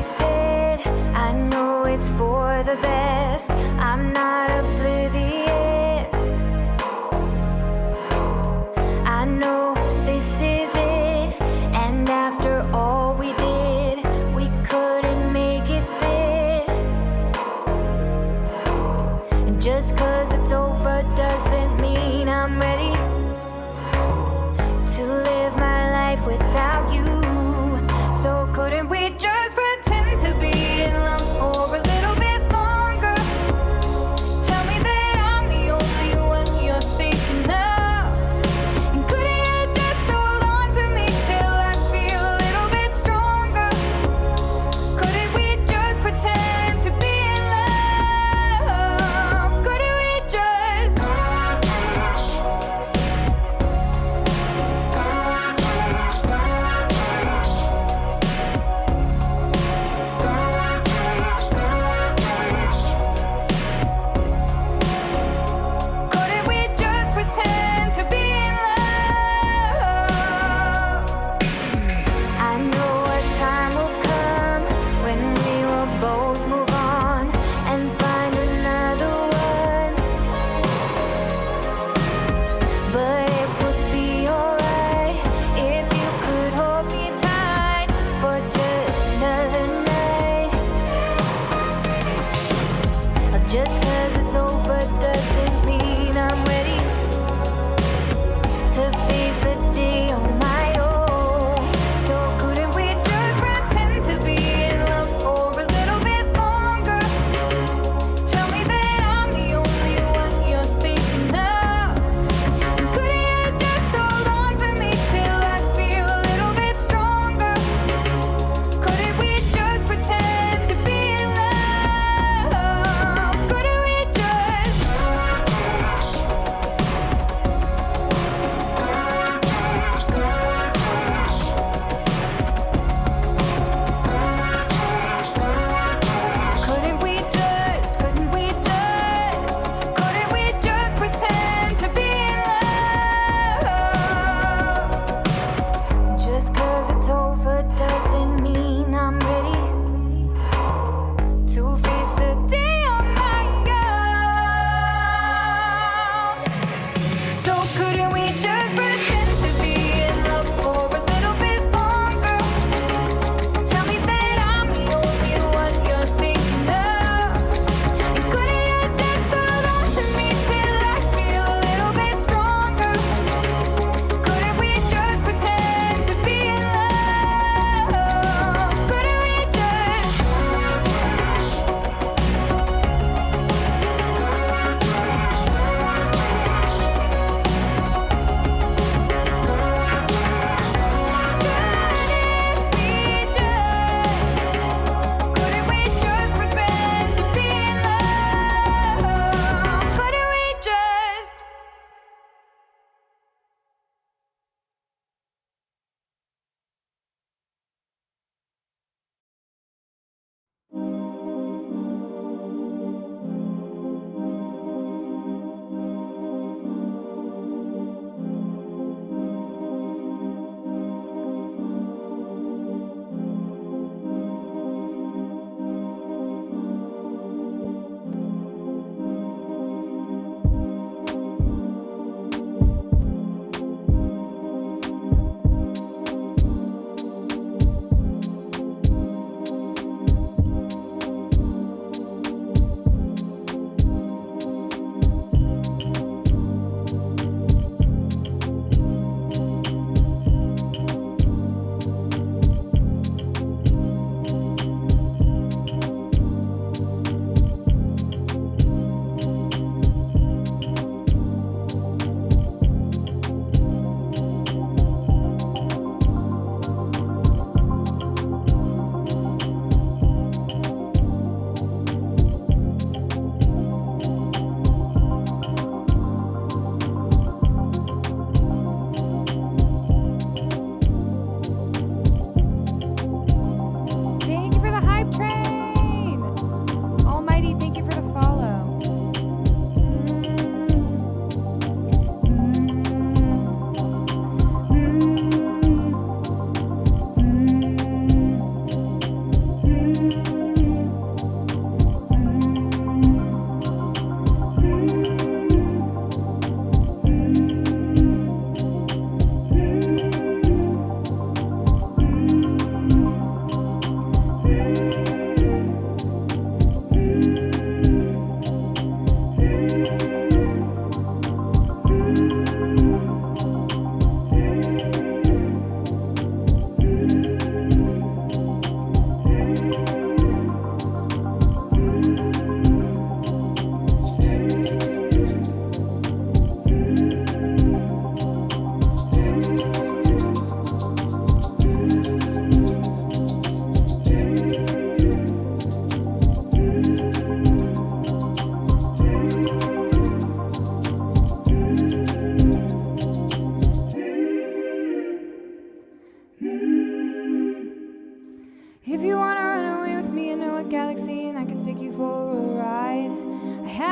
said, I know it's for the best. I'm not oblivious. I know this is it. And after all we did, we couldn't make it fit. And just 'cause it's over doesn't mean I'm ready to live my life without you. So couldn't we just pretend to be in love for a little bit longer? Tell me that I'm the only one you're thinking of. And couldn't you just hold on to me till I feel a little bit stronger? Couldn't we just pretend to be in love? Couldn't we just? Couldn't we just pretend to be in love? I know a time will come when we will both move on and find another one. But it would be alright if you could hold me tight for just another night. Just 'cause it's over doesn't mean I'm ready to face the day on my own. So couldn't we just pretend to be in love for a little bit longer? Tell me that I'm the only one you're thinking of. Couldn't you just hold on to me till I feel a little bit stronger? Couldn't we just pretend to be in love? Couldn't we just?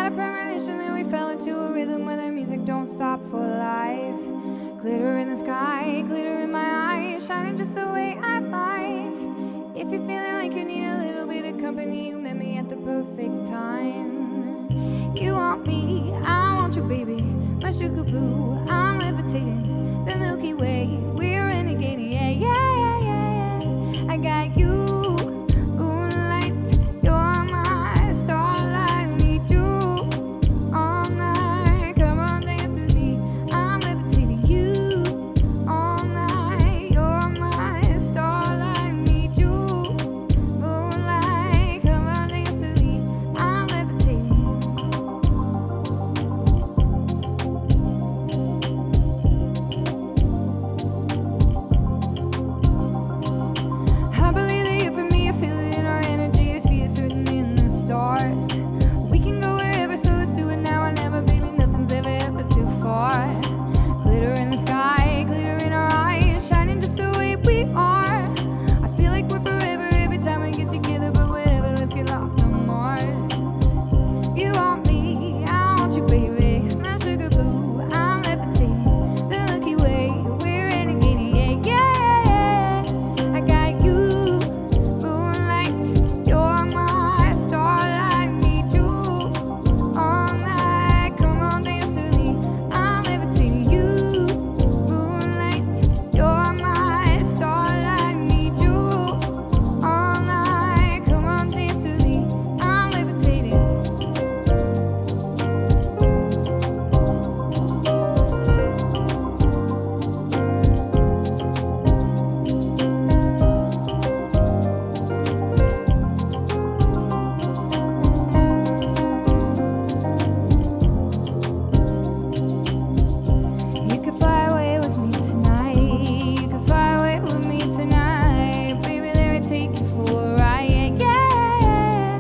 a premonition that we fell into a rhythm where the music don't stop for life. Glitter in the sky, glitter in my eyes, shining just the way I like. If you're feeling like you need a little bit of company, you met me at the perfect time. You want me, I want you, baby, my sugar boo. I'm levitating the Milky Way. We're renegading, yeah, yeah, yeah, yeah, yeah. I got you, moonlight. You're my starlight. I need you all night. Come on, dance with me. I'm levitating you all night. You're my starlight. I need you, moonlight. Come on, dance with me. I'm levitating. I believe that you for me, I feel it in our energy, it's fierce written in the stars. We can go wherever, so let's do it now or never, baby, nothing's ever, ever too far. Glitter in the sky, glitter in our eyes, shining just the way we are. I feel like we're forever every time we get together, but whatever, let's get lost on Mars. You want me, I want you, baby, my sugar boo. I'm levitating the Milky Way. We're renegading, yeah, yeah, yeah. I got you, moonlight. You're my starlight. I need you all night. Come on, dance with me. I'm levitating you, moonlight. You're my starlight. I need you all night. Come on, dance with me. I'm levitating. You could fly away with me tonight. You could fly away with me tonight. Baby, let me take you for a ride. Yeah, yeah.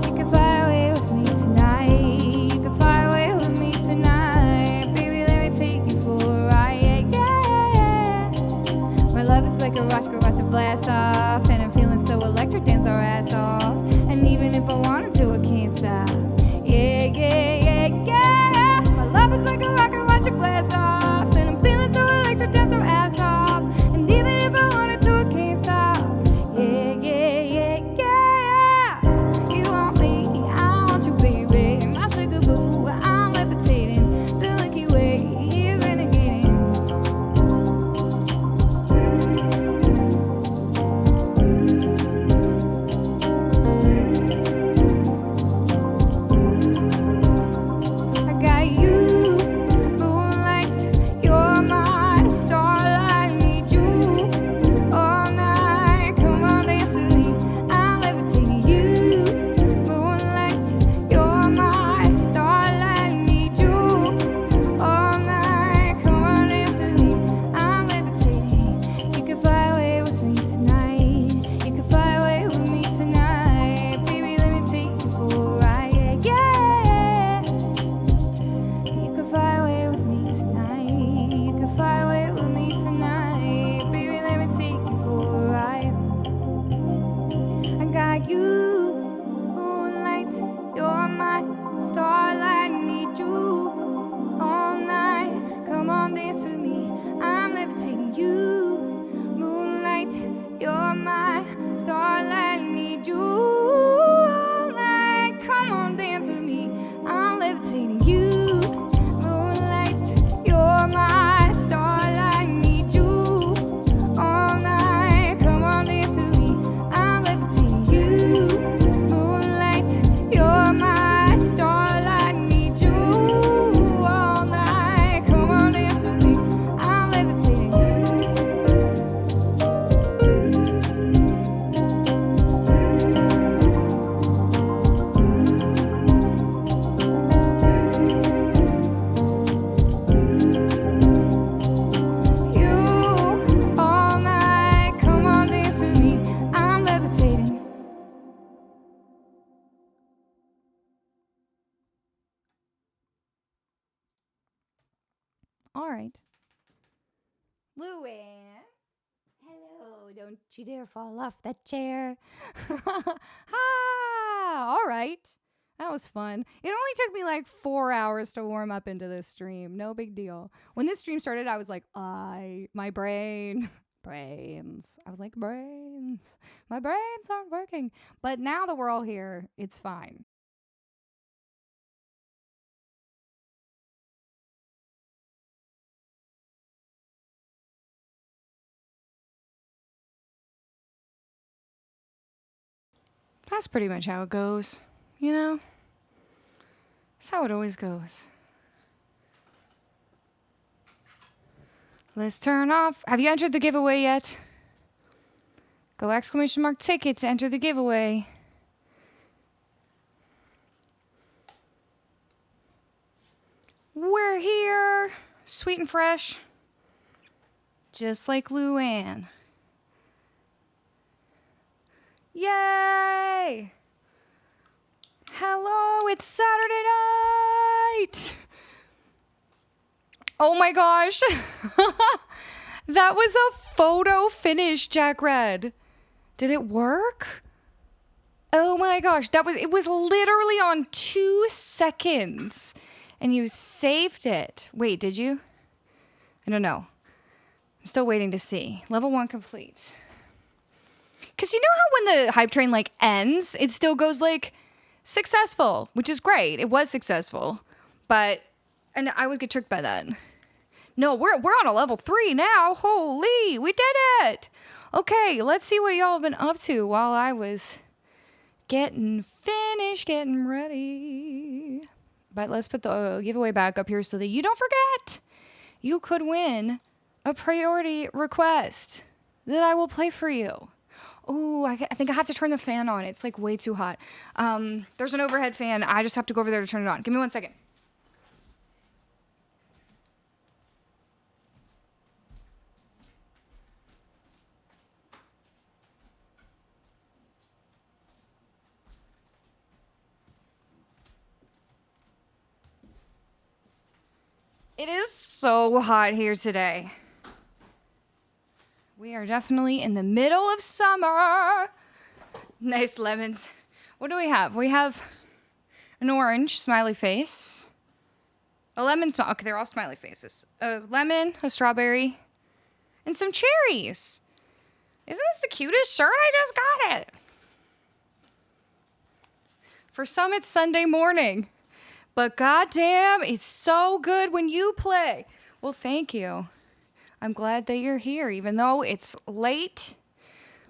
You could fly away with me tonight. You could fly away with me tonight. Baby, let me take you for a ride. Yeah, yeah. My love is like a rocket, watch it blast off. And I'm feeling so electric, dance our ass off. And even if I wanted to, I can't stop. Yeah, yeah, yeah, yeah. My love is like a rocket, watch it blast off. And I'm feeling so electric, dance our ass off. And even if I wanted to, I can't stop. Yeah, yeah, yeah, yeah. You want me, I want you, baby, my sugar boo. I'm levitating the Milky Way. You're renegading. I got you, moonlight. You're my starlight. I need you all night. Come on, dance with me. I'm levitating you, moonlight. You're my starlight. I need you all night. Come on, dance with me. I'm levitating. You can fly away with me tonight. You can fly away with me tonight. Baby, let me take you for a ride. Yeah, yeah. You can fly away with me tonight. You can fly away with me tonight. Baby, let me take you for a ride. I got you, moonlight. You're my starlight. I need you all night. Come on, dance with me. I'm levitating you, moonlight. You're my starlight. I need you all night. Come on, dance with me. I'm levitating you, moonlight. You're my starlight. I need you all night. Come on, dance with me. I'm levitating you, moonlight. You're my starlight. I need you all night. Come on, dance with me. I'm levitating. You all night. Come on, dance with me. I'm levitating. All right. Luann. Hello. Don't you dare fall off that chair. Ah, all right. That was fun. It only took me like 4 hours to warm up into this stream. No big deal. When this stream started, I was like, my brains. I was like, brains. My brains aren't working. But now that we're all here, it's fine. That's pretty much how it goes, you know? That's how it always goes. Let's turn off. Have you entered the giveaway yet? Go ! ticket to enter the giveaway. We're here, sweet and fresh, just like Luann. Yay! Hello, it's Saturday night! Oh my gosh! That was a photo finish, Jack Red. Did it work? Oh my gosh, it was literally on 2 seconds. And you saved it. Wait, did you? I don't know. I'm still waiting to see. Level 1 complete. Because you know how when the hype train like ends, it still goes like successful, which is great. It was successful, and I would get tricked by that. No, we're on a level 3 now. Holy, we did it. Okay, let's see what y'all have been up to while I was getting finished, getting ready. But let's put the giveaway back up here so that you don't forget. You could win a priority request that I will play for you. Oh, I think I have to turn the fan on. It's like way too hot. There's an overhead fan. I just have to go over there to turn it on. Give me 1 second. It is so hot here today. We are definitely in the middle of summer. Nice lemons. What do we have? We have an orange smiley face. A lemon smile. Okay, they're all smiley faces. A lemon, a strawberry, and some cherries. Isn't this the cutest shirt? I just got it. For some, it's Sunday morning. But goddamn, it's so good when you play. Well, thank you. I'm glad that you're here, even though it's late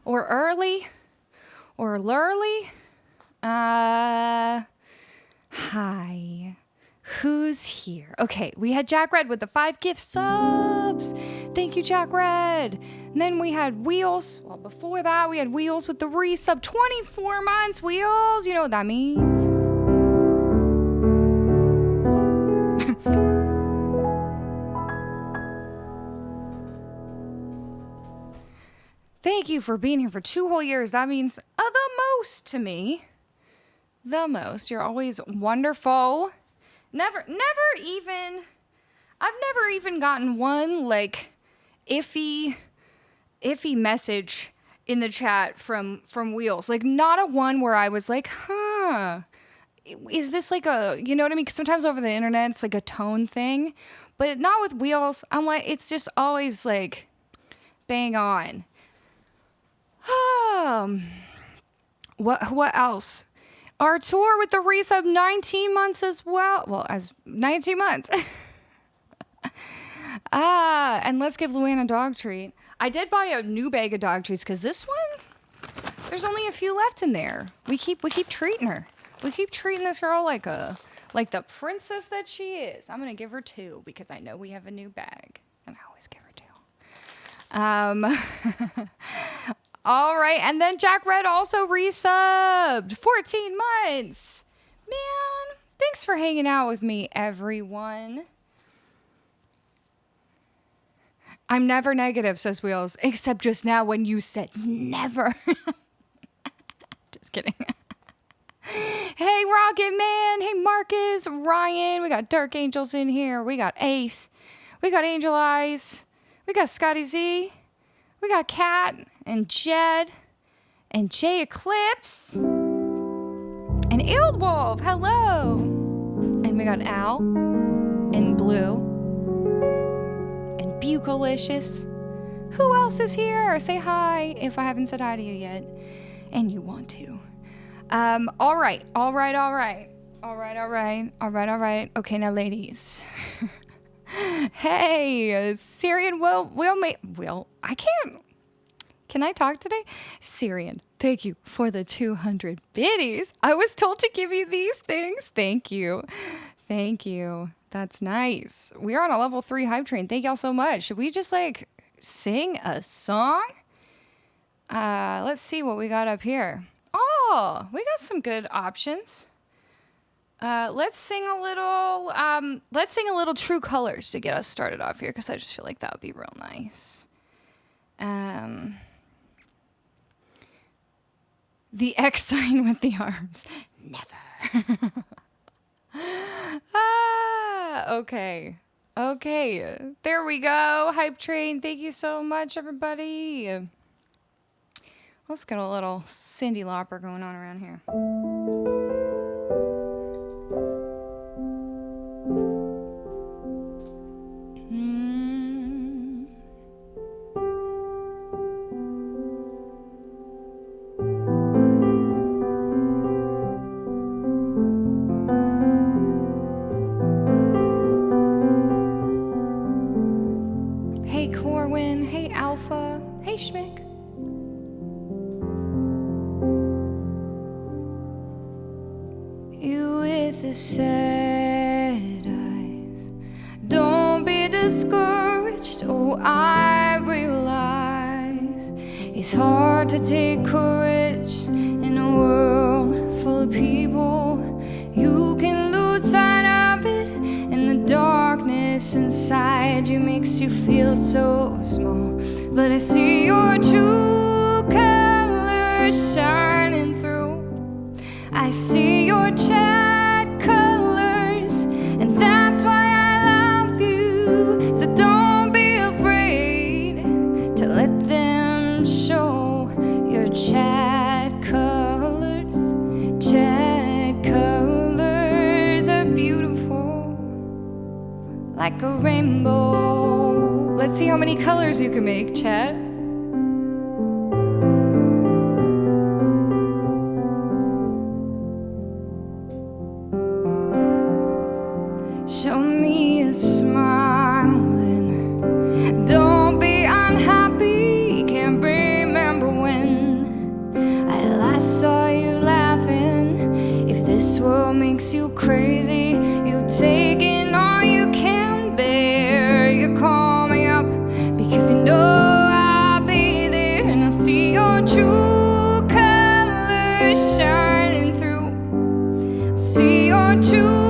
or early or lurly. Hi. Who's here? Okay, we had Jack Red with the 5 gift subs. Thank you, Jack Red. And then we had Wheels. Well, before that, we had Wheels with the resub. 24 months, Wheels. You know what that means. Thank you for being here for 2 whole years. That means the most to me. The most. You're always wonderful. I've never even gotten one, like, iffy message in the chat from Wheels. Like, not a one where I was like, is this like a, you know what I mean? 'Cause sometimes over the internet, it's like a tone thing. But not with Wheels. I'm like, it's just always like, bang on. What else? Arturia with the resub 19 months as well. Well, as 19 months. And let's give Luann a dog treat. I did buy a new bag of dog treats because this one, there's only a few left in there. We keep treating her. We keep treating this girl like the princess that she is. I'm gonna give her 2 because I know we have a new bag, and I always give her 2. All right, and then Jack Red also resubbed 14 months. Man, thanks for hanging out with me, everyone. I'm never negative, says Wheels, except just now when you said never. Just kidding. Hey, Rocket Man. Hey, Marcus, Ryan. We got Dark Angels in here. We got Ace. We got Angel Eyes. We got Scotty Z. We got Kat and Jed and Jay Eclipse and And Eeldwolf, hello. And we got Al and Blue and Bucolicious. Who else is here? Say hi if I haven't said hi to you yet. And you want to. All right. Okay, now ladies. Hey, Syrian, can I talk today? Syrian, thank you for the 200 biddies. I was told to give you these things. Thank you. That's nice. We're on a level 3 hype train. Thank y'all so much. Should we just like sing a song? Let's see what we got up here. Oh, we got some good options. Let's sing a little True Colors to get us started off here, because I just feel like that would be real nice. The X sign with the arms. Never. Okay. There we go. Hype train. Thank you so much, everybody. Let's get a little Cyndi Lauper going on around here. Hey Corwin, hey Alpha, hey Schmick. You with the sad eyes, don't be discouraged. Oh, I realize it's hard to take courage in a world full of people. You can lose sight of it, and the darkness inside you makes you feel so small. But I see your true colors shining through. I see your chat colors, and that's why I love you. So don't be afraid to let them show your chat colors. Chat colors are beautiful, like a rainbow. Let's see how many colors you can make, chat. Show me a smile and don't be unhappy. Can't remember when I last saw you laughing. If this world makes you crazy, you take in all you can bear. You call me up because you know I'll be there, and I'll see your true colors shining through. I'll see your true.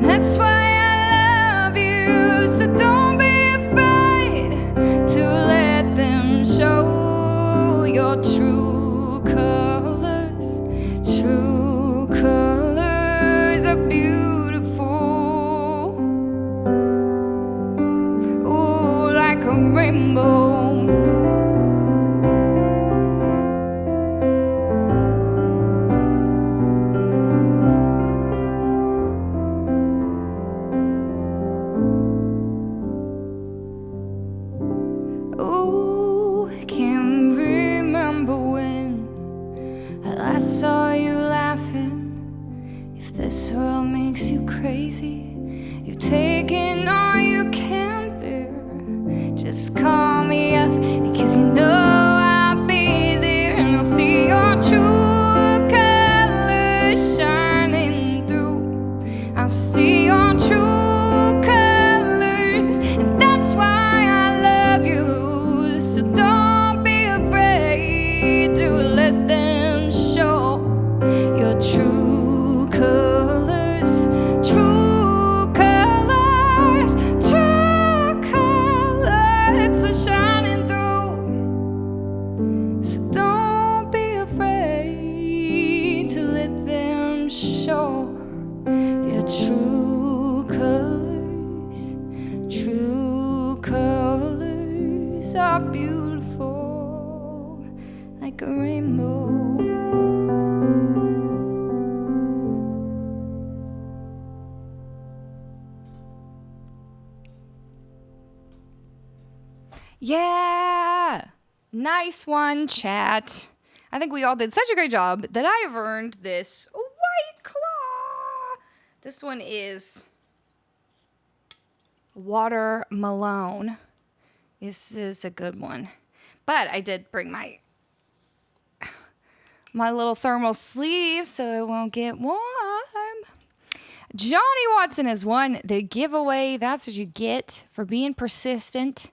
That's why I love you. So don't be afraid to let them show your true colors. True colors are beautiful. Ooh, like a rainbow. Saw you laughing. If this world makes you crazy, you've taken all you can bear. Just call me up because you know I'll be there, and I'll see your true colors shining through. I'll see your true colors, and that's why I love you. So don't be afraid to let them show your true colors, true colors, true colors are shining through. So don't be afraid to let them show your true colors. True colors are beautiful, like a rainbow. Yeah. Nice one, chat. I think we all did such a great job that I have earned this White Claw. This one is Watermelon. This is a good one. But I did bring my little thermal sleeve so it won't get warm. Johnny Watson has won the giveaway. That's what you get for being persistent.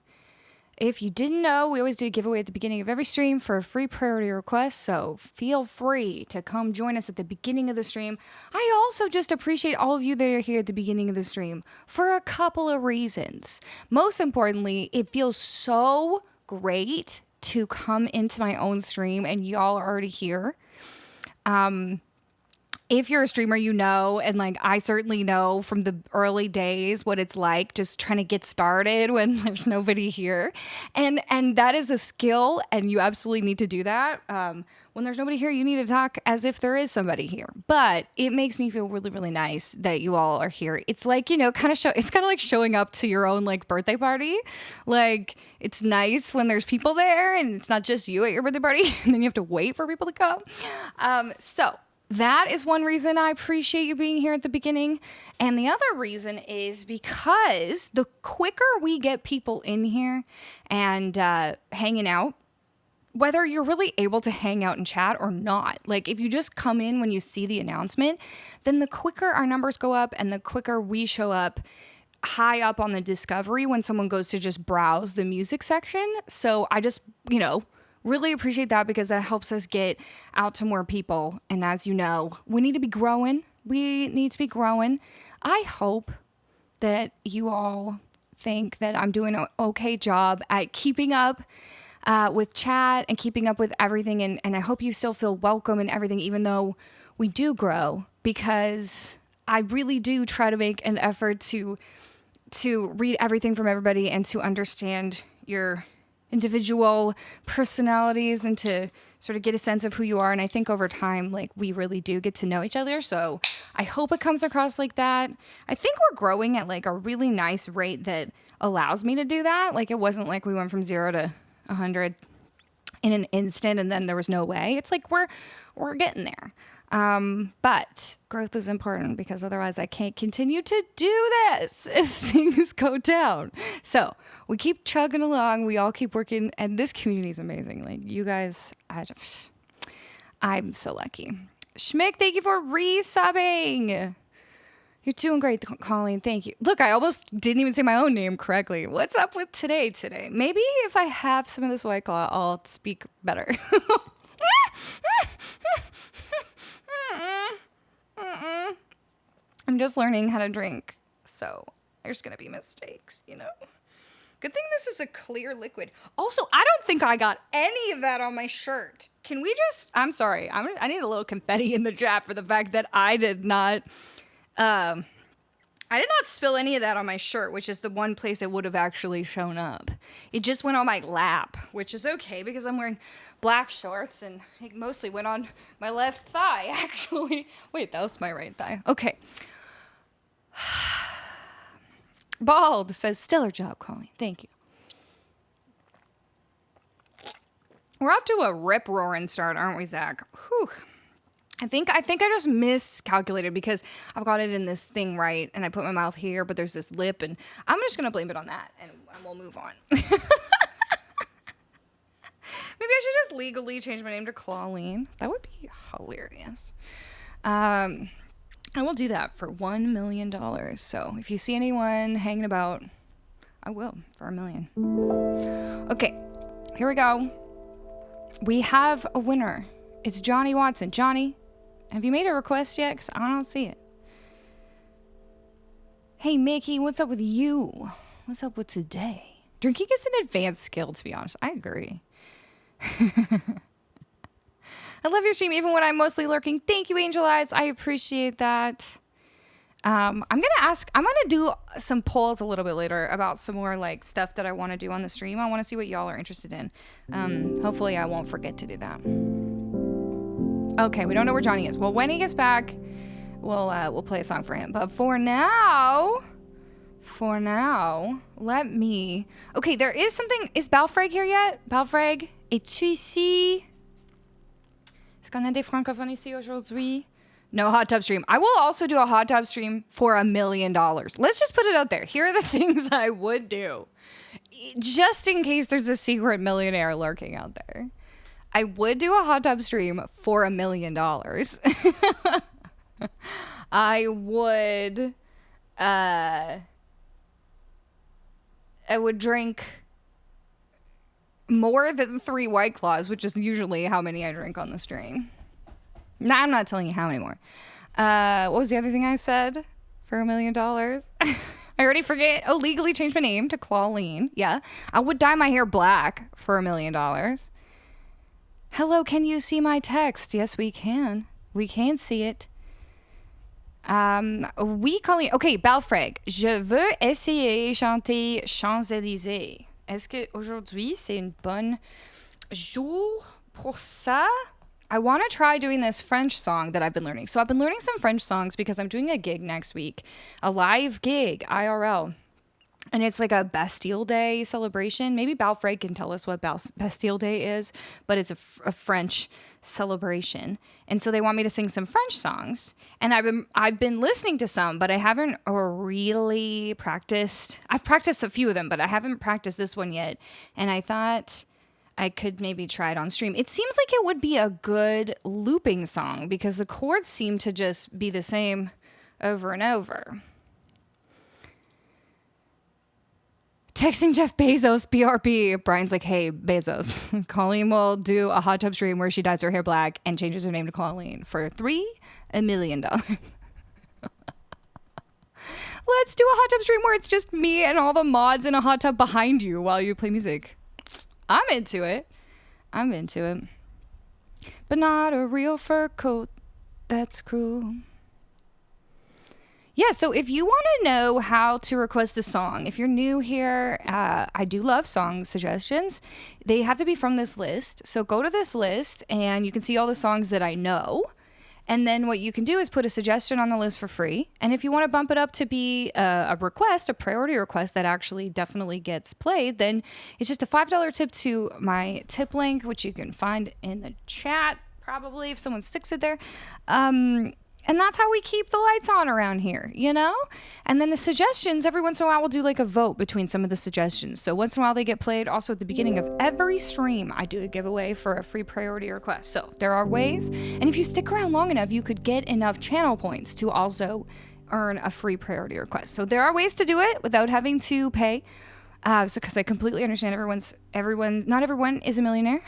If you didn't know, we always do a giveaway at the beginning of every stream for a free priority request, so feel free to come join us at the beginning of the stream. I also just appreciate all of you that are here at the beginning of the stream for a couple of reasons. Most importantly, it feels so great to come into my own stream and y'all are already here. If you're a streamer, you know, and like I certainly know from the early days what it's like just trying to get started when there's nobody here. And that is a skill, and you absolutely need to do that. When there's nobody here, you need to talk as if there is somebody here. But it makes me feel really, really nice that you all are here. It's like, you know, it's kind of like showing up to your own like birthday party. Like, it's nice when there's people there and it's not just you at your birthday party and then you have to wait for people to come. So that is one reason I appreciate you being here at the beginning. And the other reason is because the quicker we get people in here and hanging out, whether you're really able to hang out and chat or not, like if you just come in when you see the announcement, then the quicker our numbers go up and the quicker we show up high up on the discovery when someone goes to just browse the music section. So I just, you know, really appreciate that because that helps us get out to more people. And as you know, we need to be growing. I hope that you all think that I'm doing an okay job at keeping up with chat and keeping up with everything. And I hope you still feel welcome and everything, even though we do grow, because I really do try to make an effort to read everything from everybody and to understand your individual personalities and to sort of get a sense of who you are. And I think over time, like, we really do get to know each other. So I hope it comes across like that. I think we're growing at like a really nice rate that allows me to do that. Like, it wasn't like we went from 0 to 100 in an instant and then there was no way. It's like we're getting there. But growth is important because otherwise I can't continue to do this if things go down. So we keep chugging along. We all keep working, and this community is amazing. Like, you guys, I'm so lucky. Schmick, thank you for resubbing. You're doing great, Colleen. Thank you. Look, I almost didn't even say my own name correctly. What's up with today? Maybe if I have some of this White Claw, I'll speak better. I'm just learning how to drink, so there's gonna be mistakes, you know. Good thing this is a clear liquid. Also, I don't think I got any of that on my shirt. Can we just? I'm sorry. I need a little confetti in the chat for the fact that I did not spill any of that on my shirt, which is the one place it would have actually shown up. It just went on my lap, which is okay because I'm wearing black shorts and it mostly went on my left thigh, actually. Wait, that was my right thigh. Okay. Bald says, stellar job, Colleen. Thank you. We're off to a rip-roaring start, aren't we, Zach? Whew. I think I just miscalculated because I've got it in this thing right, and I put my mouth here, but there's this lip, and I'm just going to blame it on that, and we'll move on. Maybe I should just legally change my name to Colleen. That would be hilarious. I will do that for $1 million. So if you see anyone hanging about, I will for $1 million. Okay, here we go. We have a winner. It's Johnny Watson. Johnny, have you made a request yet? 'Cause I don't see it. Hey, Mickey, what's up with you? What's up with today? Drinking is an advanced skill, to be honest. I agree. I love your stream even when I'm mostly lurking. Thank you, Angel Eyes. I appreciate that. I'm gonna do some polls a little bit later about some more like stuff that I want to do on the stream. I want to see what y'all are interested in. Hopefully I won't forget to do that. Okay, we don't know where Johnny is. Well, when he gets back, we'll play a song for him. But for now, for now, let me... Okay, there is something... Is Balfrag here yet? Balfrag, es-tu ici? Est-ce qu'on a des francophones ici aujourd'hui? No hot tub stream. I will also do a hot tub stream for $1 million. Let's just put it out there. Here are the things I would do. Just in case there's a secret millionaire lurking out there. I would do a hot tub stream for $1 million. I would drink more than 3 White Claws, which is usually how many I drink on the stream. Nah, I'm not telling you how many more. What was the other thing I said for $1 million? I already forget. Oh, legally change my name to Colleen. Yeah. I would dye my hair black for $1 million. Hello, can you see my text? Yes, we can. We can see it. Oui, Colleen. Okay, Balfrag. Je veux essayer chanter Champs-Élysées. Est-ce que aujourd'hui c'est une bonne jour pour ça? I want to try doing this French song that I've been learning. So I've been learning some French songs because I'm doing a gig next week, a live gig, IRL. And it's like a Bastille Day celebration. Maybe Balfrag can tell us what Bastille Day is, but it's a French celebration. And so they want me to sing some French songs. And I've been listening to some, but I haven't really practiced. I've practiced a few of them, but I haven't practiced this one yet. And I thought I could maybe try it on stream. It seems like it would be a good looping song because the chords seem to just be the same over and over. Texting Jeff Bezos, BRB. Brian's like, hey, Bezos. Colleen will do a hot tub stream where she dyes her hair black and changes her name to Colleen for $1 million. Let's do a hot tub stream where it's just me and all the mods in a hot tub behind you while you play music. I'm into it. But not a real fur coat. That's cruel. Yeah, so if you want to know how to request a song, if you're new here, I do love song suggestions. They have to be from this list. So go to this list and you can see all the songs that I know. And then what you can do is put a suggestion on the list for free. And if you want to bump it up to be a request, a priority request that actually definitely gets played, then it's just a $5 tip to my tip link, which you can find in the chat, probably, if someone sticks it there. And that's how we keep the lights on around here, you know? And then the suggestions, every once in a while, we'll do like a vote between some of the suggestions. So once in a while, they get played. Also, at the beginning of every stream, I do a giveaway for a free priority request. So there are ways. And if you stick around long enough, you could get enough channel points to also earn a free priority request. So there are ways to do it without having to pay. Because I completely understand not everyone is a millionaire.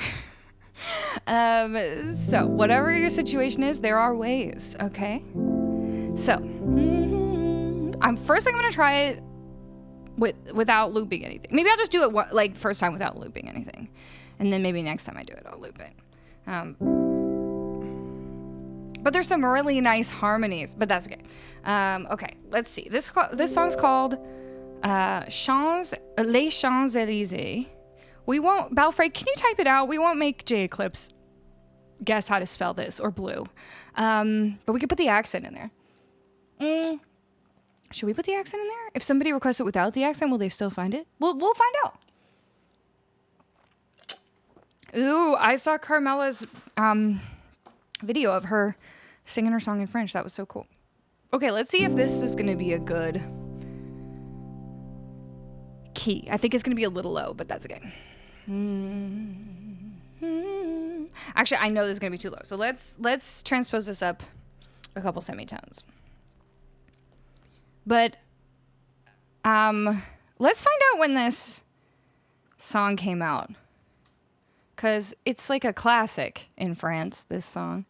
So whatever your situation is, there are ways, okay? So I'm gonna try it without looping anything. Maybe I'll just do it first time without looping anything, and then maybe next time I do it, I'll loop it. But there's some really nice harmonies, but that's okay. Okay, let's see. This song's called Les Champs-Élysées. We won't, Balfrey, can you type it out? We won't make J Eclipse guess how to spell this, or Blue. But we could put the accent in there. Should we put the accent in there? If somebody requests it without the accent, will they still find it? We'll find out. Ooh, I saw Carmela's video of her singing her song in French. That was so cool. Okay, let's see if this is going to be a good key. I think it's going to be a little low, but that's okay. Actually, I know this is going to be too low. So let's transpose this up a couple semitones. But let's find out when this song came out. Because it's like a classic in France, this song.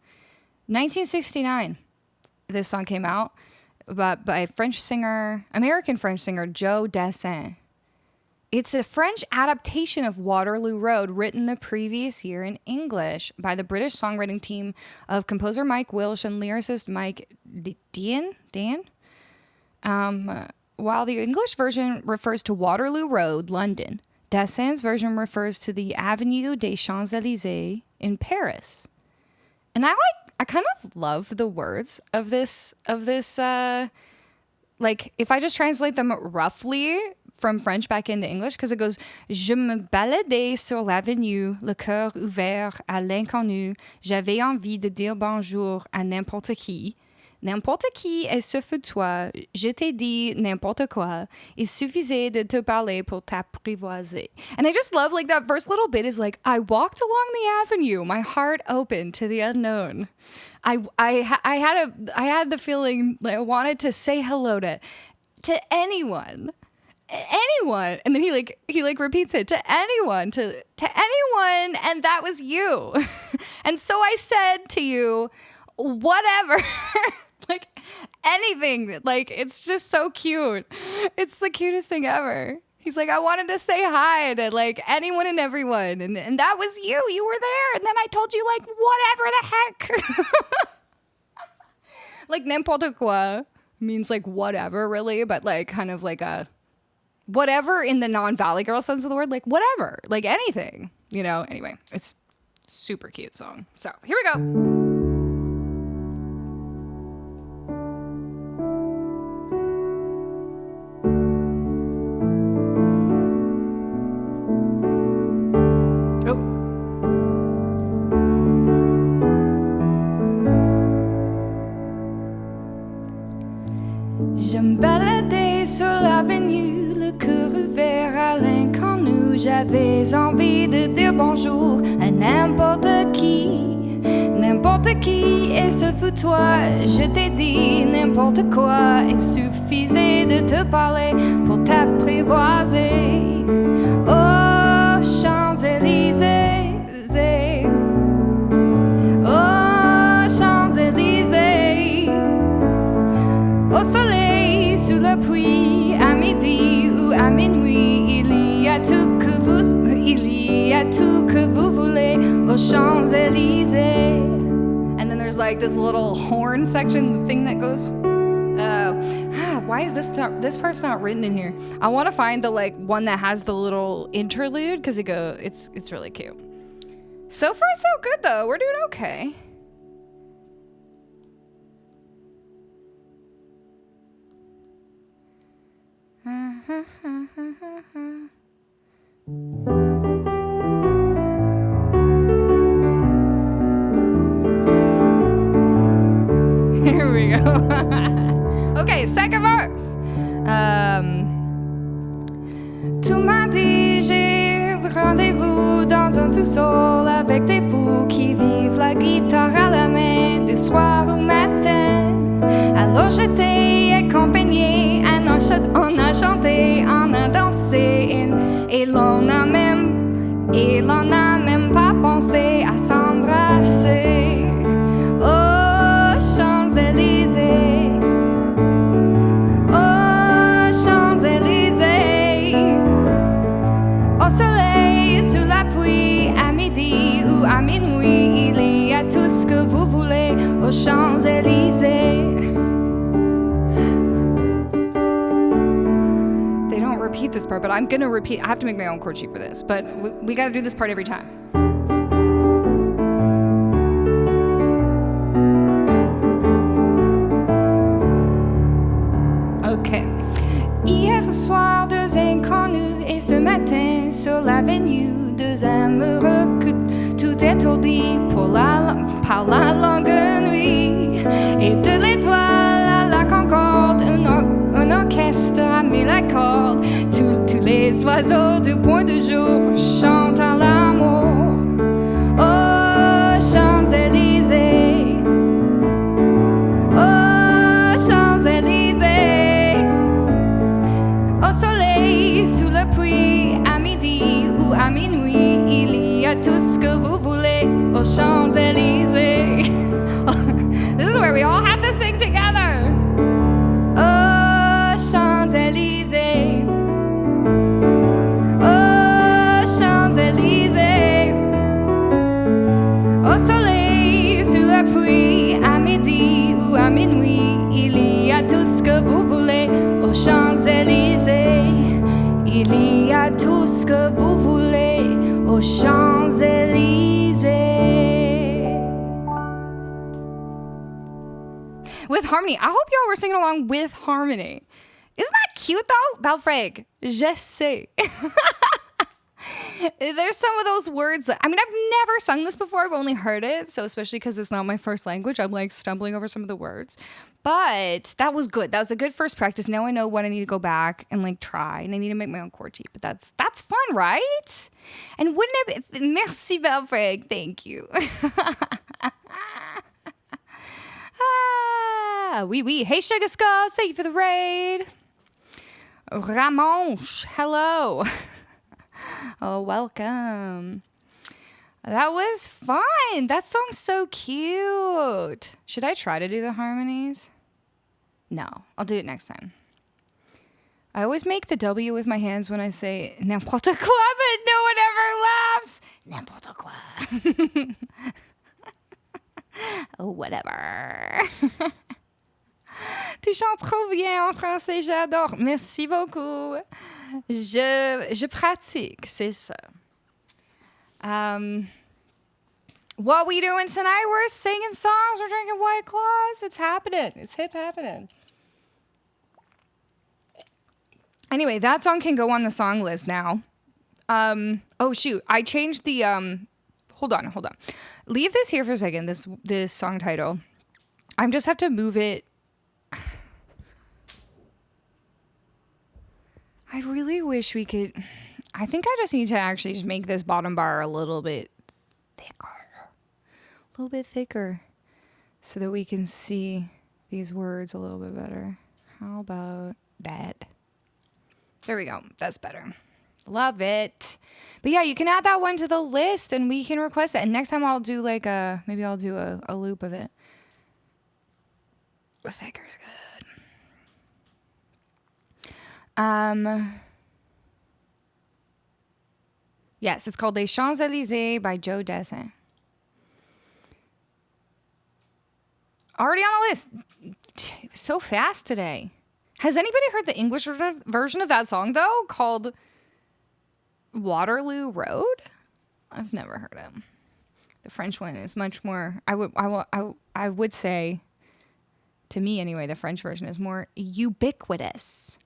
1969, this song came out by American French singer Joe Dassin. It's a French adaptation of Waterloo Road written the previous year in English by the British songwriting team of composer Mike Wilsh and lyricist Mike Dan. While the English version refers to Waterloo Road, London, Dassin's version refers to the Avenue des Champs-Élysées in Paris. And I kind of love the words of this like, if I just translate them roughly from French back into English, because it goes, Je me baladais sur l'avenue, le cœur ouvert à l'inconnu. J'avais envie de dire bonjour à n'importe qui. N'importe qui est sauf toi. Je t'ai dit n'importe quoi. Il suffisait de te parler pour t'apprivoiser. And I just love, like, that first little bit is like, I walked along the avenue, my heart open to the unknown. I had the feeling that I wanted to say hello to anyone. Anyone. And then he repeats it, to anyone, to anyone, and that was you. And so I said to you, whatever. Like, anything. Like, it's just so cute. It's the cutest thing ever. He's like, I wanted to say hi to, like, anyone and everyone. And that was you. You were there. And then I told you, like, whatever the heck. Like, n'importe quoi means, like, whatever, really. But, like, kind of like a whatever in the non-Valley Girl sense of the word. Like, whatever. Like, anything. You know? Anyway, it's super cute song. So, here we go. Je me baladais sur l'avenue, le cœur ouvert à l'inconnu. J'avais envie de dire bonjour à n'importe qui, et sauf toi. Je t'ai dit n'importe quoi, il suffisait de te parler pour t'apprivoiser. Oh, Champs-Élysées, oh, Champs-Élysées, au soleil, sous la pluie, à midi ou à minuit, il y a tout que vous voulez aux Champs-Élysées. And then there's like this little horn section thing that goes. Why is this part's not written in here? I want to find the like one that has the little interlude because it's really cute. So far so good though. We're doing okay. Here we go. Okay, second verse. Tu m'as dit j'ai rendez-vous dans un sous-sol avec des fous qui vivent la guitare à la main du soir au matin. Alors j'étais accompagnée, on a chanté, on a dansé et l'on n'a même pas pensé à s'embrasser. Oh, Champs-Élysées, oh, Champs-Élysées, au soleil, sous la pluie, à midi ou à minuit, il y a tout ce que vous voulez aux Champs-Élysées. They don't repeat this part, but I'm gonna repeat. I have to make my own chord sheet for this, but we gotta do this part every time. Ok. Hier soir, deux inconnus, et ce matin, sur l'avenue, deux amoureux, tout étourdis par la longue nuit. Et de l'étoile à la concorde, un orchestre a mis la corde. Tous les oiseaux du point de jour chantent à l'amour. Oh, Champs-Élysées, oh, Champs-Élysées, au soleil, sous la pluie, à midi ou à minuit, il y a tout ce que vous voulez aux Champs-Élysées. This is where we all have to sing together. Oh, Champs-Élysées, oh, Champs-Élysées, au soleil, sous la pluie, à midi ou à minuit, il y a tout ce que vous voulez aux Champs-Élysées. Il y a tout ce que vous voulez aux Champs-Élysées. With harmony. I hope y'all were singing along with harmony. Isn't that cute though? Belfrag. Je sais. There's some of those words that, I mean, I've never sung this before. I've only heard it. So especially because it's not my first language, I'm like stumbling over some of the words. But that was good. That was a good first practice. Now I know what I need to go back and like try. And I need to make my own chord sheet. But that's fun, right? And wouldn't it be, merci Belfrag. Thank you. Oui, oui. Hey, Sugar Skulls. Thank you for the raid. Ramonche. Hello. Oh, welcome. That was fun. That song's so cute. Should I try to do the harmonies? No, I'll do it next time. I always make the W with my hands when I say n'importe quoi, but no one ever laughs. N'importe quoi. Oh, whatever. Tu chantes trop bien en français, j'adore. Merci beaucoup. Je pratique, c'est ça. What we doing tonight? We're singing songs. We're drinking White Claws. It's happening. It's hip happening. Anyway, that song can go on the song list now. Oh shoot, I changed the hold on. Leave this here for a second. This song title. I just have to move it. I really wish we could. I think I just need to actually just make this bottom bar a little bit thicker so that we can see these words a little bit better. How about that? There we go. That's better. Love it. But yeah, you can add that one to the list and we can request it. And next time I'll do like maybe I'll do a loop of it. Thicker is good. Yes, it's called Les Champs-Élysées by Joe Dassin. Already on the list. So fast today. Has anybody heard the English version of that song though, called Waterloo Road? I've never heard it. The French one is much more. I would say, to me anyway, the French version is more ubiquitous.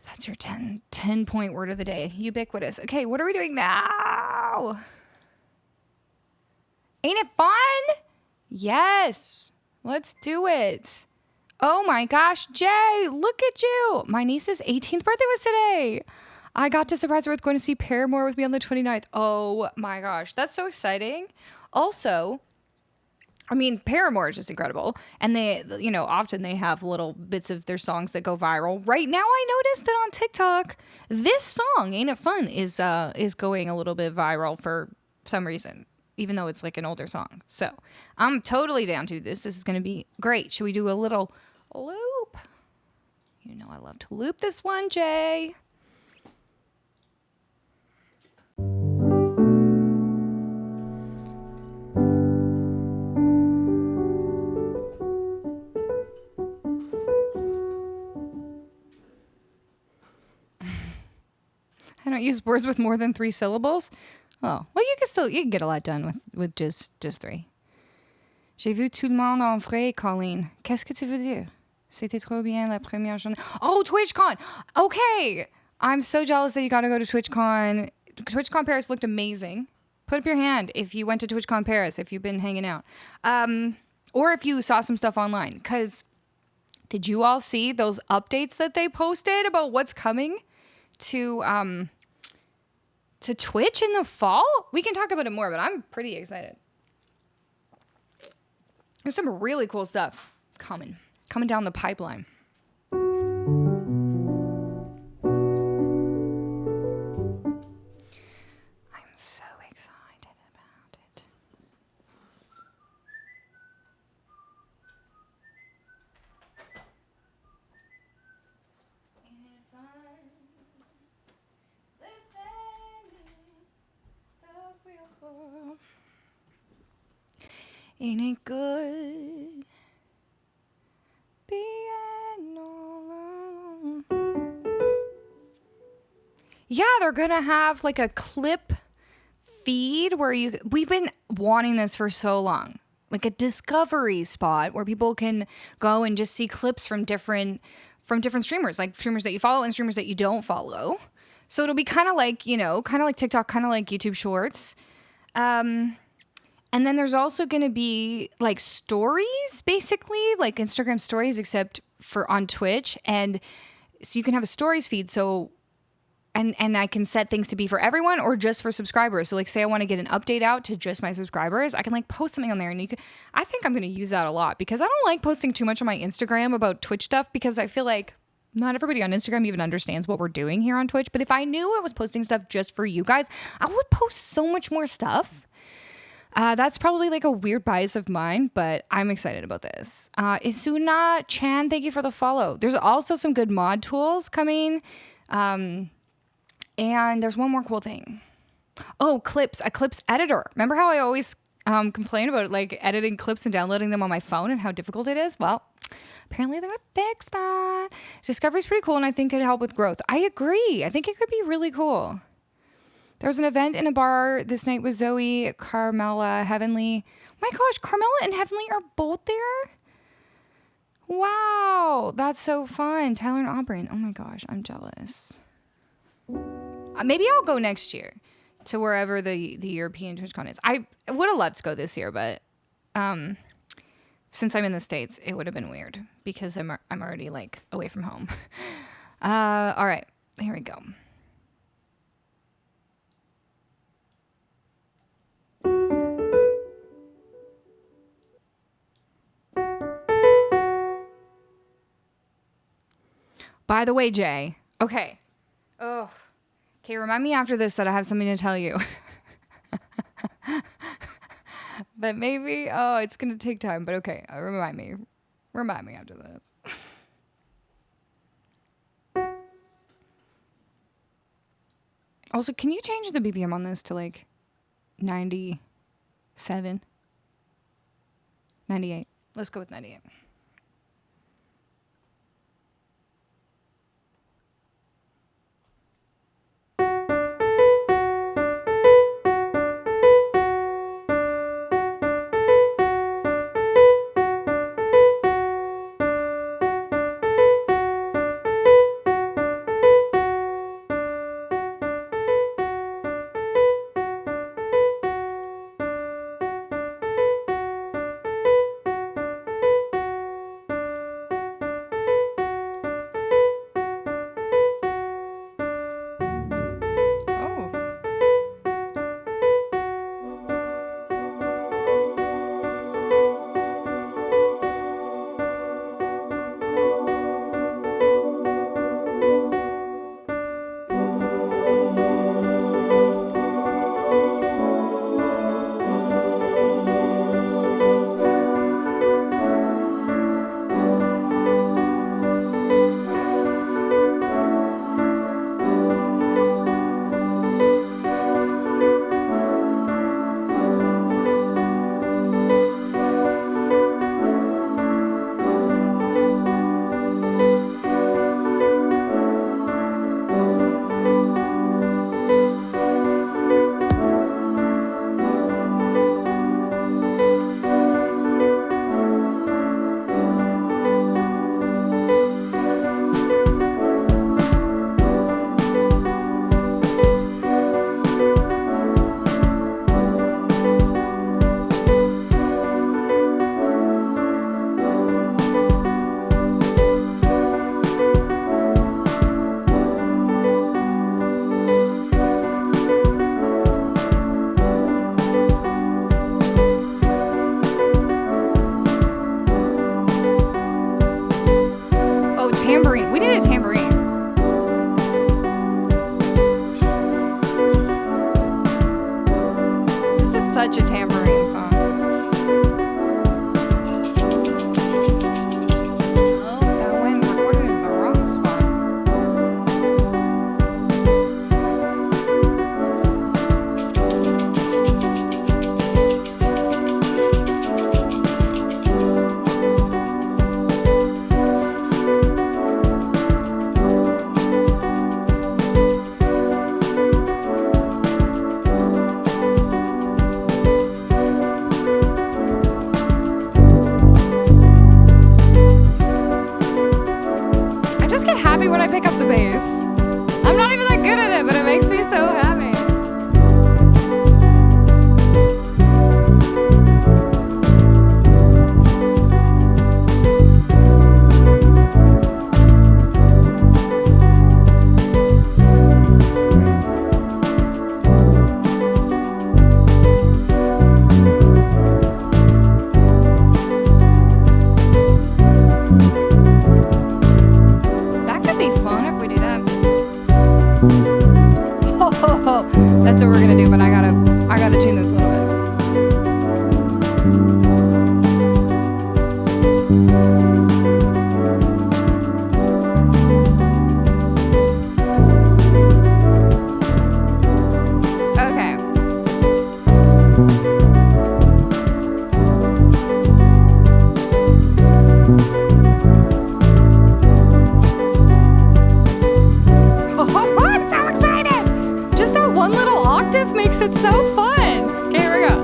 That's your 10-point word of the day. Ubiquitous. Okay, what are we doing now? Ain't it fun? Yes. Let's do it. Oh my gosh, Jay, look at you. My niece's 18th birthday was today. I got to surprise her with going to see Paramore with me on the 29th. Oh my gosh, that's so exciting. Also, I mean, Paramore is just incredible. And they, you know, often they have little bits of their songs that go viral. Right now, I noticed that on TikTok, this song, Ain't It Fun, is going a little bit viral for some reason, even though it's like an older song. So I'm totally down to do this. This is going to be great. Should we do a little loop? You know I love to loop this one, Jay. I don't use words with more than 3 syllables. Oh, well, you can get a lot done with just 3. J'ai vu tout le monde en vrai, Colleen. Qu'est-ce que tu veux dire? C'était trop bien la première journée. Oh, TwitchCon. Okay. I'm so jealous that you got to go to TwitchCon. TwitchCon Paris looked amazing. Put up your hand if you went to TwitchCon Paris, if you've been hanging out. Or if you saw some stuff online. Because did you all see those updates that they posted about what's coming to Twitch in the fall? We can talk about it more, but I'm pretty excited. There's some really cool stuff coming down the pipeline. I'm so excited about it. Ain't it good being all alone? Yeah, they're gonna have like a clip feed where we've been wanting this for so long. like a discovery spot where people can go and just see clips from different streamers, like streamers that you follow and streamers that you don't follow. So it'll be kind of like, kind of like TikTok, kind of like YouTube Shorts. And then there's also going to be like stories, basically like Instagram stories, except for on Twitch. And so you can have a stories feed. So, and I can set things to be for everyone or just for subscribers. So like, say I want to get an update out to just my subscribers, I can like post something on there, and I think I'm going to use that a lot, because I don't like posting too much on my Instagram about Twitch stuff, because I feel like not everybody on Instagram even understands what we're doing here on Twitch. But if I knew I was posting stuff just for you guys, I would post so much more stuff. That's probably like a weird bias of mine, but I'm excited about this. Isuna Chan, thank you for the follow. There's also some good mod tools coming. And there's one more cool thing. Oh, a clips editor. Remember how I always complain about like editing clips and downloading them on my phone and how difficult it is? Well, apparently they're gonna fix that. Discovery's pretty cool, and I think it'd help with growth. I agree. I think it could be really cool. There was an event in a bar this night with Zoe, Carmela, Heavenly. My gosh, Carmela and Heavenly are both there? Wow, that's so fun. Tyler and Aubrey. Oh my gosh, I'm jealous. Maybe I'll go next year to wherever the European TwitchCon is. I would have loved to go this year, but since I'm in the States, it would have been weird because I'm already like away from home. All right, here we go. By the way, Jay. Okay. Oh. Okay, remind me after this that I have something to tell you. But maybe, it's going to take time. But okay, remind me. Remind me after this. Also, can you change the BPM on this to like 97? 98. Let's go with 98. such a tambourine song. Oh, that one recorded in the wrong spot. It's so fun. Okay, here we go.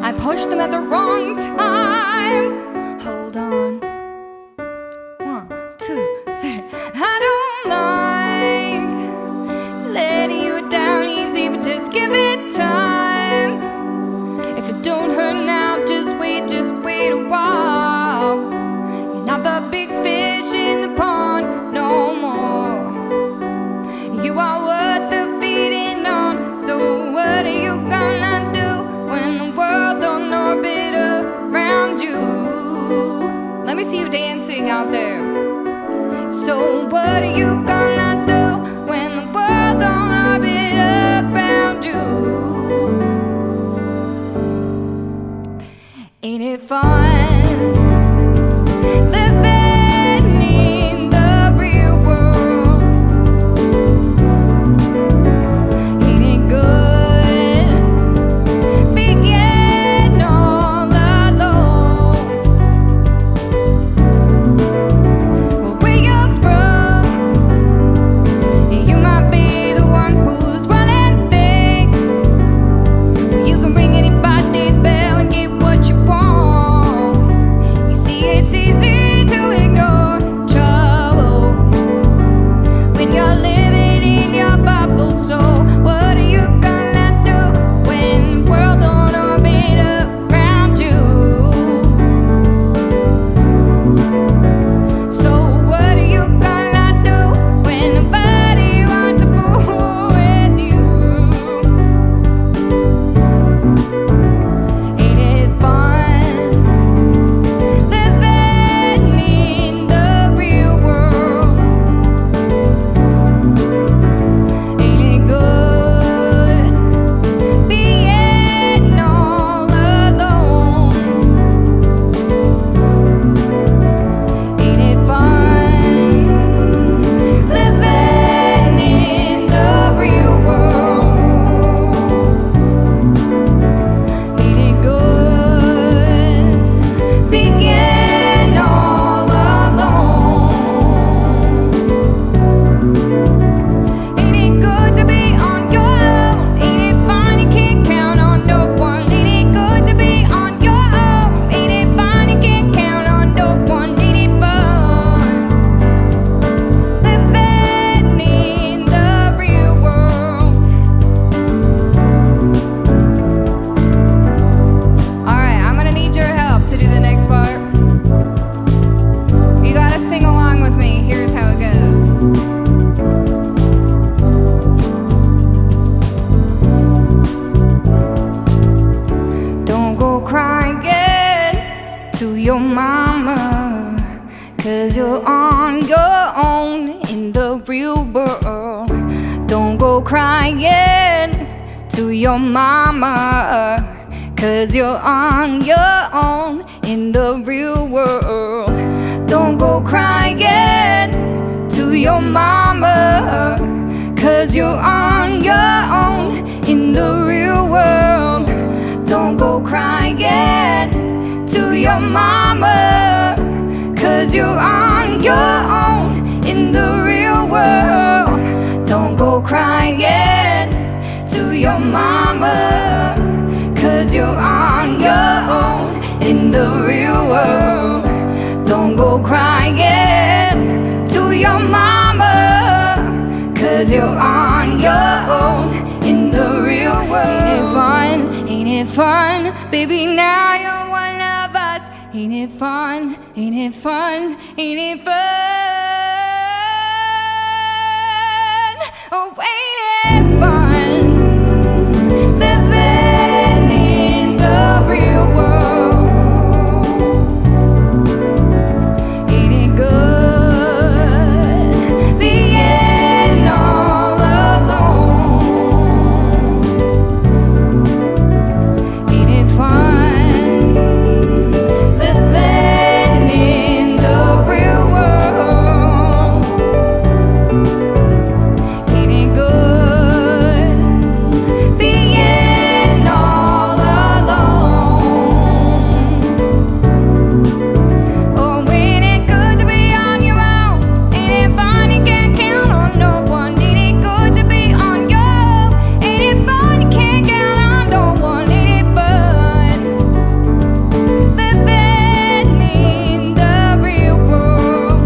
I pushed them at the wrong time. Hold on. 1, 2, 3. I don't mind letting you down easy, but just give it time. If it don't hurt now, just wait a while. You're not the big fish in the pond no more. You are worth the feeding on. So what are you gonna do when the world don't orbit around you? Let me see you dancing out there. So what are you gonna do when the world don't orbit around you? Ain't it fun? on your own in the real world. Don't go crying to your mama, 'cause you're on your own in the real world. Don't go crying to your mama, 'cause you're on your own in the real world. Don't go crying to your mama, 'cause you're on your own in the real world. Don't go crying to your mama, 'cause you're on your own in the real world. Don't go crying to your mama, 'cause you're on your own in the real world. Ain't it fun? Ain't it fun? Baby, now you're one of us. Ain't it fun? Ain't it fun? Ain't it fun? Oh, ain't it fun? Living in the real world. Ain't it good being all alone? Ain't it fun living in the real world? Ain't it good being all alone? Oh, ain't it good to be on your own? Ain't it fun you can't count on no one? Ain't it good to be on your own? Ain't it fun you can't count on no one? Ain't it fun living in the real world?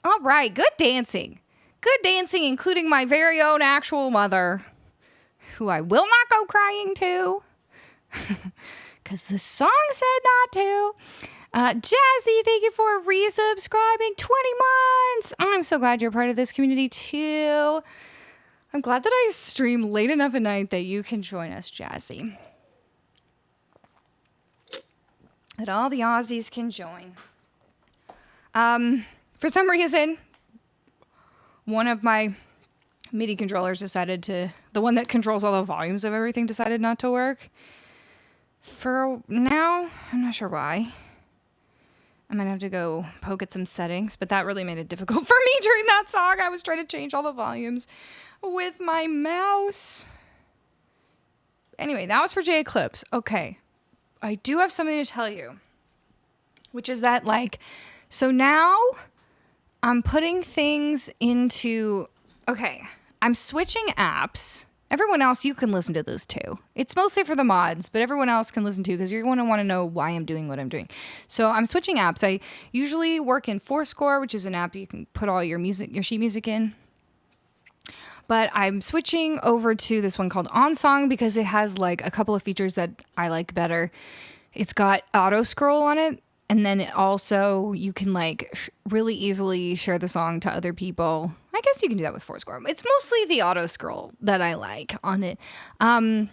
All right, good dancing. Good dancing, including my very own actual mother, who I will not go crying to, because the song said not to. Jazzy, thank you for resubscribing 20 months. I'm so glad you're part of this community too. I'm glad that I stream late enough at night that you can join us, Jazzy. That all the Aussies can join. For some reason, one of my MIDI controllers decided to, the one that controls all the volumes of everything, decided not to work. For now, I'm not sure why. I might have to go poke at some settings, but that really made it difficult for me during that song. I was trying to change all the volumes with my mouse. Anyway, that was for J Eclipse. Okay. I do have something to tell you, which is that, like, so now I'm putting things into, okay, I'm switching apps. Everyone else, you can listen to this too. It's mostly for the mods, but everyone else can listen too, because you're going to want to know why I'm doing what I'm doing. So I'm switching apps. I usually work in Fourscore, which is an app you can put all your music, your sheet music in. But I'm switching over to this one called OnSong because it has like a couple of features that I like better. It's got auto scroll on it. And then it also, you can like really easily share the song to other people. I guess you can do that with Fourscore. It's mostly the auto scroll that I like on it. And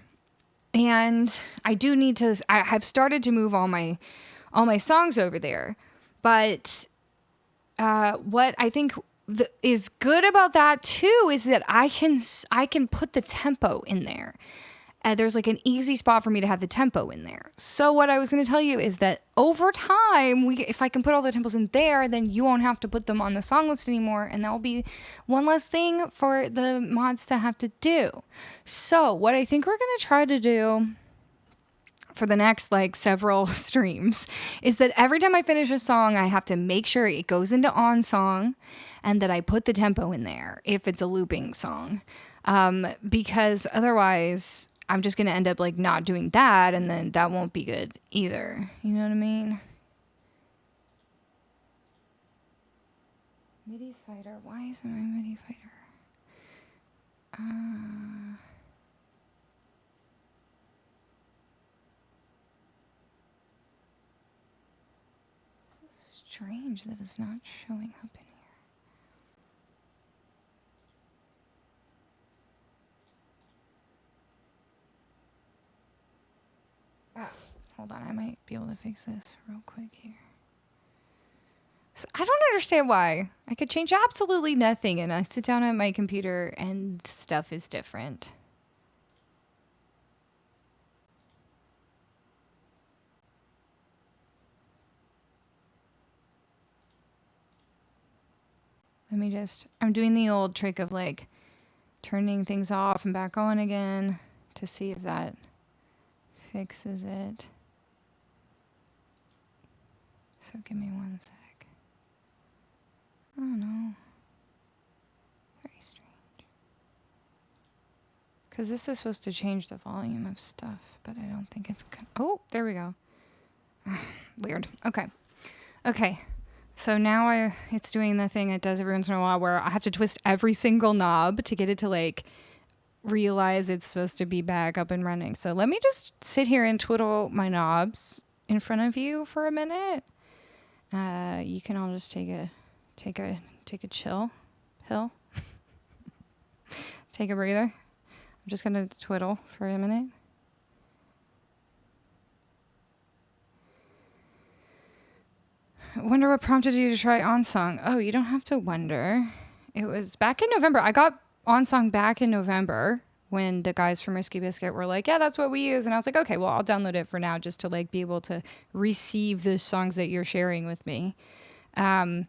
I do need to, I have started to move all my songs over there. But what I think is good about that too is that I can put the tempo in there. There's like an easy spot for me to have the tempo in there. So what I was going to tell you is that over time, if I can put all the tempos in there, then you won't have to put them on the song list anymore. And that will be one less thing for the mods to have to do. So what I think we're going to try to do for the next like several streams is that every time I finish a song, I have to make sure it goes into OnSong and that I put the tempo in there if it's a looping song. Because otherwise I'm just going to end up like not doing that, and then that won't be good either. You know what I mean? Midifighter. Why isn't my Midifighter? So strange that it's not showing up in here. Hold on, I might be able to fix this real quick here. So I don't understand why. I could change absolutely nothing and I sit down at my computer and stuff is different. Let me just, I'm doing the old trick of like turning things off and back on again to see if that fixes it. So give me one sec. Oh no. Very strange. Because this is supposed to change the volume of stuff, but I don't think it's gonna. Oh, there we go. Weird. Okay. Okay. So now it's doing the thing it does every once in a while where I have to twist every single knob to get it to like realize it's supposed to be back up and running. So let me just sit here and twiddle my knobs in front of you for a minute. You can all just take a chill pill. Take a breather. I'm just gonna twiddle for a minute. I wonder what prompted you to try OnSong. Oh, you don't have to wonder. It was back in November. I got OnSong back in November when the guys from Risky Biscuit were like, yeah, that's what we use. And I was like, okay, well, I'll download it for now just to like be able to receive the songs that you're sharing with me. And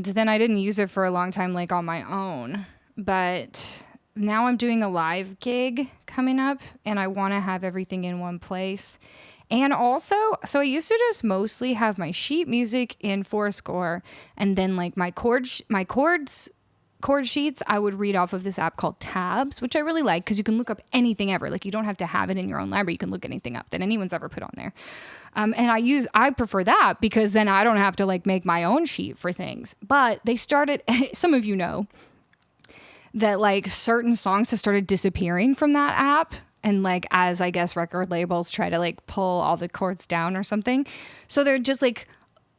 then I didn't use it for a long time, like on my own. But now I'm doing a live gig coming up and I want to have everything in one place. And also, so I used to just mostly have my sheet music in Fourscore and then like my chord sheets I would read off of this app called Tabs, which I really like because you can look up anything ever. Like you don't have to have it in your own library. You can look anything up that anyone's ever put on there. And I prefer that because then I don't have to like make my own sheet for things. But they started, some of you know that like certain songs have started disappearing from that app. And like, as I guess record labels try to like pull all the chords down or something. So they're just like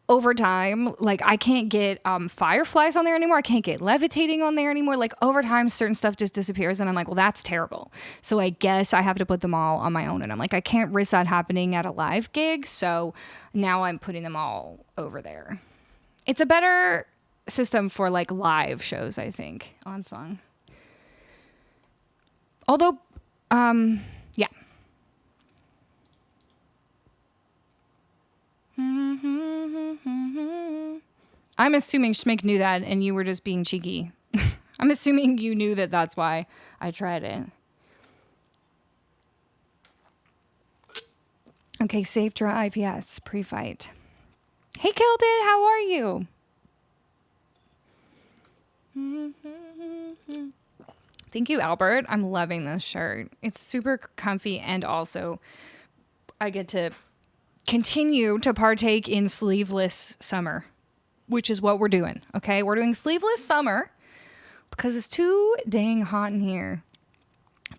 over time, like I can't get Fireflies on there anymore. I can't get Levitating on there anymore. Like over time, certain stuff just disappears. And I'm like, well, that's terrible. So I guess I have to put them all on my own. And I'm like, I can't risk that happening at a live gig. So now I'm putting them all over there. It's a better system for like live shows, I think, OnSong. Although, yeah. I'm assuming Schmick knew that and you were just being cheeky. I'm assuming you knew that that's why I tried it. Okay, safe drive, yes, pre-fight. Hey, Keldon, how are you? Thank you, Albert. I'm loving this shirt. It's super comfy and also I get to continue to partake in sleeveless summer, which is what we're doing, okay? We're doing sleeveless summer because it's too dang hot in here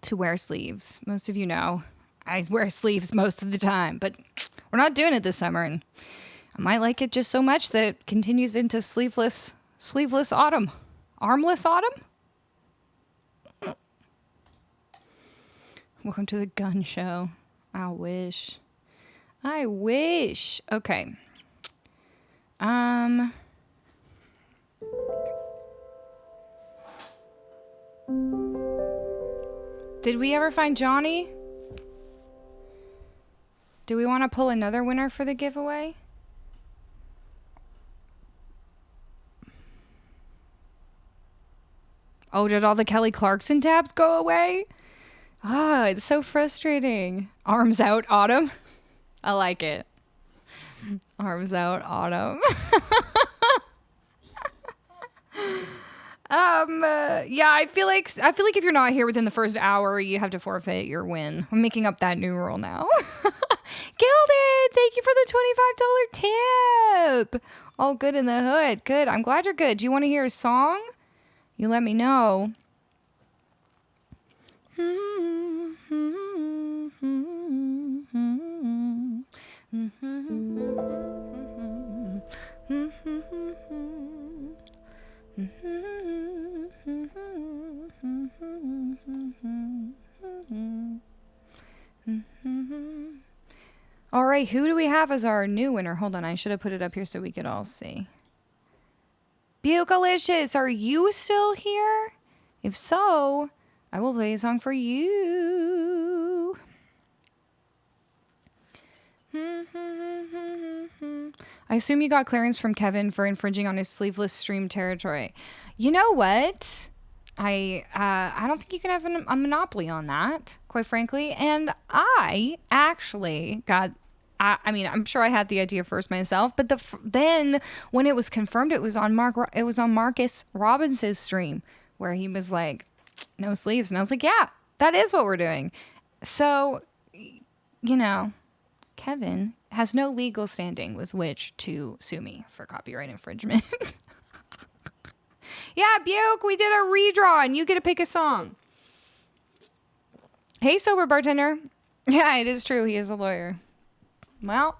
to wear sleeves. Most of you know I wear sleeves most of the time, but we're not doing it this summer, and I might like it just so much that it continues into sleeveless autumn. Armless autumn? Welcome to the gun show. I wish. Okay. Did we ever find Johnny? Do we want to pull another winner for the giveaway? Oh, did all the Kelly Clarkson tabs go away? Ah, it's so frustrating. Arms out, Autumn. I like it. Arms out, Autumn. Yeah, I feel like if you're not here within the first hour, you have to forfeit your win. I'm making up that new rule now. Gilded, thank you for the $25 tip. All good in the hood. Good. I'm glad you're good. Do you want to hear a song? You let me know. All right, who do we have as our new winner? Hold on, I should have put it up here so we could all see. Bucalicious, are you still here? If so, I will play a song for you. I assume you got clearance from Kevin for infringing on his sleeveless stream territory. You know what? I don't think you can have a monopoly on that, quite frankly. And I actually got, I mean, I'm sure I had the idea first myself, but then when it was confirmed, it was on Marcus Robinson's stream where he was like, no sleeves. And I was like, yeah, that is what we're doing. So, you know, Kevin has no legal standing with which to sue me for copyright infringement. Yeah, Buke, we did a redraw and you get to pick a song. Hey, sober bartender. Yeah, it is true. He is a lawyer. Well,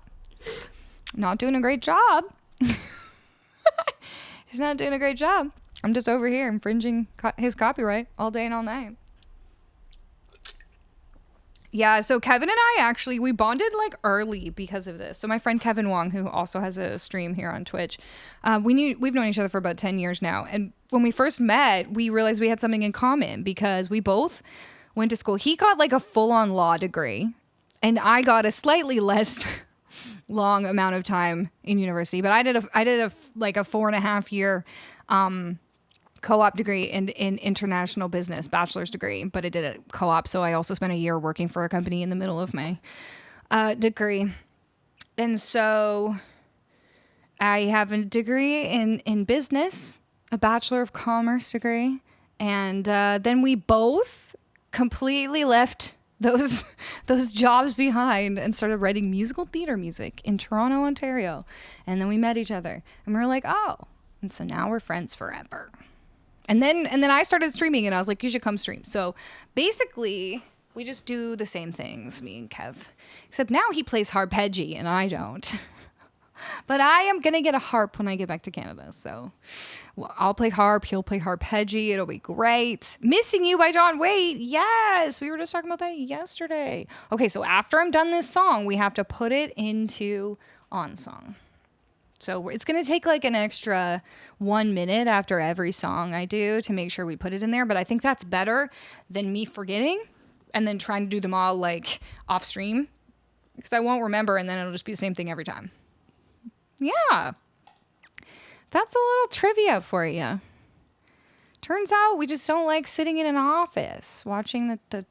not doing a great job. He's not doing a great job. I'm just over here infringing his copyright all day and all night. Yeah, so Kevin and I actually, we bonded like early because of this. So my friend Kevin Wong, who also has a stream here on Twitch, we've known each other for about 10 years now. And when we first met, we realized we had something in common because we both went to school. He got like a full-on law degree and I got a slightly less long amount of time in university. But I did a 4.5 year co-op degree in international business, bachelor's degree, but I did a co-op. So I also spent a year working for a company in the middle of my degree. And so I have a degree in business, a Bachelor of Commerce degree. And then we both completely left those jobs behind and started writing musical theater music in Toronto, Ontario. And then we met each other and we were like, oh, and so now we're friends forever. And then I started streaming and I was like, you should come stream. So basically we just do the same things, me and Kev, except now he plays harpeggi and I don't. But I am going to get a harp when I get back to Canada. So I'll play harp. He'll play harpeggi. It'll be great. Missing You by John Waite. Yes. We were just talking about that yesterday. Okay. So after I'm done this song, we have to put it into on song. So it's going to take like an extra 1 minute after every song I do to make sure we put it in there. But I think that's better than me forgetting and then trying to do them all like off stream because I won't remember and then it'll just be the same thing every time. Yeah. That's a little trivia for you. Turns out we just don't like sitting in an office watching the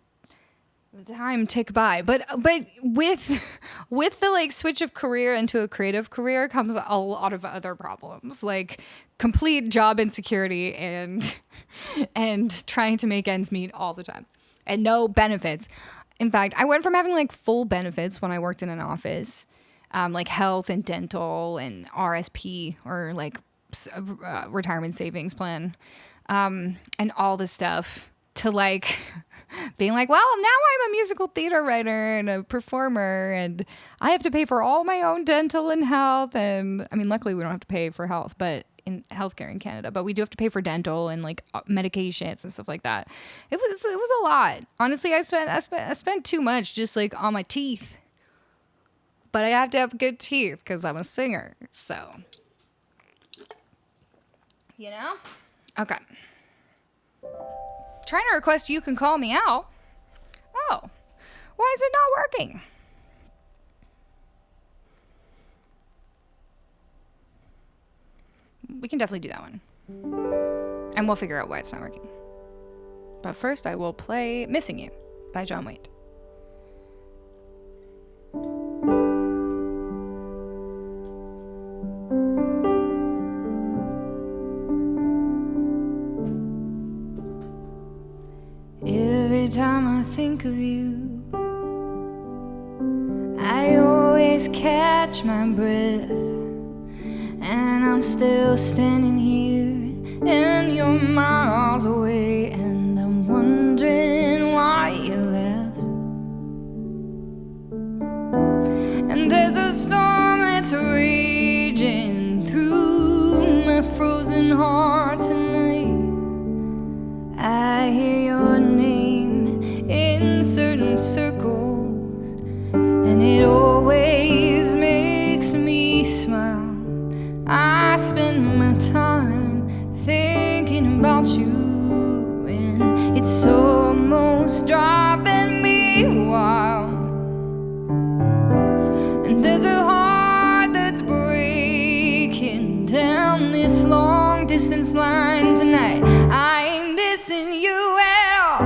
time tick by. But with the like switch of career into a creative career comes a lot of other problems, like complete job insecurity and trying to make ends meet all the time and no benefits. In fact, I went from having like full benefits when I worked in an office, like health and dental and RSP or like retirement savings plan, and all this stuff to like being like, well, now I'm a musical theater writer and a performer and I have to pay for all my own dental and health. And I mean, luckily we don't have to pay for health, but in healthcare in Canada, but we do have to pay for dental and like medications and stuff like that. It was a lot. Honestly, I spent too much just like on my teeth, but I have to have good teeth because I'm a singer. So, you know? Okay. Trying to request You Can Call Me Out. Oh, why is it not working? We can definitely do that one. And we'll figure out why it's not working. But first I will play Missing You by John Waite. Every time I think of you, I always catch my breath, and I'm still standing here, and you're miles away, and I'm wondering why you left. And there's a storm that's raging through my frozen heart tonight. I hear your name in certain circles, and it always smile. I spend my time thinking about you, and it's almost driving me wild. And there's a heart that's breaking down this long distance line tonight. I ain't missing you at all,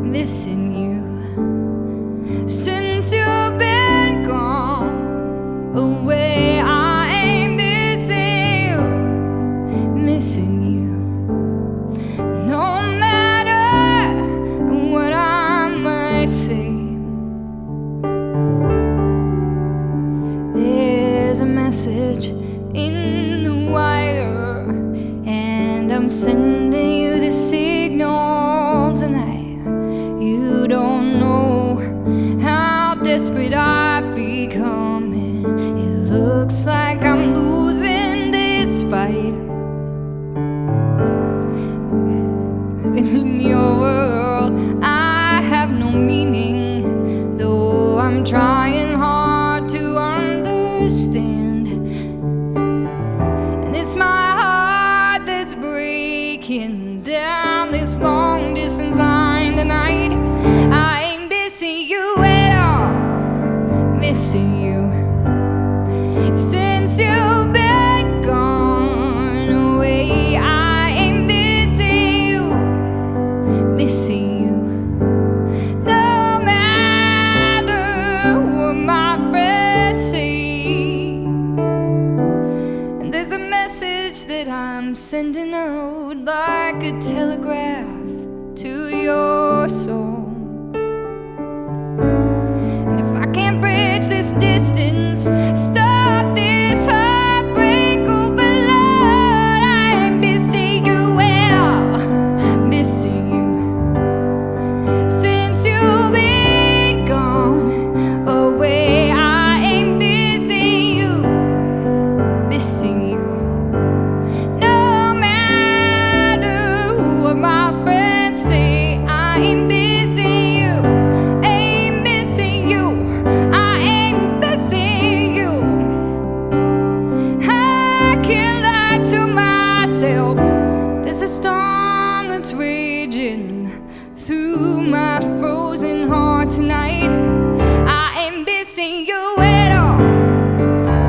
missing you since you've been gone away. I ain't missing you, missing you. No matter what I might say, there's a message in the wire, and I'm sending you the signal tonight. You don't know how desperate I've become. It looks like I'm losing this fight. In your world, I have no meaning, though I'm trying hard to understand. And it's my heart that's breaking down this long distance line tonight. I ain't missing you at all, missing you since you've been gone away. I ain't missing you, missing you. No matter what my friends say, and there's a message that I'm sending out like a telegraph to your soul. And if I can't bridge this distance, stop this heartbreak overload, I ain't missing you well, missing you since you've been gone away. I ain't missing you, missing you. No matter what my friends say, I ain't missing you, ain't missing you, I ain't missing you. I can't lie to myself. There's a storm that's raging through my frozen heart tonight. I ain't missing you at all,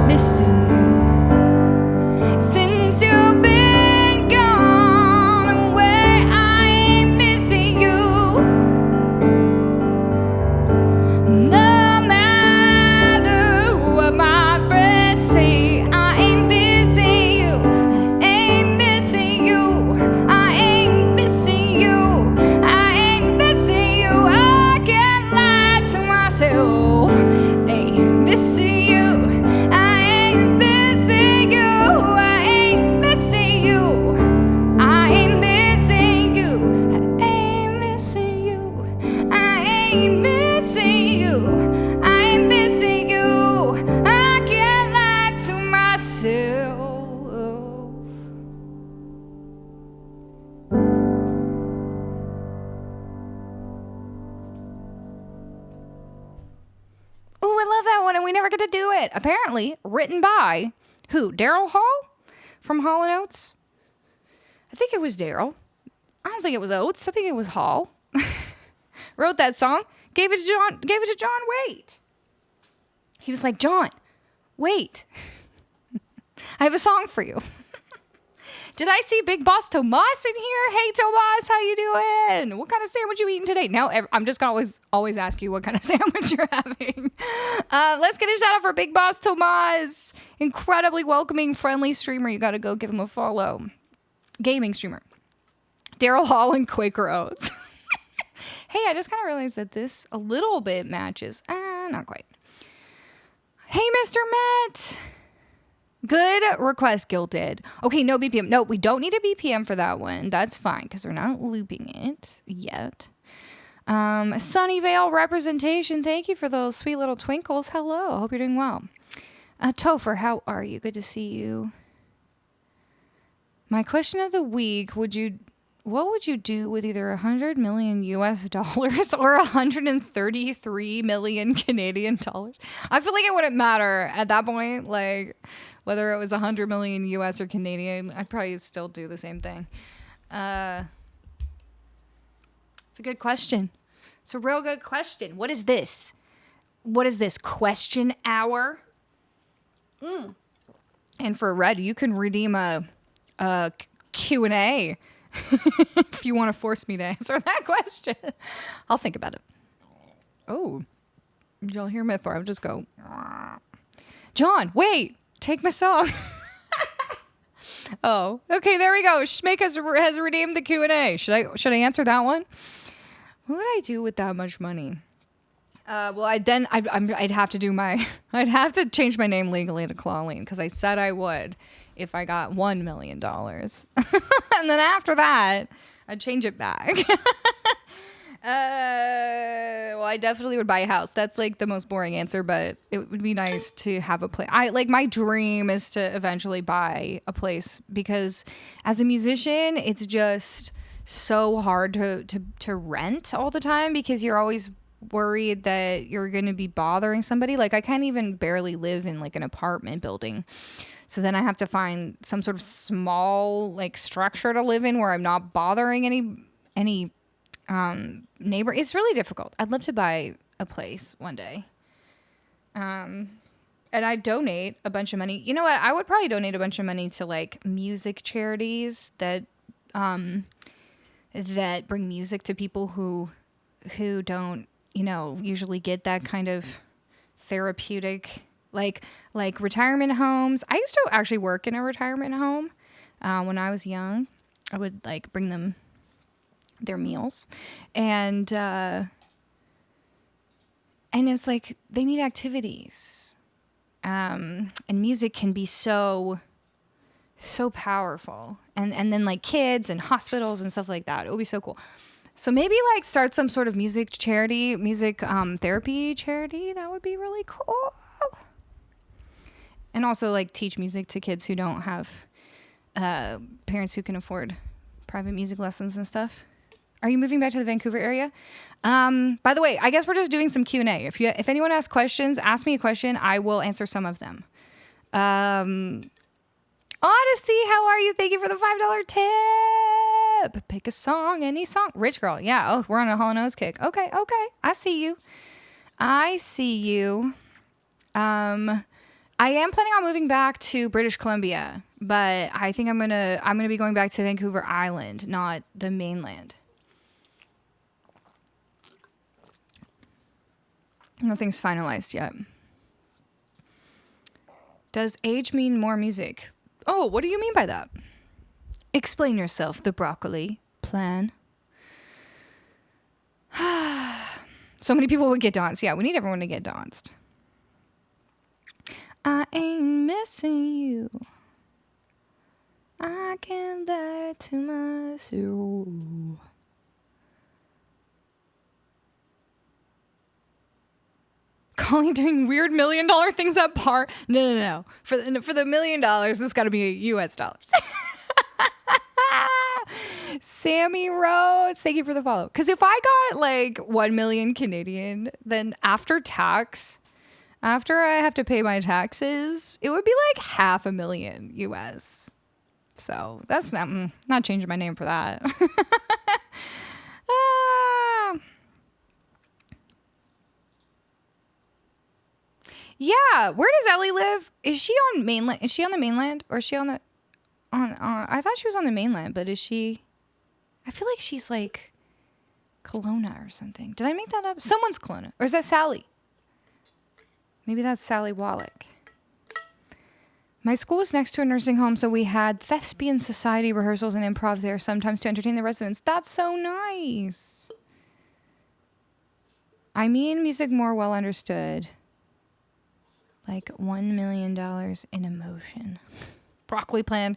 missing you since you've been gone away. I ain't missing you. No matter what my friends say, I ain't missing you, ain't missing you, I ain't missing you, I ain't missing you. I can't lie to myself, ain't missing you, I ain't missing you, I ain't missing you, I ain't missing you, I ain't missing you, I ain't missing you, I ain't missing you. I can't lie to myself. Oh, I love that one, and we never get to do it. Apparently, written by who? Daryl Hall from Hall and Oates? I think it was Daryl. I don't think it was Oates. I think it was Hall. Wrote that song. Gave it to John. Gave it to John Waite. He was like, John, wait. I have a song for you. Did I see Big Boss Tomas in here? Hey, Tomas, how you doing? What kind of sandwich you eating today? Now, I'm just going to always ask you what kind of sandwich you're having. Let's get a shout out for Big Boss Tomas. Incredibly welcoming, friendly streamer. You got to go give him a follow. Gaming streamer. Daryl Hall and Quaker Oats. Hey, I just kind of realized that this a little bit matches. Not quite. Hey, Mr. Matt. Good request, Guilted. Okay, no BPM. No, we don't need a BPM for that one. That's fine, because we're not looping it yet. Sunnyvale representation. Thank you for those sweet little twinkles. Hello. I hope you're doing well. Topher, how are you? Good to see you. My question of the week, would you what would you do with either 100 million US dollars or 133 million Canadian dollars? I feel like it wouldn't matter at that point, like whether it was 100 million US or Canadian. I'd probably still do the same thing. It's a good question. It's a real good question. What is this? What is this? Question hour? And for Red, you can redeem a Q&A if you want to force me to answer that question. I'll think about it. Oh, did y'all hear my throat just go? John, wait, take my song. Oh, okay, there we go. Schmake has redeemed the Q&A. Should I answer that one? What would I do with that much money? Well, I'd have to change my name legally to Colleen because I said I would if I got $1 million. And then after that, I'd change it back. Well, I definitely would buy a house. That's like the most boring answer, but it would be nice to have a place. My dream is to eventually buy a place because as a musician, it's just so hard to rent all the time because you're always worried that you're going to be bothering somebody. Like I can't even barely live in like an apartment building. So then I have to find some sort of small like structure to live in where I'm not bothering any neighbor. It's really difficult. I'd love to buy a place one day. And I'd donate a bunch of money. You know what? I would probably donate a bunch of money to like music charities that bring music to people who don't, usually get that kind of therapeutic, like retirement homes. I used to actually work in a retirement home when I was young. I would like bring them their meals, and it's like they need activities, and music can be so powerful, and then like kids and hospitals and stuff like that. It would be so cool. So maybe like start some sort of music charity, therapy charity. That would be really cool. And also like teach music to kids who don't have parents who can afford private music lessons and stuff. Are you moving back to the Vancouver area? By the way, I guess we're just doing some Q&A. If anyone asks questions, ask me a question. I will answer some of them. Odyssey, how are you? Thank you for the $5 tip. Pick a song, any song. Rich Girl, yeah. Oh, we're on a Hall & Oates kick. Okay. I see you. I am planning on moving back to British Columbia, but I think I'm gonna be going back to Vancouver Island, not the mainland. Nothing's finalized yet. Does age mean more music? Oh, what do you mean by that? Explain yourself, the broccoli plan. So many people would get danced. Yeah, we need everyone to get danced. I ain't missing you. I can't lie to myself. Colleen doing weird $1 million things at par. No. For the $1 million, this got to be US dollars. Sammy Rose, thank you for the follow. Because if I got like 1 million Canadian, then after I have to pay my taxes, it would be like $500,000 US. So that's not changing my name for that. Yeah, where does Ellie live? Is she on mainland? Is she on the mainland, or is she on the? I thought she was on the mainland, but is she? I feel like she's like Kelowna or something. Did I make that up? Someone's Kelowna, or is that Sally? Maybe that's Sally Wallach. My school was next to a nursing home, so we had thespian society rehearsals and improv there sometimes to entertain the residents. That's so nice. I mean, music more well understood. Like $1 million in emotion. Broccoli plan.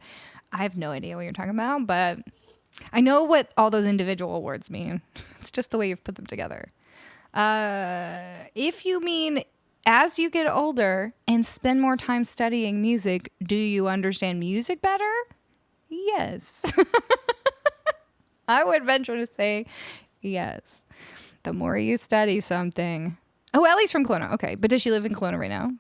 I have no idea what you're talking about, but I know what all those individual words mean. It's just the way you've put them together. If you mean as you get older and spend more time studying music, do you understand music better? Yes. I would venture to say yes. The more you study something. Oh, Ellie's from Kelowna. Okay. But does she live in Kelowna right now?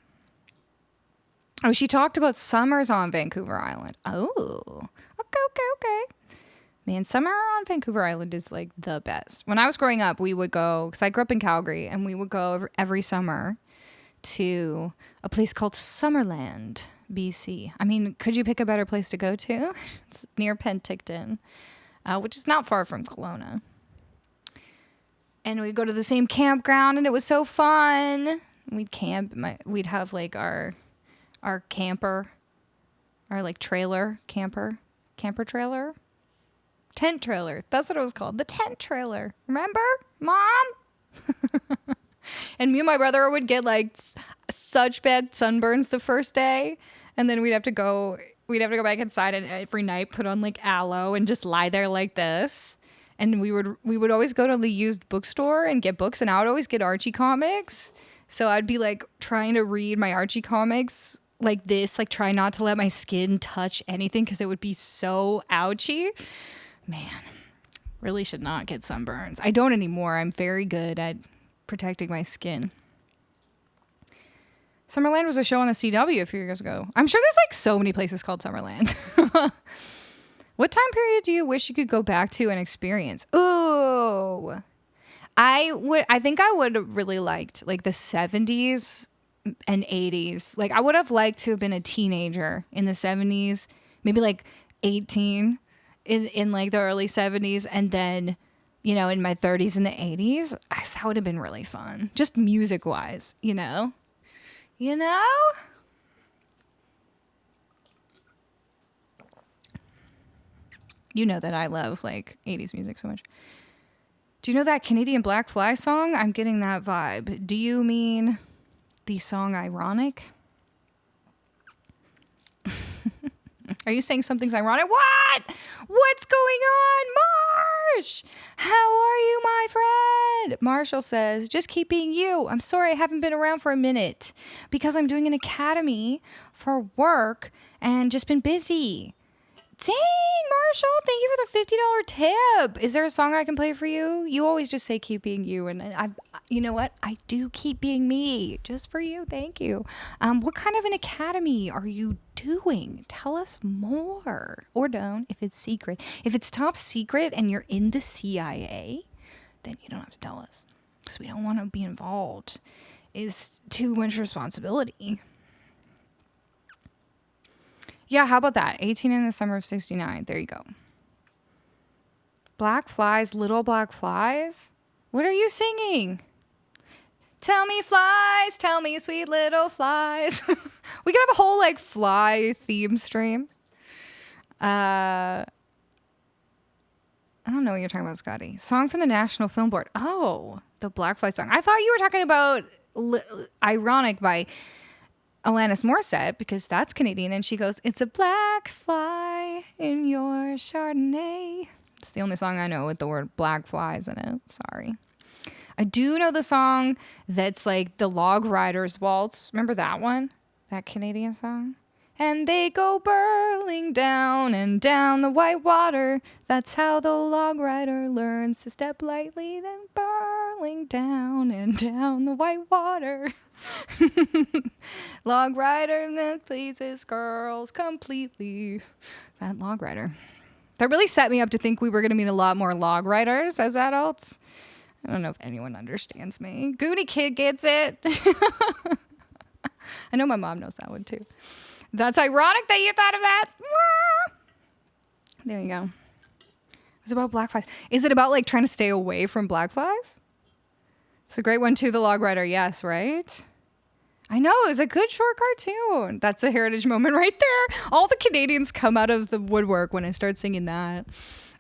Oh, she talked about summers on Vancouver Island. Oh, okay. Man, summer on Vancouver Island is like the best. When I was growing up, we would go, because I grew up in Calgary, and we would go every summer to a place called Summerland, BC. I mean, could you pick a better place to go to? It's near Penticton, which is not far from Kelowna. And we'd go to the same campground, and it was so fun. We'd camp. We'd have like our camper, our like camper trailer. Tent trailer. That's what it was called. The tent trailer. Remember, Mom? And me and my brother would get like such bad sunburns the first day, and then we'd have to go back inside and every night put on like aloe and just lie there like this. And we would always go to the used bookstore and get books, and I would always get Archie comics. So I'd be like trying to read my Archie comics like this, like try not to let my skin touch anything because it would be so ouchy. Man, really should not get sunburns. I don't anymore. I'm very good at protecting my skin. Summerland was a show on the CW a few years ago. I'm sure there's like so many places called Summerland. What time period do you wish you could go back to and experience? Ooh, I think I would have really liked like the 70s and 80s. Like I would have liked to have been a teenager in the 70s, maybe like 18 in like the early 70s, and then, you know, in my 30s in the 80s. That would have been really fun. Just music wise, you know? You know? You know that I love like 80s music so much. Do you know that Canadian Black Fly song? I'm getting that vibe. Do you mean the song Ironic? Are you saying something's ironic? What? What's going on, Marsh? How are you, my friend? Marshall says, just keep being you. I'm sorry I haven't been around for a minute because I'm doing an academy for work and just been busy. Dang, Marshall, thank you for the $50 tip. Is there a song I can play for you? You always just say keep being you, and you know what? I do keep being me just for you. Thank you. What kind of an academy are you doing? Tell us more. Or don't, if it's secret. If it's top secret and you're in the CIA, then you don't have to tell us because we don't want to be involved. It's too much responsibility. Yeah, how about that? 18 in the summer of 69. There you go. Black flies, little black flies? What are you singing? Tell me flies, tell me sweet little flies. We could have a whole like fly theme stream. I don't know what you're talking about, Scotty. Song from the National Film Board. Oh, the Black Fly song. I thought you were talking about Ironic by Alanis Morissette, because that's Canadian, and she goes, it's a black fly in your Chardonnay. It's the only song I know with the word black flies in it. Sorry. I do know the song that's like the Log Riders Waltz. Remember that one? That Canadian song? And they go burling down and down the white water. That's how the log rider learns to step lightly, then burling down and down the white water. Log rider that pleases girls completely. That log rider. That really set me up to think we were going to meet a lot more log riders as adults. I don't know if anyone understands me. Goonie Kid gets it. I know my mom knows that one too. That's ironic that you thought of that. There you go. It's about black flies. Is it about like trying to stay away from black flies? It's a great one too, the log rider. Yes, right? I know, it was a good short cartoon. That's a heritage moment right there. All the Canadians come out of the woodwork when I start singing that.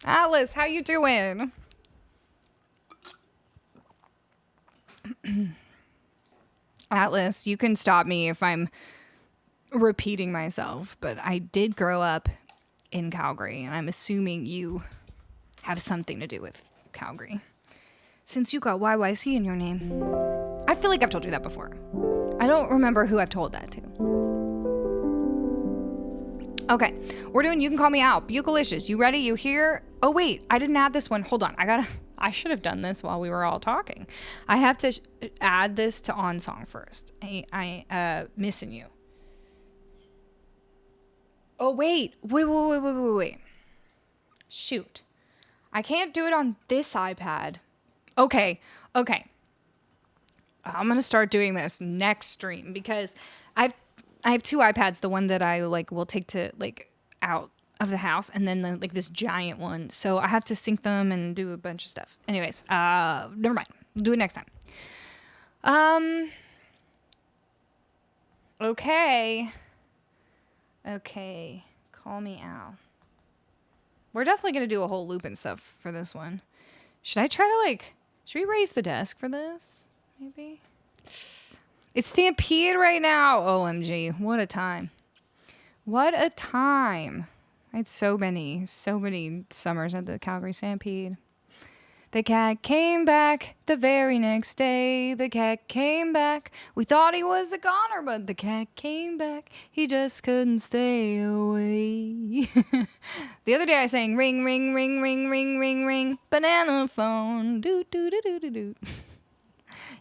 Alice, how you doing? Atlas, you can stop me if I'm repeating myself, but I did grow up in Calgary, and I'm assuming you have something to do with Calgary, since you got YYC in your name. I feel like I've told you that before. I don't remember who I've told that to. Okay, we're doing You Can Call Me Out. Bucalicious. You ready? You here? Oh, wait. I didn't add this one. Hold on. I should have done this while we were all talking. I have to add this to On Song first. I missing you. Oh, wait. Wait. Shoot. I can't do it on this iPad. Okay. I'm going to start doing this next stream because I have two iPads. The one that I will take to out of the house, and then this giant one. So I have to sync them and do a bunch of stuff. Anyways, never mind. We'll do it next time. Okay. Call me Al. We're definitely gonna do a whole loop and stuff for this one. Should I try to should we raise the desk for this? Maybe. It's Stampede right now. OMG. What a time. What a time. I had so many summers at the Calgary Stampede. The cat came back the very next day. The cat came back. We thought he was a goner, but the cat came back. He just couldn't stay away. The other day I sang ring, ring, ring, ring, ring, ring, ring. Banana phone. Doot, doot, doot, doot, doot.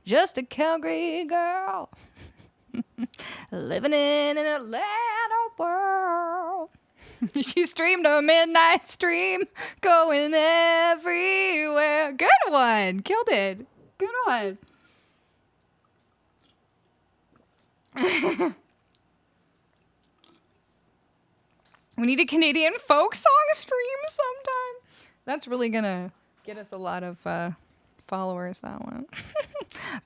Just a Calgary girl. Living in an Atlanta world. She streamed a midnight stream, going everywhere. Good one. Killed it. Good one. We need a Canadian folk song stream sometime. That's really going to get us a lot of followers, that one.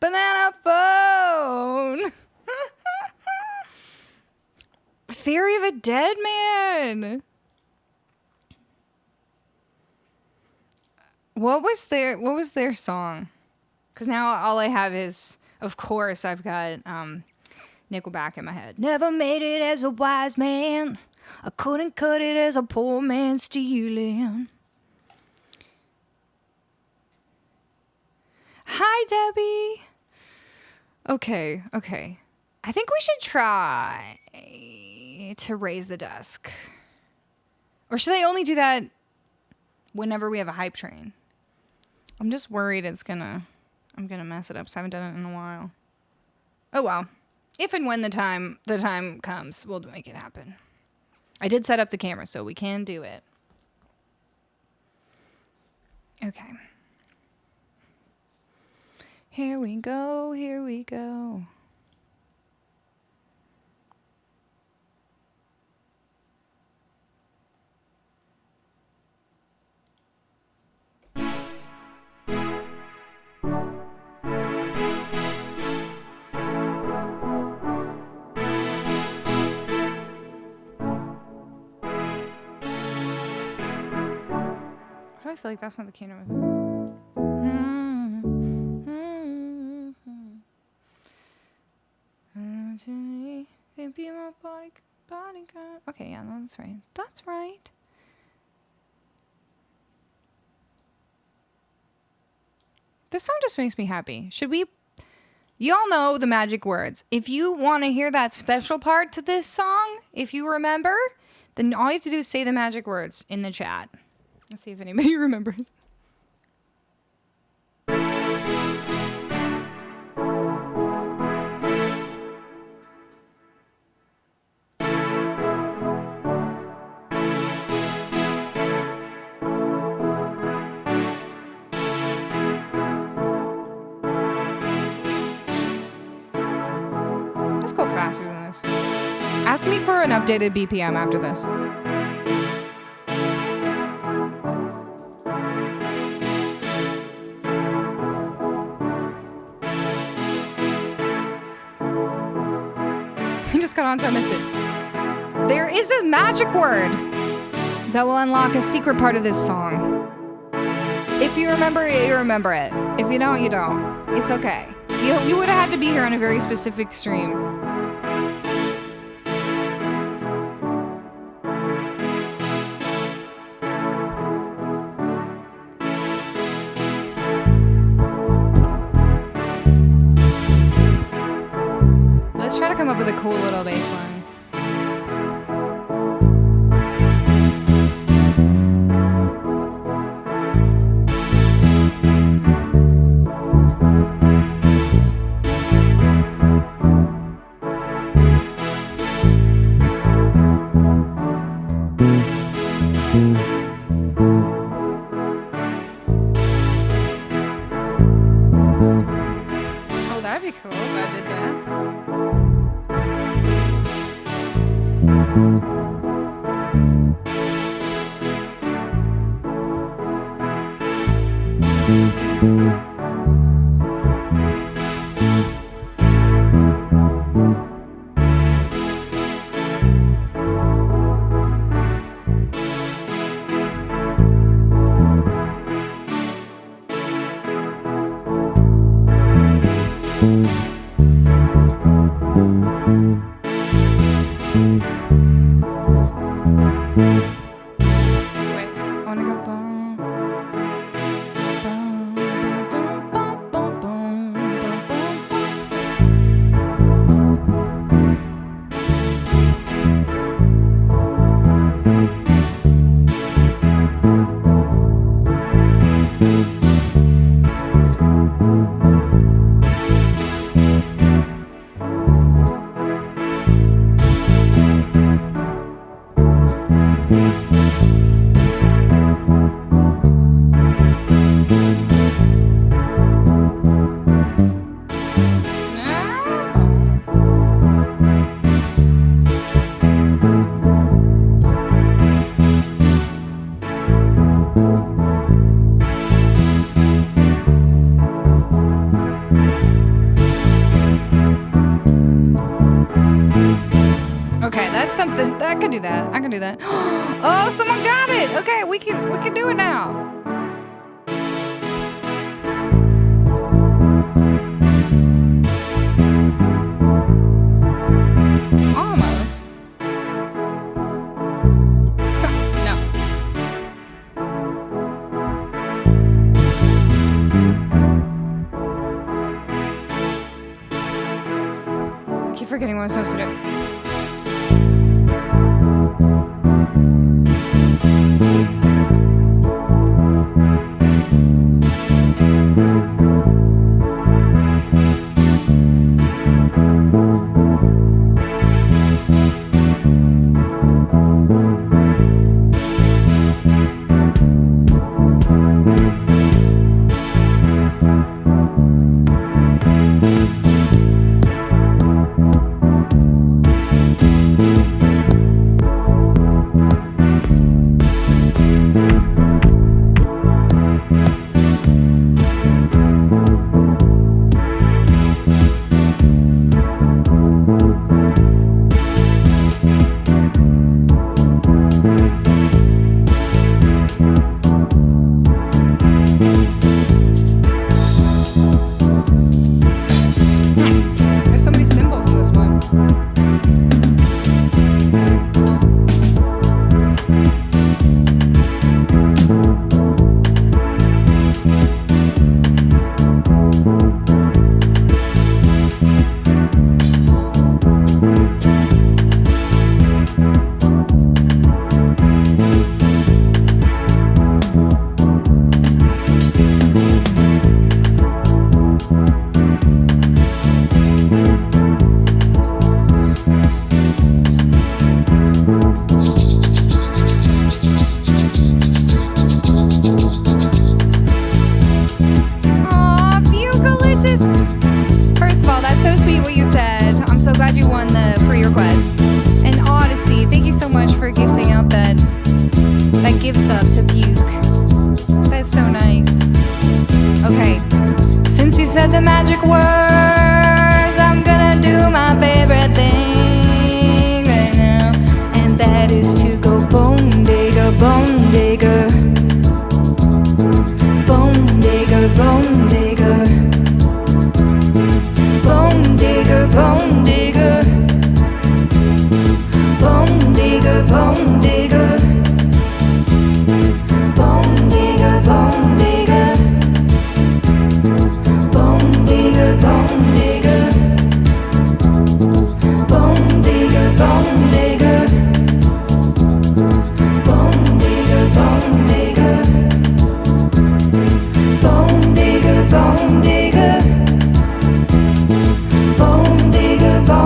Banana phone. Theory of a Dead Man. What was their song? Because now all I have is, of course, I've got Nickelback in my head. Never made it as a wise man. I couldn't cut it as a poor man stealing. Hi, Debbie. Okay. I think we should try to raise the desk. Or should I only do that whenever we have a hype train? I'm just worried I'm gonna mess it up, so I haven't done it in a while. Oh well. If and when the time comes, we'll make it happen. I did set up the camera, so we can do it. Okay. Here we go. I feel like that's not the key note. Okay, yeah, that's right. That's right. This song just makes me happy. Should we... Y'all know the magic words. If you want to hear that special part to this song, if you remember, then all you have to do is say the magic words in the chat. Let's see if anybody remembers. Let's go faster than this. Ask me for an updated BPM after this. Got on, so I missed it. There is a magic word that will unlock a secret part of this song. If you remember it, you remember it. If you don't, you don't. It's okay. You would have had to be here on a very specific stream. Let's try to come up with a cool little bass line. Something I can do that. I can do that. Oh, someone got it. Okay, we can do it now. Almost. No. I keep forgetting what I'm supposed to do. said the magic words, I'm gonna do my favorite thing right now, and that is to go bone digger, bone digger, bone digger, bone digger, bone digger, bone digger, bone digger, bone digger, bone digger, bone digger. Bone digger, bone digger, bone digger, bone digger, bone digger, bone digger, bone digger, bone digger, bone digger, bone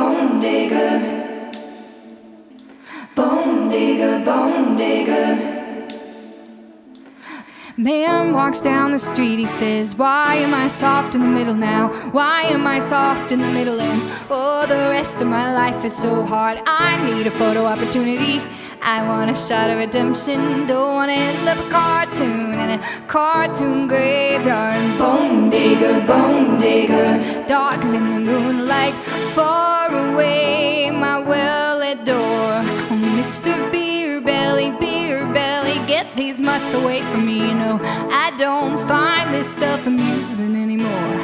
bone digger. Bone digger, bone digger. Man walks down the street, he says, why am I soft in the middle now? Why am I soft in the middle? And oh, the rest of my life is so hard. I need a photo opportunity. I want a shot of redemption. Don't want to end up a cartoon in a cartoon graveyard. Bone digger, dogs in the moonlight, far away, my well-lit door. Oh, Mr. Beer Belly, get these mutts away from me. You know, I don't find this stuff amusing anymore.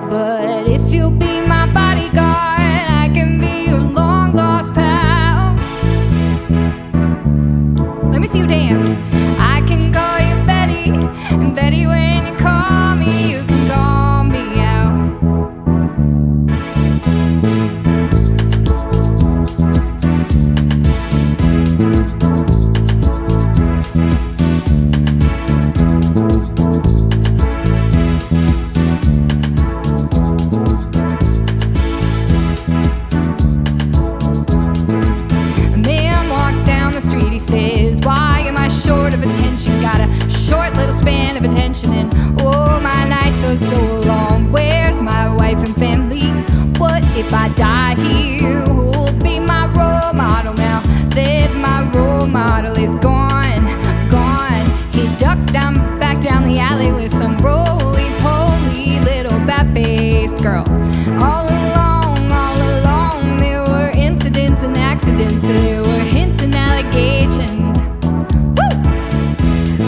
But if you'll be my bodyguard, I can be your long-lost pal. Let me see you dance. I can call you Betty, and Betty, when you call me, you can call me out. He says, why am I short of attention? Got a short little span of attention, and oh, my nights are so long. Where's my wife and family? What if I die here? Who'll be my role model now that my role model is gone? He ducked back down the alley with some roly-poly little bat-faced girl. All along, there were incidents and accidents, there were hints and allegations. Woo!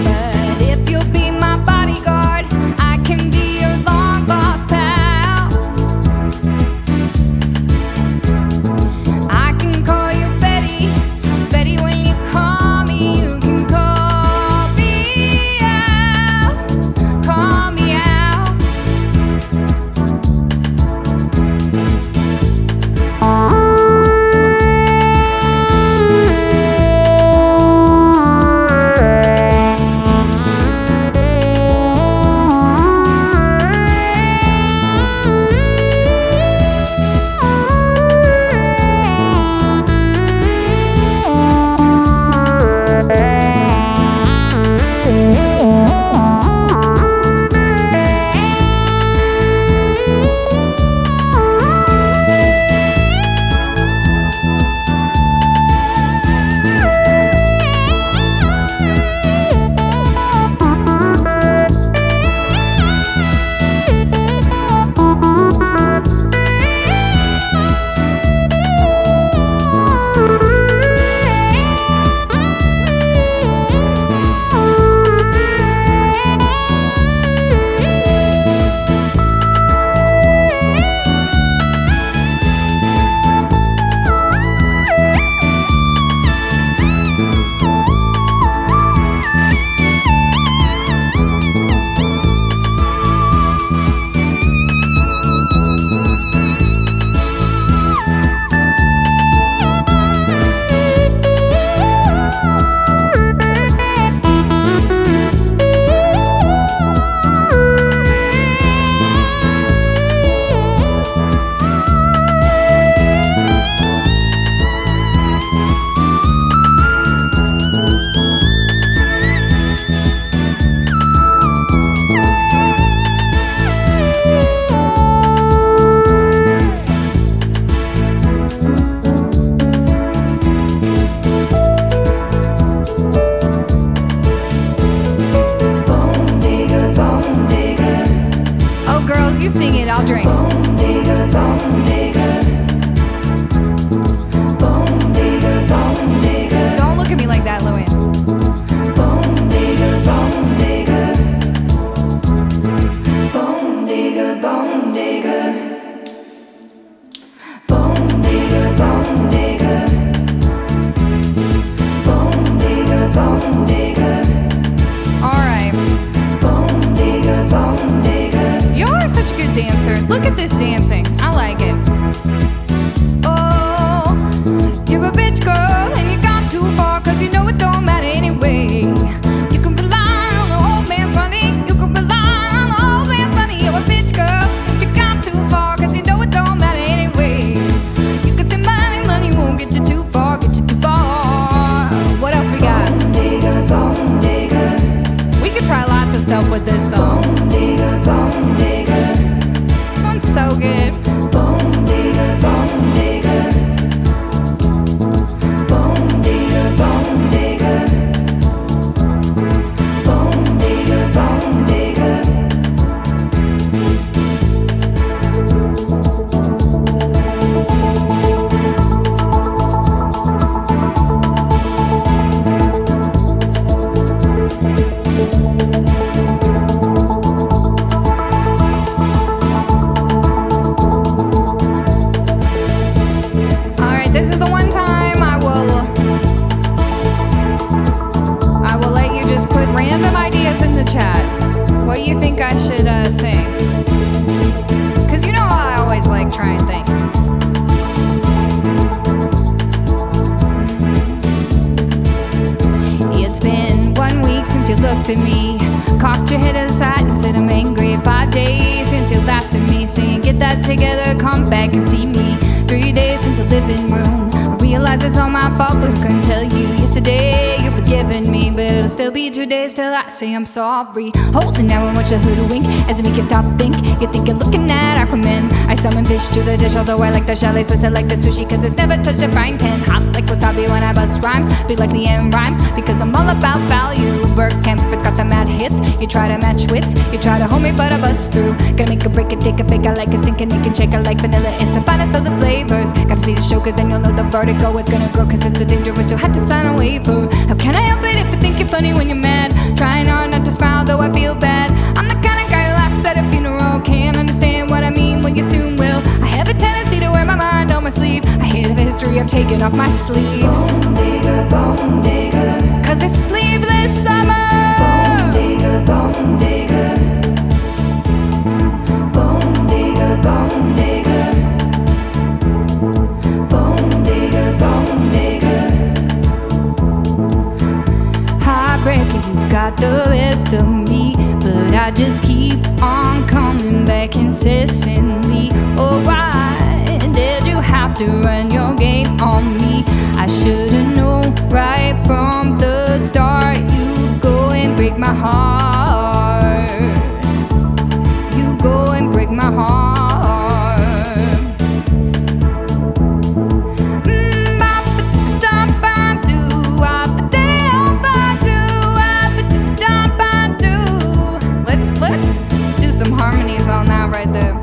But if you'll be my bodyguard, I can be your long-lost pal. I can call you Betty, when you call me, you looked at me, cocked your head aside and said I'm angry. 5 days since you laughed at me, saying get that together, come back and see me. 3 days since the living room, I realized it's all my fault, but I couldn't tell you. Yesterday you've forgiven me, but it'll still be 2 days till I say I'm sorry. Holding down and watch a hoodwink as I make you stop think. You think you're looking at Aquaman. I summon fish to the dish, although I like the chalet Swiss, I like the sushi, cause it's never touched a frying pan. Hot like wasabi when I bust rhymes, big like the end rhymes, because I'm all about value. Work camp, it's got the mad hits. You try to match wits, you try to hold me, but I bust through. Gonna make a break and take a fake, I like a stinking, it can shake, I like vanilla, it's the finest of the flavors. Gotta see the show, cause then you'll know the vertigo is gonna grow, cause it's so dangerous, you'll have to sign a waiver. How can I help it if you think you're funny when you're mad? Trying hard not to smile, though I feel bad. I'm the kind of guy who laughs at a funeral, can't understand what I mean, well you soon will. I have a tendency to wear my mind on my sleeve, I have a history of taking off my sleeves. Bone digger, cause it's sleeveless summer. Bone digger, bone digger. Bone digger, bone digger. Bone digger, bone digger. Heartbreaker, you got the best of me, but I just keep on coming back incessantly. Oh, why did you have to run your game on me? I should've known right from the start. You go and break my heart. You go and break my heart. Let's do some harmonies all night right there.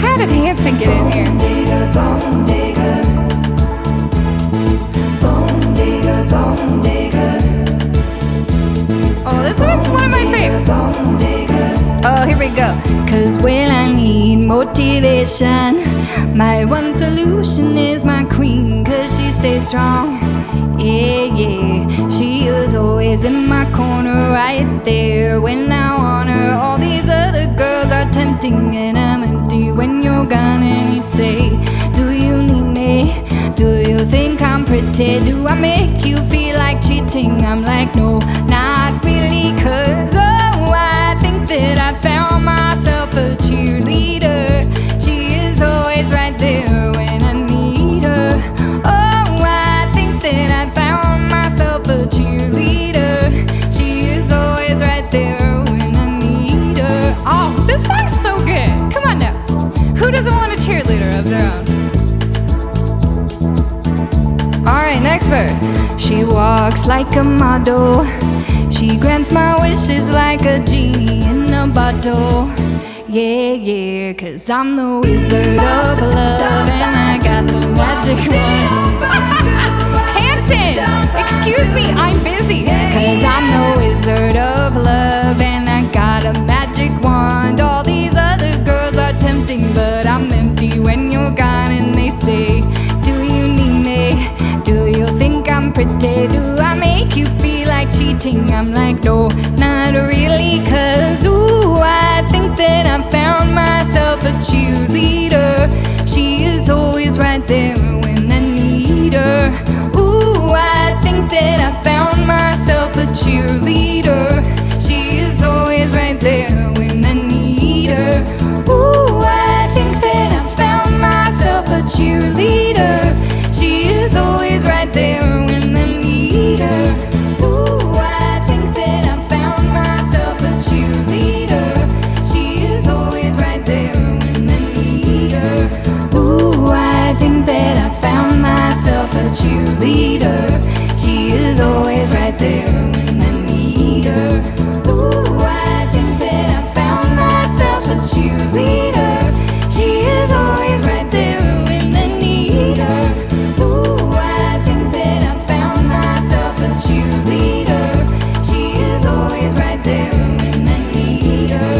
How did Hanson get in here? Oh, this one's one of my faves. Oh, here we go. Cause when I need motivation, my one solution is my queen, cause she stays strong. Yeah, yeah. She is always in my corner, right there when I want her. All these other girls are tempting and I'm empty when you're gone and you say, do you need me? Do you think I'm pretty? Do I make you feel like cheating? I'm like, no, not really, cause oh, I think that I found myself a cheerleader. She is always right there when I need her. Oh, I think that I found myself a cheerleader. She is always right there when I need her. Oh, this song's so good. Come on now. Who doesn't want a cheerleader of their own? Alright, next verse. She walks like a model. She grants my wishes like a genie in a bottle. Yeah, yeah, cause I'm the wizard of love and I got the magic wand. Hanson, excuse me, I'm busy. Cause I'm the wizard of love and I got a magic wand. All these other girls are tempting, but I'm empty when you're gone and they say, do you need me? Do you think I'm pretty? Do I make you feel like cheating? cheating? I'm like, no, not really, 'cause ooh, I think that I found myself a cheerleader. She is always right there when I need her. Ooh, I think that I found myself a cheerleader. She is always right there when I need her. Ooh, I think that I found myself a cheerleader. She is always right there when I need her. Ooh, I think that I found myself a cheerleader. She is always right there when I need her. Ooh, I think that I found myself a cheerleader. She is always right there when I need her. Ooh, I think that I found myself a cheerleader. She is always right there when I need her. Ooh, I think that I found myself a cheerleader. She is always right there when I need her.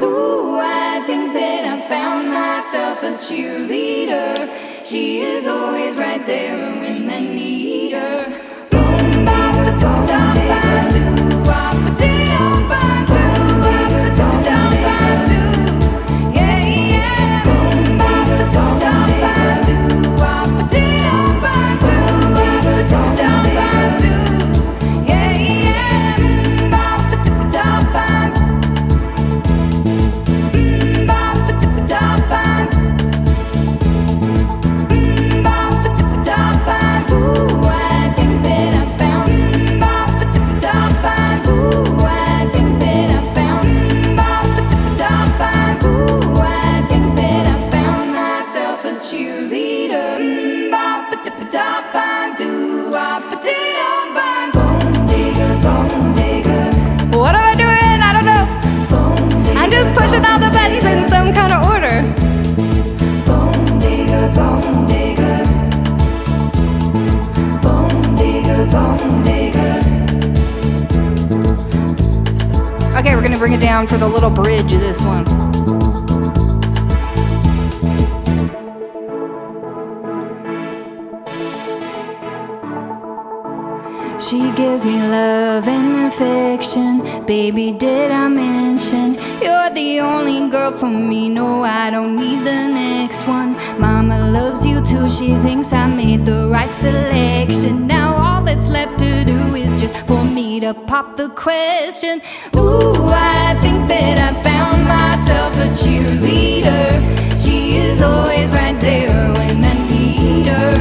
Ooh, I think that I found myself a cheerleader. She is always right there when I need her. Boom, ba, ba, boom, da, ba, do, wa, ba, dee, oh, ba, boom, ba, ba, boom, da, ba, do. Yeah, yeah. Boom, ba, ba, boom, da, ba, do, wa, ba, dee, oh, ba, boom, ba, ba, boom, da, ba, do. Yeah, yeah. Ba, ba, da, ba, ba, ba, da, ba. Ooh, I think that I found. Ooh, I think that I found. Ooh, I think that I found myself a cheerleader. What am I doing? I don't know. I'm just pushing all the buttons in some kind of order. Bone digger, bone digger. Bone digger, bone digger. Okay, we're gonna bring it down for the little bridge of this one. She gives me love and affection. Baby, did I mention you're the only girl for me? No, I don't need the next one. Mama loves you too. She thinks I made the right selection. Now all that's left to do is just for me to pop the question. Ooh, I think that I found myself a cheerleader. She is always right there when I need her.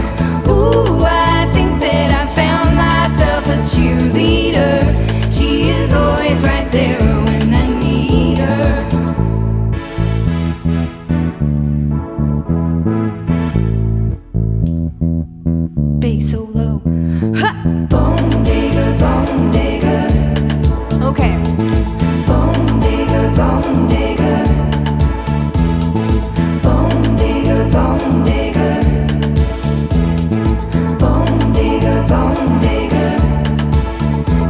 Ooh, I think that I found myself a cheerleader. She is always right there when I need her. Bass so low. Ha! Bone digger, bone digger. Okay. Bone digger, bone digger. Bone digger, bone digger. Bone digger, bone digger.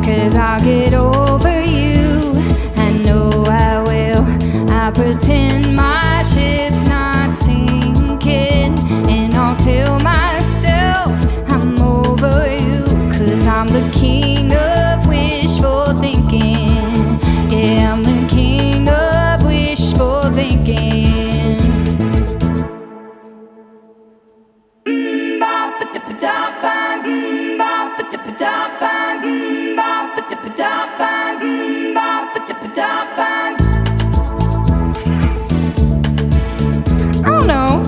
'Cause I'll get over you, I know I will. I pretend my ship's not sinking, and I'll tell myself I'm over you. 'Cause I'm the king of wishful thinking. Yeah, I'm the king of wishful thinking. I don't know.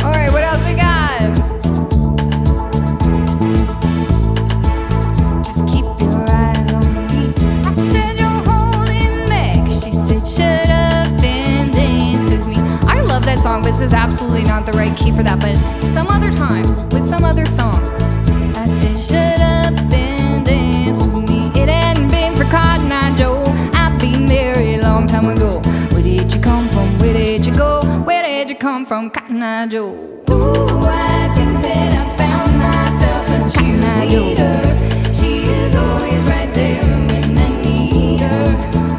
All right, what else we got? Just keep your eyes on me. I said you're holding back. She said shut up and dance with me. I love that song, but this is absolutely not the right key for that. But some other time with some other song. I said shut up and dance with me. It hadn't been for Cotton Eye Joe. I've been there a long time ago. Where did you come from? Where did you go? Where did you come from, Cotton Eye Joe? Ooh, I think that I found myself a cheerleader. She is always right there when I need her.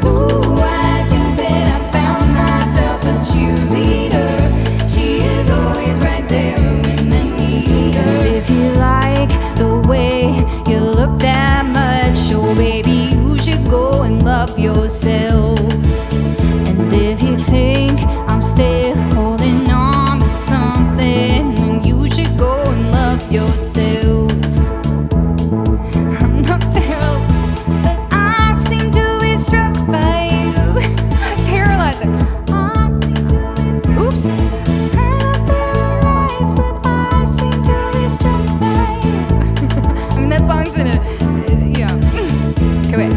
Ooh, I think that I found myself a cheerleader. lips. And up there lies, but I seem to be struck by. I mean, that song's in it. Yeah. Okay, wait.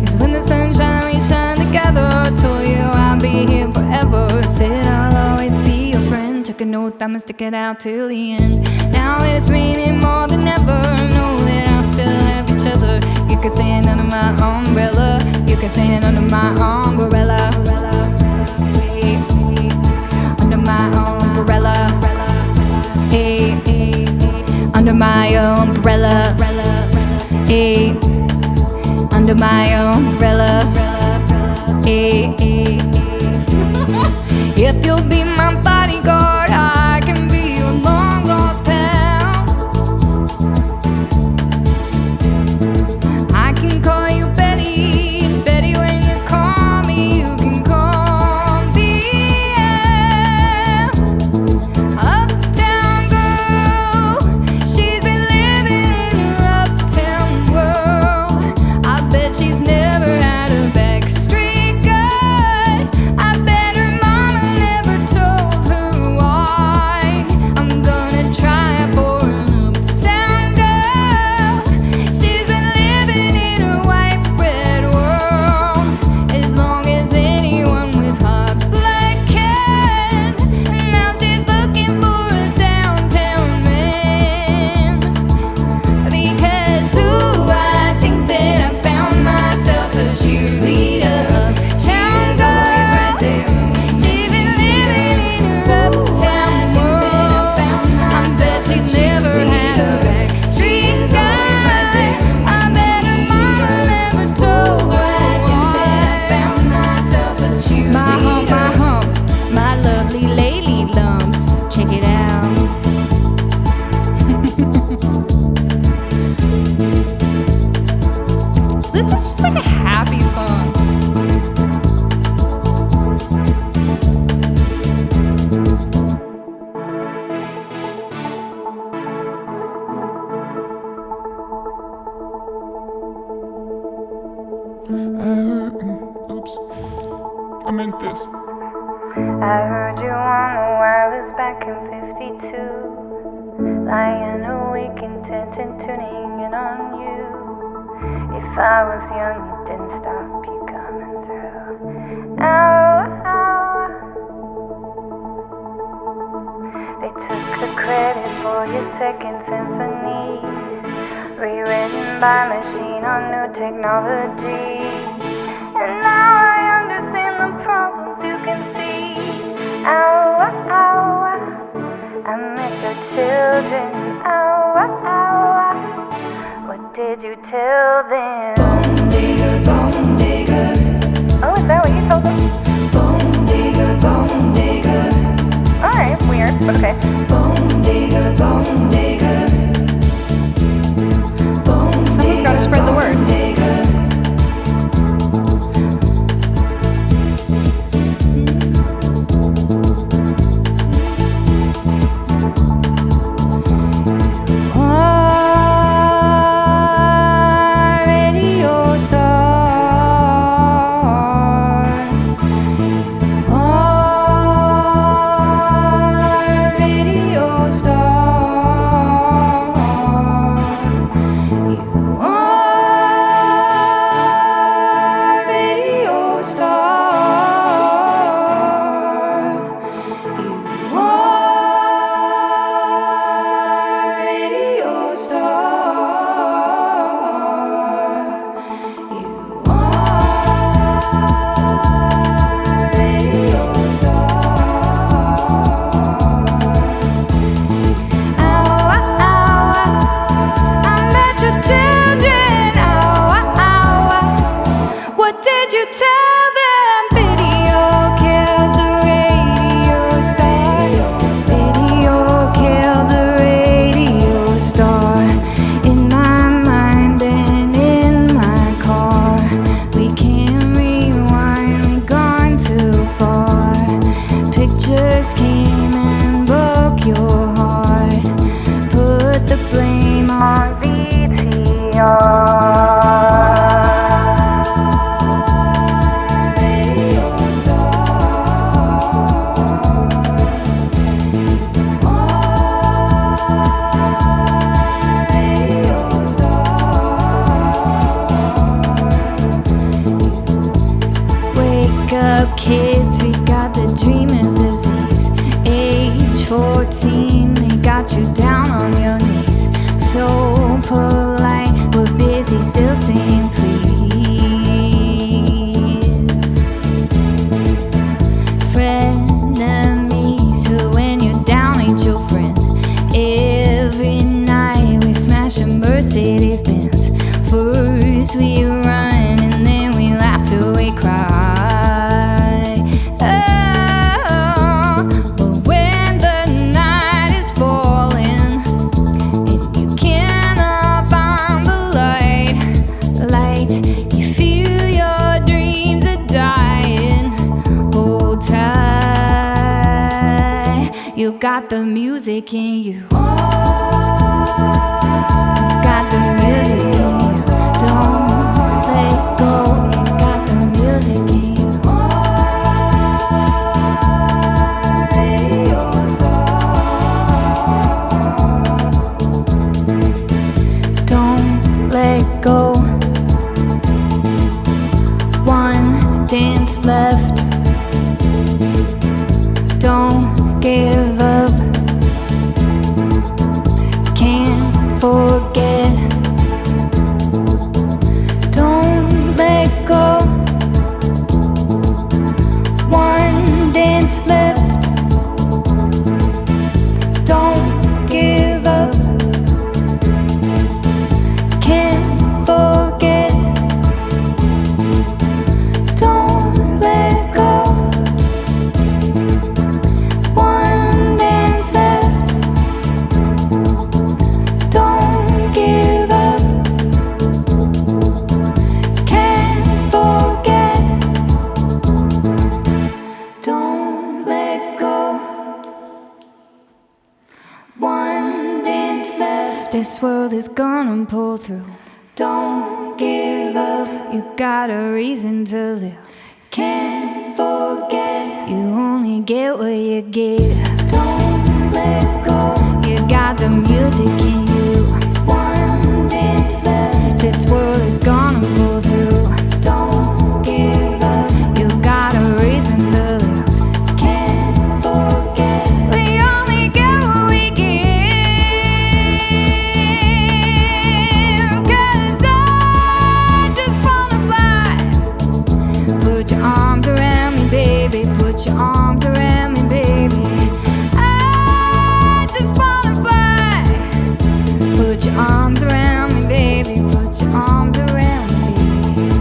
It's when the sunshine, we shine together. Told you I'll be here forever. Said I'll always be your friend. Took an oath, I'ma stick it out till the end. Now that it's raining more than ever, know that I'll still have each other. You can stand under my umbrella. You can stand under my umbrella. Hey, under my umbrella. Hey, under my umbrella. Hey, under my umbrella. Hey, if you'll be my bodyguard, I can be your long lost pal. I can call you Betty, and Betty, when you call me, you can call me Uptown girl. She's been living in her uptown world. I bet she's never had a backstreet guy. I bet her mama never told her why. I'm gonna try for an uptown girl. She's been living in a white bread world as long as anyone with hot blood can. And now she's looking for a downtown man. Because ooh, I think that I found myself a cheerleader, uptown girl. She's been living in her uptown world. I bet she's never had a backstreet guy. I bet her mama never told her why. My hump, my lovely lady lumps. Check it out. This is just like a happy song. Oops. I meant this. I heard you on the wireless back in 52. Lying awake, intent and tuning in on you. If I was young, it didn't stop you coming through. Ow, ow. They took the credit for your second symphony, rewritten by machine on new technology. And now I understand the problems you can see. Ow, ow, I miss your children. Ow, ow, what did you tell them? Bone digger, bone digger. Oh, is that what you told them? Bone digger, bone digger. Alright, weird, but okay. Bone digger, bone digger. Bone Someone's gotta spread the word. digger. Already You got the music in you. Got the music in you. Don't let go. You got the music in you. Radio star. Don't let go. One dance left. Don't give up. Can't forget. Don't let go. One dance left. Don't give up. Can't forget. Don't let go. One dance left. Don't give up. Can't forget. Don't let go. One dance left. This world is gonna pull through. Don't give up. You got a reason to live. Can't forget. You only get what you give. Don't let go. You got the music in you. One dance left. This world is gonna pull through. Don't give up. You got a reason to live. Can't forget. We only get what we give. 'Cause I just wanna fly. Put your arms around me, baby. Put your arms around me, baby. I just wanna fly. Put your arms around me, baby. Put your arms around me, baby.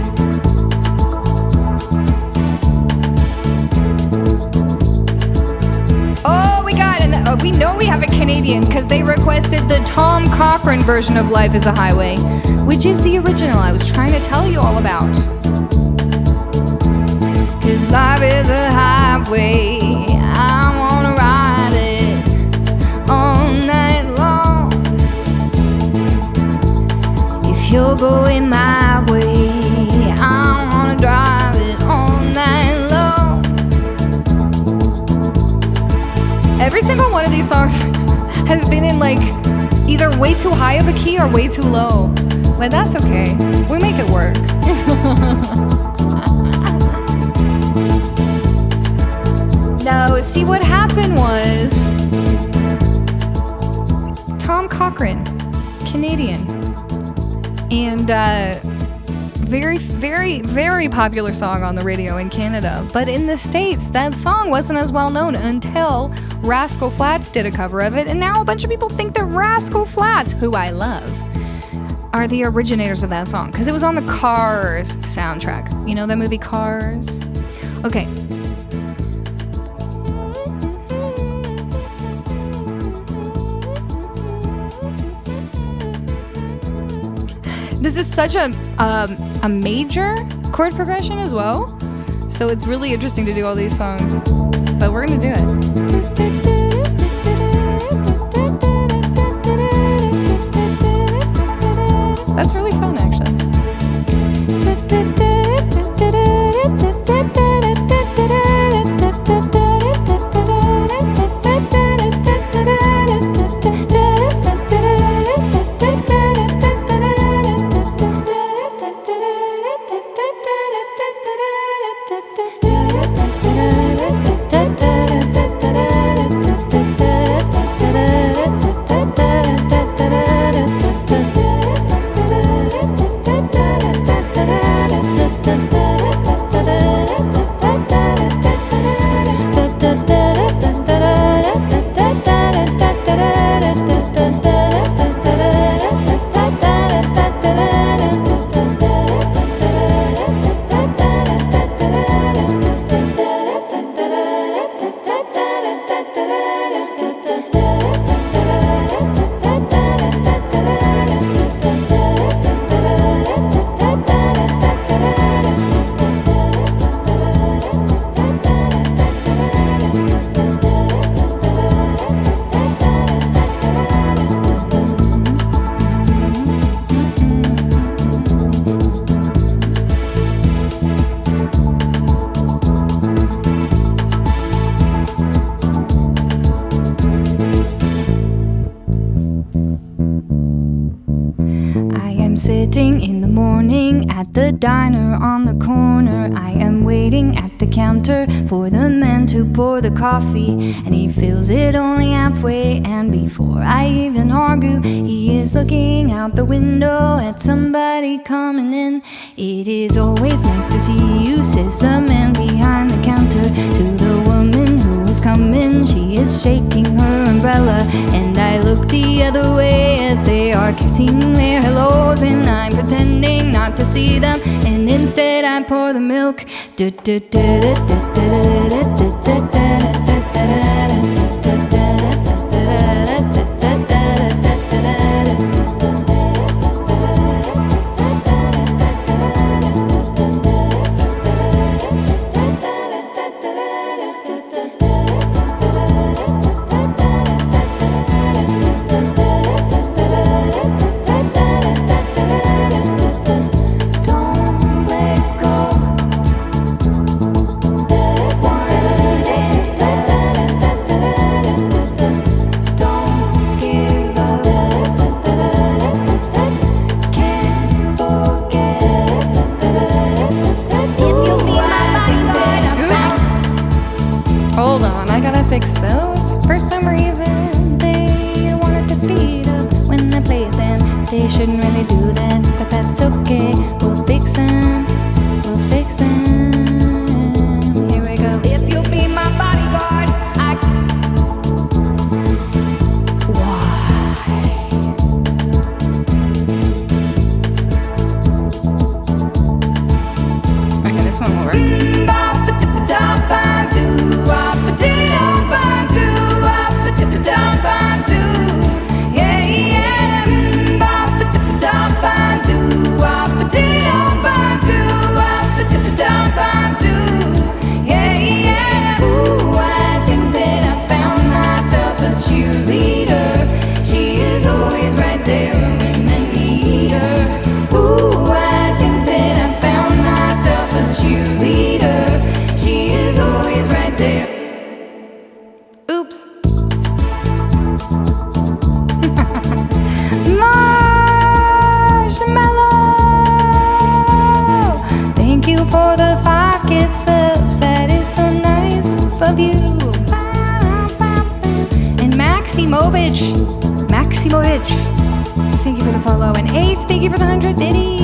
Oh, we know we have a Canadian because they requested the Tom Cochrane version of Life is a Highway, which is the original I was trying to tell you all about. 'Cause life is a highway, I wanna ride it all night long. If you're going my way, I wanna drive it all night long. Every single one of these songs has been in like either way too high of a key or way too low. But that's okay. We make it work. No, see what happened was Tom Cochrane, Canadian, and very, very, very popular song on the radio in Canada. But in the States, that song wasn't as well known until Rascal Flatts did a cover of it, and now a bunch of people think that Rascal Flatts, who I love, are the originators of that song because it was on the Cars soundtrack. You know that movie Cars? Okay. This is such a major chord progression as well, so it's really interesting to do all these songs, but we're gonna do it. That's really fun, actually. sitting in the morning at the diner on the corner. I am waiting at the counter for the man to pour the coffee, and he fills it only halfway, and before I even argue, he is looking out the window at somebody coming in. It is always nice to see you, says the man behind the counter to the woman who is coming. She is shaking her umbrella, and I look the other way as they are kissing their hellos, and I'm pretending not to see them, and instead I pour the milk. Fix those. For some reason, they wanted to speed up when I played them. They shouldn't really do that, but that's okay. We'll fix them. We'll fix them. Here we go. If you'll be my bodyguard, Okay, this one will work. Maximovic, thank you for the follow, and Ace, thank you for the 100 biddies.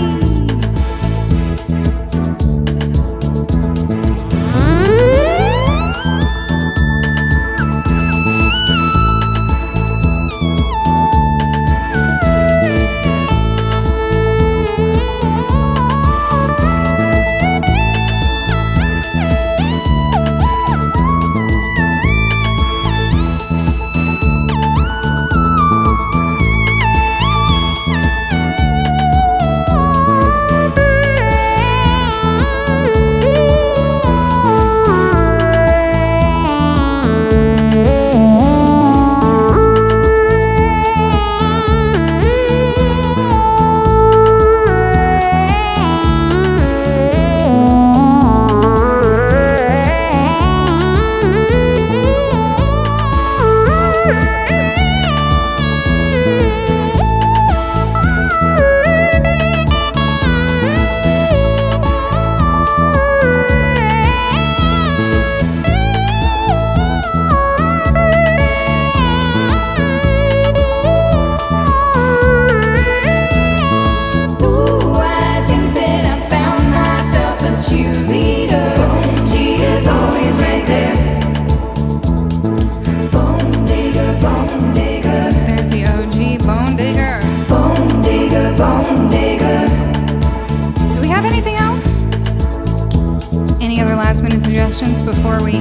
Before we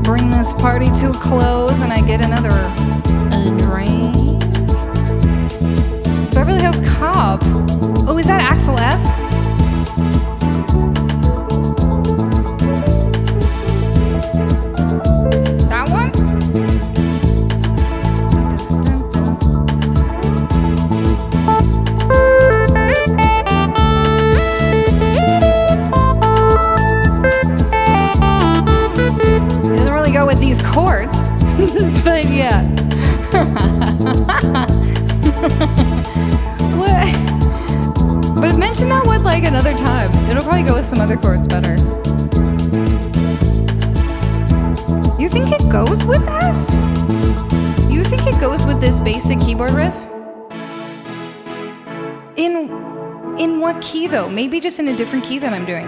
bring this party to a close and I get another drink. Beverly Hills Cop. Oh, is that Axel F? That one? Go with these chords, but yeah. But mention that one like another time. It'll probably go with some other chords better. You think it goes with this? You think it goes with this basic keyboard riff? In what key though? Maybe just in a different key than I'm doing.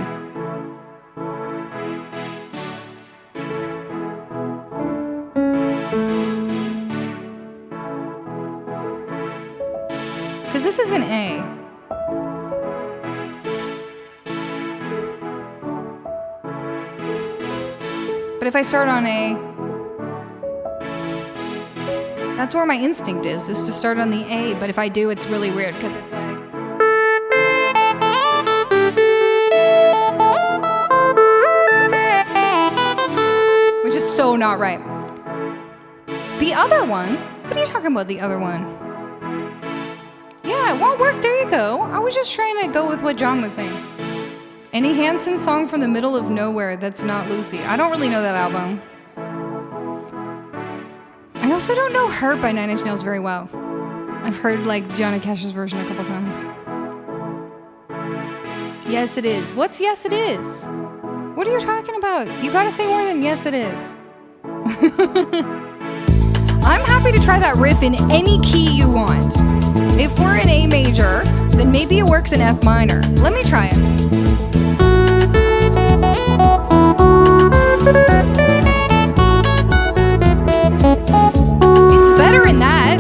Because this is an A. But if I start on A, that's where my instinct is to start on the A. But if I do, it's really weird because it's like... which is so not right. The other one? What are you talking about, the other one? Yeah, it won't work. There you go. I was just trying to go with what John was saying. Any Hanson song from the middle of nowhere that's not Lucy. I don't really know that album. I also don't know Hurt by Nine Inch Nails very well. I've heard like Johnny Cash's version a couple times. Yes, it is. What's yes, it is? What are you talking about? You gotta say more than yes, it is. I'm happy to try that riff in any key you want. If we're in A major, then maybe it works in F minor. Let me try it. It's better in that.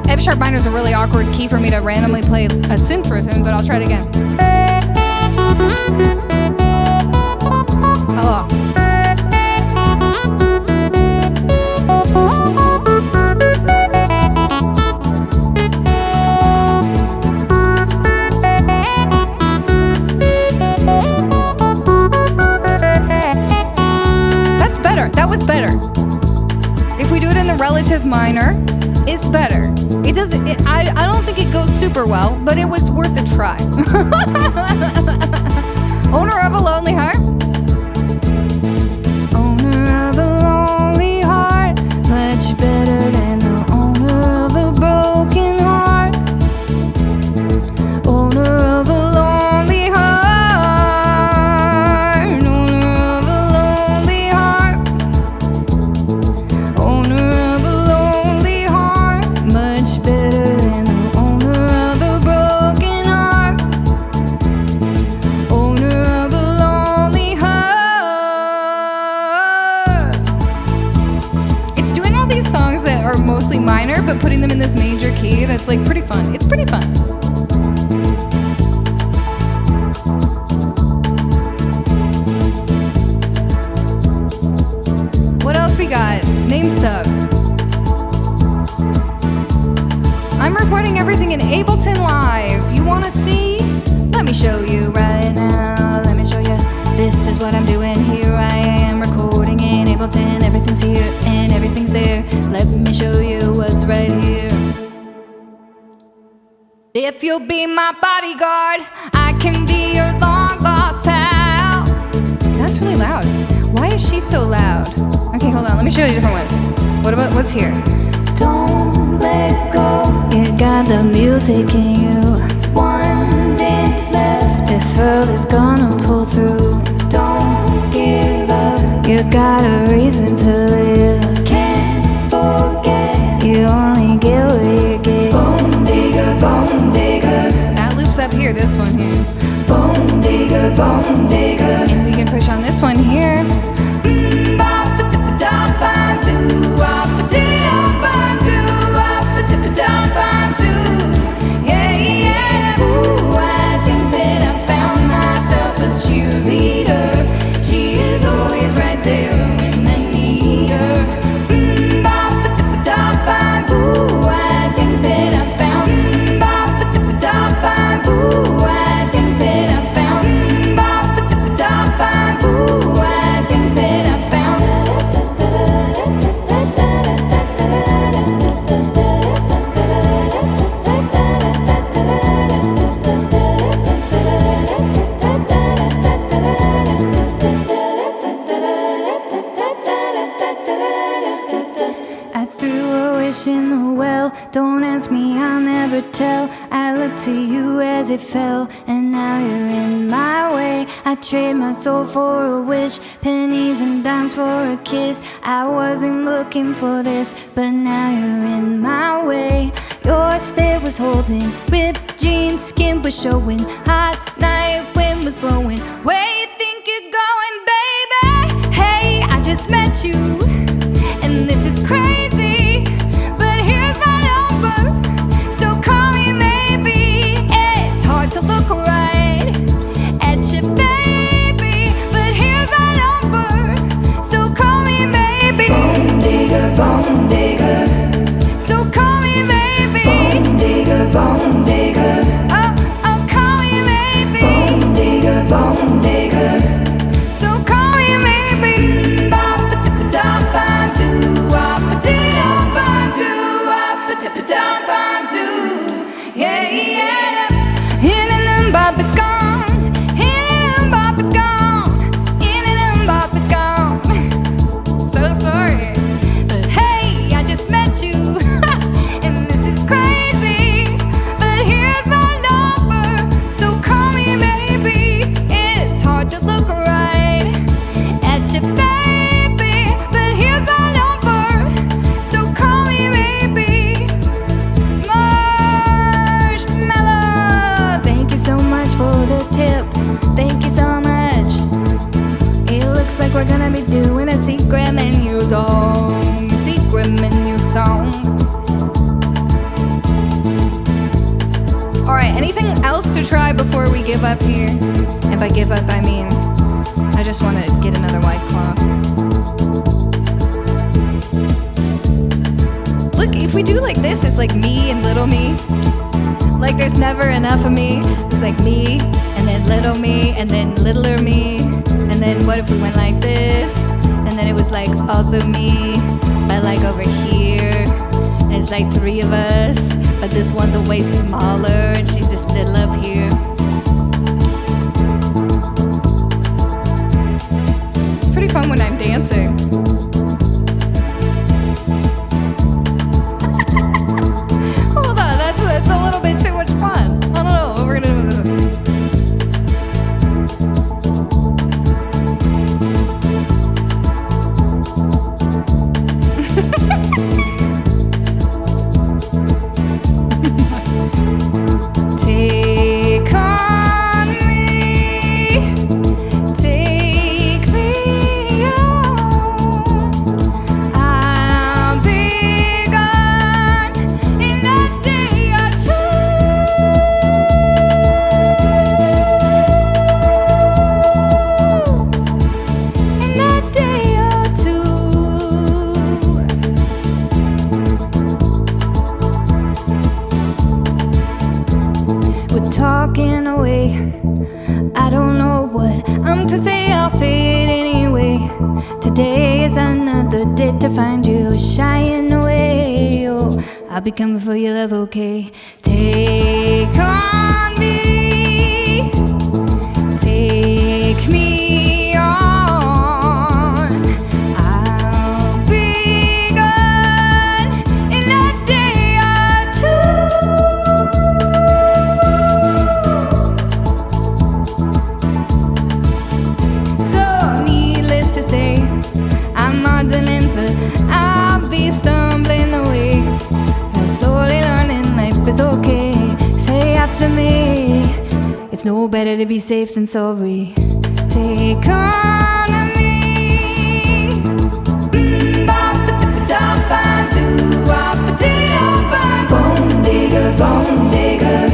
F sharp minor is a really awkward key for me to randomly play a synth riff in, but I'll try it again. Oh. That was better. If we do it in the relative minor, it's better. It does. I don't think it goes super well, but it was worth a try. Owner of a lonely heart. Owner of a lonely heart, much better than the owner of a broken heart. Owner of a lonely heart. Minor, but putting them in this major key, that's like pretty fun. It's pretty fun. What else we got? Name stuff. I'm recording everything in Ableton Live. You want to see? Let me show you right now. Let me show you. This is what I'm doing. Here I am recording in Ableton. Everything's here and everything's there. Let me show you what's right here. If you'll be my bodyguard, I can be your long lost pal. That's really loud. Why is she so loud? Okay, hold on. Let me show you a different one. What about what's here? Don't let go. You got the music in you. One dance left. This world is gonna pull through. Don't give up. You got a reason to live. Can't forget. You only get what you get. Bone digger, bone digger. That loops up here. This one here. Bone digger, bone digger. And we can push on this one here. Yeah, yeah. Ooh, I think that I found myself a cheerleader. She is always right there when I need her. Ooh, I think that I found. Ooh, I think that I found. Ooh, I think that I found. I threw a wish in the well well. Don't ask me, I'll never tell. I looked to you as it fell, and now you're in my way. I trade my soul for a wish, pennies and dimes for a kiss. I wasn't looking for this, but now you're in my way. Your stare was holding, ripped jeans, skin was showing. Hot night, wind was blowing. Where you think you're going, baby? Hey, I just met you, and this is crazy, but here's my number, so call me maybe. It's hard to look right at you, baby, but here's my number, so call me maybe. Bone digger, bone digger, so call me maybe. Bone digger, bone digger, oh, oh, call me maybe. Bone digger, bone digger, so call me maybe. Yeah, yeah. In and bop, it's gone. In and bop, it's gone. In and bop, it's gone. So sorry, but hey, I just met you, and this is crazy. But here's my number, so call me maybe. It's hard to look right at you, baby, but here's my number, so call me maybe. Marshmallow, thank you so much for the tip. Thank you so much. It looks like we're gonna be doing a secret menu song. Secret menu song. Alright, anything else to try before we give up here? And by give up, I mean, I just want to get another White Claw. Look, if we do like this, it's like me and little me. Like there's never enough of me. It's like me, and then little me, and then littler me. And then what if we went like this? And then it was like also me, but like over here. And it's like three of us, but this one's a way smaller, and she's just little up here. It's pretty fun when I'm dancing. Hold on, that's a little bit too much fun. I don't know what we're gonna do with this. Take on me, take me on. I'll be gone in a day or two. In a day or two. We're talking away. I don't know what I'm to say, I'll say it anyway. Today is another day to find you shying away. Oh, I'll be coming for your love, okay? Take on me, take me on. I'll be gone in a day or two. So needless to say, I'm modeling, but I'll be stumbling away. I'm slowly learning life is okay. Say after me, it's no better to be safe than sorry. Take on me. Bone digger, bone digger.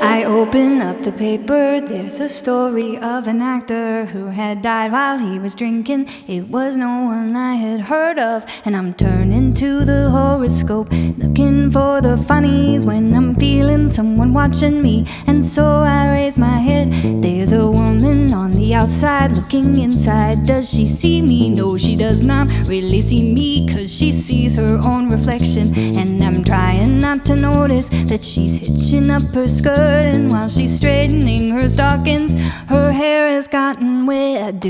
I open up the paper, there's a story of an actor who had died while he was drinking. It was no one I had heard of, and I'm turning to the horoscope, looking for the funnies when I'm feeling someone watching me. And so I raise my head, there's a woman on the outside outside looking inside. Does she see me? No, she does not really see me, 'cause she sees her own reflection. And I'm trying not to notice that she's hitching up her skirt, and while she's straightening her stockings, her hair has gotten wet.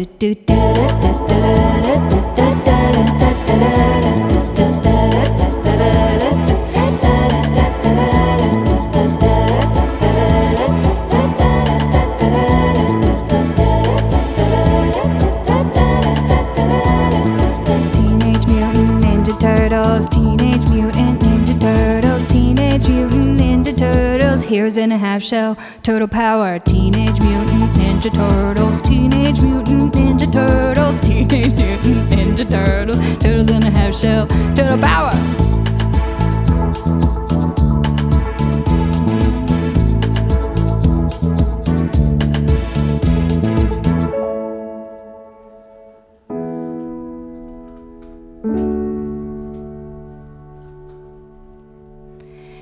Here's in a half shell, turtle power. Teenage Mutant Ninja Turtles, Teenage Mutant Ninja Turtles, Teenage Mutant Ninja Turtles, turtles in a half shell, turtle power.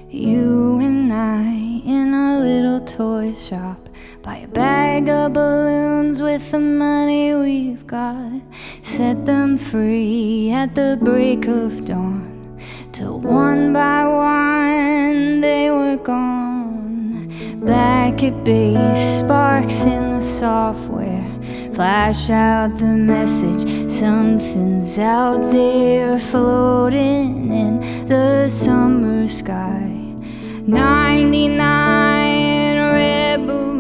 You and I in a little toy shop, buy a bag of balloons with the money we've got, set them free at the break of dawn, till one by one they were gone. Back at base, sparks in the software flash out the message, something's out there floating in the summer sky. 99 red balloons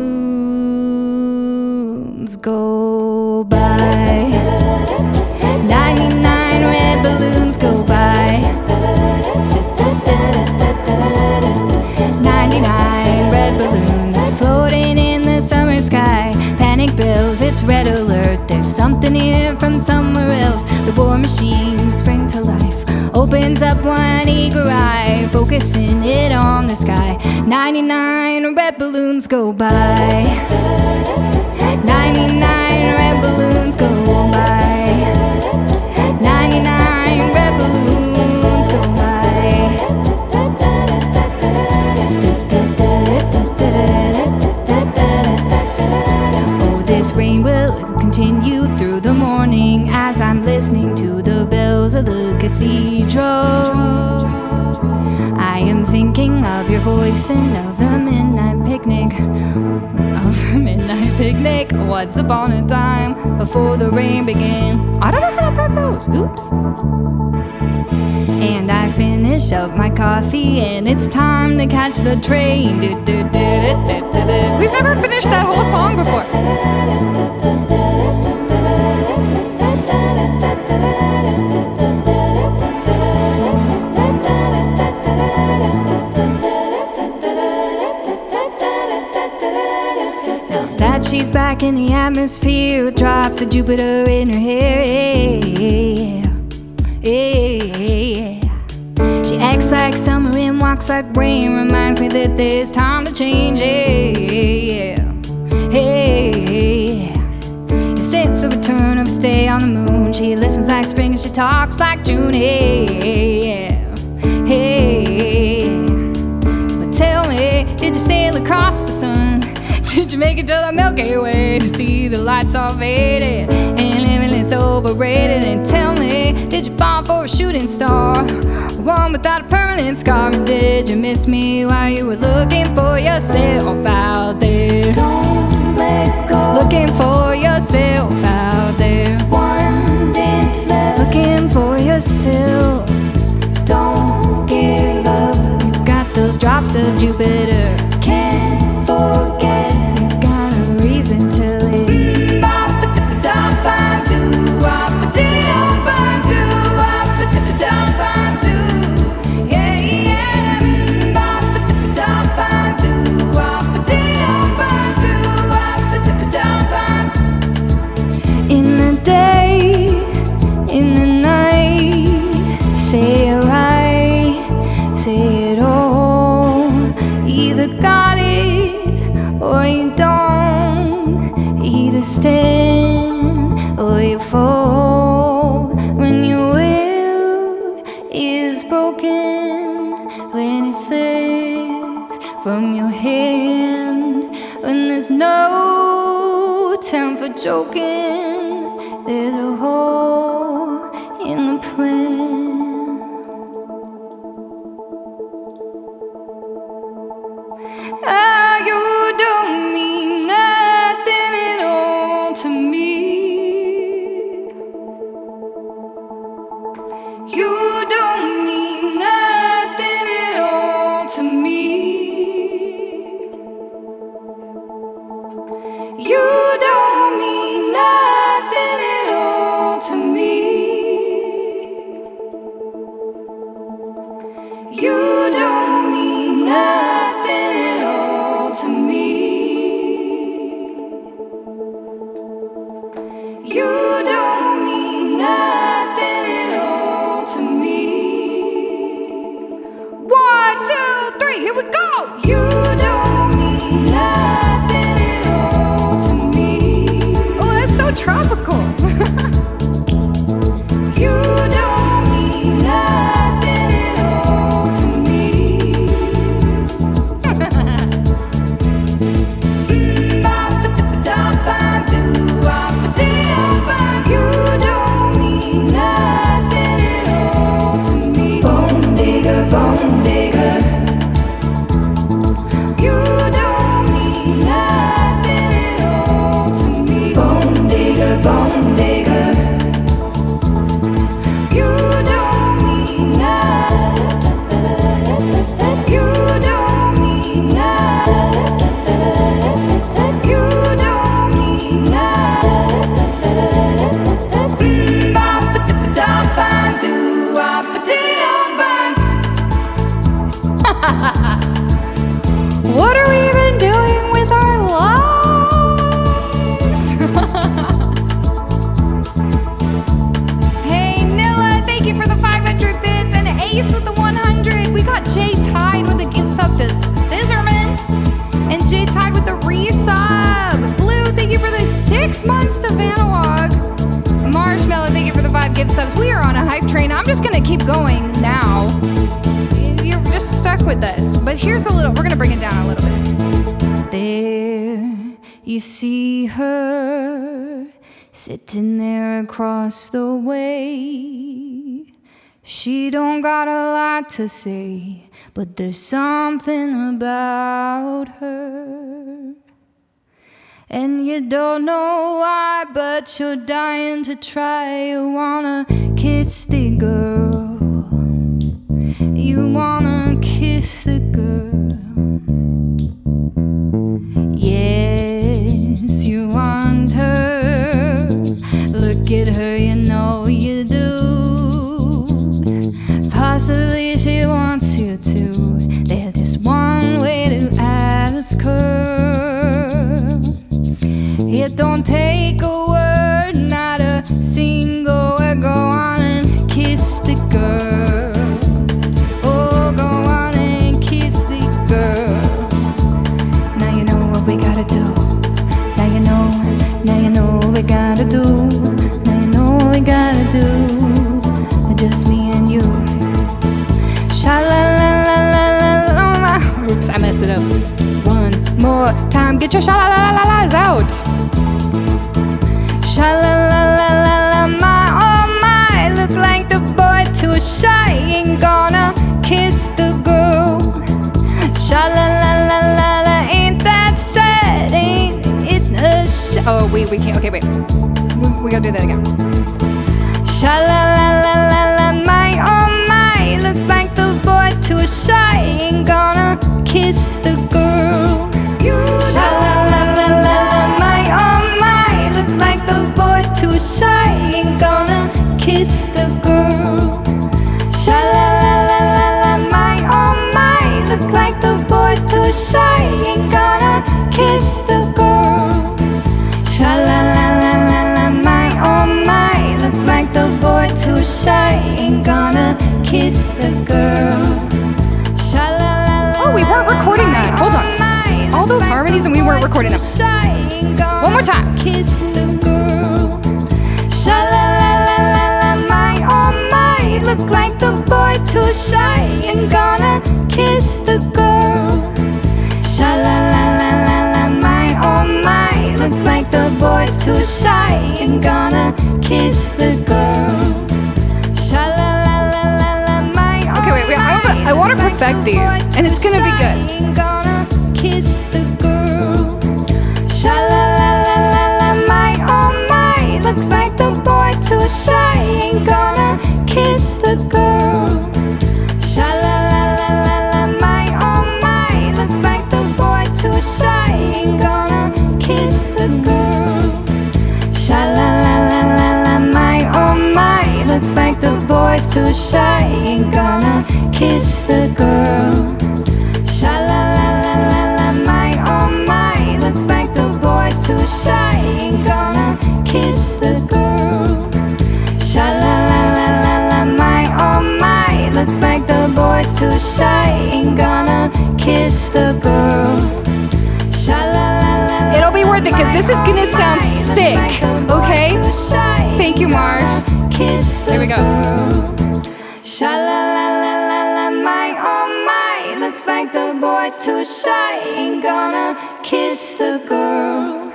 go by. 99 red balloons go by. 99 red balloons floating in the summer sky. Panic bells, it's red alert. There's something here from somewhere else. The war machine spring to life, opens up one eager eye, focusing it on the sky. 99 red balloons go by. 99 red balloons go by. 99 red balloons go by. Oh, this rain will continue through the morning as I'm listening to the bells of the cathedral. I am thinking of your voice and of the midnight picnic. Of the midnight picnic, once upon a time, before the rain began. I don't know how that part goes, oops. And I finish up my coffee and it's time to catch the train. We've never finished that whole song before. Now that she's back in the atmosphere with drops of Jupiter in her hair, she acts like summer and walks like rain, reminds me that there's time to change. Since the return of a stay on the moon, she listens like spring and she talks like June. But tell me, did you sail across the sun? Did you make it to the Milky Way to see the lights all faded and living is overrated? And tell me, did you fall for a shooting star, one without a permanent scar? And did you miss me while you were looking for yourself out there? Don't let go. Looking for yourself out there. One dance left. Looking for yourself. Don't give up. You got those drops of Jupiter. Can't forget. You got a reason to live. In the day, in the night, say it right, say it all. Either got it or you don't. Either stand or you fall. When your will is broken, when it slips from your hand, when there's no time for joking. There's a hole in the plan. Ah, you don't mean nothing at all to me. You don't mean nothing at all to me. You don't mean nothing at all to me. You don't mean nothing at all to me. You don't mean nothing at all to me. 1, 2, 3, here we go. You don't mean nothing at all to me. Oh, that's so tropical. You don't mean nothing at all to me. You don't mean nothing at all to me. Bone digger, bone digger. You don't mean nothing at all to me. Bone digger, bone digger. You don't mean nothing. You don't mean nothing. You don't mean What are we even doing with our lives? Hey, Nilla, thank you for the 500 bits, and Ace with the 100. We got Jay Tide with a gift sub to Scissorman, and Jay Tide with the resub. Blue, thank you for the 6 months to Vanawag. Marshmallow, thank you for the 5 gift subs. We are on a hype train. I'm just gonna keep going now. You're just stuck with this. But here's a little, we're gonna bring it down a little bit. There, you see her sitting there across the way. She don't got a lot to say, but there's something about her. And you don't know why, but you're dying to try. You wanna kiss the girl. You wanna kiss the girl. Yes, you want her. Look at her, you know you do. Possibly she wants you to. There's just one way to ask her. It don't take a word, not a single word. Go on and kiss the girl. Oh, go on and kiss the girl. Now you know what we gotta do. Now you know what we gotta do. Now you know what we gotta do. Just me and you. Sha-la-la-la-la-la-la. Oops, I messed it up. One more time, get your sha-la-la-la-las out. Sha-la-la-la-la-la, my, oh my. Look like the boy too shy, ain't gonna kiss the girl. Sha-la-la-la-la-la, ain't that sad, ain't it a oh, we can't, okay, wait. We gotta do that again. Sha-la-la-la-la-la, my, oh my. Looks like the boy too shy, ain't gonna kiss the girl. Sha-la-la-la-la-la, my, oh my. Looks like the boy too shy, ain't gonna kiss the girl. Sha-la-la-la-la-la, my, oh my. Looks like the boy too shy, ain't gonna kiss the girl. Sha-la-la-la-la-la, my, oh my. Looks like the boy too shy, ain't gonna kiss the girl. Oh, we weren't recording that. Hold on. All those harmonies and we weren't recording them. One more time. Kiss the girl. Sha-la-la-la-la-la, my, oh my. Looks like the boy too shy, ain't gonna kiss the girl. Sha-la-la-la-la-la, my, oh my. Looks like the boy's too shy and gonna kiss the girl. Okay, wait, I want to perfect these, and it's gonna be good. Gonna kiss the girl. Sha-la-la-la-la-la, my oh my, looks like the boy too shy ain't gonna kiss the girl. Sha-la-la-la-la-la, my oh my, looks like the boy too shy ain't gonna kiss the girl. Sha-la-la-la-la-la, my oh my, looks like the boy's too shy ain't gonna kiss the girl. Sha-la-la-la-la-la, my oh my, looks like the boy's too shy ain't gonna kiss the girl. Sha-la-la-la-la-la, my oh my, looks like the boy's too shy ain't gonna kiss the girl. Sha-la-la-la-la, It'll be worth it because this is gonna sound sick, okay? Thank you, Marge. Here we go. Sha-la-la-la-la-la, my oh my, looks like the boy's too shy ain't gonna kiss the girl.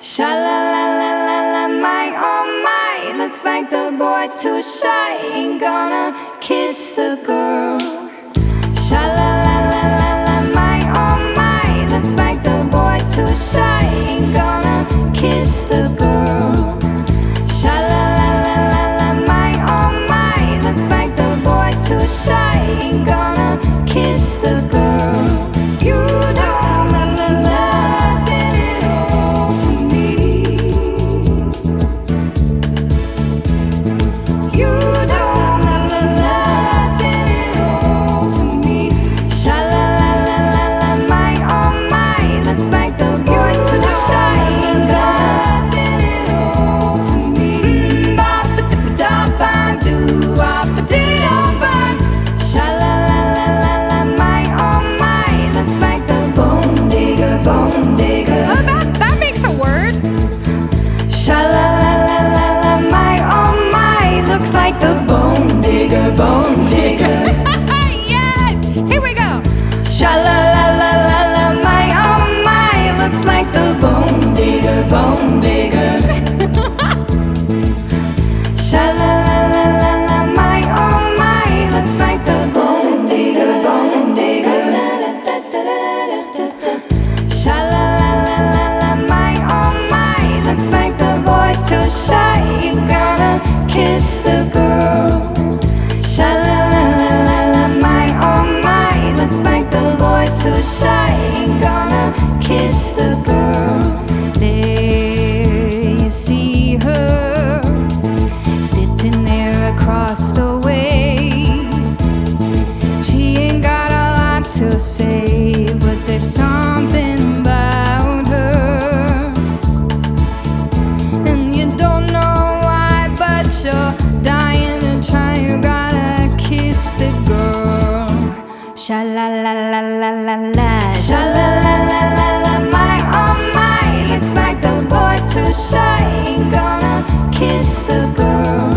Sha-la-la-la-la-la, my oh my, looks like the boy's too shy ain't gonna kiss the girl. Sha-la-la-la-la-la, my oh my, looks like the boy's too shy ain't gonna kiss the girl. Sha-la-la-la-la-la, my oh my, looks like the boy's too shy ain't gonna kiss the girl. You don't mean nothing at all to me. You don't mean nothing at all to me. Sha-la-la-la-la-la, my oh my, looks like the boy's too shy ain't gonna nothing at all to me. Ba-ba-da-ba-do-ba-ba-dee-da-ba. Sha-la-la-la-la-la, my oh my, looks like the bone digger, bone digger. Oh, that makes a word. Sha-la-la-la-la-la, my oh my, looks like the bone digger, bone digger. Yes! Here we go. Sha-la-la-la-la-la, my oh my, looks like the bone digger, bone digger. Sha-la-la-la-la-la, my oh my, looks like the bone digger, bone digger. Sha-la-la-la-la-la, my oh my, looks like the boy's too shy ain't gonna kiss the girl. Sha-la-la-la-la-la, my oh my, looks like the boy's too shy ain't gonna kiss the girl. There you see her sitting there across the way. She ain't got a lot to say, but there's something about her, and you don't know why, but you're dying to try. You gotta kiss the girl. Sha-la-la-la-la-la-la, sha-la-la-la-la-la, my oh my, looks like the boy's too shy ain't gonna kiss the girl.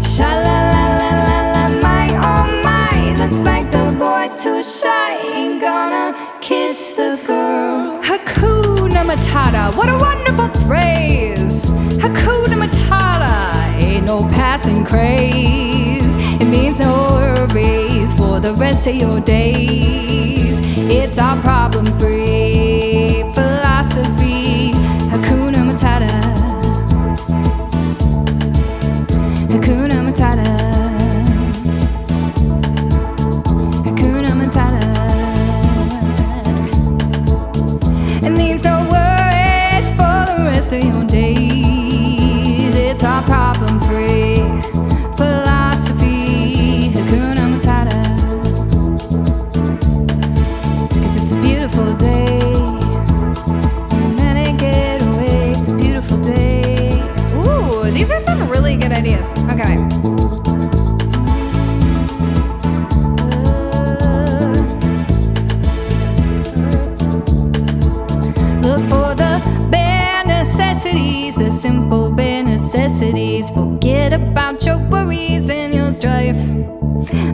Sha-la-la-la-la-la, my oh my, looks like the boy's too shy ain't gonna kiss the girl. Hakuna Matata. What a wonderful phrase. Hakuna Matata. Ain't no passing craze. It means no worries for the rest of your days. It's our problem-free philosophy. Hakuna Matata. Hakuna Matata. Hakuna Matata. It means no worries for the rest of your days. It's our problem-free philosophy. Hakuna Matata. 'Cause it's a beautiful day. And then it get away. It's a beautiful day. Ooh, these are some really good ideas. Okay. Look for the bareness necessities, the simple bare necessities. Forget about your worries and your strife.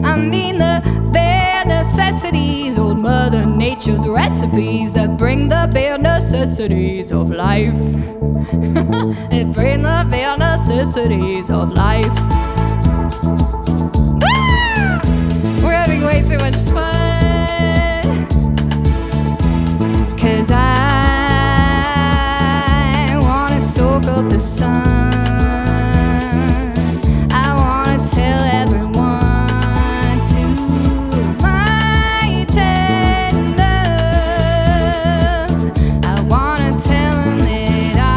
I mean the bare necessities, old Mother Nature's recipes that bring the bare necessities of life. It bring the bare necessities of life. Ah! We're having way too much fun. 'Cause I wanna soak up the sun. I wanna tell everyone to lighten up. I wanna tell them that I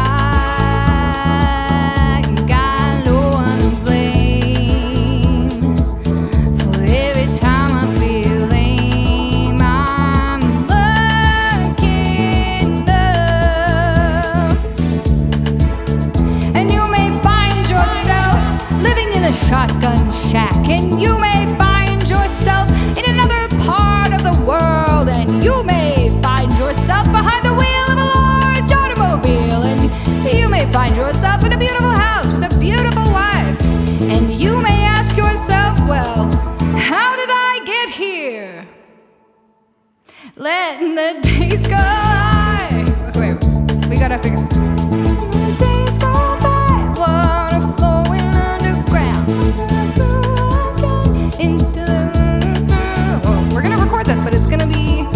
got no one to blame. For every time I feel lame, I'm looking up. And you may find yourself living in a shotgun shack, and you may find yourself in another part of the world, and you may find yourself behind the wheel of a large automobile, and you may find yourself in a beautiful house with a beautiful wife, and you may ask yourself, well, how did I get here? Letting the days go by. Okay, wait, we gotta figure. The days go by, water flowing underground. Into the. Well, we're gonna record this, but it's gonna be.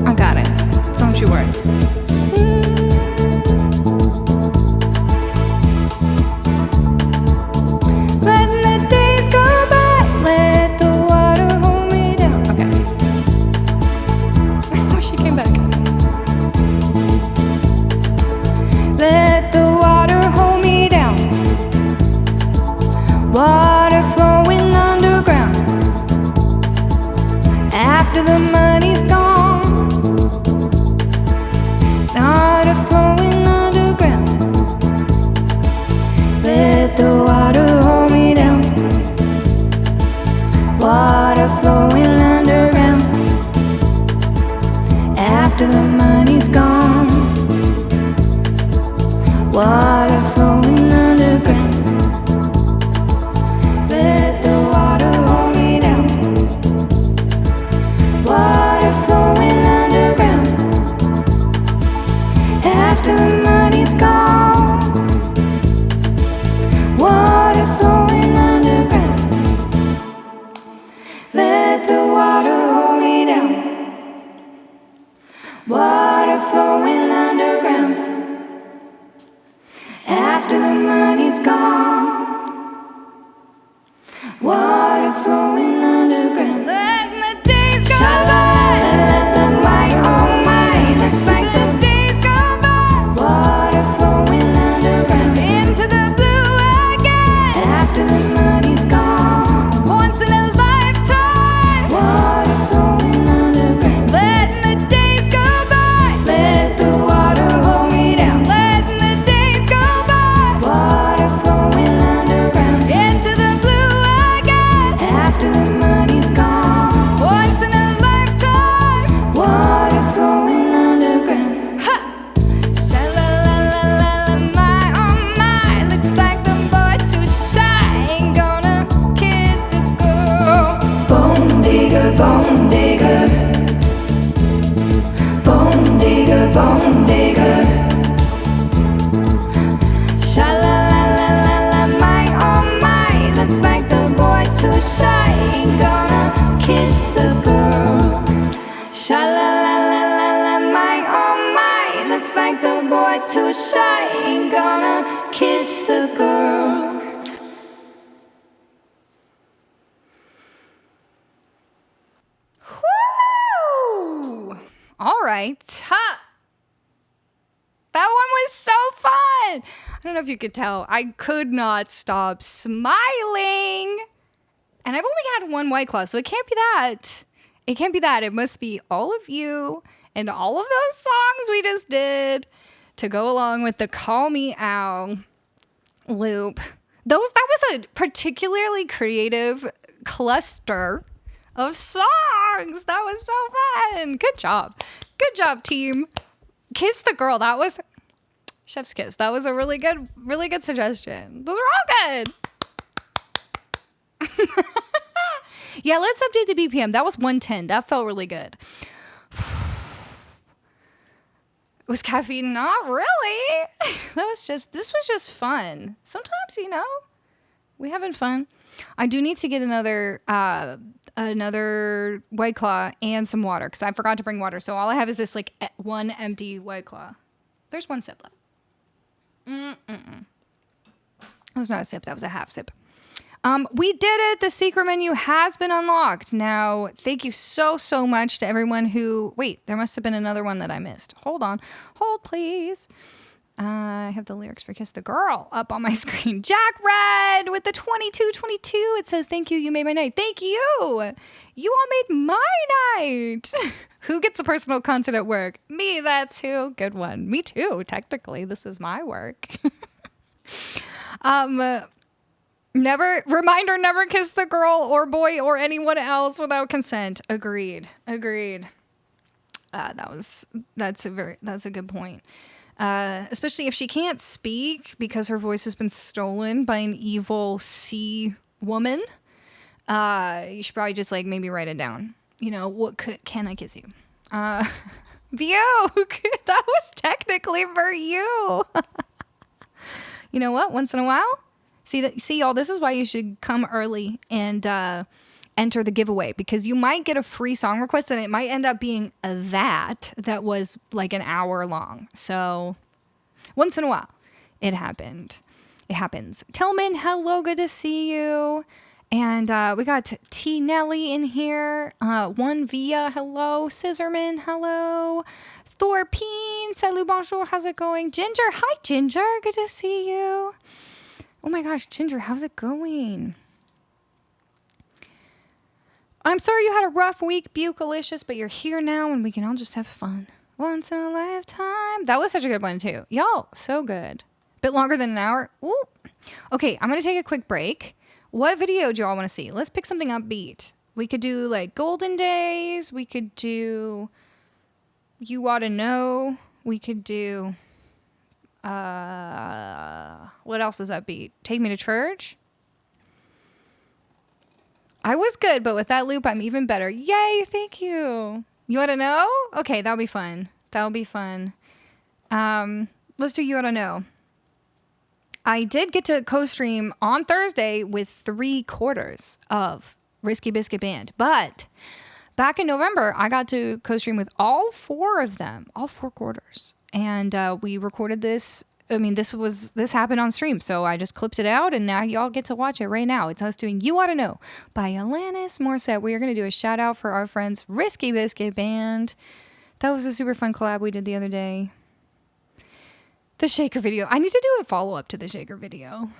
I got it. Don't you worry. Letting the days go by, let the water hold me down. Okay. I wish he came back. Let the water hold me down. Water flowing underground. After the money's gone. Water flowing underground. Let the water hold me down. Water flowing underground. After the money's gone. Water flowing underground. Let the water hold me down. Water flowing underground. After the money's gone. Water flowing underground. Let the water hold me down. Water flowing underground. After the money's gone. Water flowing underground. Letting the days go by. Let the my, oh my, looks like the days go by. Water flowing underground. Into the blue again. After the money's gone. Once in a lifetime. Water flowing underground. Letting the days go by. Let the water hold me down. Letting the days go by. Water flowing underground. Into the blue again. After the money's gone. Once in a lifetime. Water flowing underground. Ha! Sha-la-la-la-la-la, my, oh my. Looks like the boy too shy ain't gonna kiss the girl. Bone digger, bone digger. Bone digger, bone digger. Sha-la-la-la-la-la, my, oh my. Looks like the boy's too shy ain't gonna kiss the girl. Sha-la-la-la-la-la, my, oh my. Looks like the boy's too shy ain't gonna kiss the girl. Woo! All right. Ha! That one was so fun. I don't know if you could tell. I could not stop smiling. And I've only had one White Claw, so it can't be that. It can't be that. It must be all of you and all of those songs we just did to go along with the Call Me Out loop. That was a particularly creative cluster of songs. That was so fun. Good job. Good job, team. Kiss the Girl. That was Chef's Kiss. That was a really good suggestion. Those are all good. Yeah, let's update the BPM. That was 110. That felt really good. Was caffeine? Not really. This was just fun. Sometimes, we having fun. I do need to get another White Claw and some water because I forgot to bring water. So all I have is this like one empty White Claw. There's one sip left. That was not a sip. That was a half sip. We did it. The secret menu has been unlocked. Now, thank you so much to everyone who... Wait, there must have been another one that I missed. Hold on. Hold, please. I have the lyrics for Kiss the Girl up on my screen. Jack Red with the 2222. It says, thank you. You made my night. Thank you. You all made my night. Who gets the personal content at work? Me, that's who. Good one. Me too. Technically, this is my work. Never kiss the girl or boy or anyone else without consent. Agreed. That's a good point. Especially if she can't speak because her voice has been stolen by an evil sea woman. You should probably just like maybe write it down. Can I kiss you? View, that was technically for you. You know what? Once in a while. See, y'all, this is why you should come early and enter the giveaway, because you might get a free song request and it might end up being that was like an hour long. So once in a while, it happens. Tillman, hello, good to see you. And we got T Nelly in here. One Via, hello. Scissorman, hello. Thorpeen, salut, bonjour, how's it going? Ginger, hi, Ginger, good to see you. Oh my gosh, Ginger, how's it going? I'm sorry you had a rough week, Bucalicious, but you're here now and we can all just have fun. Once in a lifetime. That was such a good one too. Y'all, so good. Bit longer than an hour. Ooh. Okay, I'm going to take a quick break. What video do y'all want to see? Let's pick something upbeat. We could do like Golden Days. We could do You Oughta Know. We could do... what else is upbeat? Take Me to Church. I was good, but with that loop, I'm even better. Yay, thank you. You Oughta Know? Okay, that'll be fun. Let's do You Oughta Know. I did get to co-stream on Thursday with 3/4 of Risky Biscuit Band, but back in November, I got to co-stream with all 4 of them, all 4 quarters. And we recorded this. I mean, this happened on stream, so I just clipped it out, and now y'all get to watch it right now. It's us doing You Oughta Know by Alanis Morissette. We are going to do a shout out for our friends Risky Biscuit Band. That was a super fun collab we did the other day. The Shaker video. I need to do a follow-up to the Shaker video.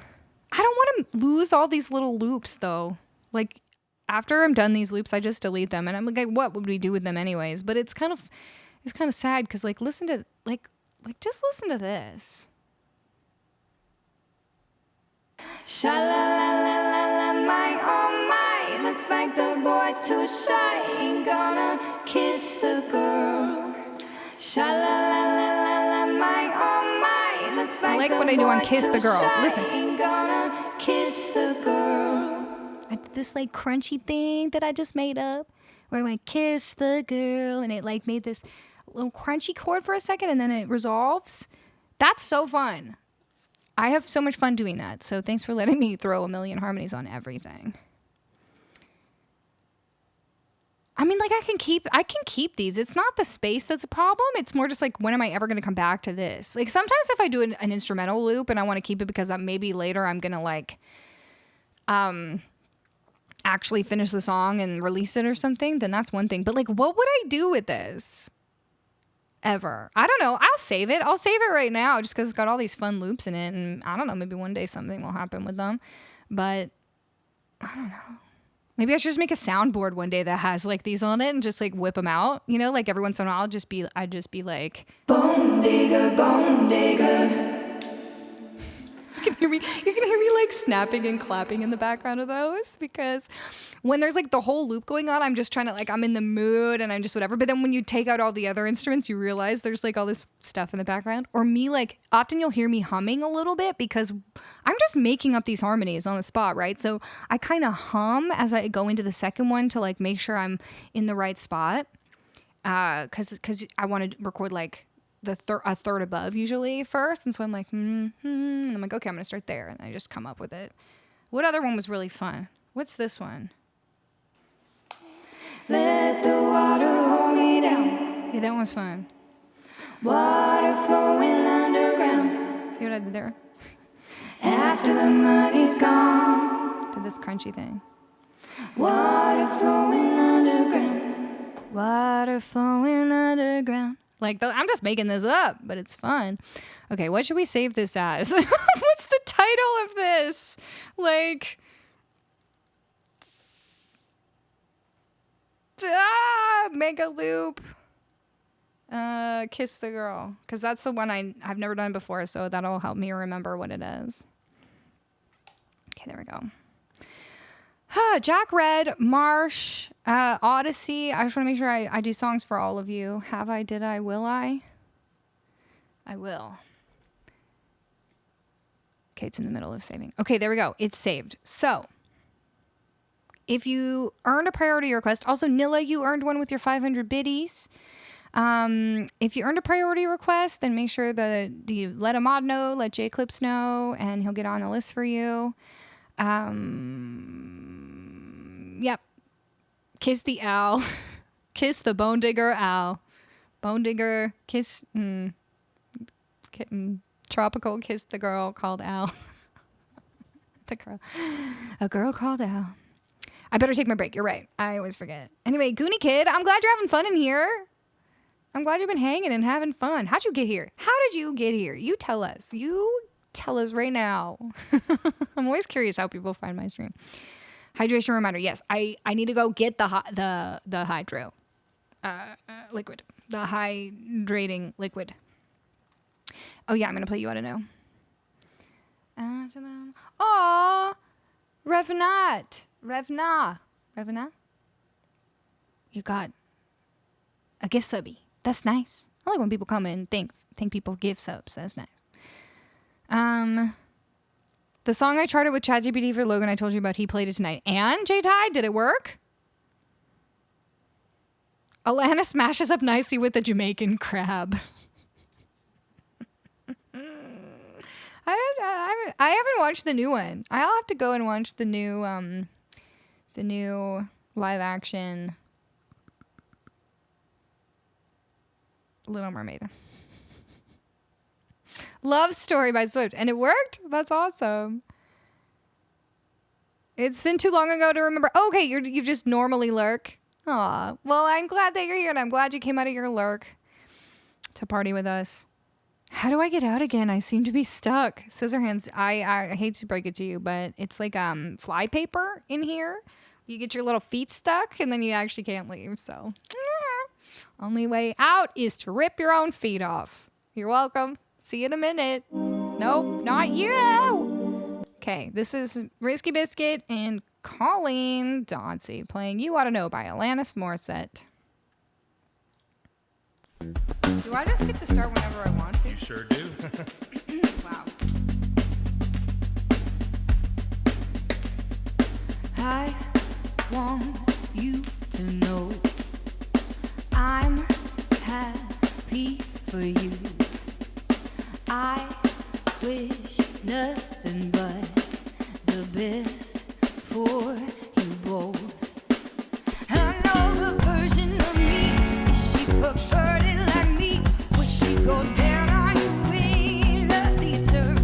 I don't want to lose all these little loops, though. Like, after I'm done these loops, I just delete them, and I'm like, what would we do with them anyways? But it's kind of sad because like just listen to this. Sha-la-la-la-la-la, my oh my, looks like the boy's too shy, ain't gonna kiss the girl. Sha-la-la-la-la-la, my oh my, looks like I like what I do on Kiss the Girl. Listen. Ain't gonna kiss the girl. I did this like crunchy thing that I just made up where I went kiss the girl and it like made this little crunchy chord for a second and then it resolves. That's so fun. I have so much fun doing that. So thanks for letting me throw a million harmonies on everything. I mean, like I can keep these. It's not the space that's a problem. It's more just like, when am I ever going to come back to this? Like sometimes if I do an instrumental loop and I want to keep it because maybe later I'm going to like, actually finish the song and release it or something, then that's one thing. But like, what would I do with this? Ever. I don't know. I'll save it right now just because it's got all these fun loops in it. And I don't know, maybe one day something will happen with them. But I don't know. Maybe I should just make a soundboard one day that has like these on it and just like whip them out. You know, like every once in a while I'd just be like, bone digger, bone digger. can hear me like snapping and clapping in the background of those, because when there's like the whole loop going on, I'm just trying to like, I'm in the mood and I'm just whatever. But then when you take out all the other instruments, you realize there's like all this stuff in the background. Or me, like often you'll hear me humming a little bit because I'm just making up these harmonies on the spot, right? So I kind of hum as I go into the second one to like make sure I'm in the right spot. Cause I want to record like a third above usually first. And so I'm like, and I'm like, okay, I'm going to start there. And I just come up with it. What other one was really fun? What's this one? Let the water hold me down. Yeah, that one was fun. Water flowing underground. See what I did there? After the money's gone. Did this crunchy thing. Water flowing underground. Water flowing underground. Like, I'm just making this up, but it's fun. Okay, what should we save this as? What's the title of this? Like, make a loop. Kiss the girl. Because that's the one I've never done before, so that'll help me remember what it is. Okay, there we go. Jack Red, Marsh, Odyssey. I just want to make sure I do songs for all of you. Have I, did I, will I? I will. Okay, it's in the middle of saving. Okay, there we go. It's saved. So, if you earned a priority request, also Nilla, you earned one with your 500 biddies. If you earned a priority request, then make sure that you let a mod know, let J-Clips know, and he'll get on a list for you. Yep. Kiss the owl. Kiss the bone digger owl. Bone digger, kiss, kitten, tropical, kiss the girl called Al. The girl. A girl called Al. I better take my break. You're right. I always forget. Anyway, Goonie Kid, I'm glad you're having fun in here. I'm glad you've been hanging and having fun. How'd you get here? How did you get here? You tell us. You tell us right now. I'm always curious how people find my stream. Hydration reminder. Yes, I need to go get the hydro liquid. The hydrating liquid. Oh yeah, I'm gonna play You Oughta Know. Aw, Revna. You got a gift subby. That's nice. I like when people come in and think people give subs. That's nice. The song I charted with ChatGPT for Logan I told you about, he played it tonight. And, J-Tide, did it work? Alana smashes up nicely with the Jamaican crab. I haven't watched the new one. I'll have to go and watch the new live action Little Mermaid. Love Story by Swift. And it worked? That's awesome. It's been too long ago to remember. Oh, okay, you just normally lurk. Aw. Well, I'm glad that you're here, and I'm glad you came out of your lurk to party with us. How do I get out again? I seem to be stuck. Scissorhands, I hate to break it to you, but it's like fly paper in here. You get your little feet stuck, and then you actually can't leave, so. Only way out is to rip your own feet off. You're welcome. See you in a minute. Nope, not you. Okay, this is Risky Biscuit and Colleen Dauncey playing You Oughta Know by Alanis Morissette. Do I just get to start whenever I want to? You sure do. Wow. I want you to know I'm happy for you. I wish nothing but the best for you both. I know the version of me, is she preferred it like me? Would she go down on you in a theater?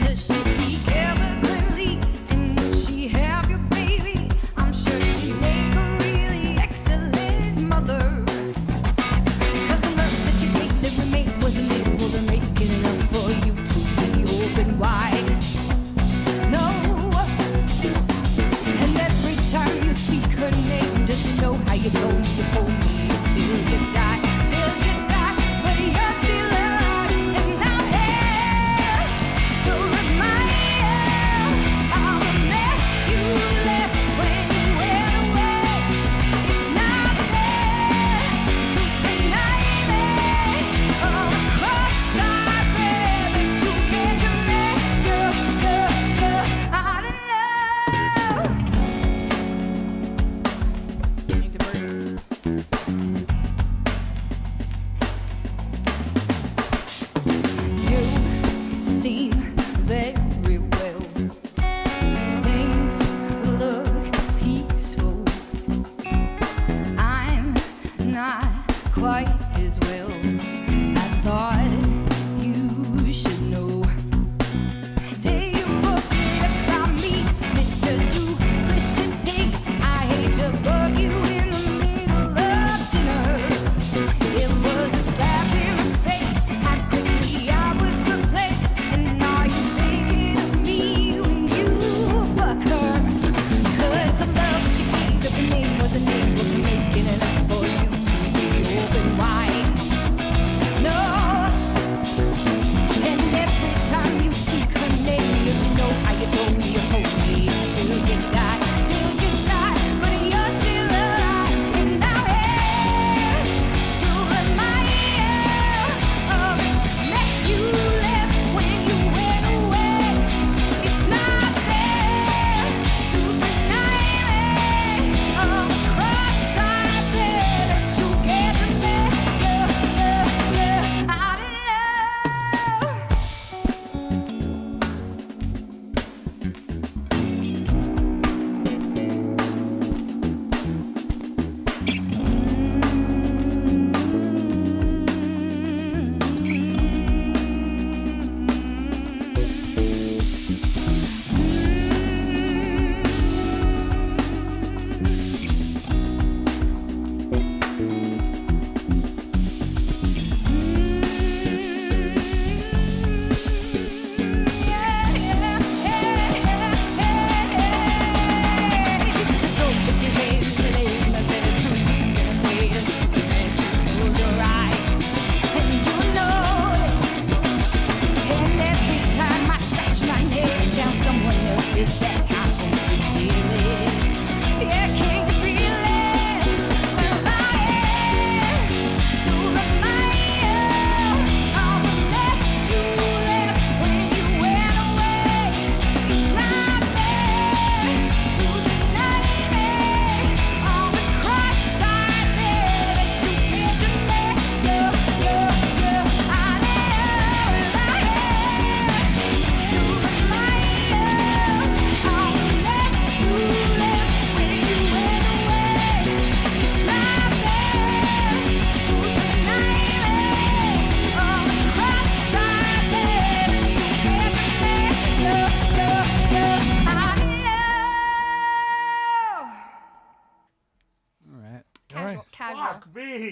Does she speak eloquently? And would she have your baby? I'm sure she'd make a really excellent mother. Cause the love that you hate that we made wasn't able to make it enough for you to be open wide.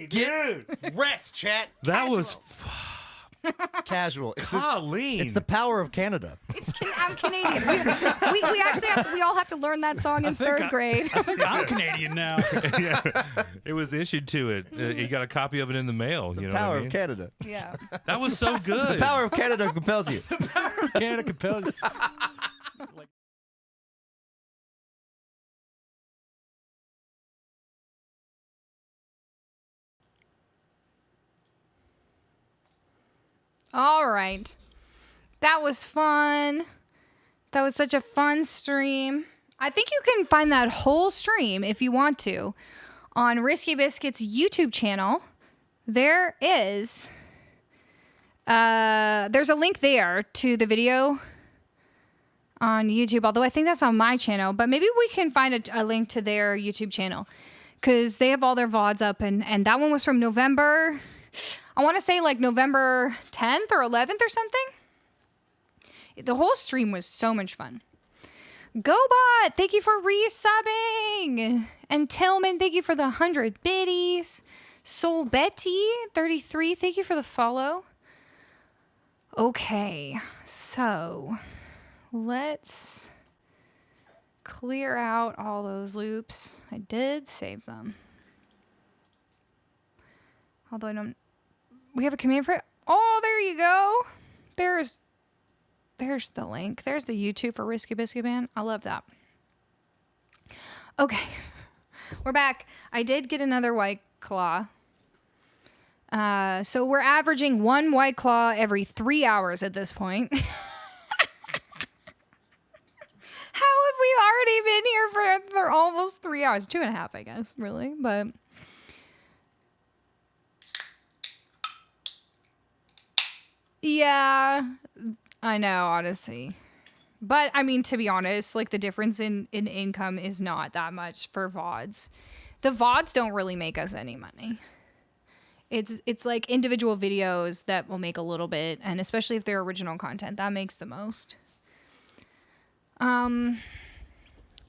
Get wrecked, chat. That was Casual. Colleen. It's the power of Canada. I'm Canadian. We actually we all have to learn that song in third grade. I think I'm Canadian now. Yeah. It was issued to it. You got a copy of it in the mail. The you know power what I mean? of Canada. Yeah. That was so good. The power of Canada compels you. Canada compelled. All right. That was fun. That was such a fun stream. I think you can find that whole stream if you want to on Risky Biscuit's YouTube channel. There's a link there to the video on YouTube, although I think that's on my channel, but maybe we can find a link to their YouTube channel because they have all their VODs up, and that one was from November, I want to say like November 10th or 11th or something. The whole stream was so much fun. GoBot, thank you for resubbing. And Tillman, thank you for the 100 biddies. Soul Betty, 33, thank you for the follow. Okay, so let's clear out all those loops. I did save them. Although I don't... We have a command for it. Oh, there you go. There's the link. There's the YouTube for Risky Biscuit Band. I love that. Okay. We're back. I did get another White Claw. So we're averaging one White Claw every 3 hours at this point. How have we already been here for almost 3 hours? 2.5, I guess, really. But... yeah, I know, honestly. But, I mean, to be honest, like, the difference in income is not that much for VODs. The VODs don't really make us any money. It's like individual videos that will make a little bit, and especially if they're original content, that makes the most.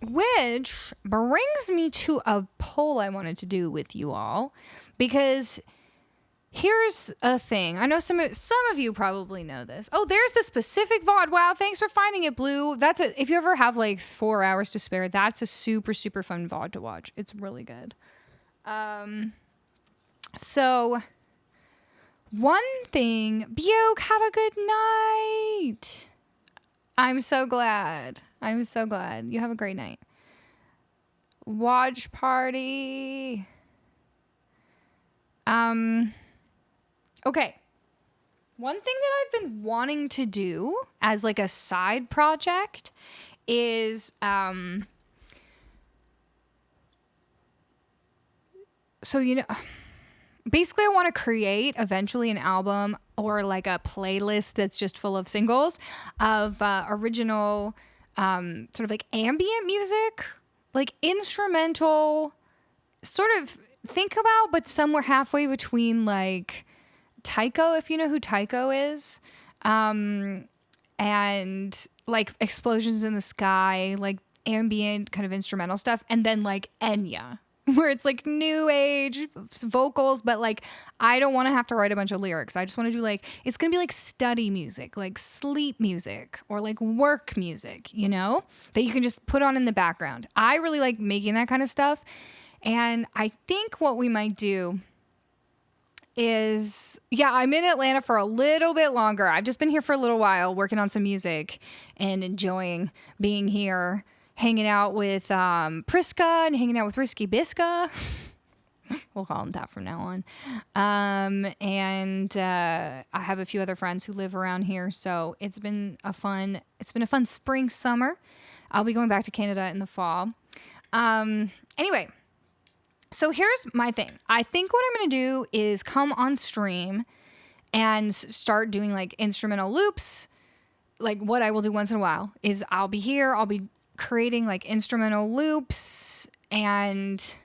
Which brings me to a poll I wanted to do with you all, because... here's a thing. I know some of you probably know this. Oh, there's the specific VOD. Wow, thanks for finding it, Blue. If you ever have like 4 hours to spare, that's a super, super fun VOD to watch. It's really good. So, one thing. Bioke, have a good night. I'm so glad. You have a great night. Watch party. Okay. One thing that I've been wanting to do as like a side project is so basically I want to create eventually an album or like a playlist that's just full of singles of original sort of like ambient music, like instrumental, sort of think about, but somewhere halfway between like Tycho, if you know who Tycho is, and like explosions in the sky, like ambient kind of instrumental stuff, and then like Enya, where it's like new age vocals, but like I don't want to have to write a bunch of lyrics. I just want to do like, it's gonna be like study music, like sleep music, or like work music, that you can just put on in the background. I really like making that kind of stuff, and I think what we might do is, I'm in Atlanta for a little bit longer. I've just been here for a little while working on some music and enjoying being here, hanging out with Priska and hanging out with Risky Biska. We'll call him that from now on. And I have a few other friends who live around here, so it's been a fun spring, summer. I'll be going back to Canada in the fall. Anyway, so here's my thing. I think what I'm going to do is come on stream and start doing like instrumental loops. Like what I will do once in a while is I'll be here, I'll be creating like instrumental loops and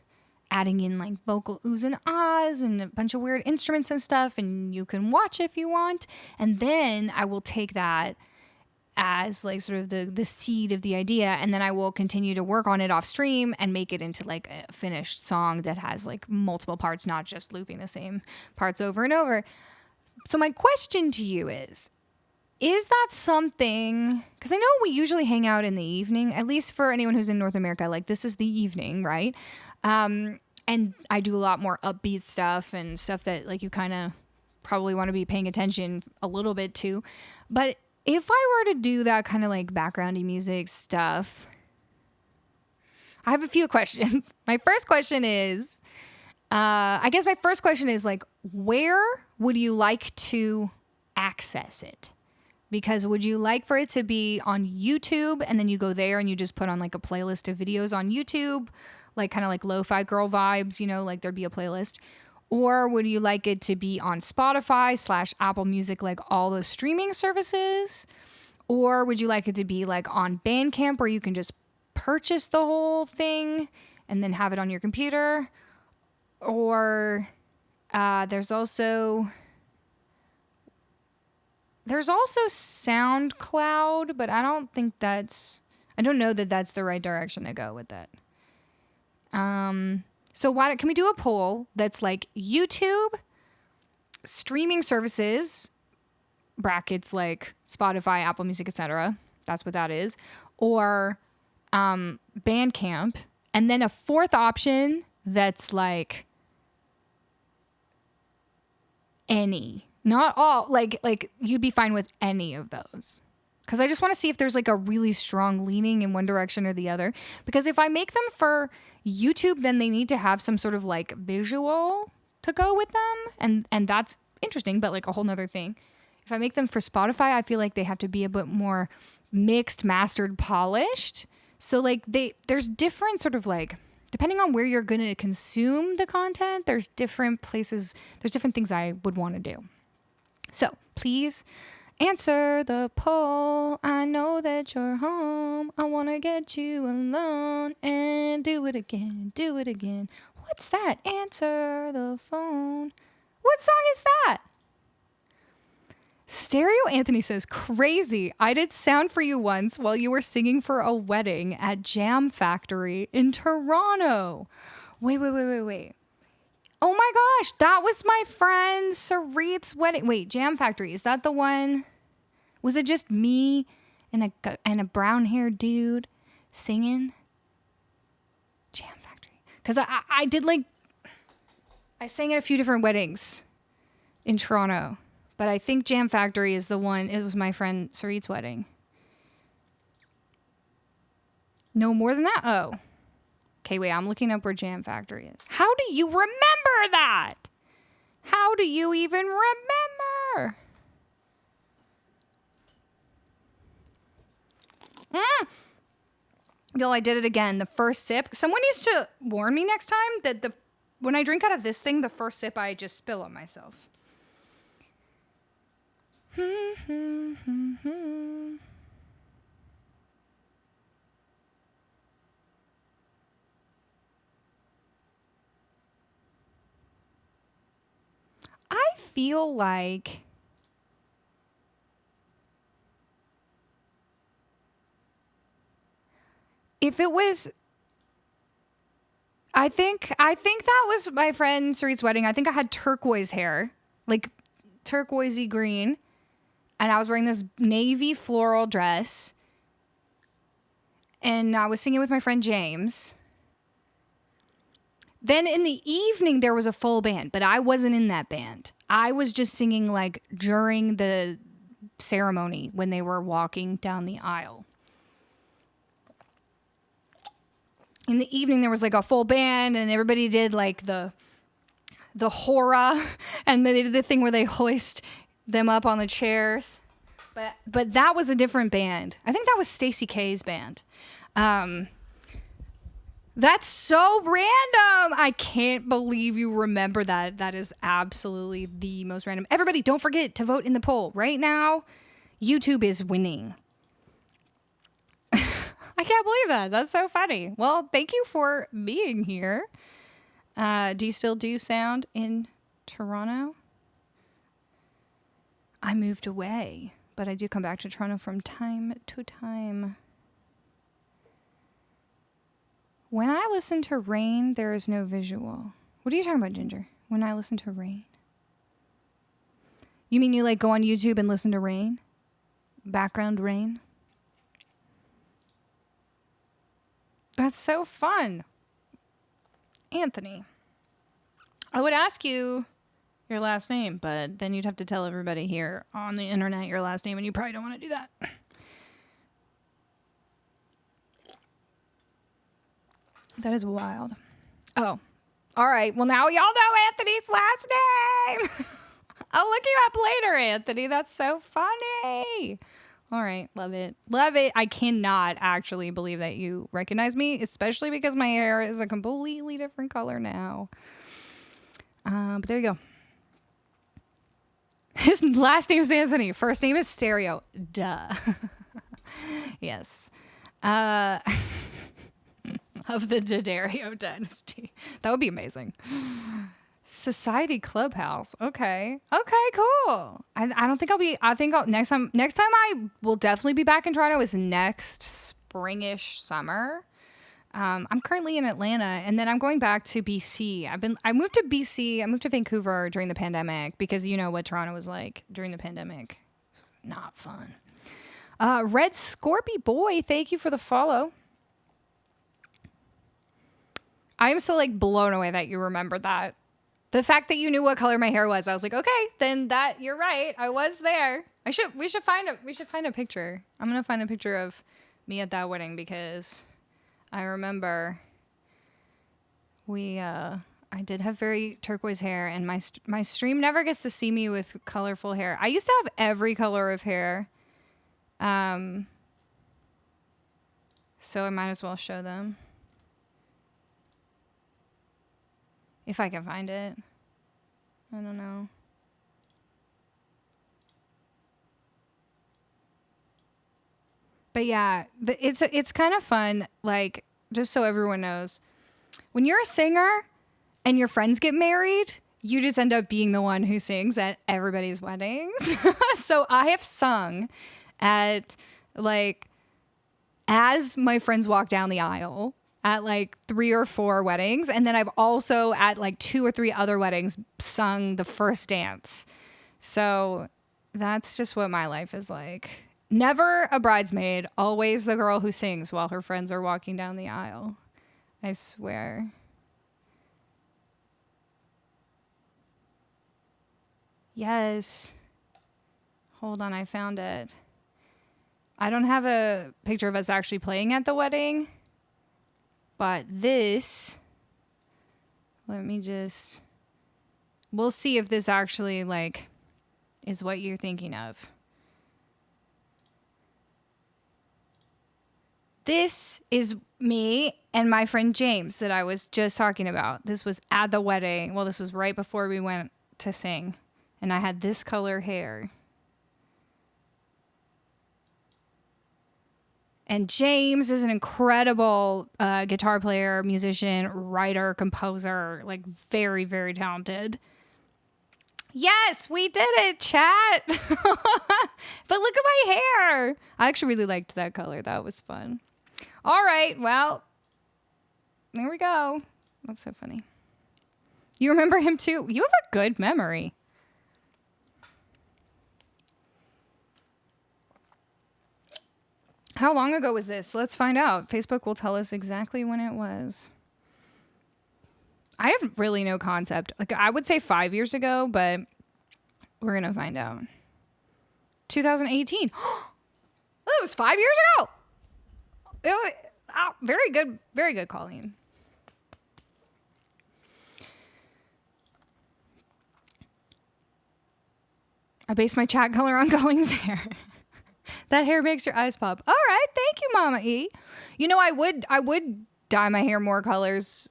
adding in like vocal oohs and ahs and a bunch of weird instruments and stuff, and you can watch if you want. And then I will take that as like sort of the seed of the idea, and then I will continue to work on it off stream and make it into like a finished song that has like multiple parts, not just looping the same parts over and over. So my question to you is that something, because I know we usually hang out in the evening, at least for anyone who's in North America, like this is the evening, right? And I do a lot more upbeat stuff and stuff that like you kind of probably want to be paying attention a little bit to. But if I were to do that kind of like backgroundy music stuff, I have a few questions. My first question is, like, where would you like to access it? Because would you like for it to be on YouTube and then you go there and you just put on like a playlist of videos on YouTube, like kind of like lo-fi girl vibes, you know, like there'd be a playlist? Or would you like it to be on Spotify / Apple Music, like all those streaming services? Or would you like it to be like on Bandcamp where you can just purchase the whole thing and then have it on your computer? Or there's also SoundCloud, but I don't know that that's the right direction to go with that. So can we do a poll that's like YouTube, streaming services, brackets like Spotify, Apple Music, etc. That's what that is. Or Bandcamp. And then a fourth option that's like any. Not all. Like you'd be fine with any of those. Because I just want to see if there's like a really strong leaning in one direction or the other. Because if I make them for YouTube, then they need to have some sort of like visual to go with them. And that's interesting, but like a whole nother thing. If I make them for Spotify, I feel like they have to be a bit more mixed, mastered, polished. So like there's different sort of like, depending on where you're going to consume the content, there's different places, there's different things I would want to do. So please answer the poll. I know that you're home. I want to get you alone and do it again. Do it again. What's that? Answer the phone. What song is that? Stereo Anthony says, crazy. I did sound for you once while you were singing for a wedding at Jam Factory in Toronto. Wait. Oh my gosh, that was my friend Sarit's wedding. Wait, Jam Factory, is that the one? Was it just me and a brown-haired dude singing? Jam Factory. Because I did like, I sang at a few different weddings in Toronto. But I think Jam Factory is the one, it was my friend Sarit's wedding. No more than that? Oh. Okay, wait, I'm looking up where Jam Factory is. How do you remember that? How do you even remember? Yo, I did it again. The first sip. Someone needs to warn me next time that when I drink out of this thing, the first sip I just spill on myself. I feel like if it was, I think that was my friend Sarit's wedding. I think I had turquoise hair, like turquoisey green. And I was wearing this navy floral dress. And I was singing with my friend James. Then in the evening, there was a full band, but I wasn't in that band. I was just singing like during the ceremony when they were walking down the aisle. In the evening, there was like a full band and everybody did like the hora. And then they did the thing where they hoist them up on the chairs. But that was a different band. I think that was Stacey K's band. That's so random. I can't believe you remember that. That is absolutely the most random. Everybody, don't forget to vote in the poll. Right now, YouTube is winning. I can't believe that. That's so funny. Well, thank you for being here. Do you still do sound in Toronto? I moved away. but I do come back to Toronto from time to time. When I listen to rain, there is no visual. What are you talking about, Ginger? When I listen to rain? You mean you like go on YouTube and listen to rain? Background rain? That's so fun. Anthony. I would ask you your last name, but then you'd have to tell everybody here on the internet your last name, and you probably don't want to do that. That is wild. Oh, all right. Well, now y'all know Anthony's last name. I'll look you up later, Anthony. That's so funny. All right. Love it. Love it. I cannot actually believe that you recognize me, especially because my hair is a completely different color now. But there you go. His last name is Anthony. First name is Stereo. Duh. Yes. Of the D'Addario dynasty. That would be amazing. Society Clubhouse. Okay. Okay, cool. I don't think I'll be, next time I will definitely be back in Toronto is next springish summer. I'm currently in Atlanta, and then I'm going back to BC. I moved to BC. I moved to Vancouver during the pandemic because you know what Toronto was like during the pandemic. Not fun. Red Scorpy Boy, thank you for the follow. I'm so like blown away that you remember that. The fact that you knew what color my hair was, I was like, okay, then that you're right. I was there. We should find a picture. I'm gonna find a picture of me at that wedding because I remember I did have very turquoise hair, and my stream never gets to see me with colorful hair. I used to have every color of hair. So I might as well show them. If I can find it. I don't know. But yeah, it's kind of fun, like, just so everyone knows. When you're a singer and your friends get married, you just end up being the one who sings at everybody's weddings. So I have sung at, like, as my friends walk down the aisle at like 3 or 4 weddings. And then I've also at like 2 or 3 other weddings sung the first dance. So that's just what my life is like. Never a bridesmaid, always the girl who sings while her friends are walking down the aisle. I swear. Yes. Hold on, I found it. I don't have a picture of us actually playing at the wedding. But this, we'll see if this actually, like, is what you're thinking of. This is me and my friend James that I was just talking about. This was at the wedding. Well, this was right before we went to sing. And I had this color hair. And James is an incredible guitar player, musician, writer, composer, like very, very talented. Yes, we did it, chat. But look at my hair. I actually really liked that color. That was fun. All right, well, there we go. That's so funny. You remember him too? You have a good memory. How long ago was this? Let's find out. Facebook will tell us exactly when it was. I have really no concept. Like, I would say 5 years ago, but we're going to find out. 2018. That was 5 years ago. It was, very good, Colleen. I based my chat color on Colleen's hair. That hair makes your eyes pop. All right, thank you, Mama E. You know, I would dye my hair more colors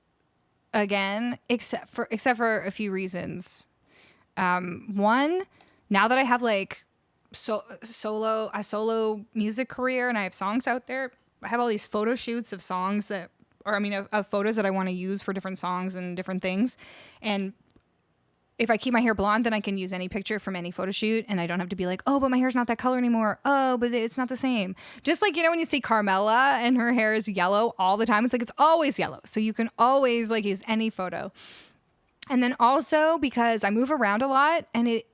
again, except for a few reasons. One, now that I have like a solo music career and I have songs out there, I have all these photo shoots of songs of photos that I want to use for different songs and different things, and if I keep my hair blonde, then I can use any picture from any photo shoot, and I don't have to be like, oh, but my hair's not that color anymore. Oh, but it's not the same. Just like, you know, when you see Carmela and her hair is yellow all the time, it's like it's always yellow. So you can always like use any photo. And then also because I move around a lot, and it,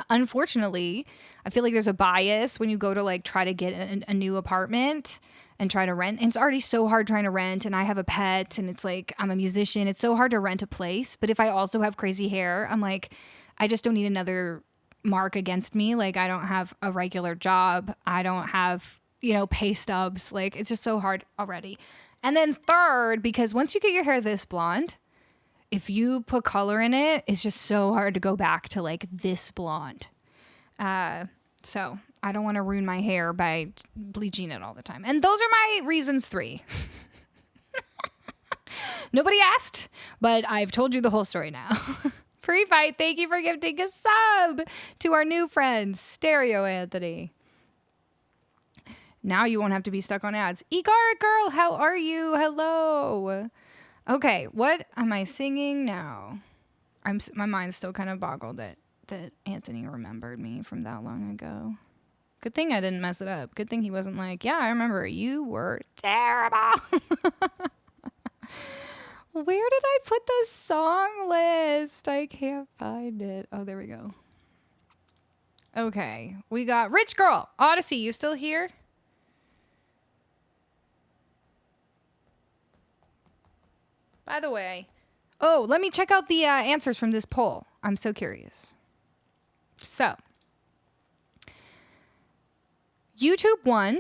unfortunately, I feel like there's a bias when you go to like try to get a new apartment and try to rent. And it's already so hard trying to rent, and I have a pet, and it's like I'm a musician. It's so hard to rent a place. But if I also have crazy hair, I'm like, I just don't need another mark against me. Like I don't have a regular job. I don't have, you know, pay stubs. Like it's just so hard already. And then third, because once you get your hair this blonde, if you put color in it, it's just so hard to go back to like this blonde. So I don't want to ruin my hair by bleaching it all the time. And those are my reasons 3. Nobody asked, but I've told you the whole story now. Pre-fight, thank you for gifting a sub to our new friend, Stereo Anthony. Now you won't have to be stuck on ads. Egara girl, how are you? Hello. Okay, what am I singing now? My mind's still kind of boggled that Anthony remembered me from that long ago. Good thing I didn't mess it up. Good thing he wasn't like, yeah, I remember you were terrible. Where did I put the song list? I can't find it. Oh, there we go. Okay, we got Rich Girl. Odyssey, you still here? By the way, let me check out the answers from this poll. I'm so curious. So, YouTube won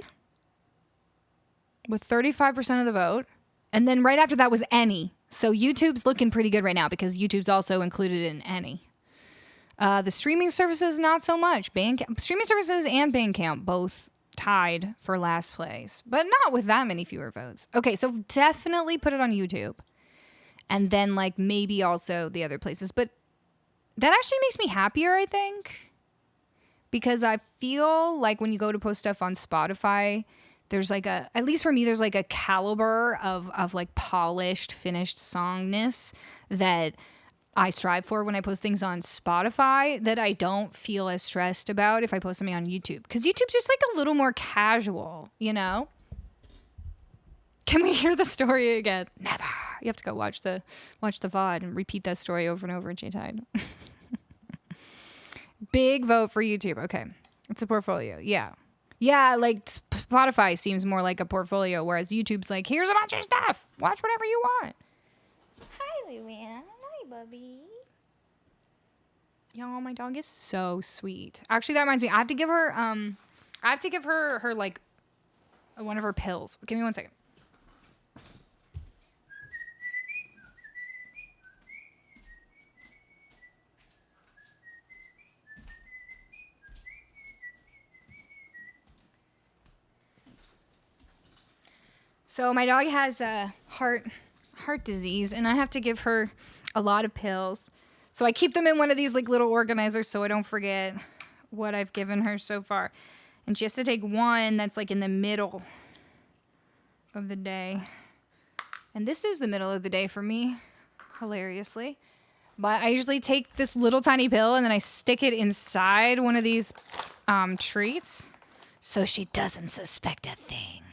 with 35% of the vote. And then right after that was Any. So YouTube's looking pretty good right now because YouTube's also included in Any. The streaming services, not so much. Streaming services and Bandcamp both tied for last place, but not with that many fewer votes. Okay, so definitely put it on YouTube. And then like maybe also the other places. But that actually makes me happier, I think. Because I feel like when you go to post stuff on Spotify, there's like at least for me, there's like a caliber of like polished, finished songness that I strive for when I post things on Spotify that I don't feel as stressed about if I post something on YouTube. Because YouTube's just like a little more casual, you know? Can we hear the story again? Never. You have to go watch the VOD and repeat that story over and over, J-Tide. Big vote for YouTube. Okay. It's a portfolio. Yeah. Yeah, like Spotify seems more like a portfolio, whereas YouTube's like, here's a bunch of stuff. Watch whatever you want. Hi, Luann. Hi, Bubby. Y'all, my dog is so sweet. Actually, that reminds me. I have to give her her like one of her pills. Give me 1 second. So my dog has heart disease, and I have to give her a lot of pills. So I keep them in one of these like little organizers so I don't forget what I've given her so far. And she has to take one that's like in the middle of the day. And this is the middle of the day for me, hilariously. But I usually take this little tiny pill and then I stick it inside one of these treats so she doesn't suspect a thing.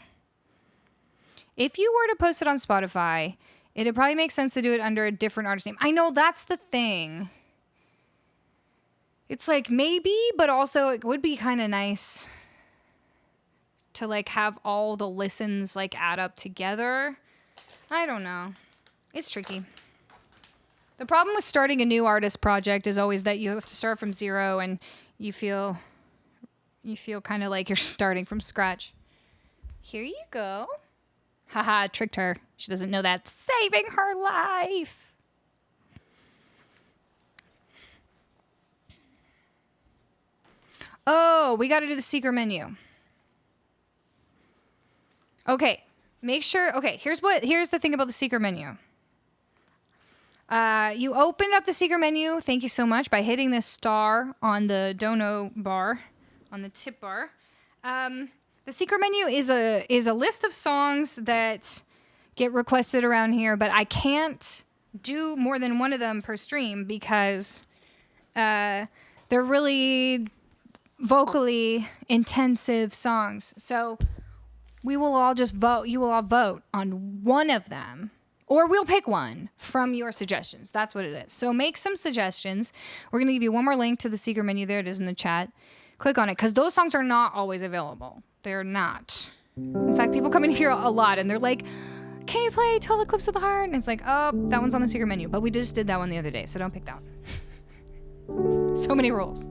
If you were to post it on Spotify, it'd probably make sense to do it under a different artist name. I know, that's the thing. It's like maybe, but also it would be kind of nice to like have all the listens like add up together. I don't know. It's tricky. The problem with starting a new artist project is always that you have to start from zero and you feel kind of like you're starting from scratch. Here you go. Haha, tricked her. She doesn't know that's saving her life. Oh, we got to do the secret menu. Okay, make sure. Okay, here's the thing about the secret menu. You open up the secret menu, thank you so much, by hitting this star on the dono bar, on the tip bar. The secret menu is a list of songs that get requested around here, but I can't do more than one of them per stream because They're really vocally intensive songs. So we will all just vote. You will all vote on one of them. Or we'll pick one from your suggestions. That's what it is. So make some suggestions. We're going to give you one more link to the secret menu. There it is in the chat. Click on it because those songs are not always available. They're not. In fact, people come in here a lot and they're like, can you play Total Eclipse of the Heart? And it's like, oh, that one's on the secret menu. But we just did that one the other day, so don't pick that one. So many rules.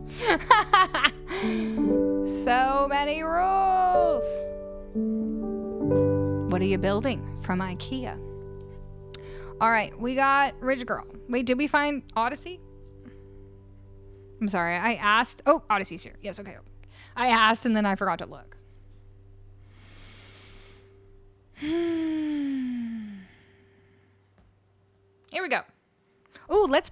So many rules. What are you building from IKEA? All right, we got Rich Girl. Wait, did we find Odyssey? I'm sorry, I asked. Oh, Odyssey's here. Yes, okay. I asked and then I forgot to look. Here we go. Ooh, let's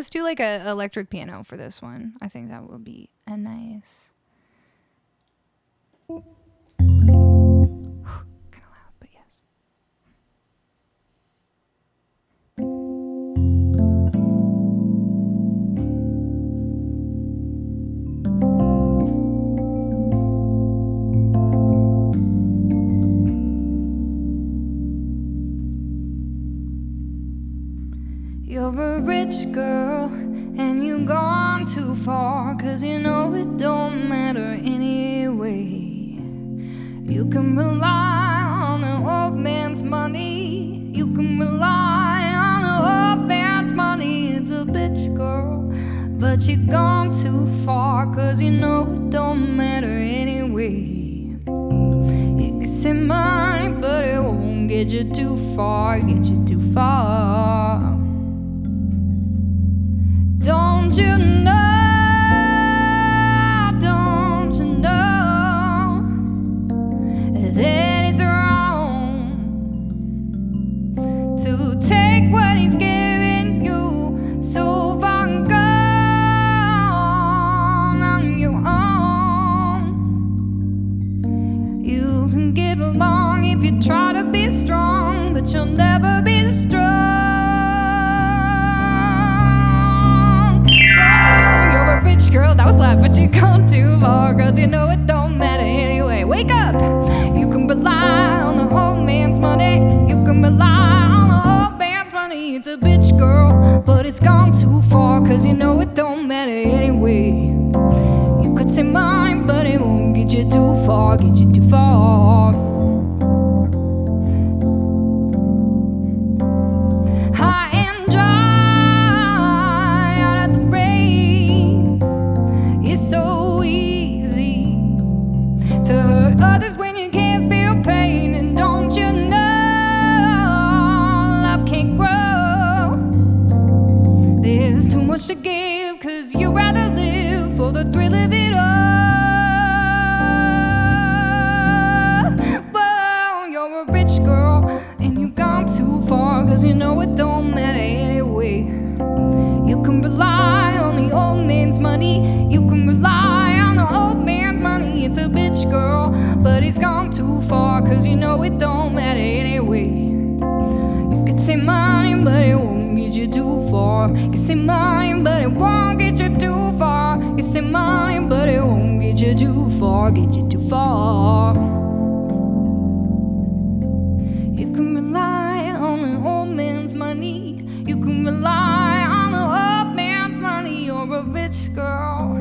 do like a electric piano for this one. I think that will be a nice. Kind of loud, but yes. You're a rich girl and you gone too far, 'cause you know it don't matter anyway. You can rely on an old man's money. You can rely on an old man's money. It's a bitch girl, but you gone too far, 'cause you know it don't matter anyway. You can say money, but it won't get you too far, get you too far. Don't you know, that it's wrong to take what he's giving you so far gone on your own. You can get along if you try to be strong, but you'll never be strong. You're a rich girl, that was loud, but you gone too far, 'cause you know it don't matter anyway. Wake up! You can rely on the old man's money. You can rely on the old man's money. It's a bitch girl, but it's gone too far, 'cause you know it don't matter anyway. You could say mine, but it won't get you too far, get you too far. High and dry out of the rain. It's so easy to hurt others when you can't feel pain. And don't you know love can't grow? There's too much to give, 'cause you'd rather live for the thrill of it all. Whoa, you're a rich girl and you've gone too far, 'cause you know it don't matter anyway. You can rely on the old man's money. You can rely on the old man's money. It's a bitch girl, but it's gone too far, 'cause you know it don't matter anyway. You could say mine, but it won't get you too far. You can say mine, but it won't get you too far. You say mine, but it won't get you too far, get you too far. You can rely on the old man's money. You can rely on the old man's money. You're a rich girl, a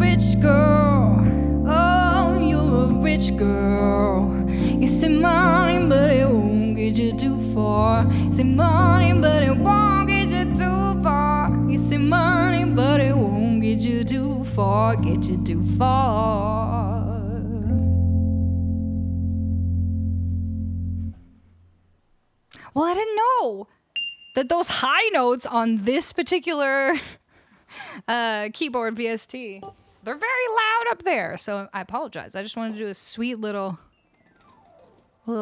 rich girl. Oh, you're a rich girl. You say money, but it won't get you too far. You say money, but it won't get you too far. You say money, but it won't get you too far, get you too far. Well, I didn't know that those high notes on this particular keyboard VST, they're very loud up there. So I apologize. I just wanted to do a sweet little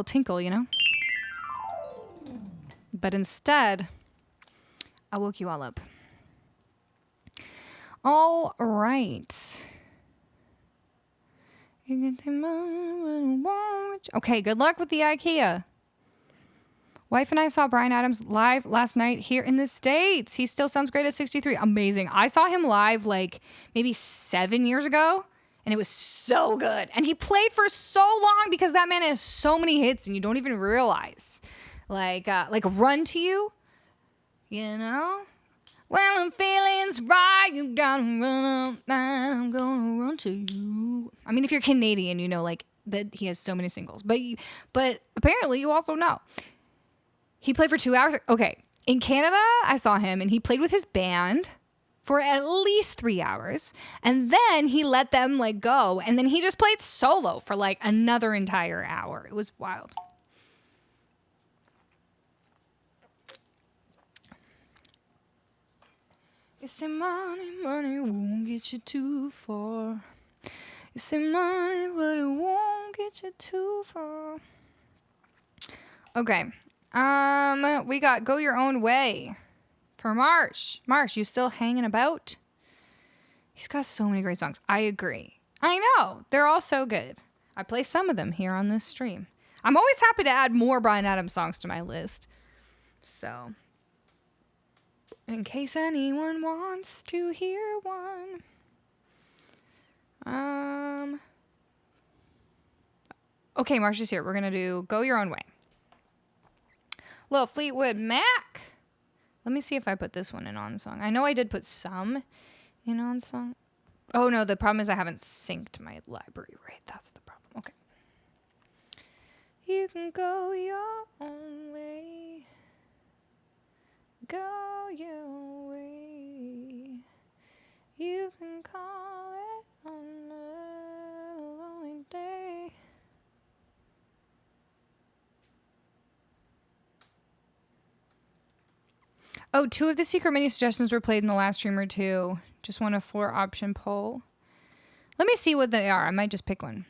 tinkle, you know? But instead, I woke you all up. All right. Okay, good luck with the IKEA. Wife and I saw Bryan Adams live last night here in the States. He still sounds great at 63. Amazing. I saw him live like maybe 7 years ago, and it was so good. And he played for so long because that man has so many hits and you don't even realize. Like Run to You, you know? Well, the feeling's right, you gotta run up, I'm gonna run to you. I mean, if you're Canadian, you know like that he has so many singles. But apparently you also know. He played for 2 hours. Okay, in Canada, I saw him, and he played with his band for at least 3 hours. And then he let them, like, go. And then he just played solo for, like, another entire hour. It was wild. You say money won't get you too far. You say money, but it won't get you too far. Okay. We got Go Your Own Way for Marsh. Marsh, you still hanging about? He's got so many great songs. I agree. I know. They're all so good. I play some of them here on this stream. I'm always happy to add more Bryan Adams songs to my list. So, in case anyone wants to hear one. Okay, Marsh is here. We're going to do Go Your Own Way. Little Fleetwood Mac. Let me see if I put this one in on song. I know I did put some in on song. Oh no, the problem is I haven't synced my library right. That's the problem. Okay. You can go your own way. Go your way. You can call it another lonely day. Oh, 2 of the secret menu suggestions were played in the last stream or 2. Just want a 4-option poll. Let me see what they are. I might just pick one.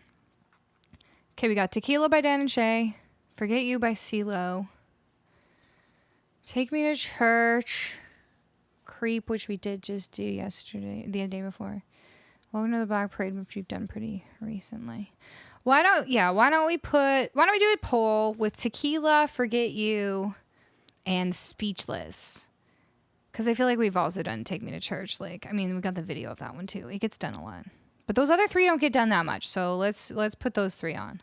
Okay, we got Tequila by Dan and Shay. Forget You by CeeLo. Take Me to Church. Creep, which we did just do yesterday, the day before. Welcome to the Black Parade, which we've done pretty recently. Why don't we do a poll with Tequila, Forget You, and Speechless? Because I feel like we've also done Take Me to Church. Like, I mean, we got the video of that one too. It gets done a lot. But those other 3 don't get done that much. So let's put those 3 on.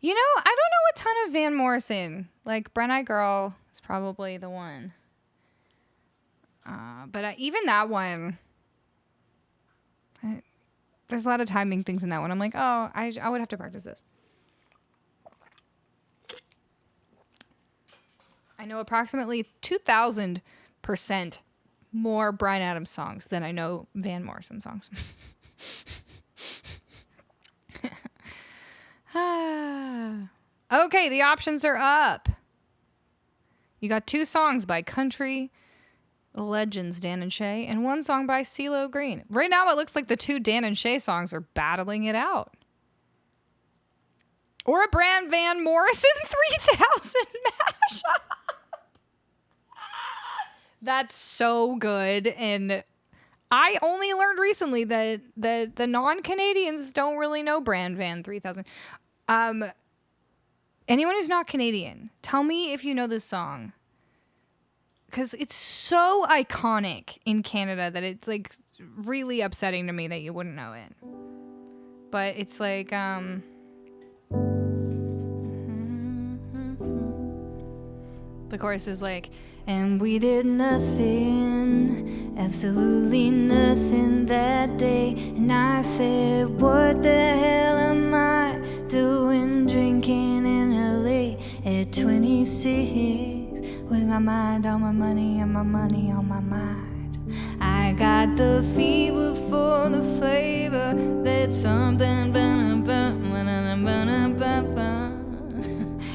You know, I don't know a ton of Van Morrison. Like, Brent Eye Girl is probably the one. But even that one, there's a lot of timing things in that one. I'm like, oh, I would have to practice this. I know approximately 2,000% more Bryan Adams songs than I know Van Morrison songs. Okay, the options are up. You got 2 songs by country legends Dan and Shay, and 1 song by CeeLo Green. Right now, it looks like the 2 Dan and Shay songs are battling it out. Or a Brand Van Morrison 3000 mashup. That's so good. And I only learned recently that the non-Canadians don't really know Brand Van 3000. Anyone who's not Canadian, tell me if you know this song. Because it's so iconic in Canada that it's like really upsetting to me that you wouldn't know it. But it's like, the chorus is like, and we did nothing, absolutely nothing that day. And I said, what the hell am I doing drinking in LA at 26? With my mind on my money and my money on my mind. I got the fever for the flavor. That's something.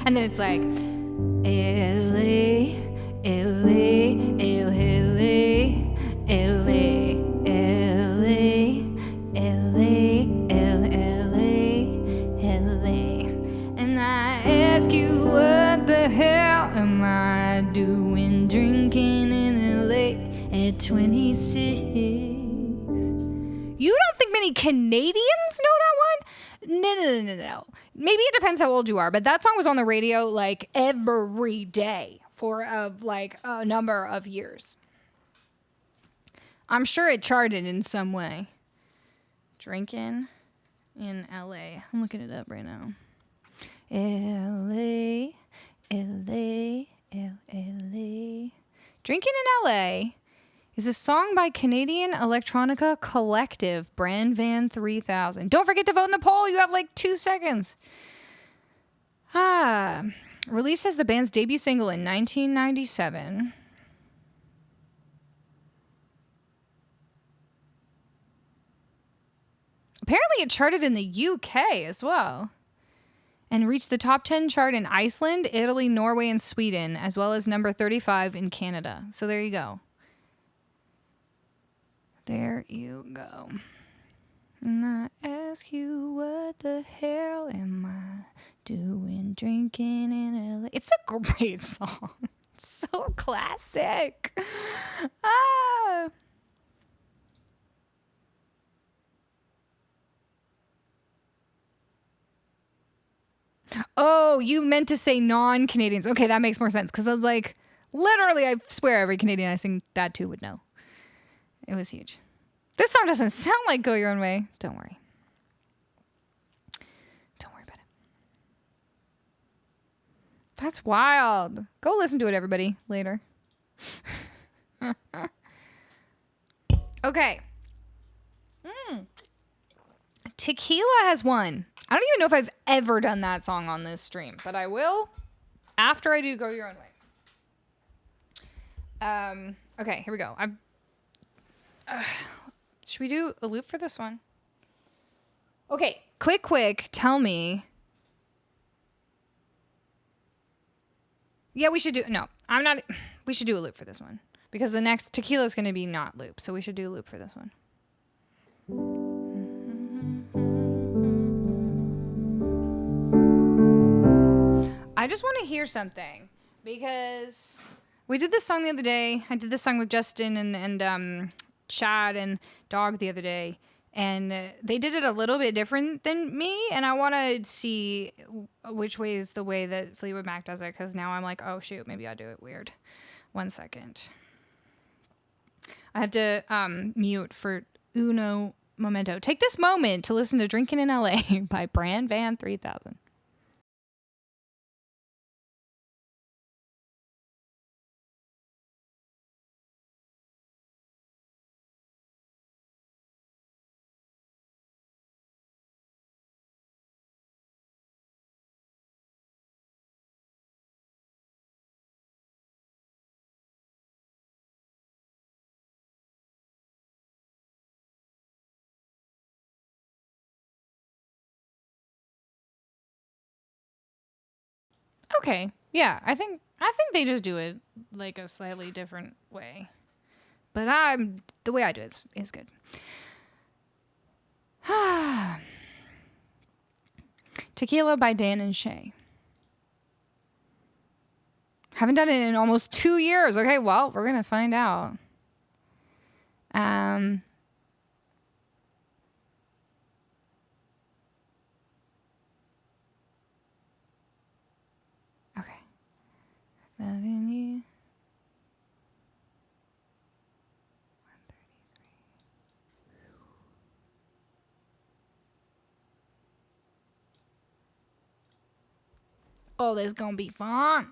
And then it's like, LA, LA, LA, LA, LA, LA, LA. And I ask you, what the hell am I doing drinking in LA at 26? You don't think many Canadians know that one? No. Maybe it depends how old you are, but that song was on the radio like every day for a number of years. I'm sure it charted in some way. Drinking in LA. I'm looking it up right now. LA. Drinking in LA is a song by Canadian electronica collective Brand Van 3000. Don't forget to vote in the poll. You have like 2 seconds. Released as the band's debut single in 1997. Apparently it charted in the UK as well. And reached the top 10 chart in Iceland, Italy, Norway, and Sweden, as well as number 35 in Canada. So there you go. There you go. And I ask you, what the hell am I doing drinking in LA? It's a great song. It's so classic. Oh, you meant to say non-Canadians. Okay, that makes more sense. Because I was like, literally, I swear every Canadian I sing that to would know. It was huge. This song doesn't sound like Go Your Own Way. Don't worry. Don't worry about it. That's wild. Go listen to it, everybody, later. Okay. Tequila has won. I don't even know if I've ever done that song on this stream, but I will after I do Go Your Own Way. Okay, here we go. Should we do a loop for this one? Okay, quick, tell me. Yeah, we should do, no, I'm not, we should do a loop for this one. Because the next Tequila is going to be not loop, so we should do a loop for this one. I just want to hear something because we did this song the other day. I did this song with Justin and Chad and Dog the other day, and they did it a little bit different than me, and I want to see which way is the way that Fleetwood Mac does it, because now I'm like, oh shoot, maybe I do it weird. 1 second. I have to mute for uno momento. Take this moment to listen to Drinking in LA by Brand Van 3000. Okay, yeah, I think they just do it like a slightly different way, but the way I do it is good. Tequila by Dan and Shay. Haven't done it in almost 2 years. Okay, well, we're gonna find out. Loving you. 133. Oh, this is gonna be fun.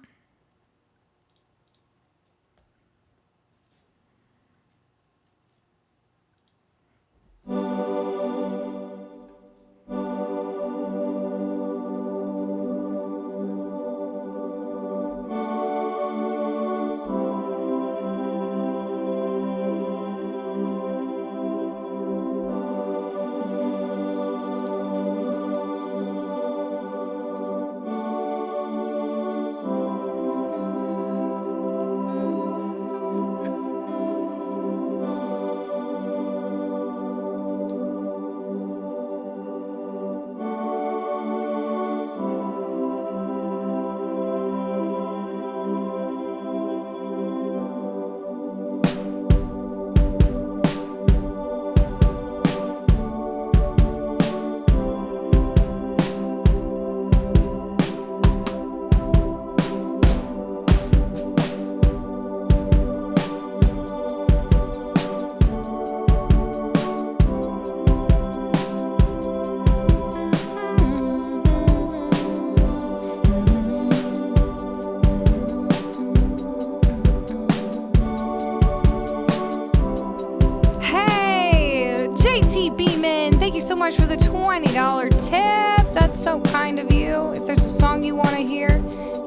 JT Beeman, thank you so much for the $20 tip. That's so kind of you. If there's a song you want to hear,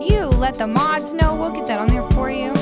you let the mods know. We'll get that on there for you.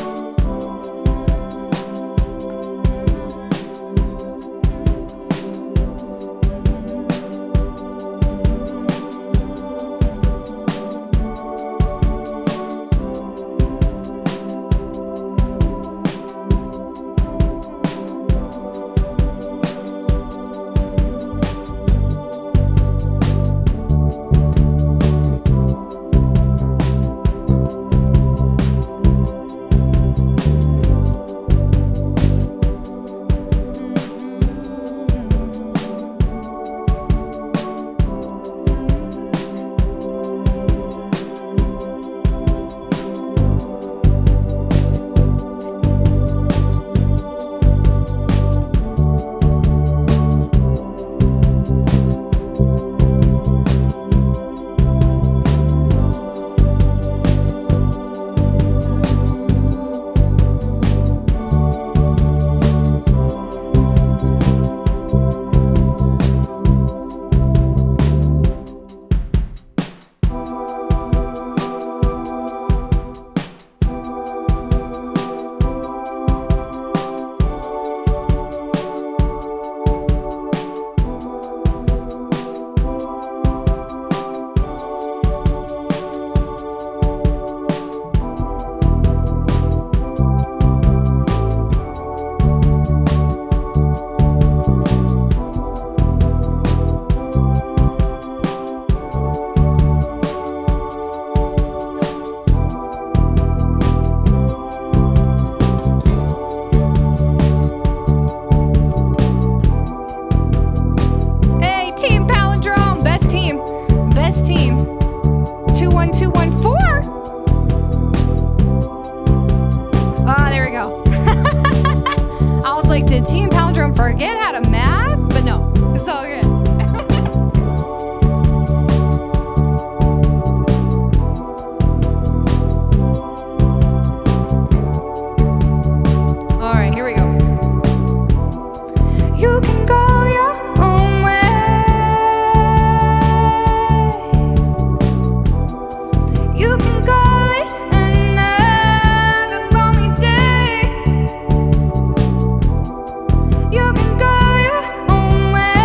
Did Team Palindrome forget how to math? But no, it's all good. All right, here we go. You can go your own way. You can call it a night, can call me day. You can go your own way.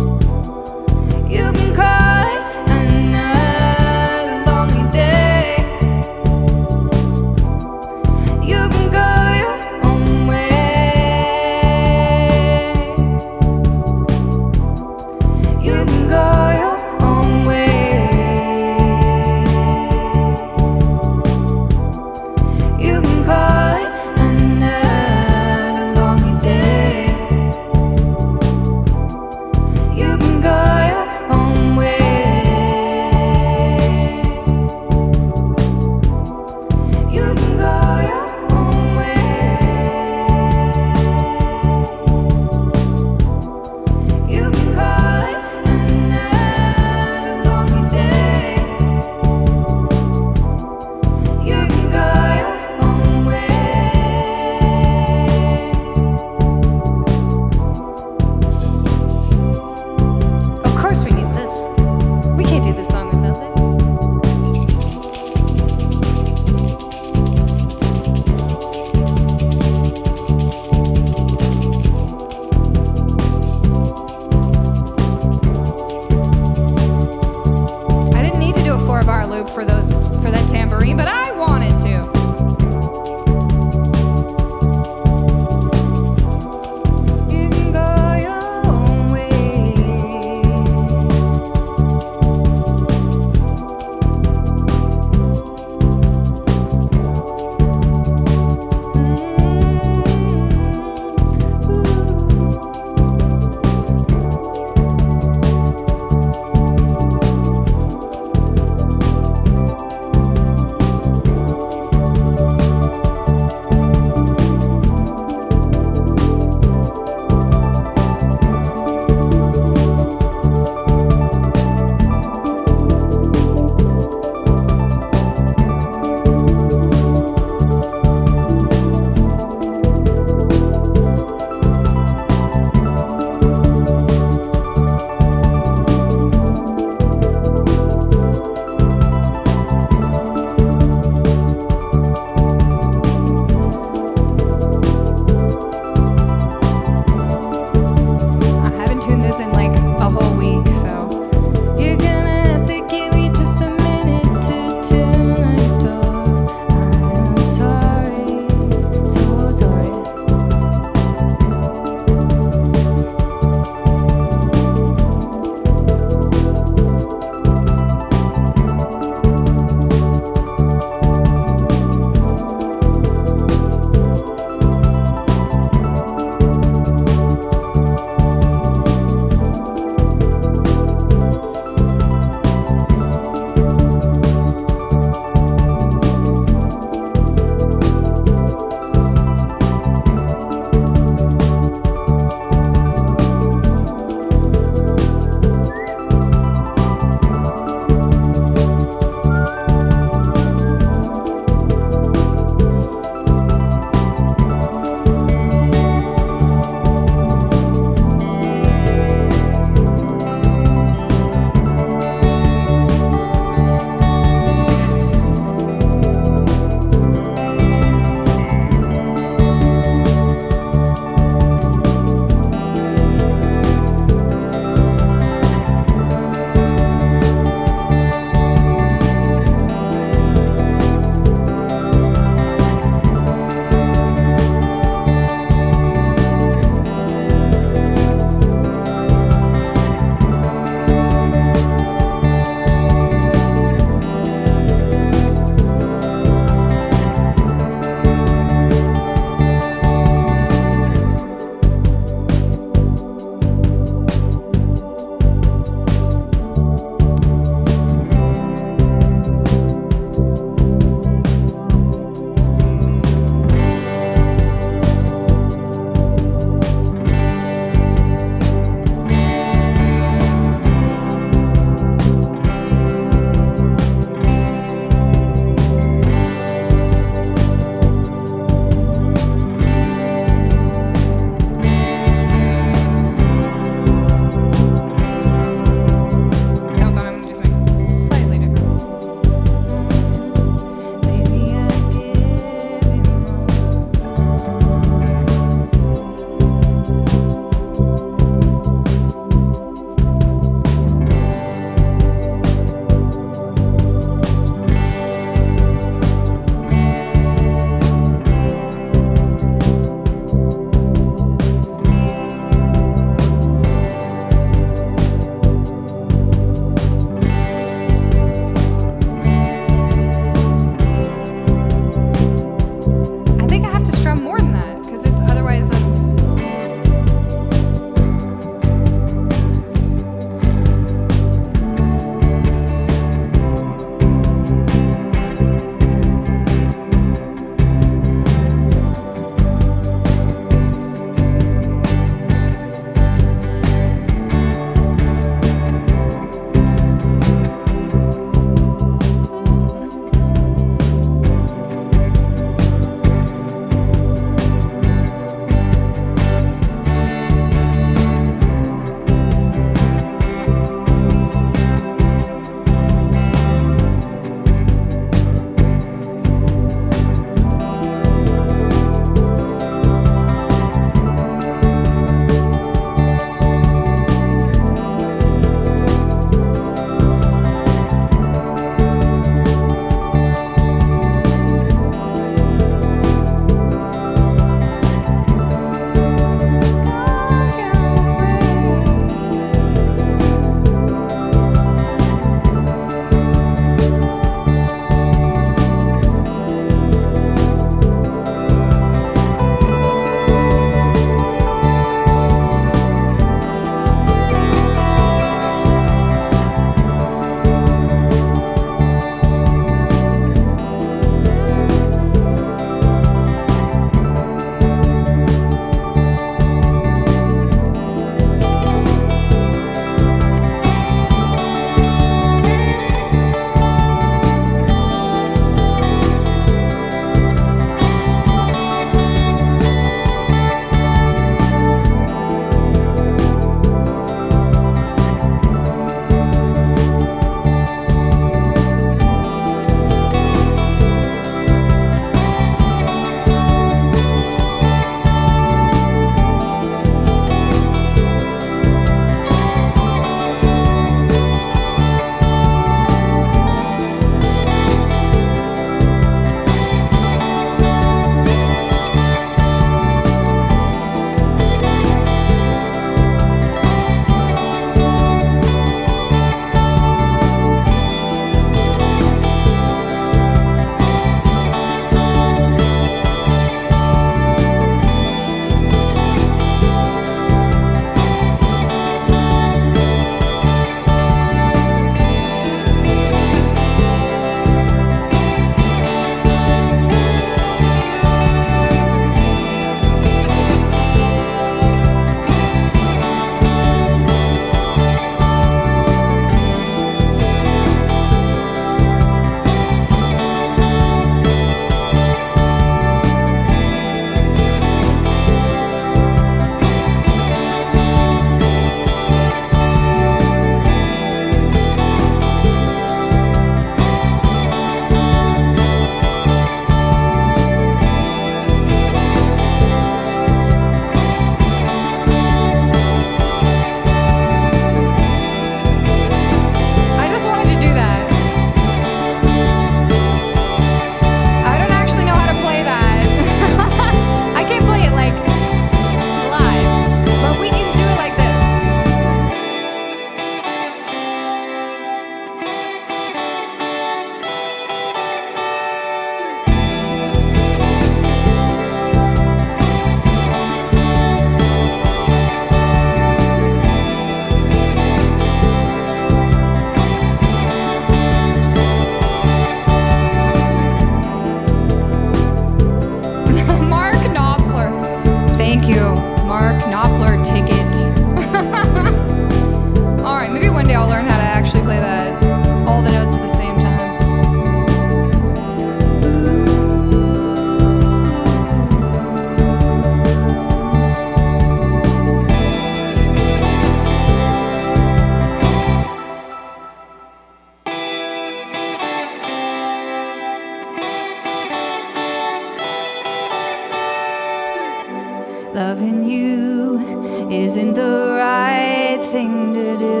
isn't the right thing to do.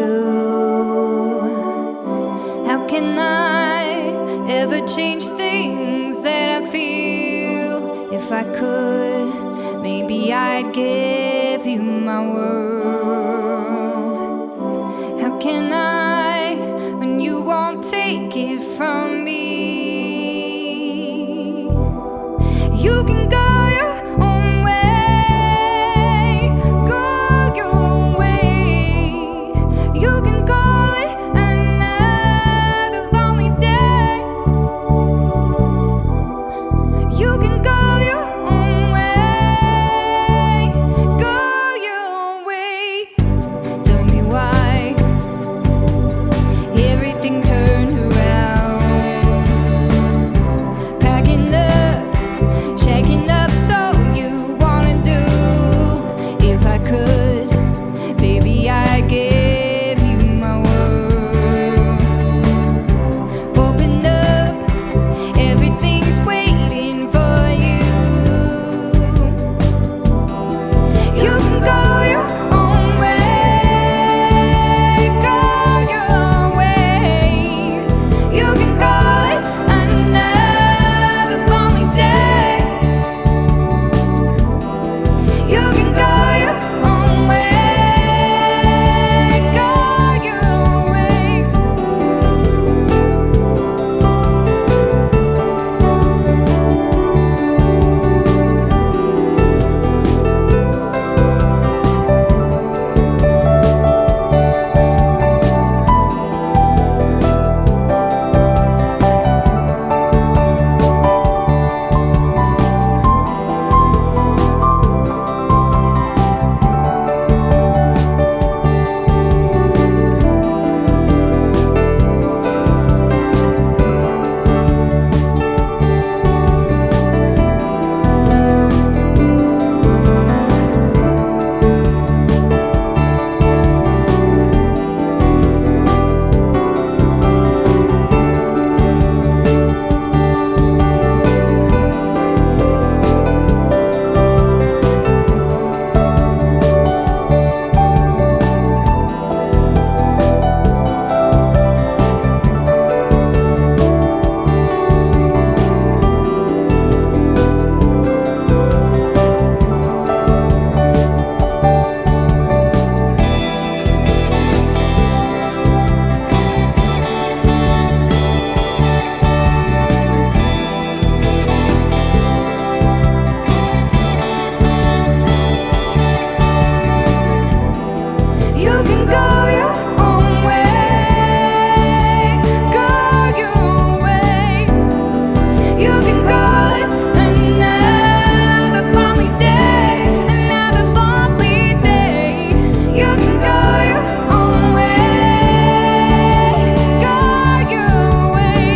How can I ever change things that I feel? If I could, maybe I'd give you my world. How can I when you won't take it from me? You can go your own way, go your own way. You can call it another lonely day. You can go your own way, go your own way. Tell me why everything turned around. Packing up, shaking up, so you wanna do. If I could, baby, I'd give you my word. Open up, everything's waiting for you. You can go your own way, go your own way. You can call it another lonely day. You can go your own way, go your own way. You can go your own way, go your own way. You can call it another lonely day, another lonely day. You can go your own way, go your own way.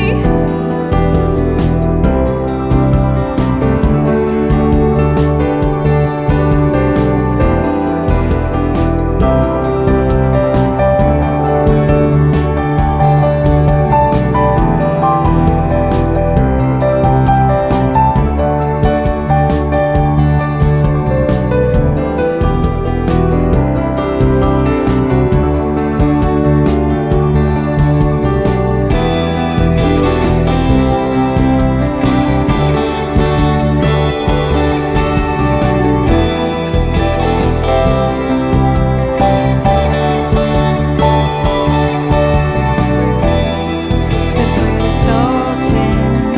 Cause we're the sultans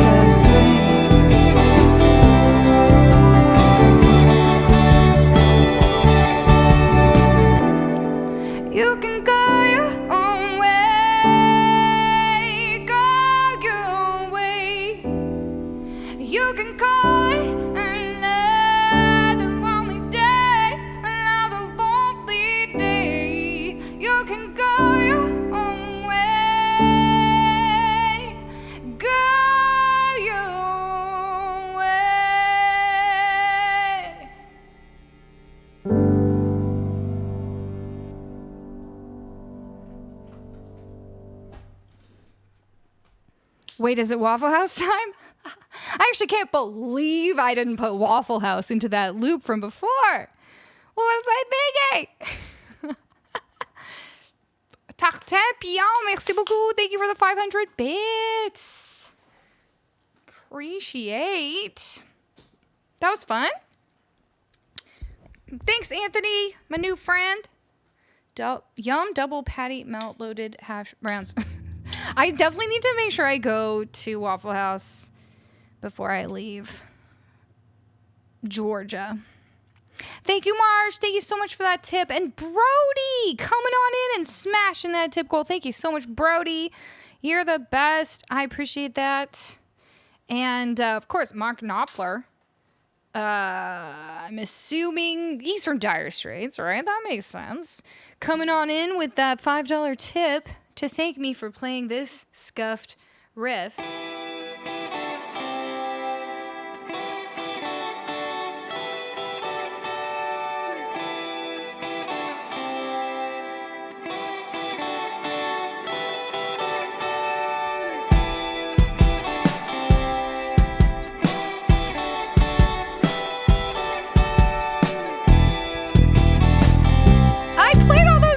of swing. You can go your own way, go your own way. You can call it another lonely day, another lonely day. You can go your own way, go your own way. Wait, is it Waffle House time? I actually can't believe I didn't put Waffle House into that loop from before. What was I thinking? Tartin Pion, merci beaucoup. Thank you for the 500 bits. Appreciate. That was fun. Thanks, Anthony, my new friend. Yum double patty melt loaded hash browns. I definitely need to make sure I go to Waffle House before I leave Georgia. Thank you, Marsh. Thank you so much for that tip. And Brody coming on in and smashing that tip goal. Thank you so much, Brody. You're the best. I appreciate that. And, of course, Mark Knopfler. I'm assuming he's from Dire Straits, right? That makes sense. Coming on in with that $5 tip to thank me for playing this scuffed riff.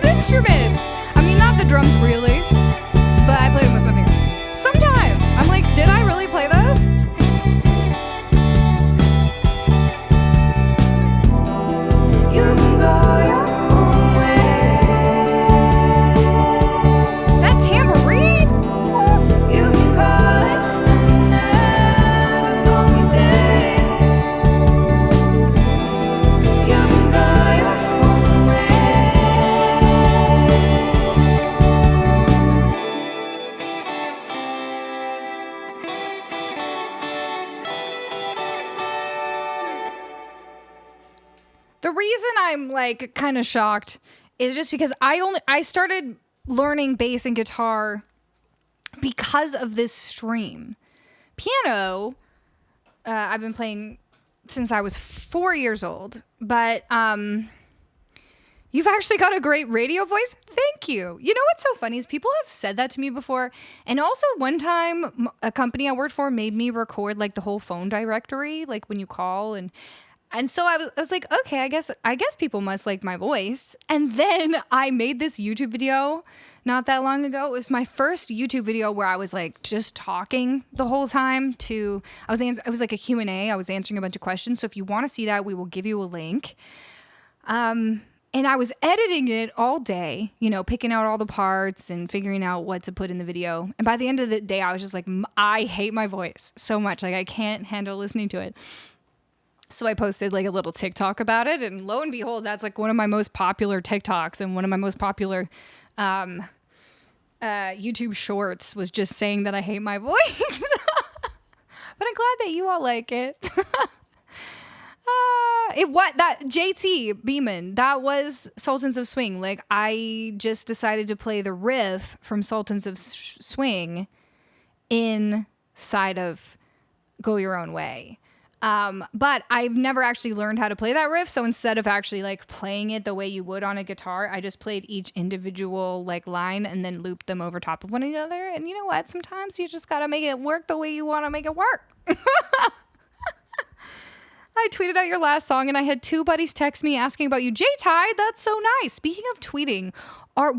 Instruments. I mean, not the drums really, but I play them with my fingers. Sometimes I'm like, did I really play those? You can go your own way. That tambourine? You can call it another lonely day. You can go your own way. The reason I'm like kind of shocked is just because I started learning bass and guitar because of this stream. Piano, I've been playing since I was 4 years old, but you've actually got a great radio voice. Thank you. You know what's so funny is people have said that to me before. And also one time a company I worked for made me record like the whole phone directory, like when you call and so I was like, okay, I guess people must like my voice. And then I made this YouTube video not that long ago. It was my first YouTube video where I was like just talking the whole time it was like a Q&A. I was answering a bunch of questions. So if you want to see that, we will give you a link. And I was editing it all day, you know, picking out all the parts and figuring out what to put in the video. And by the end of the day, I was just like, I hate my voice so much. Like I can't handle listening to it. So I posted like a little TikTok about it, and lo and behold, that's like one of my most popular TikToks and one of my most popular YouTube shorts was just saying that I hate my voice. But I'm glad that you all like it. That JT Beeman, that was Sultans of Swing. Like I just decided to play the riff from Sultans of Swing inside of Go Your Own Way. But I've never actually learned how to play that riff. So instead of actually like playing it the way you would on a guitar, I just played each individual like line and then looped them over top of one another. And you know what? Sometimes you just got to make it work the way you want to make it work. I tweeted out your last song and I had 2 buddies text me asking about you. J-Tide, that's so nice. Speaking of tweeting, are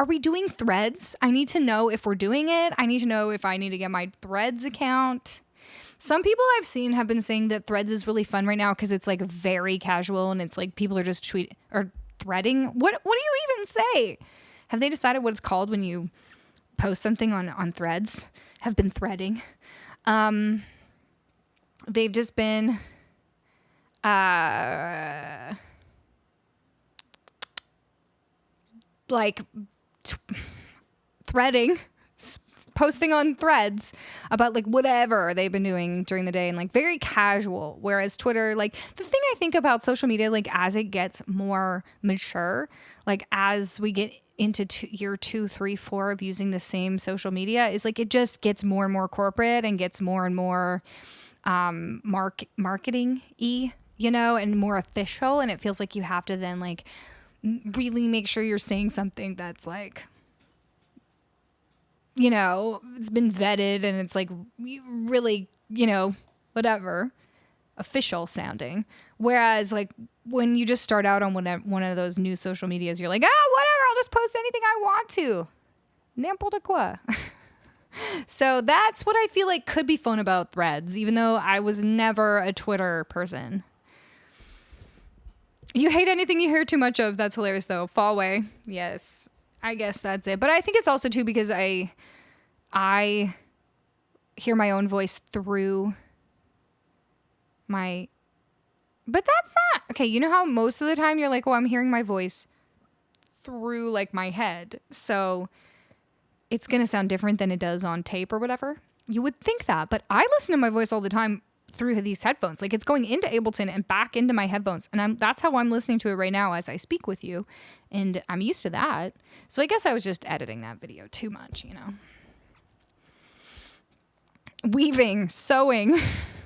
we doing threads? I need to know if we're doing it. I need to know if I need to get my Threads account. Some people I've seen have been saying that Threads is really fun right now because it's like very casual and it's like people are just threading. What do you even say? Have they decided what it's called when you post something on Threads? Have been threading. They've just been threading. Posting on Threads about like whatever they've been doing during the day and like very casual. Whereas Twitter, like the thing I think about social media, like as it gets more mature, like as we get into year 2, 3, 4 of using the same social media, is like it just gets more and more corporate and gets more and more marketing-y, you know, and more official. And it feels like you have to then like really make sure you're saying something that's like, you know, it's been vetted and it's like really, you know, whatever, official sounding. Whereas like when you just start out on one of those new social medias, you're like, whatever, I'll just post anything I want to. N'importe quoi. So that's what I feel like could be fun about Threads, even though I was never a Twitter person. You hate anything you hear too much of. That's hilarious, though. Fall away. Yes. I guess that's it. But I think it's also, too, because I hear my own voice through my... But that's not... Okay, you know how most of the time you're like, well, I'm hearing my voice through, like, my head. So it's going to sound different than it does on tape or whatever. You would think that. But I listen to my voice all the time through these headphones. Like, it's going into Ableton and back into my headphones. And that's how I'm listening to it right now as I speak with you. And I'm used to that. So I guess I was just editing that video too much, you know. Weaving, sewing.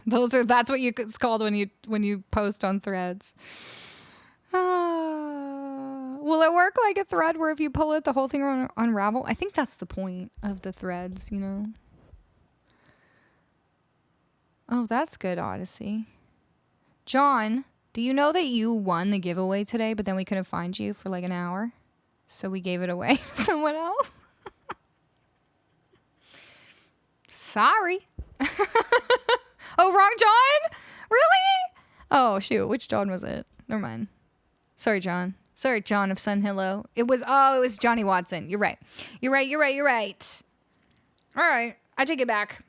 That's what it's called when you post on Threads. Will it work like a thread where if you pull it, the whole thing will unravel? I think that's the point of the threads, you know. Oh, that's good, Odyssey. John, do you know that you won the giveaway today, but then we couldn't find you for like an hour? So we gave it away to someone else? Sorry. Oh, wrong John? Really? Oh, shoot. Which John was it? Never mind. Sorry, John. Sorry, John of Sun Hello. It was Johnny Watson. You're right. You're right. All right. I take it back.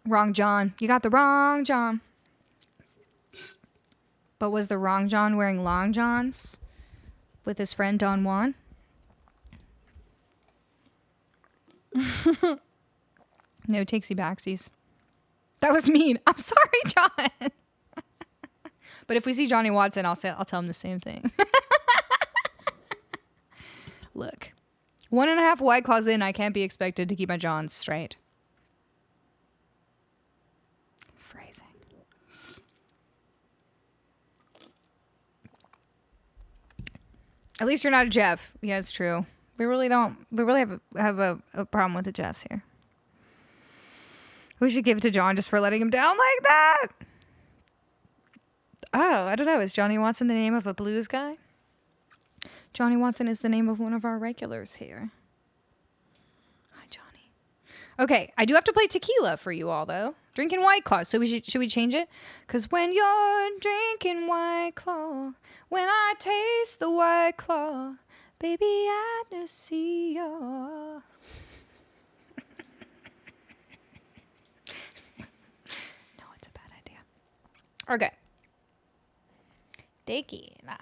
Wrong John. You got the wrong John. But was the wrong John wearing long johns with his friend Don Juan? No takesy backsies. That was mean. I'm sorry, John. But if we see Johnny Watson, I'll tell him the same thing. Look, 1.5 White Claws in, I can't be expected to keep my johns straight. Phrasing. At least you're not a Jeff. Yeah, it's true. We really have a problem with the Jeffs here. We should give it to John just for letting him down like that. Oh, I don't know. Is Johnny Watson the name of a blues guy? Johnny Watson is the name of one of our regulars here. Hi, Johnny. Okay, I do have to play Tequila for you all, though. Drinking White Claw. So should we change it? Because when you're drinking White Claw, when I taste the White Claw, baby, I just see you. No, it's a bad idea. Okay. Tequila.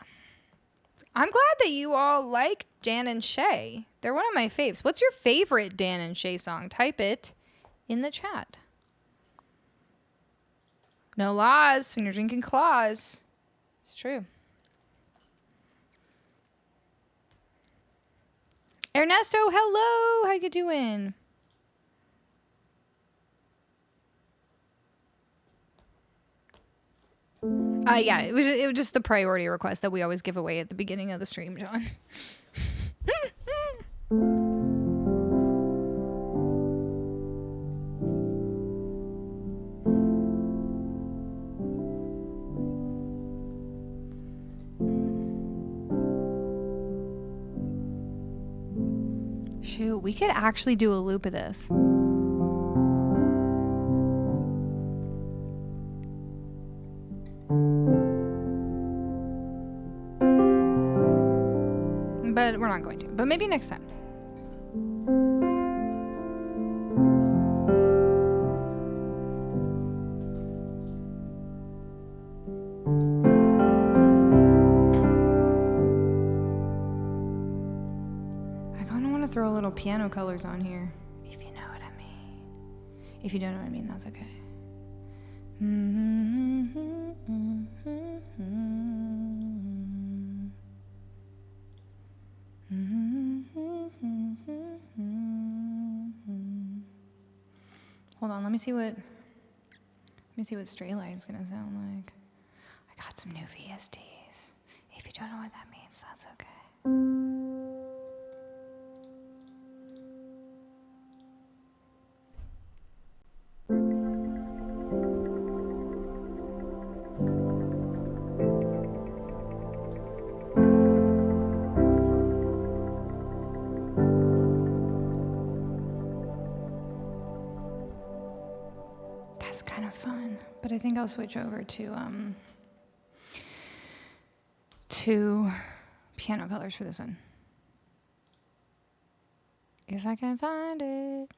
I'm glad that you all like Dan and Shay. They're one of my faves. What's your favorite Dan and Shay song? Type it in the chat. No laws when you're drinking claws. It's true. Ernesto, hello. How you doing? Yeah, it was just the priority request that we always give away at the beginning of the stream, John. Shoot, we could actually do a loop of this. But we're not going to. But maybe next time. I kind of want to throw a little piano colors on here. If you know what I mean. If you don't know what I mean, that's okay. Hold on, let me see what Stray Light's gonna sound like. I got some new VSTs. If you don't know what that means, that's okay. again. But I think I'll switch over to piano colors for this one. If I can find it.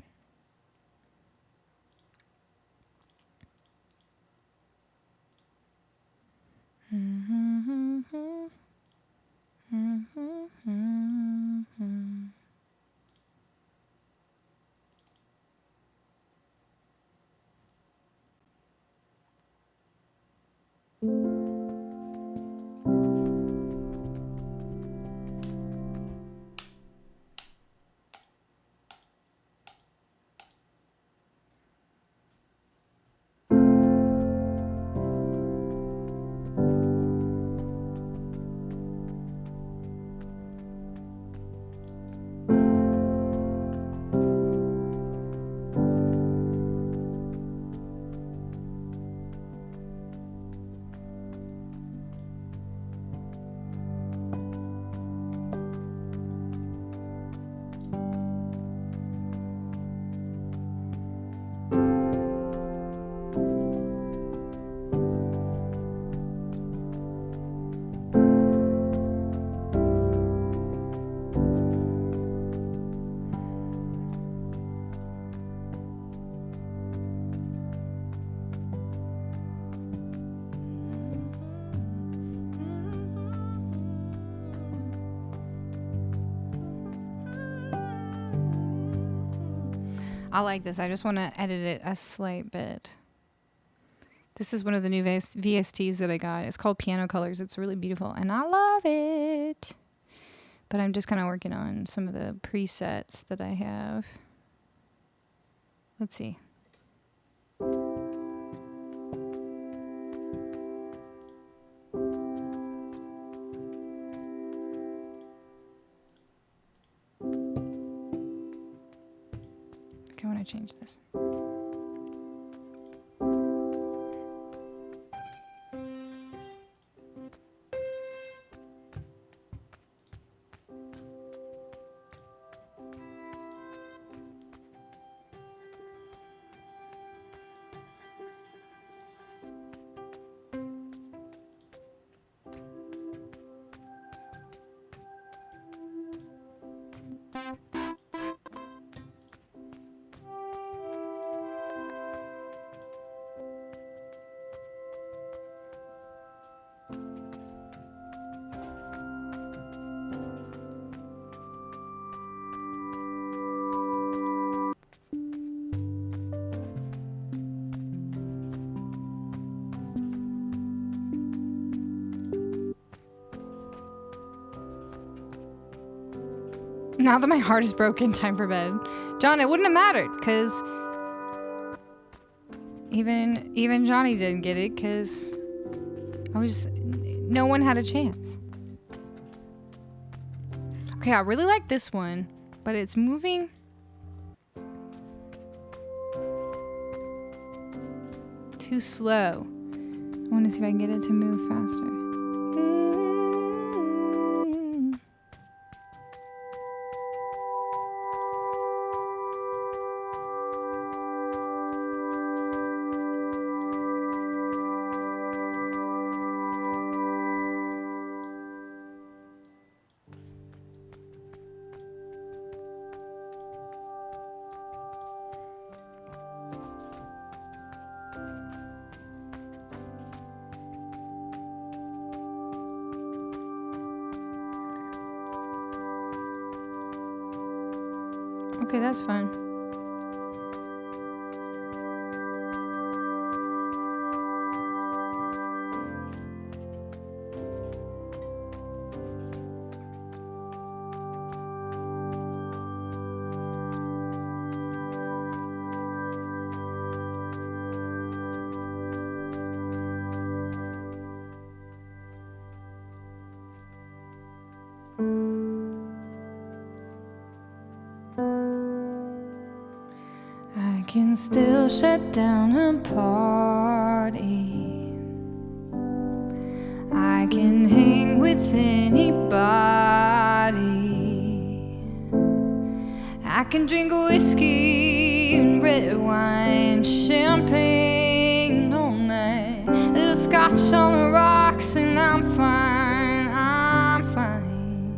I like this. I just want to edit it a slight bit. This is one of the new VSTs that I got. It's called Piano Colors. It's really beautiful, and I love it. But I'm just kind of working on some of the presets that I have. Let's see. Okay, I want to change this. Now that my heart is broken, time for bed. John, it wouldn't have mattered, because even Johnny didn't get it, because no one had a chance. Okay, I really like this one, but it's moving. Too slow. I want to see if I can get it to move faster. Okay, that's fine. Can still shut down a party. I can hang with anybody. I can drink whiskey and red wine, champagne. No, scotch on the rocks, and I'm fine, I'm fine.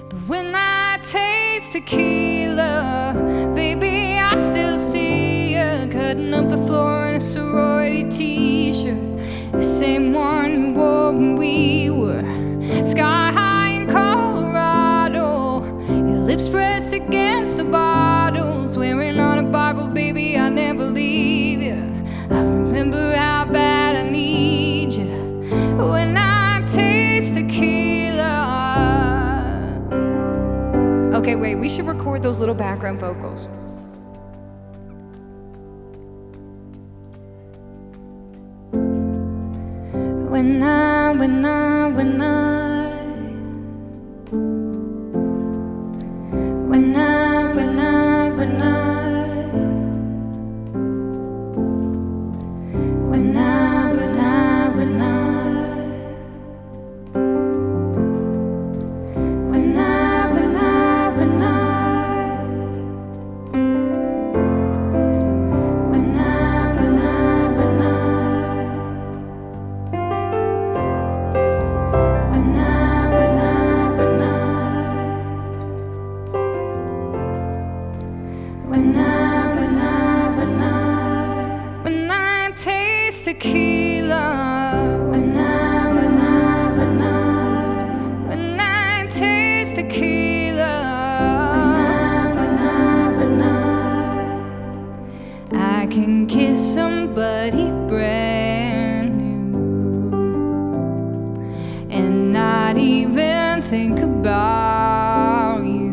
But when I taste tequila, baby, I still see you cutting up the floor in a sorority t-shirt, the same one you wore when we were sky high in Colorado. Your lips pressed against the bottle, swearing on a Bible, baby, I'll never leave you. I remember how bad I need you when I taste tequila. Okay, wait, we should record those little background vocals. When I taste tequila, when I taste tequila, I can kiss somebody brand new and not even think about you.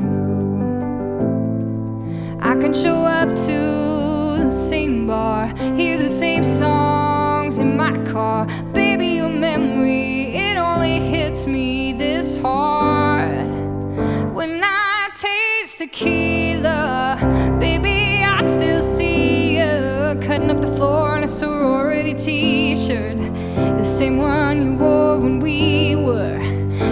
I can show up to the same bar, hear the same songs in my car. Baby, your memory, it only hits me this hard. When I taste tequila, baby, I still see you cutting up the floor in a sorority t-shirt, the same one you wore when we were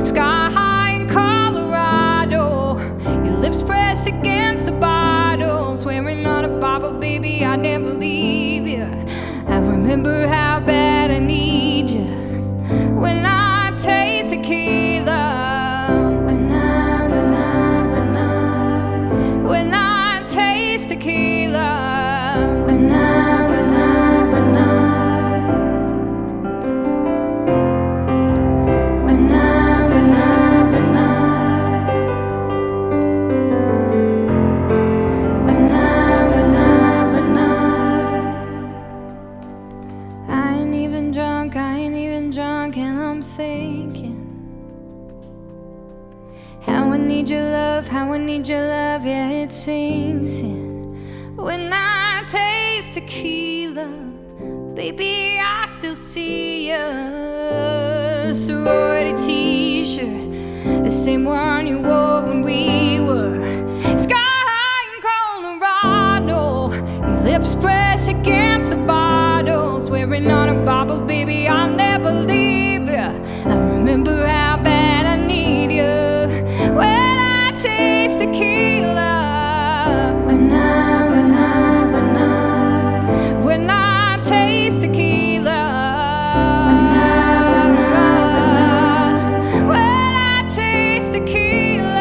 sky high in Colorado. Your lips pressed against the bottle, swearing on a Bible, baby, I'd never leave you. I remember how bad I need you when I taste tequila. When I taste tequila. How I need your love, yeah, it sinks in. When I taste tequila, baby, I still see you. Sorority t-shirt, the same one you wore when we were sky high in Colorado. Your lips press against the bottle, swearing on a Bible, baby, I'll never leave you. I remember how bad I need you when I taste tequila. When I taste tequila. When I taste tequila.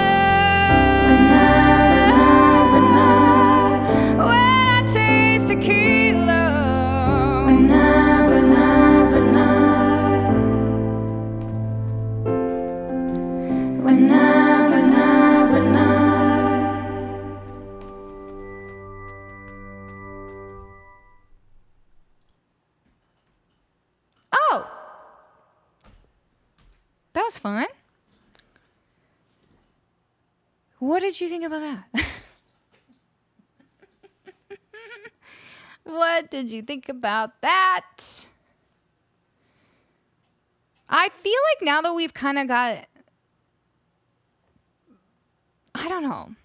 When I taste tequila. Oh, that was fun. What did you think about that? What did you think about that? I feel like now that we've kind of got, I don't know.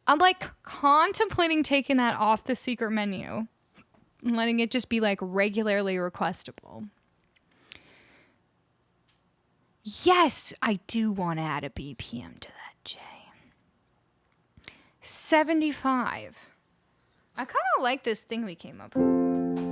I'm like contemplating taking that off the secret menu and letting it just be like regularly requestable. Yes, I do want to add a BPM to that, Jay. 75. I kind of like this thing we came up with.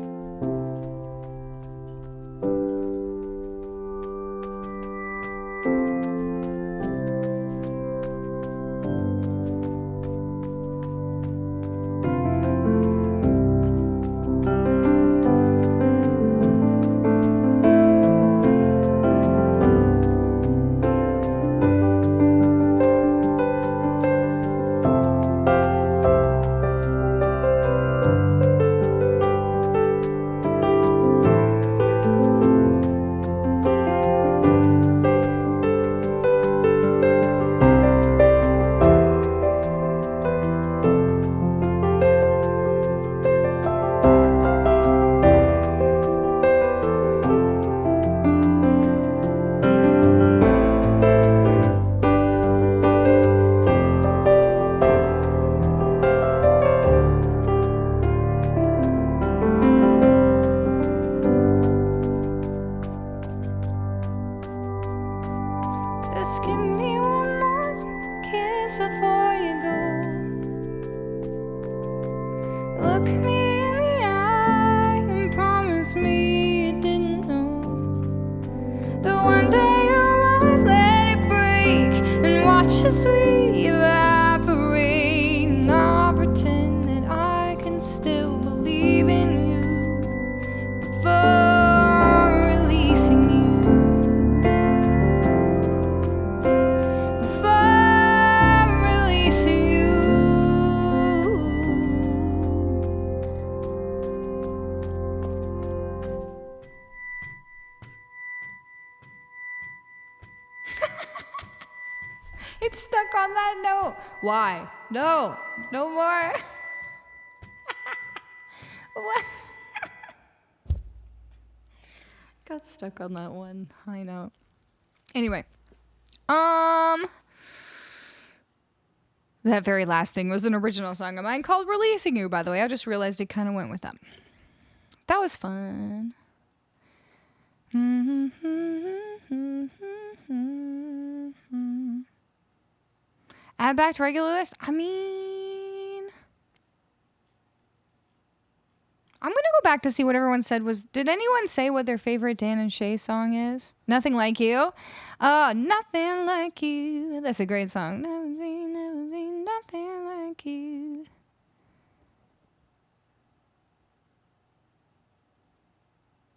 ashes we evaporate, and I'll pretend that I can still believe in you before releasing you. Before releasing you. It's stuck on that note. Why? No. No more. What? Got stuck on that one high note. Anyway. That very last thing was an original song of mine called Releasing You, by the way. I just realized it kind of went with them. That was fun. Add back to regular list? I mean, I'm going to go back to see what everyone said was, did anyone say what their favorite Dan and Shay song is? Nothing Like You? Oh, Nothing Like You. That's a great song. Never seen nothing like you.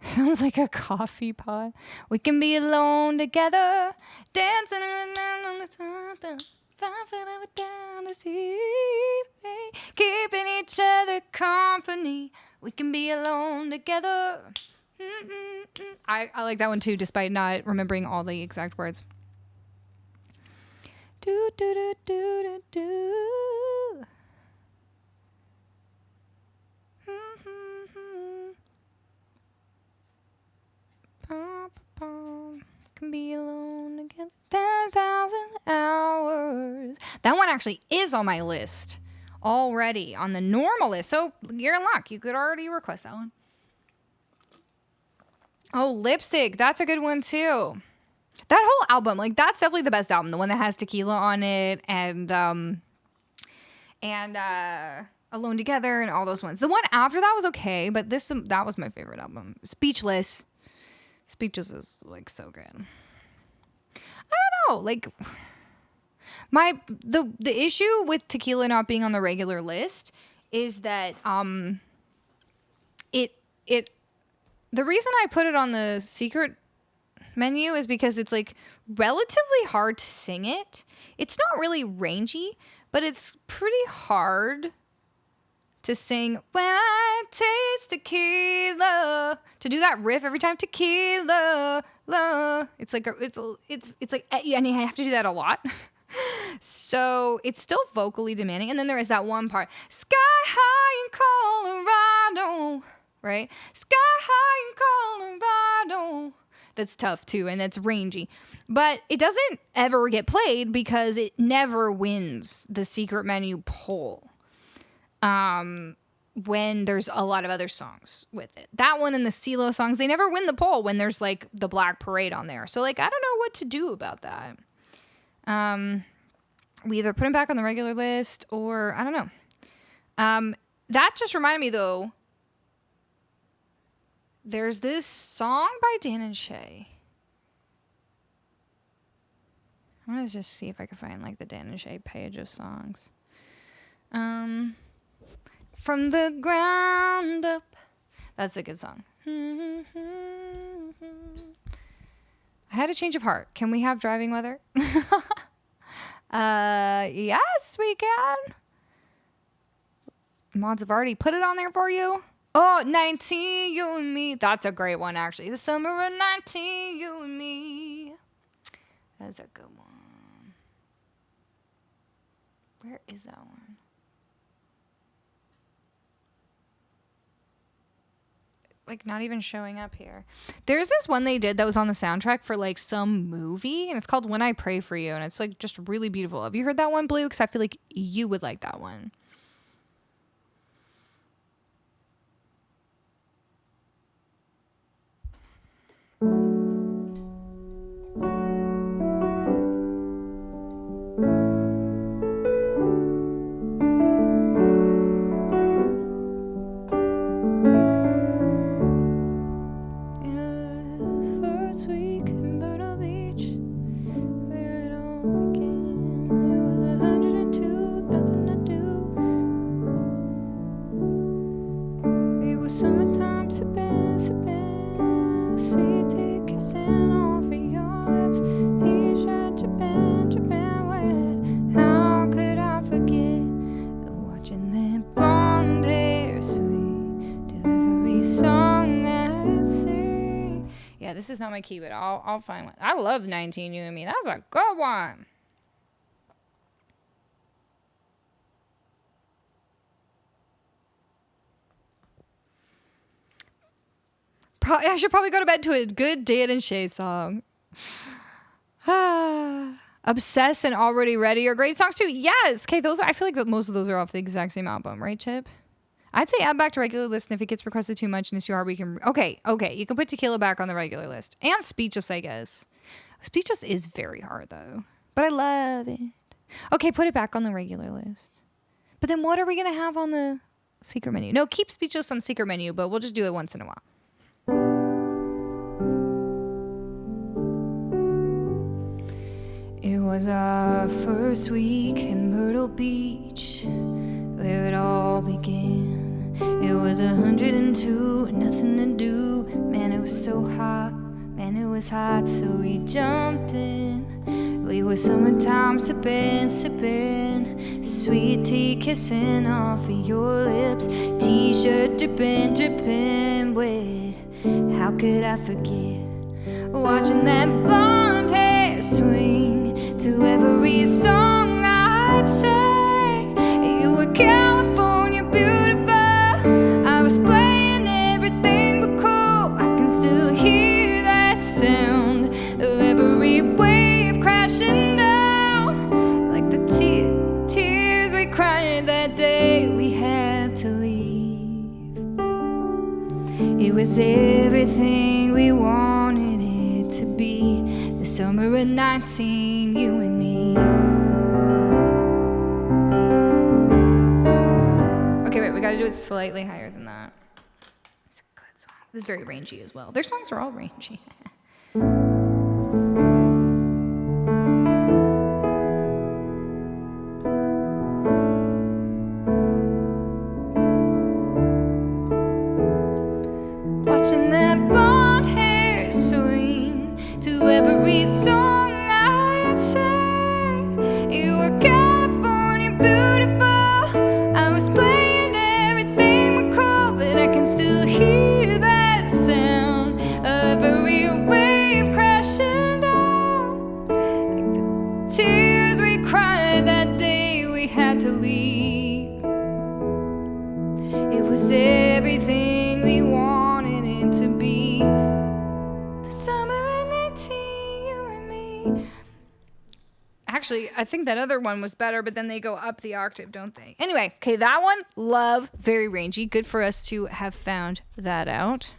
Sounds like a coffee pot. We can be alone together, dancing on the top. Down the sea, keeping each other company. We can be alone together. I like that one too, despite not remembering all the exact words. Do do do do do do. Can be alone together 10,000 hours. That one actually is on my list already on the normal list. So you're in luck. You could already request that one. Oh, Lipstick. That's a good one too. That whole album, like that's definitely the best album. The one that has Tequila on it and Alone Together and all those ones. The one after that was okay, but that was my favorite album. Speechless is like so good. I don't know, like the issue with Tequila not being on the regular list is that it the reason I put it on the secret menu is because it's like relatively hard to sing it. It's not really rangy, but it's pretty hard to sing when I taste tequila. To do that riff every time, tequila, la. It's like and you have to do that a lot. So it's still vocally demanding. And then there is that one part, sky high in Colorado, right? Sky high in Colorado. That's tough too, and it's rangy. But it doesn't ever get played because it never wins the secret menu poll. When there's a lot of other songs with it. That one and the CeeLo songs, they never win the poll when there's like the Black Parade on there. So like, I don't know what to do about that. We either put them back on the regular list or I don't know. That just reminded me though, there's this song by Dan and Shay. I'm gonna just see if I can find like the Dan and Shay page of songs. From the ground up. That's a good song. I had a change of heart. Can we have driving weather? Yes, we can. Mods have already put it on there for you. Oh, 19, you and me. That's a great one, actually. The summer of 19, you and me. That's a good one. Where is that one? Like not even showing up here. There's this one they did that was on the soundtrack for like some movie and it's called When I Pray For You and it's like just really beautiful. Have you heard that one, Blue? Because I feel like you would like that one. First week in Myrtle Beach, where it all began. was summertime sipping, sweet tea kissing off of your lips, t-shirt dripping wet. How could I forget watching that blonde hair swing to every song I'd sing? Yeah, this is not my key, but I'll find one. I love 19 You and Me. That's a good one. I should probably go to bed to a good Dan and Shay song. Obsessed and Already Ready are great songs too. Yes. Okay, I feel like most of those are off the exact same album, right, Chip? I'd say add back to regular list, and if it gets requested too much and it's too hard, we can... Okay, you can put Tequila back on the regular list. And Speechless, I guess. Speechless is very hard, though. But I love it. Okay, put it back on the regular list. But then what are we going to have on the secret menu? No, keep Speechless on secret menu, but we'll just do it once in a while. It was our first week in Myrtle Beach, where it all began. It was 102, nothing to do. Man, it was so hot. Man, it was hot, so we jumped in. We were summertime sipping, sweet tea kissing off of your lips, t-shirt dripping wet. How could I forget watching that blonde hair swing to every song I'd sang? You were California beautiful. I was playing everything but cool. I can still hear that sound of every wave crashing down, like the tears we cried that day we had to leave. It was everything we wanted it to be. The summer of 19, you and me. Okay, wait, we gotta do it slightly higher than that. It's a good song. It's very rangy as well. Their songs are all rangy. Watching that blonde hair swing to every song I'd sang. You were California beautiful. I was playing everything but cool, but I can still hear that sound of every wave crashing down, like the tears we cried that day we had to leave. It was everything we wanted it to be. The summer of 19, you and me. Actually, I think that other one was better, but then they go up the octave, don't they? Anyway, okay, that one, love, very rangy. Good for us to have found that out.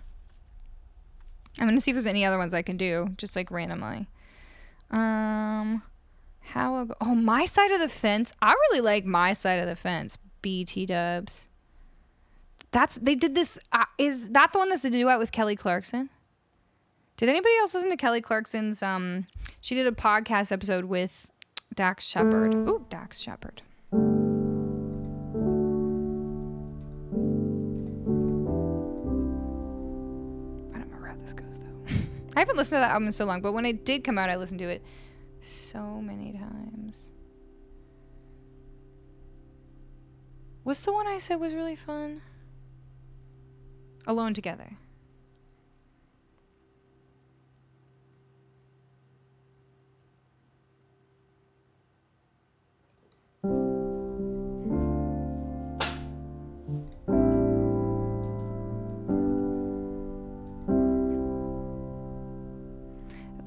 I'm going to see if there's any other ones I can do, just like randomly. How about... Oh, My Side of the Fence. I really like My Side of the Fence. BT dubs. They did this. Is that the one that's the duet with Kelly Clarkson? Did anybody else listen to Kelly Clarkson's? She did a podcast episode with Dax Shepard. Ooh, Dax Shepard. I don't remember how this goes though. I haven't listened to that album in so long, but when it did come out, I listened to it so many times. What's the one I said was really fun? Alone Together.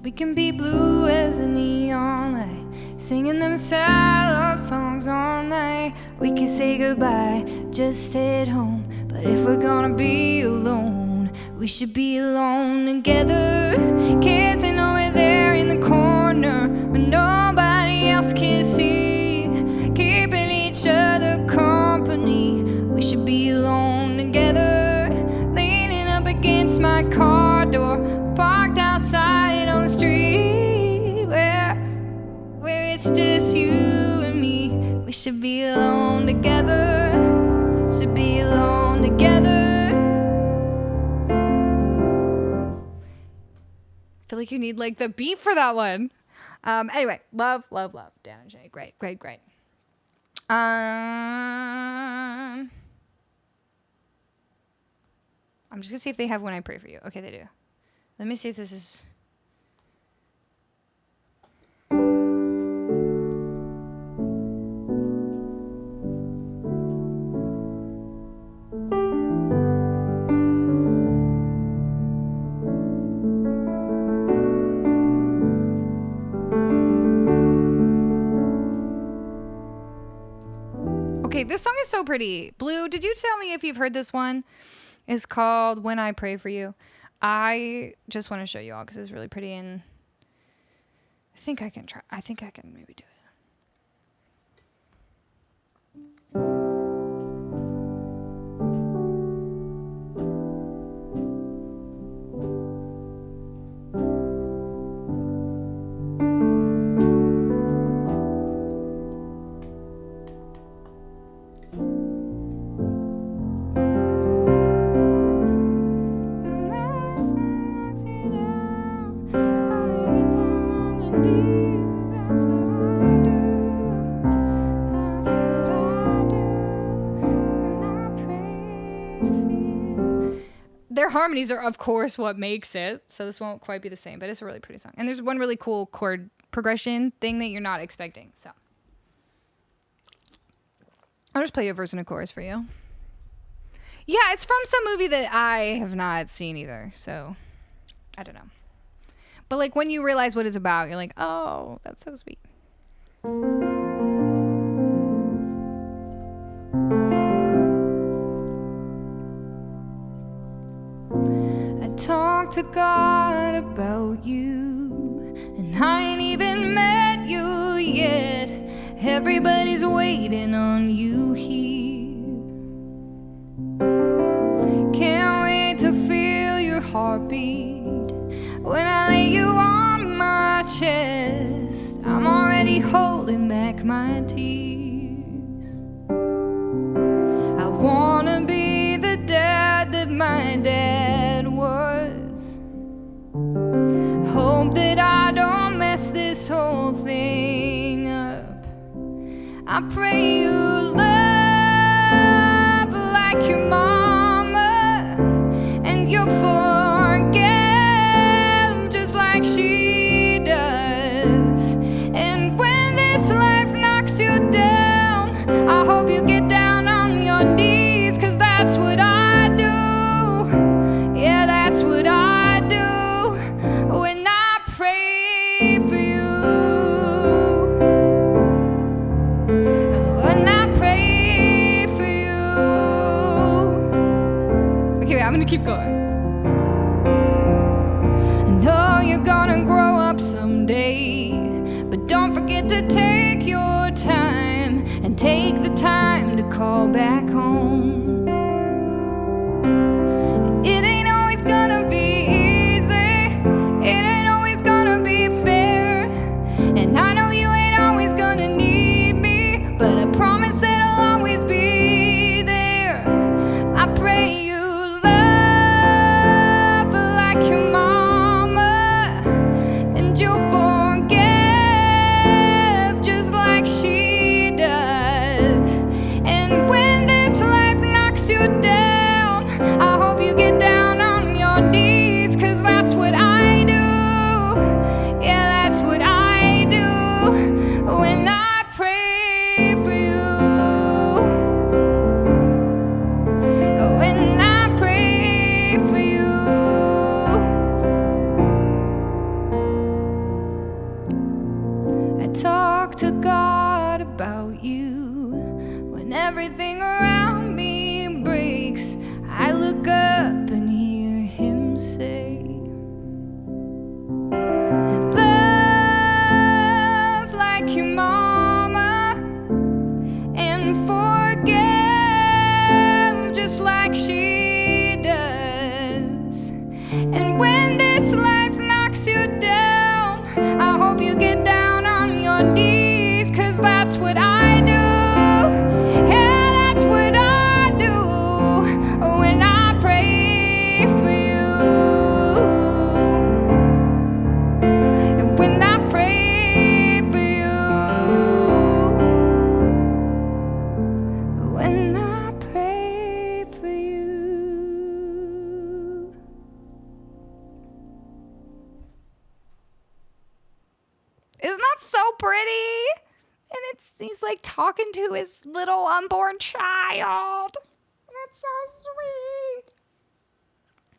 We can be blue as a neon light, singing them sad love songs all night. We can say goodbye, just head home. But if we're gonna be alone, we should be alone together. Kissing over there in the corner where nobody else can see, keeping each other company. We should be alone together, leaning up against my car door, parked outside on the street where it's just you and me. We should be alone together, should be alone together. feel like you need like the beat for that one. Anyway, love Dan and Jay. Great. I'm just gonna see if they have When I Pray for You. Okay, they do. Let me see if this is. Okay, this song is so pretty. Blue, did you tell me if you've heard this one? It's called When I Pray for You. I just want to show you all because it's really pretty, and I think I can maybe do it. Their harmonies are, of course, what makes it. So this won't quite be the same, but it's a really pretty song. And there's one really cool chord progression thing that you're not expecting. So I'll just play a verse and a chorus for you. Yeah, it's from some movie that I have not seen either. So I don't know. But like when you realize what it's about, you're like, oh, that's so sweet. Talk to God about you, and I ain't even met you yet. Everybody's waiting on you here. Can't wait to feel your heartbeat when I lay you on my chest. I'm already holding back my tears. I wanna be the dad that my dad was. Hope that I don't mess this whole thing up. I pray you love like your mama, and you'll forgive just like she does. And when this life knocks you down, I hope you get down on your knees, 'cause that's what I do. Yeah, that's what I do when I pray for you. When I pray for you. Okay, wait, I'm gonna keep going. I know you're gonna grow up someday, but don't forget to take your time and take the time to call back home. It ain't always gonna be easy, it ain't always gonna be fair, and I know you ain't always gonna need me, but I promise that I'll always be there. I pray you love like your mama, and you'll forgive just like she does. And when this life knocks so pretty. And he's like talking to his little unborn child. That's so sweet.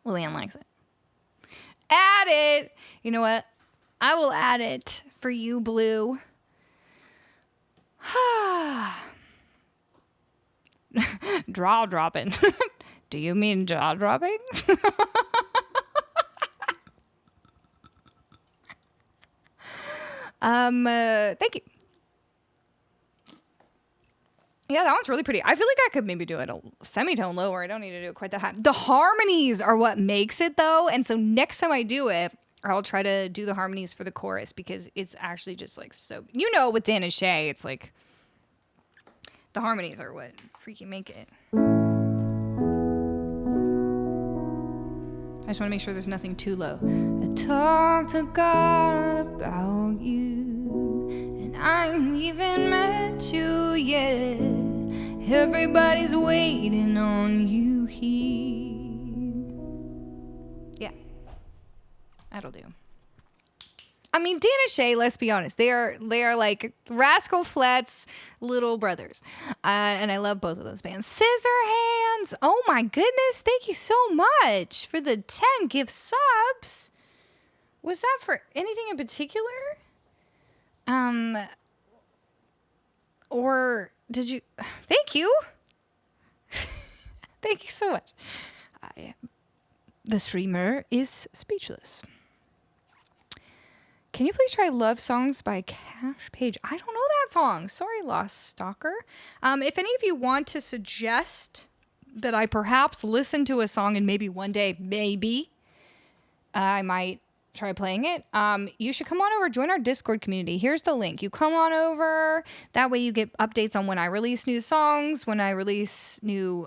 Luann likes it. Add it. You know what? I will add it for you, Blue. Draw dropping. Do you mean jaw dropping? Thank you. Yeah, that one's really pretty. I feel like I could maybe do it a semitone lower. I don't need to do it quite that high. The harmonies are what makes it, though. And so next time I do it, I'll try to do the harmonies for the chorus because it's actually just like so. You know, with Dan and Shay, it's like the harmonies are what freaking make it. I just want to make sure there's nothing too low. I talk to God about you, and I ain't even met you yet. Everybody's waiting on you here. Yeah, that'll do. I mean, Dan and Shay, let's be honest, they are like Rascal Flatts' little brothers, and I love both of those bands. Scissorhands, oh my goodness, thank you so much for the 10 gift subs. Was that for anything in particular? Or did you? Thank you. Thank you so much. The streamer is speechless. Can you please try Love Songs by Cash Page? I don't know that song. Sorry, Lost Stalker. If any of you want to suggest that I perhaps listen to a song and maybe one day, maybe, I might try playing it, you should come on over, join our Discord community. Here's the link. You come on over. That way you get updates on when I release new songs, when I release new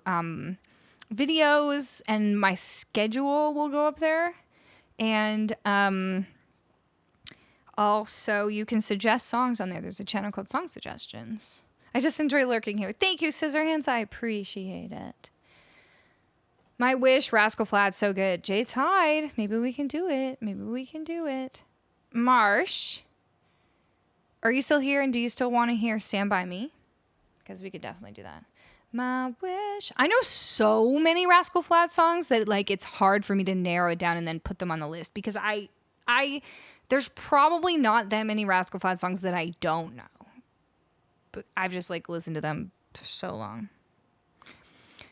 videos, and my schedule will go up there. And also, you can suggest songs on there. There's a channel called Song Suggestions. I just enjoy lurking here. Thank you, Scissorhands. I appreciate it. My wish, Rascal Flatts, so good. Jay Tide. Maybe we can do it. Maybe we can do it. Marsh, are you still here and do you still want to hear Stand By Me? Because we could definitely do that. My wish. I know so many Rascal Flatts songs that like it's hard for me to narrow it down and then put them on the list because there's probably not that many Rascal Flatts songs that I don't know. But I've just like listened to them for so long.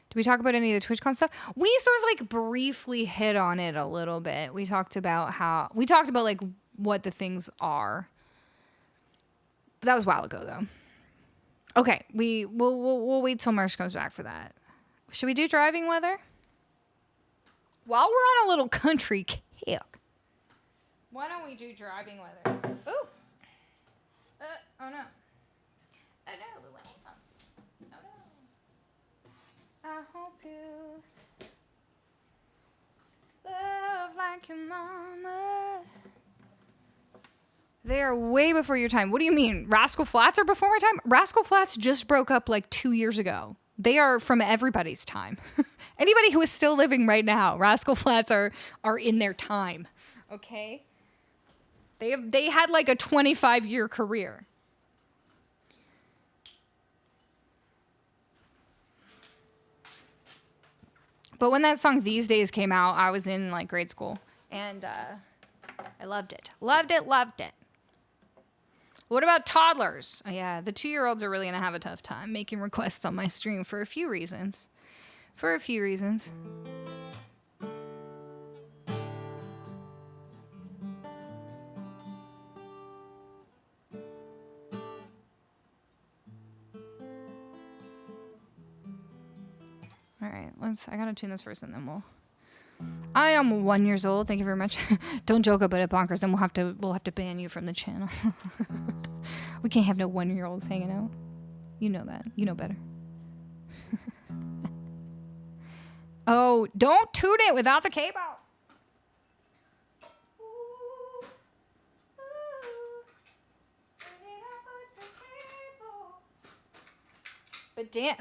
Did we talk about any of the TwitchCon stuff? We sort of like briefly hit on it a little bit. We talked about like what the things are. But that was a while ago though. Okay, we'll wait till Marsh comes back for that. Should we do driving weather? While we're on a little country kick. Why don't we do driving weather? Ooh. Oh no. Oh no, Luann. Oh no. I hope you love like your mama. They are way before your time. What do you mean? Rascal Flatts are before my time? Rascal Flatts just broke up like 2 years ago. They are from everybody's time. Anybody who is still living right now, Rascal Flatts are in their time. Okay? They had like a 25-year career. But when that song These Days came out, I was in like grade school. And I loved it. Loved it, loved it. What about toddlers? Oh, yeah, the 2-year-olds are really going to have a tough time making requests on my stream for a few reasons. All right, I gotta tune this first and then we'll... I am 1 year old. Thank you very much. Don't joke about it, Bonkers. Then we'll have to ban you from the channel. We can't have no 1-year-olds hanging out. You know that. You know better. Oh, don't tune it without the cable.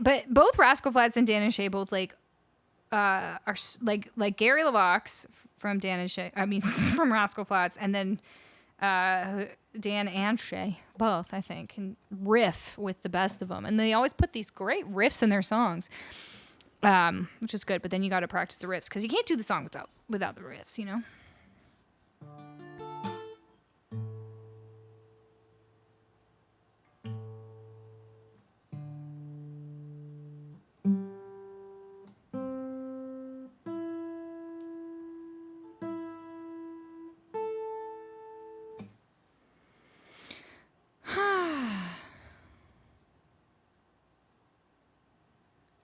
But both Rascal Flatts and Dan and Shay both like are like Gary LaVox from Dan and Shay. I mean from Rascal Flatts, and then Dan and Shay, both, I think, can riff with the best of them. And they always put these great riffs in their songs, which is good. But then you got to practice the riffs because you can't do the song without the riffs, you know?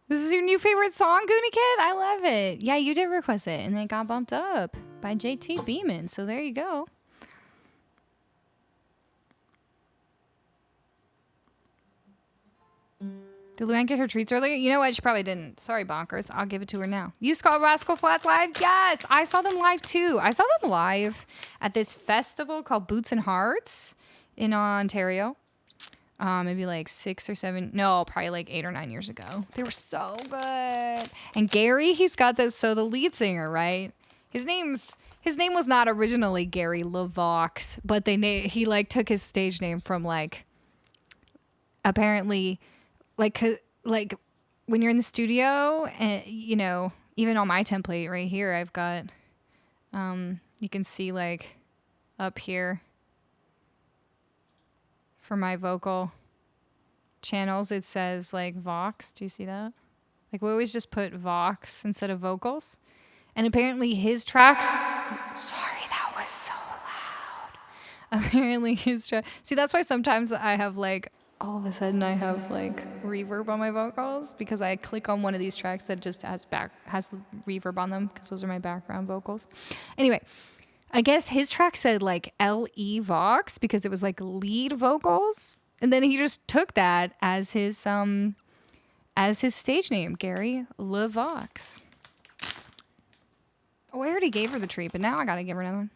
This is your new favorite song, Goonie Kid? I love it. Yeah, you did request it, and it got bumped up by JT Beeman, so there you go. Did Luann get her treats earlier? You know what? She probably didn't. Sorry, Bonkers. I'll give it to her now. You saw Rascal Flatts live? Yes! I saw them live, too. I saw them live at this festival called Boots and Hearts in Ontario. Maybe like 6 or 7, no, probably like 8 or 9 years ago. They were so good. And Gary, he's got this, so the lead singer, right? His name was not originally Gary LaVox, but he like took his stage name from like, apparently, like when you're in the studio, and you know, even on my template right here, I've got, you can see like up here, for my vocal channels, it says like Vox. Do you see that? Like we always just put Vox instead of vocals. And apparently his tracks, sorry, that was so loud. Apparently his track, see, that's why sometimes I have like, all of a sudden I have like reverb on my vocals because I click on one of these tracks that just has reverb on them because those are my background vocals. Anyway, I guess his track said like L.E. Vox because it was like lead vocals. And then he just took that as his stage name, Gary LaVox. Oh, I already gave her the treat, but now I gotta give her another one.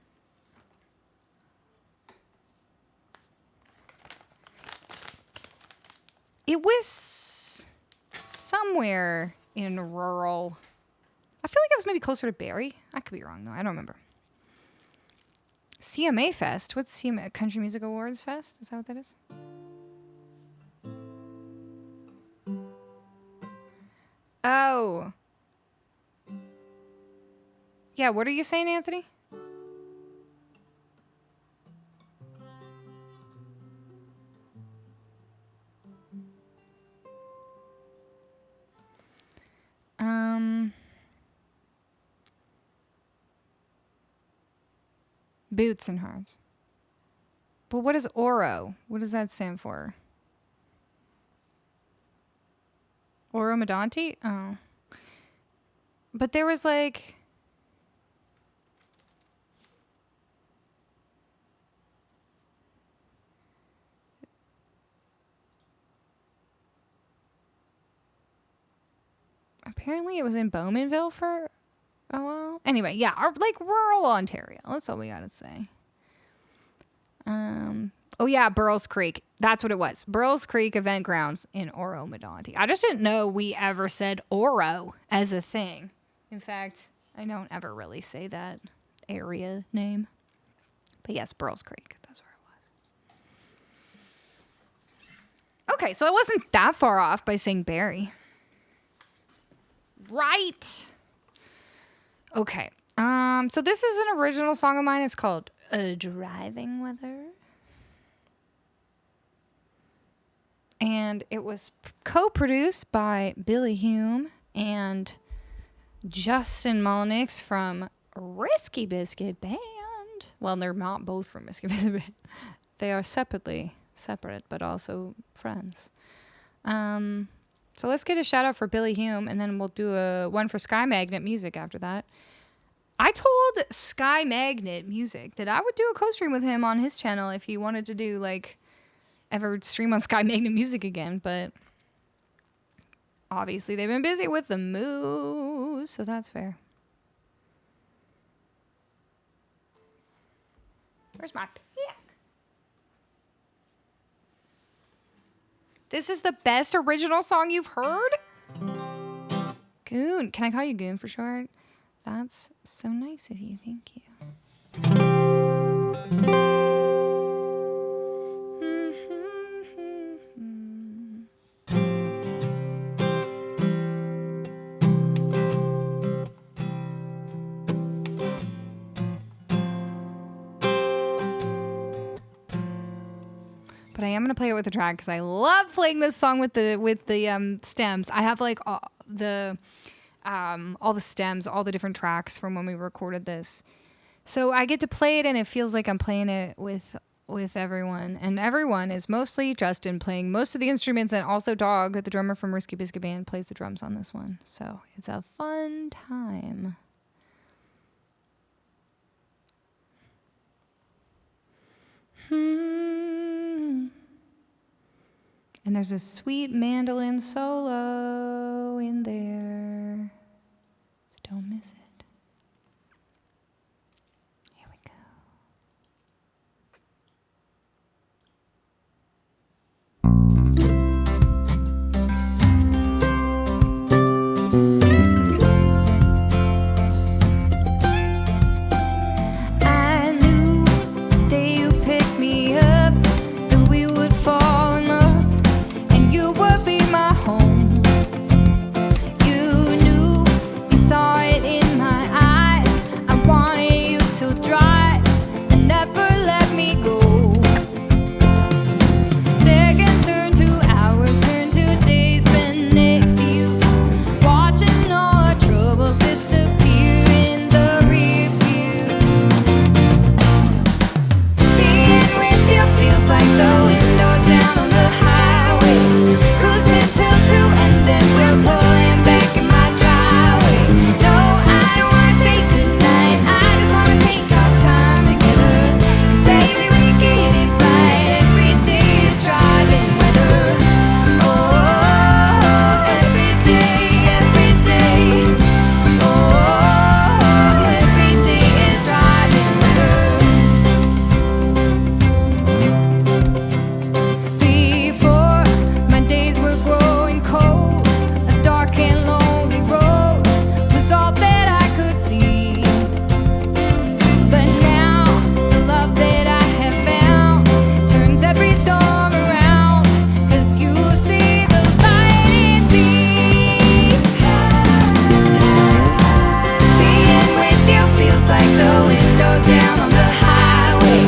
It was somewhere in rural. I feel like it was maybe closer to Barrie. I could be wrong though. I don't remember. CMA Fest. What's CMA? Country Music Awards Fest? Is that what that is? Oh. Yeah, what are you saying, Anthony? Boots and Hearts. But what is Oro? What does that stand for? Oro Medonti? Oh. But there was like... Apparently it was in Bowmanville for a while. Anyway, yeah, like rural Ontario. That's all we gotta say. Oh yeah, Burroughs Creek. That's what it was. Burroughs Creek Event Grounds in Oro Medonti. I just didn't know we ever said Oro as a thing. In fact, I don't ever really say that area name. But yes, Burroughs Creek. That's where it was. Okay, so I wasn't that far off by saying Barrie. Right. Okay. So this is an original song of mine. It's called Driving Weather. And it was co-produced by Billy Hume and Justin Molnix from Risky Biscuit Band. Well, they're not both from Risky Biscuit Band. They are separate, but also friends. So let's get a shout out for Billy Hume, and then we'll do one for Sky Magnet Music after that. I told Sky Magnet Music that I would do a co-stream with him on his channel if he wanted to do like ever stream on Sky Magnet Music again, but obviously they've been busy with the move, so that's fair. Where's my pick? This is the best original song you've heard? Goon. Can I call you Goon for short? That's so nice of you. Thank you. But I am gonna play it with the track because I love playing this song with the stems. I have like all the stems, all the different tracks from when we recorded this. So I get to play it, and it feels like I'm playing it with everyone. And everyone is mostly Justin playing most of the instruments, and also Dog, the drummer from Risky Biscuit Band, plays the drums on this one. So it's a fun time. And there's a sweet mandolin solo in there. So don't miss it. Here we go. I knew the day you picked me up that we would fall in love and you would be my home. You knew, you saw it in my eyes. I wanted you to drive and never let me go. Seconds turn to hours, turn to days spent next to you, watching all our troubles disappear in the rear view. Being with you feels like the windows down on the highway, cruising till 2 and then we're pulling back in my driveway. No, I don't wanna say goodnight, I just wanna take our time together. 'Cause baby, when you get it right, every day is driving weather. Oh, every day, every day. Oh, every day is driving weather. Before my days were growing cold, a dark and lonely road was all that I could see. But now the love that I have found turns every storm around, 'cause you see the light in me. Being with you feels like the windows down on the highway,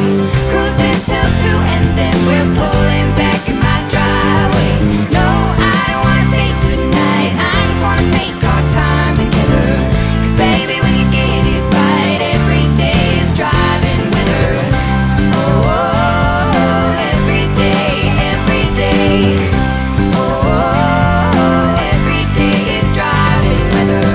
cruising till 2 and then we're pulling back in my driveway. No, I don't wanna say goodnight, I just wanna take our time together. 'Cause baby, when you get it right, every day is driving weather. Oh, every day, every day. Oh, every day is driving weather.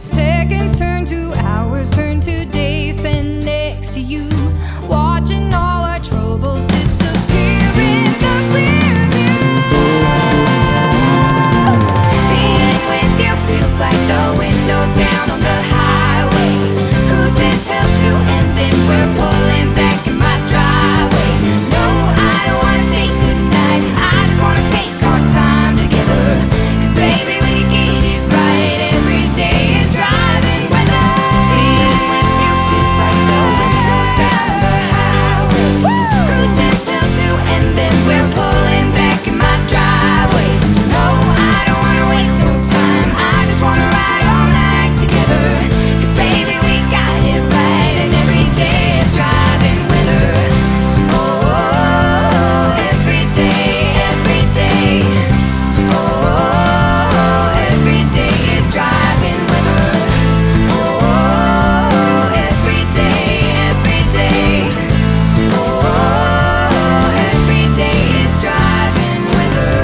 Seconds turn to hours, turn to days spent next to you, watching all our troubles disappear in the rear view. Being with you feels like the windows down on the highway, cruising till 2 and then we're pulling back in my driveway. No, I don't wanna say goodnight, I just wanna take our time together. 'Cause baby, when you get it right, every day is driving weather. Being with you feels like the windows down on the highway, cruising till 2 and then we're pulling back in my driveway. No, I don't wanna waste no time, I just wanna ride all night together. 'Cause baby, we got it right, and every day is driving weather. Oh, every day, every day. Oh, every day is driving weather. Oh, every day, every day. Oh, every day is driving weather.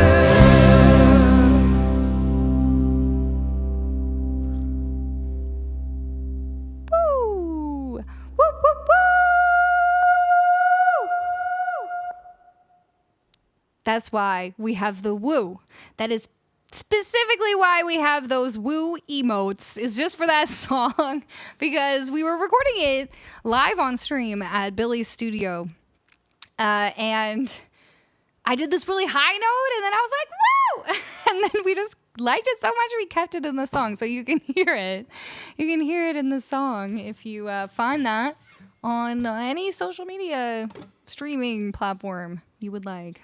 Woo! Woo, woo, woo! That's why we have the woo. That is specifically why we have those woo emotes, is just for that song, because we were recording it live on stream at Billy's studio. And I did this really high note, and then I was like, woo! And then we just liked it so much we kept it in the song, so you can hear it. You can hear it in the song if you find that on any social media streaming platform you would like.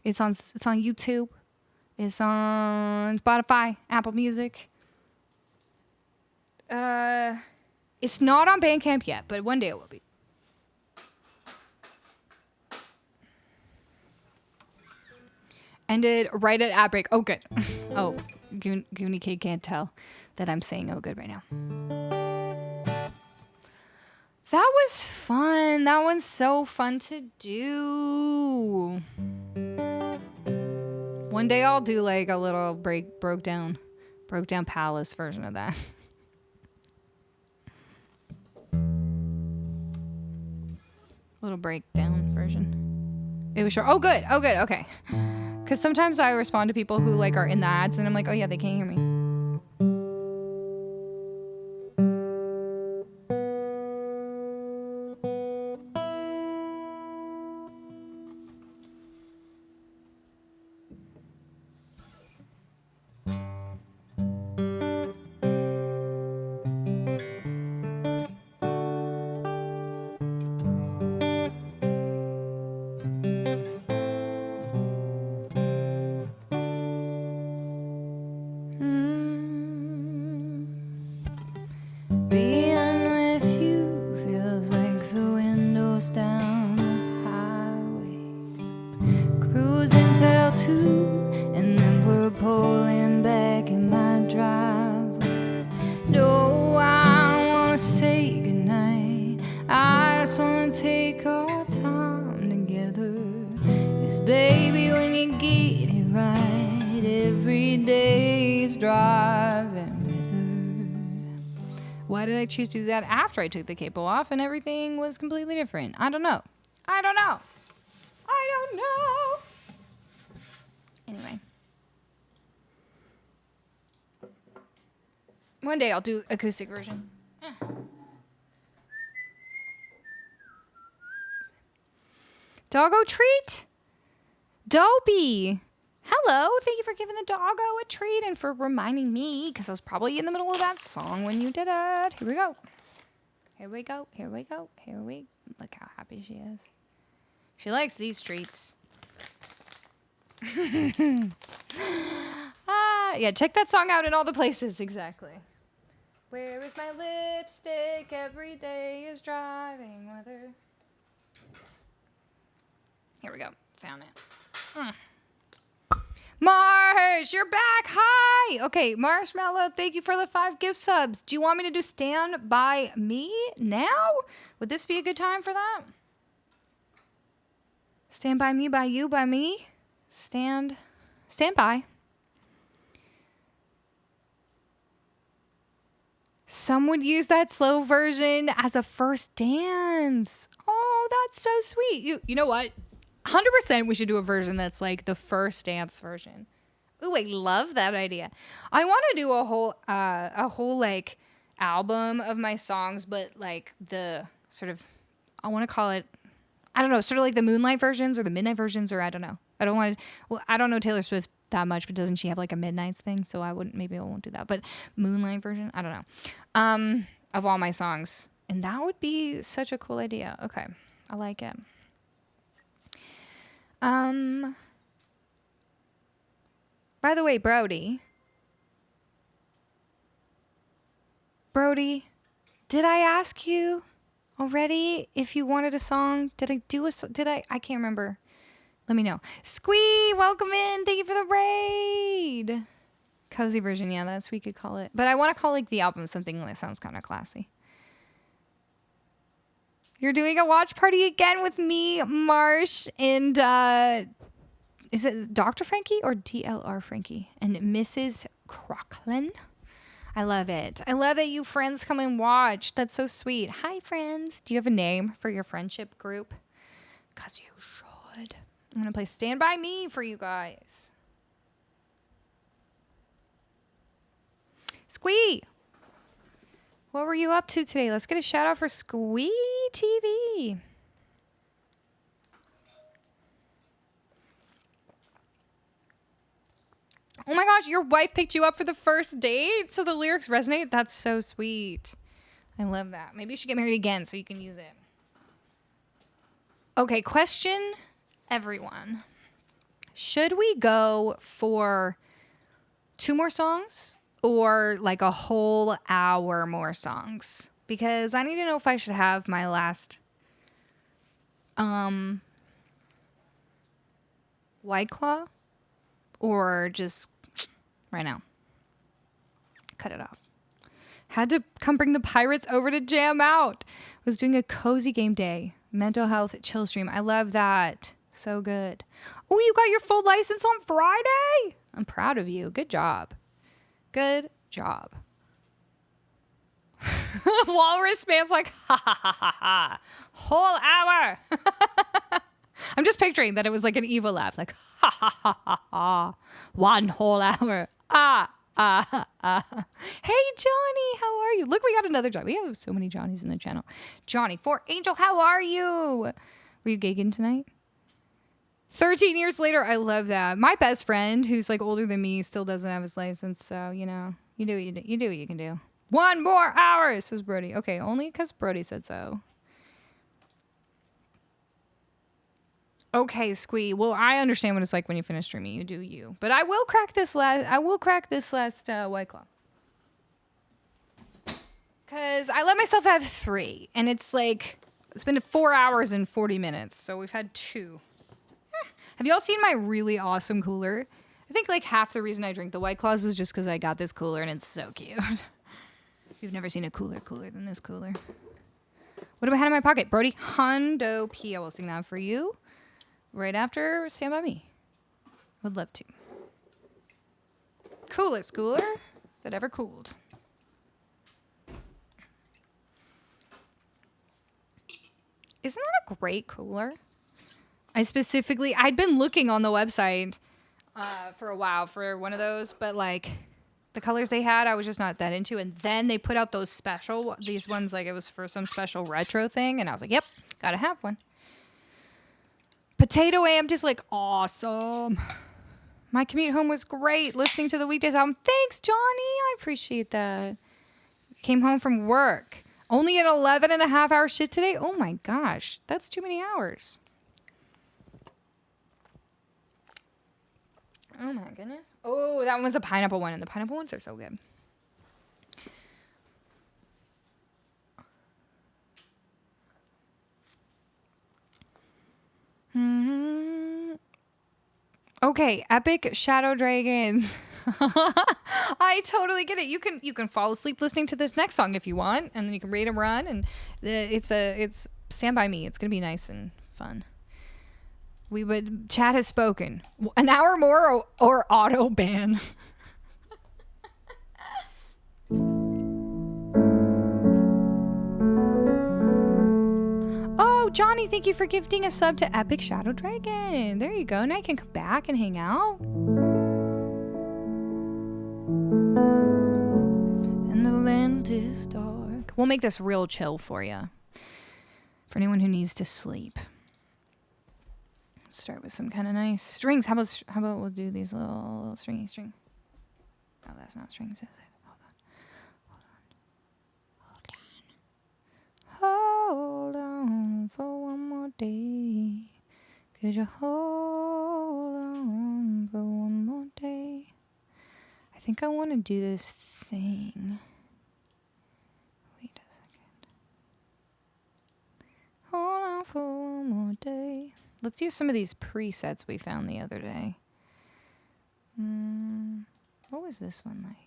It's on YouTube. It's on Spotify, Apple Music, It's not on Bandcamp yet, but one day it will be. Ended right at ad break. Oh, good. Oh, Goonie Kid can't tell that I'm saying oh good right now. That was fun. That one's so fun to do. One day I'll do like a little broke down Palace version of that. Little breakdown version. It was short. Oh, good. Okay. Because sometimes I respond to people who like are in the ads, and I'm like, oh yeah, they can't hear me. Being with you feels like the windows down the highway, cruising till 2, and then we're pulling back in my driveway. No, I don't wanna say goodnight, I just wanna take our time together. 'Cause baby, when you get it right, every day's driving. Why did I choose to do that after I took the capo off and everything was completely different? I don't know. Anyway. One day I'll do acoustic version. Doggo treat? Dopey. Hello, thank you for giving the doggo a treat and for reminding me, because I was probably in the middle of that song when you did it. Here we go. Look how happy she is. She likes these treats. Yeah, check that song out in all the places, exactly. Where is my lipstick? Every day is driving weather. Here we go, found it. Marsh, you're back. Hi. Okay, Marshmallow, thank you for the 5 gift subs. Do you want me to do Stand By Me now? Would this be a good time for that? Stand by me, by you, by me. Stand by. Some would use that slow version as a first dance. Oh, that's so sweet. You know what? 100% we should do a version that's like the first dance version. Ooh, I love that idea. I want to do a whole like album of my songs, but like the sort of, I want to call it, I don't know, sort of like the Moonlight versions or the Midnight versions, or I don't know. I don't know Taylor Swift that much, but doesn't she have like a Midnights thing? So maybe I won't do that. But Moonlight version, I don't know. Of all my songs. And that would be such a cool idea. Okay. I like it. By the way, Brody, did I ask you already if you wanted a song? I can't remember. Let me know. Squee, welcome in. Thank you for the raid. Cozy version. Yeah, that's what we could call it. But I want to call like the album something that sounds kind of classy. You're doing a watch party again with me, Marsh, and is it Dr. Frankie or DLR Frankie? And Mrs. Crocklin. I love it. I love that you friends come and watch. That's so sweet. Hi, friends. Do you have a name for your friendship group? Because you should. I'm going to play Stand By Me for you guys. Squee! What were you up to today? Let's get a shout out for Squee TV. Oh my gosh, your wife picked you up for the first date, so the lyrics resonate? That's so sweet. I love that. Maybe you should get married again so you can use it. Okay, question, everyone. Should we go for 2 more songs or like a whole hour more songs, because I need to know if I should have my last White Claw or just right now cut it off. Had to come bring the pirates over to jam out. Was doing a cozy game day, mental health chill stream. I love that. So good. Oh, you got your full license on Friday? I'm proud of you. Good job. Good job. Walrus man's like, ha ha ha ha ha. Whole hour. I'm just picturing that it was like an evil laugh, like, ha ha ha ha ha. 1 whole hour. Ah. Hey, Johnny, how are you? Look, we got another Johnny. We have so many Johnnies in the channel. Johnny, for Angel, how are you? Were you gigging tonight? 13 years later, I love that. My best friend, who's like older than me, still doesn't have his license. So, you know, you do what you can do. 1 more hour, says Brody. Okay, only because Brody said so. Okay, Squee. Well, I understand what it's like when you finish streaming. You do you. But I will crack this last White Claw. Because I let myself have 3. And it's like, it's been 4 hours and 40 minutes. So we've had 2. Have y'all seen my really awesome cooler? I think like half the reason I drink the White Claws is just because I got this cooler and it's so cute. You've never seen a cooler than this cooler. What do I have in my pocket? Brody, Hundo P. I will sing that for you right after Stand By Me. Would love to. Coolest cooler that ever cooled. Isn't that a great cooler? I'd been looking on the website for a while for one of those, but like the colors they had, I was just not that into. And then they put out these ones, like it was for some special retro thing. And I was like, yep, gotta have one. Potato Amp is like awesome. My commute home was great listening to the Weekdays album. Thanks, Johnny. I appreciate that. Came home from work. Only an 11.5-hour shift today. Oh my gosh, that's too many hours. Oh my goodness. Oh, that one was a pineapple one, and the pineapple ones are so good. Okay, Epic Shadow Dragons. I totally get it. You can fall asleep listening to this next song if you want, and then you can rate and run, and it's Stand By Me. It's gonna be nice and fun. Chat has spoken. An hour more or auto ban. Oh, Johnny, thank you for gifting a sub to Epic Shadow Dragon. There you go. Now you can come back and hang out. And the land is dark. We'll make this real chill for you. For anyone who needs to sleep. Let's start with some kind of nice strings. How about we'll do these little string. Oh, that's not strings, is it? Hold on for one more day. Could you hold on for one more day? I think I want to do this thing. Wait a second. Hold on for one more day. Let's use some of these presets we found the other day. What was this one like?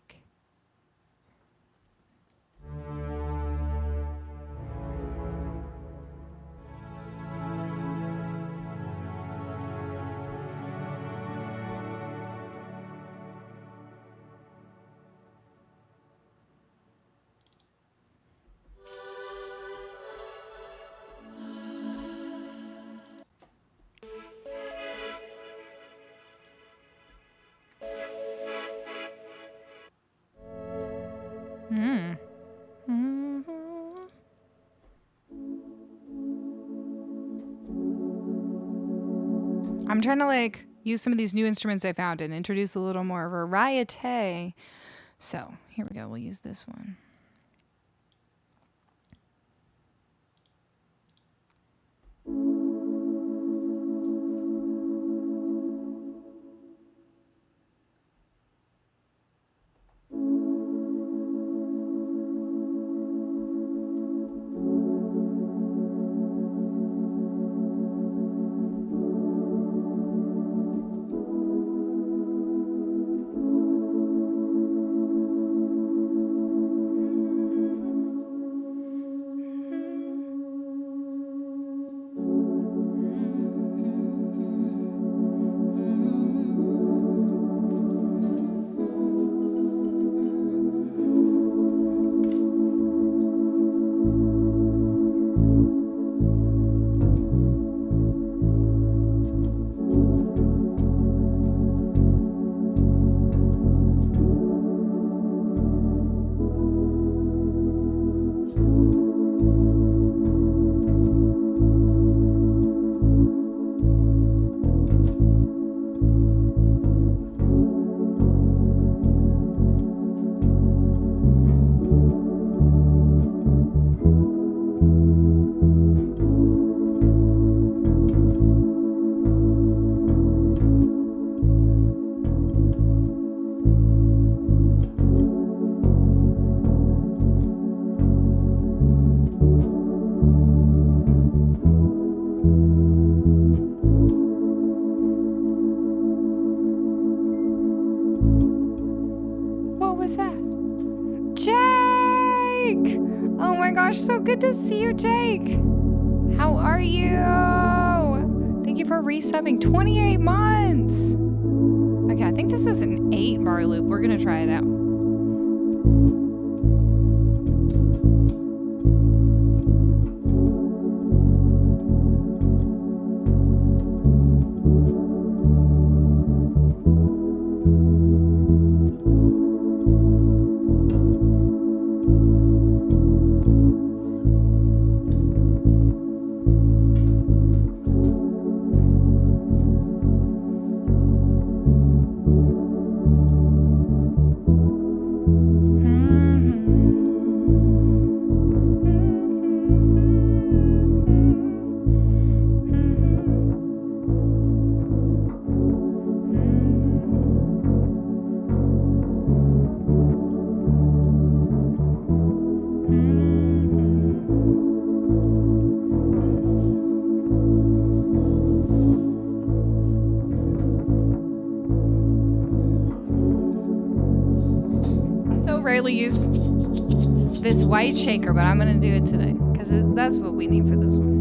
I'm trying to like use some of these new instruments I found and introduce a little more variety. So here we go. We'll use this one. good to see you, Jake. How are you? Thank you for resubbing 28 months. Okay, I think this is an 8-bar loop. We're gonna try it out. Use this white shaker, but I'm gonna do it today because that's what we need for this one.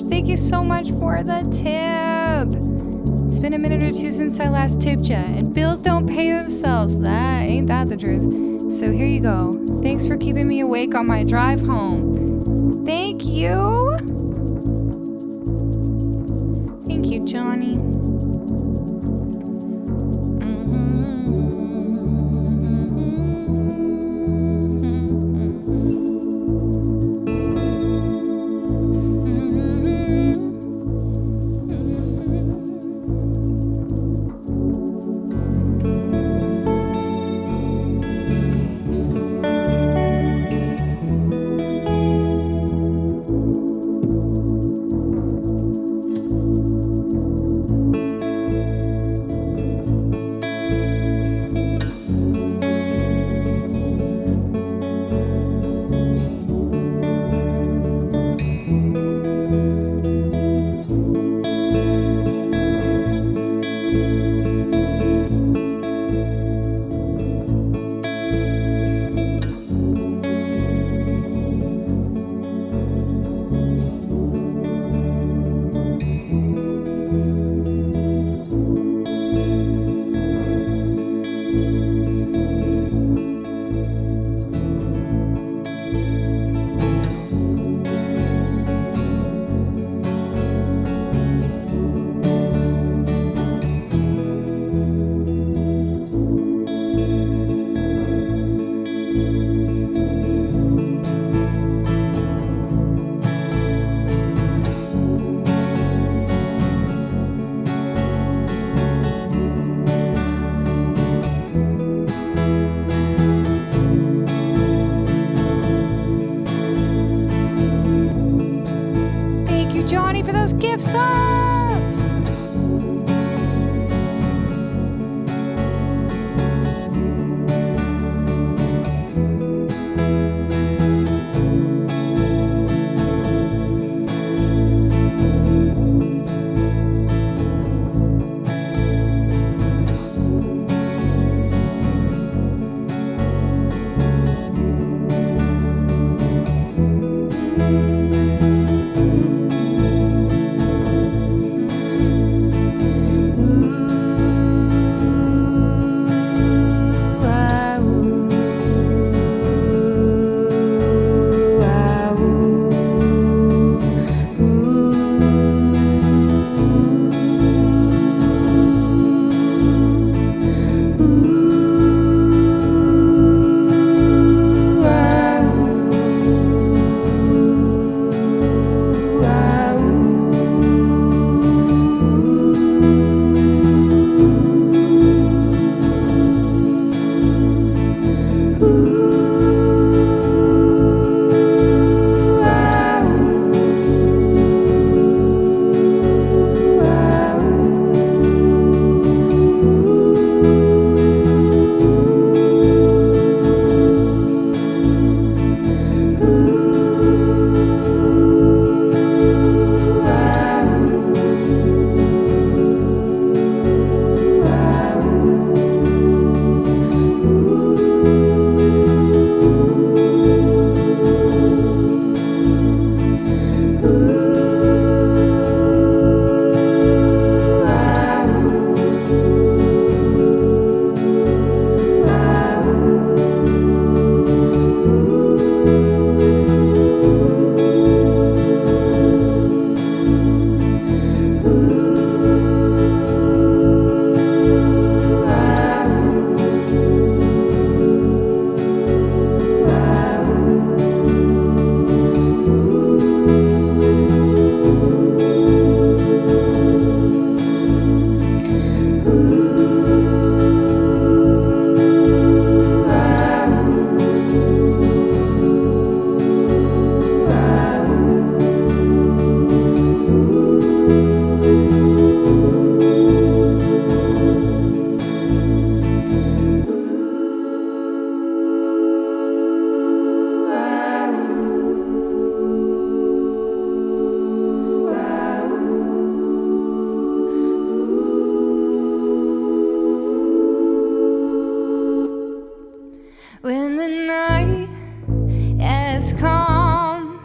Thank you so much for the tip. It's been a minute or two since I last tipped ya, and bills don't pay themselves. Ain't that the truth? So here you go. Thanks for keeping me awake on my drive home. Thank you. Thank you, Johnny. Johnny for those gift subs. has come,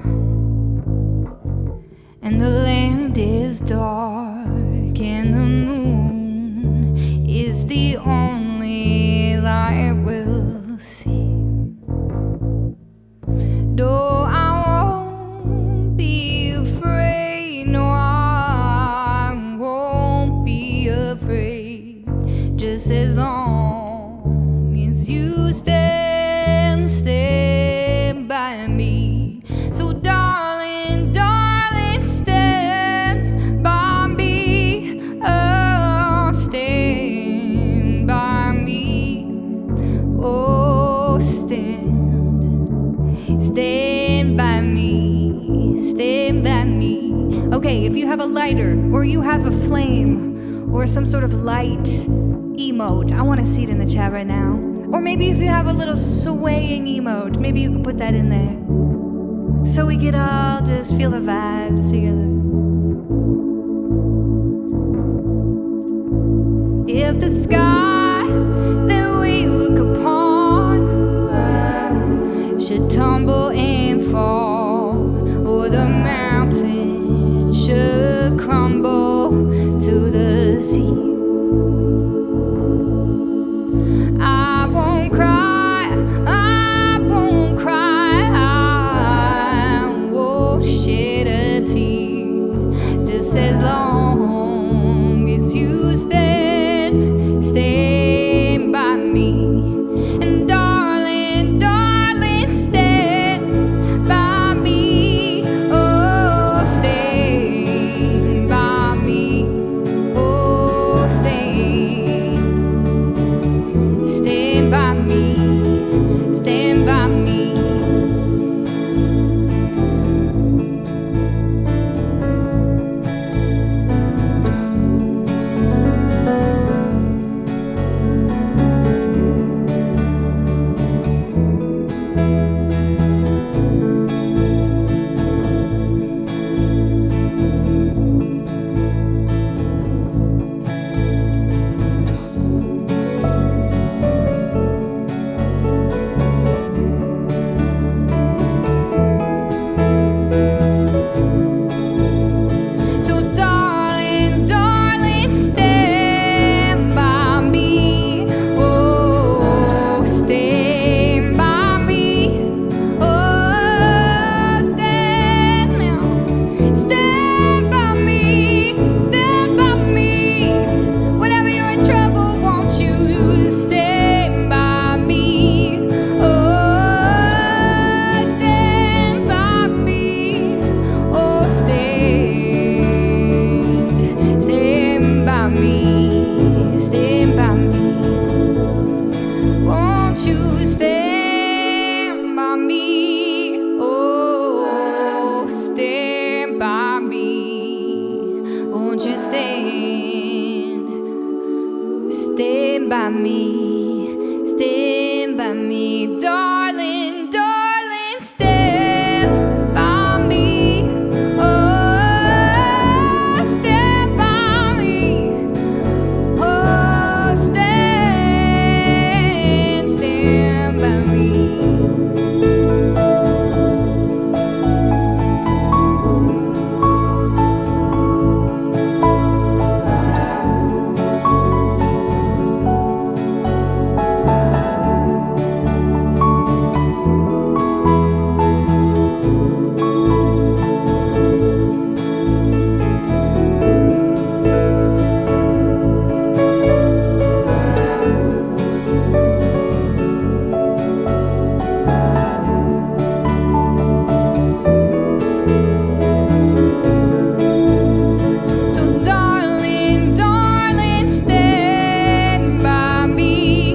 and the land is dark, and the moon is the only light we'll see. No, I won't be afraid. No, I won't be afraid. Just as long as you stand by me. So darling, darling, stand by me. Oh, stand by me. Oh, stand by me. Stand by me. Okay, if you have a lighter or you have a flame or some sort of light emote, I want to see it in the chat right now. Or maybe if you have a little swaying emote, maybe you could put that in there. So we could all just feel the vibes together. If the sky that we look upon should tumble and fall, or the mountain should crumble to the sea, I won't cry, I won't cry, I won't shed a tear, just as long as you stand by me. And darling, darling, stand by me. Oh, stand by me. Oh, stand by me. Stand by me. So darling, darling, stand by me. Oh, stand by me. Oh, stand now. Stand by me. Stand by me. Whenever you're in trouble, won't you stand by me? Oh, stand by me. Oh, stand by me. Stand by me. Won't you stand by me? Oh, stand by me. Won't you stand by me? Stand by me, darling, darling, stand by me. Oh, stand by me. Oh, stand by me. So darling, darling, stand by me.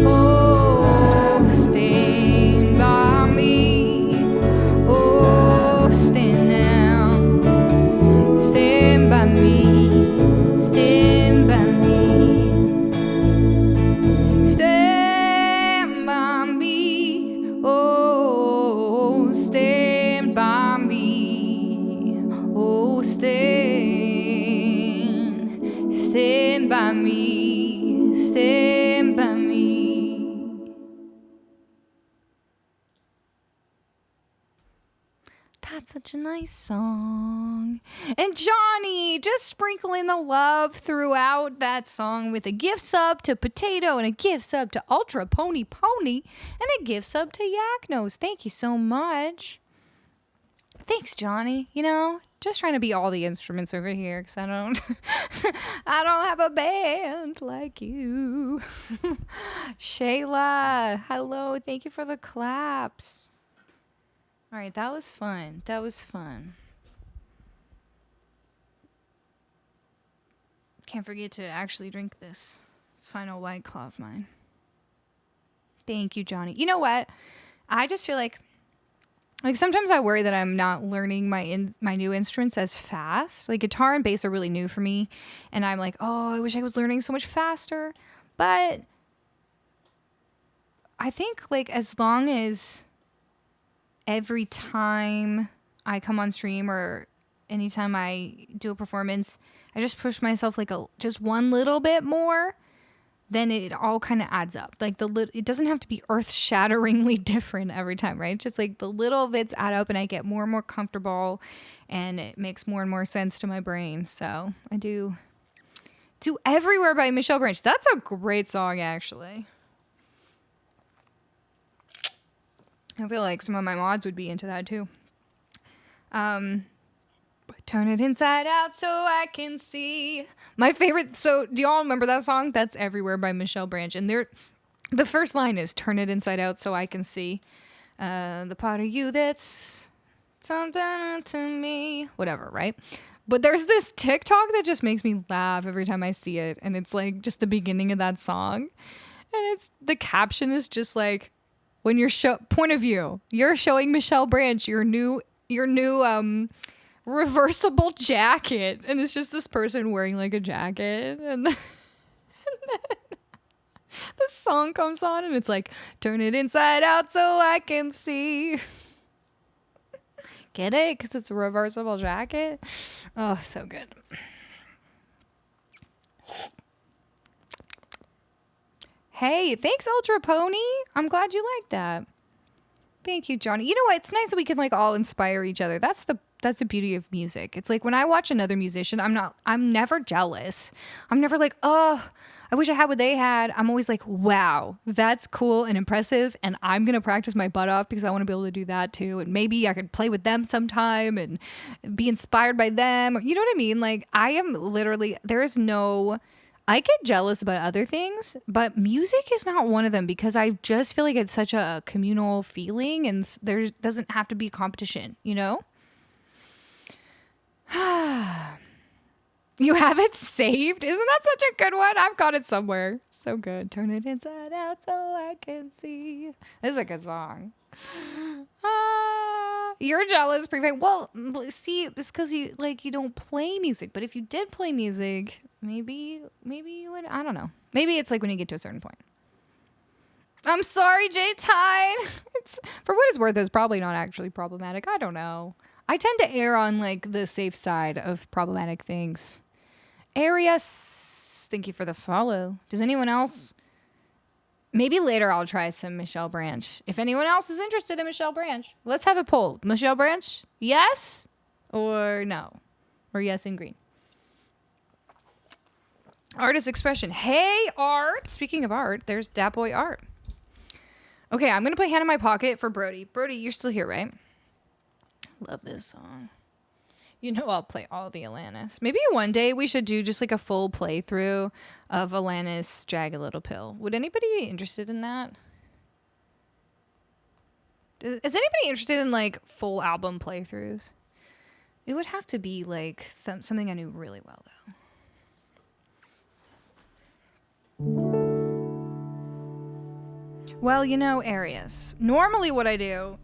Oh, stand by me. Oh, stand now. Stand by me. Stand by me. Stand by me. Oh, stand by me. Oh, stand by me. Stand by me. That's such a nice song. And Johnny, just sprinkling the love throughout that song with a gift sub to Potato and a gift sub to Ultra Pony Pony and a gift sub to Yak Nose. Thank you so much. Thanks, Johnny. You know, just trying to be all the instruments over here because I don't have a band like you. Shayla, hello. Thank you for the claps. All right, that was fun. That was fun. Can't forget to actually drink this final White Claw of mine. Thank you, Johnny. You know what? I just feel like sometimes I worry that I'm not learning my new instruments as fast. Like guitar and bass are really new for me, and I'm like, oh, I wish I was learning so much faster. But I think like as long as every time I come on stream or anytime I do a performance, I just push myself like just one little bit more, then it all kind of adds up. Like it doesn't have to be earth-shatteringly different every time, right? Just like the little bits add up and I get more and more comfortable and it makes more and more sense to my brain. So I do Everywhere by Michelle Branch. That's a great song, actually. I feel like some of my mods would be into that too. Turn it inside out so I can see. My favorite. So do y'all remember that song? That's Everywhere by Michelle Branch. And the first line is turn it inside out so I can see the part of you that's something to me. Whatever, right? But there's this TikTok that just makes me laugh every time I see it. And it's like just the beginning of that song. And the caption is just like, when you're point of view, you're showing Michelle Branch your new reversible jacket, and it's just this person wearing like a jacket, and then the song comes on, and it's like, turn it inside out so I can see. Get it? Because it's a reversible jacket. Oh, so good. Hey, thanks, Ultra Pony. I'm glad you like that. Thank you, Johnny. You know what? It's nice that we can like all inspire each other. That's the beauty of music. It's like when I watch another musician, I'm never jealous. I'm never like, oh, I wish I had what they had. I'm always like, wow, that's cool and impressive. And I'm going to practice my butt off because I want to be able to do that too. And maybe I could play with them sometime and be inspired by them. You know what I mean? Like I am literally, I get jealous about other things, but music is not one of them because I just feel like it's such a communal feeling and there doesn't have to be competition, you know? You have it saved? Isn't that such a good one? I've got it somewhere. So good. Turn it inside out so I can see. This is a good song. You're jealous, Prefect. Well, see, it's because you don't play music. But if you did play music, maybe you would. I don't know. Maybe it's like when you get to a certain point. I'm sorry, J-Tide. For what it's worth, it's probably not actually problematic. I don't know. I tend to err on like the safe side of problematic things. Arias, thank you for the follow. Does anyone else? Maybe later I'll try some Michelle Branch. If anyone else is interested in Michelle Branch, let's have a poll. Michelle Branch, yes or no? Or yes in green. Artist expression. Hey, Art. Speaking of art, there's Dat Boy Art. Okay, I'm going to play Hand in My Pocket for Brody. Brody, you're still here, right? Love this song. You know I'll play all the Alanis. Maybe one day we should do just like a full playthrough of Alanis Jagged Little Pill. Would anybody be interested in that? Is anybody interested in like full album playthroughs? It would have to be like something I knew really well though. Well, you know, Arias. Normally what I do...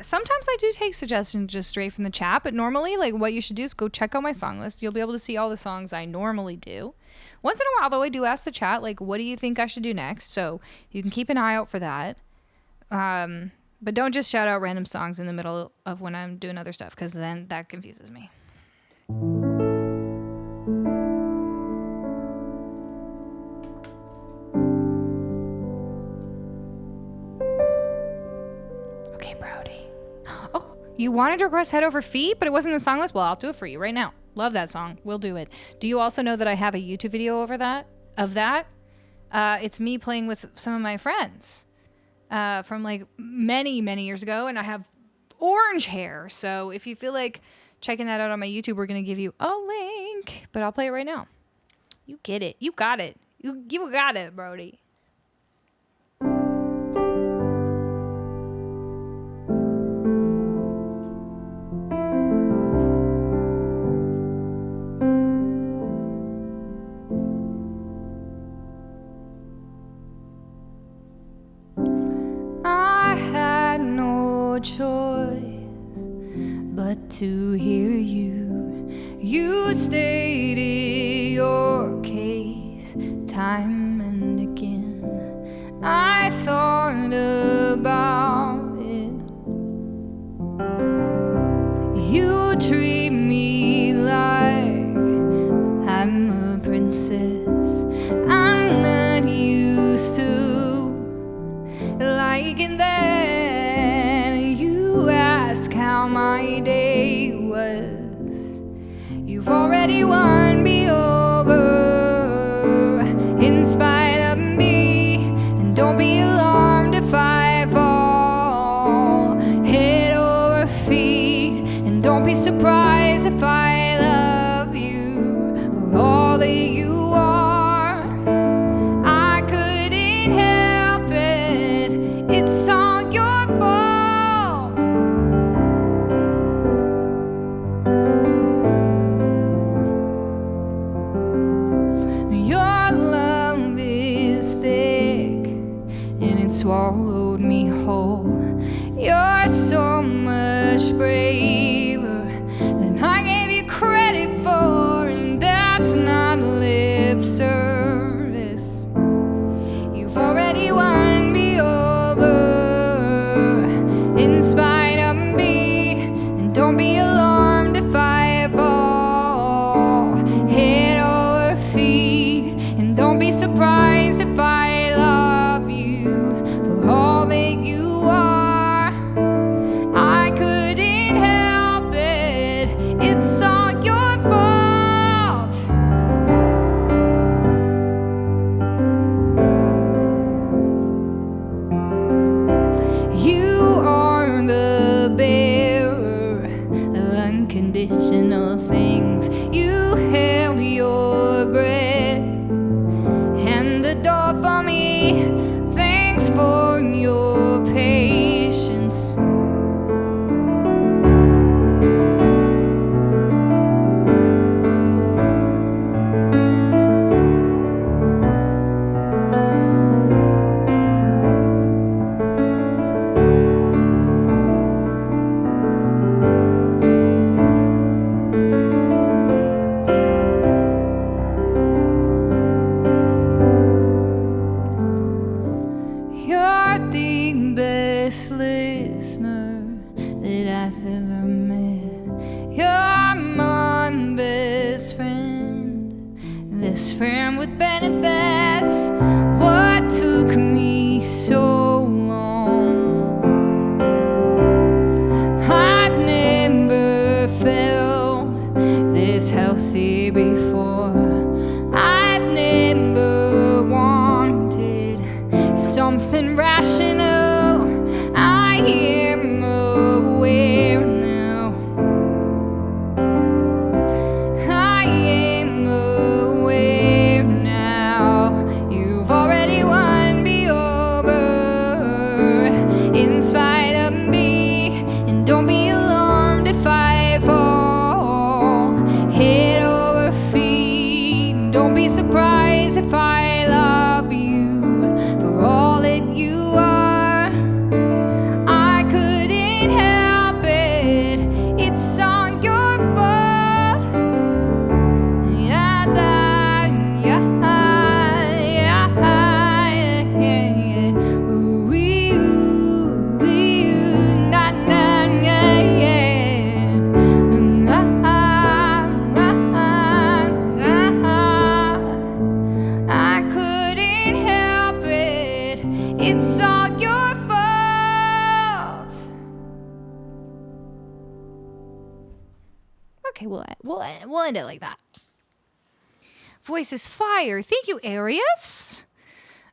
sometimes I do take suggestions just straight from the chat, but normally, like, what you should do is go check out my song list. You'll be able to see all the songs I normally do. Once in a while, though, I do ask the chat, like, what do you think I should do next? So you can keep an eye out for that. But don't just shout out random songs in the middle of when I'm doing other stuff, because then that confuses me. Okay, Brody. Oh, You wanted to request Head Over Feet, but it wasn't in the song list? Well, I'll do it for you right now. Love that song. We'll do it. Do you also know that I have a YouTube video of that? It's me playing with some of my friends from like many, many years ago, and I have orange hair. So if you feel like checking that out on my YouTube, we're going to give you a link, but I'll play it right now. You get it. You got it. You got it, Brody. I had no choice but to hear you. You stated your case time and again. I thought about it. You treat me like I'm a princess. I'm not used to liking that. You ask how my day was. You've already won me over in spite of me. And don't be alarmed if I fall head over feet. And don't be surprised if I love you for all that you are. I couldn't help it. It's all your fault. Your love is thick and it swallowed me whole. You're so much braver than I gave you credit for, and that's not lip service. You've already won me over in spite of me, and don't be alarmed if I fall head over feet, and don't be surprised if I love you for all that you are. I couldn't help it. It's all your fault. You are the bearer of unconditional things. You held your breath and the door for me. Thanks for your patience. You're the best listener that I've ever met. You're my best friend with benefits. What took me so long? I've never felt this healthy before. I've never wanted something rational. I am aware now. I am aware now. You've already won me over Okay, we'll end it like that. Voice is fire. Thank you, Arius.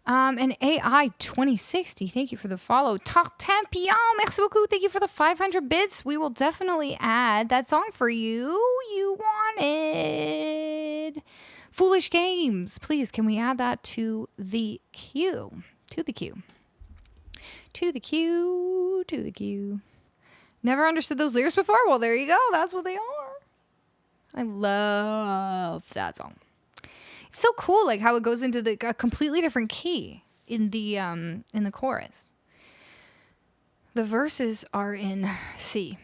And AI 2060, thank you for the follow. Tartampion, merci beaucoup. Thank you for the 500 bits. We will definitely add that song for you. You wanted. Foolish Games. Please, can we add that to the queue? To the queue. To the queue. To the queue. Never understood those lyrics before? Well, there you go. That's what they are. I love that song. It's so cool, like how it goes into a completely different key in the chorus. The verses are in C,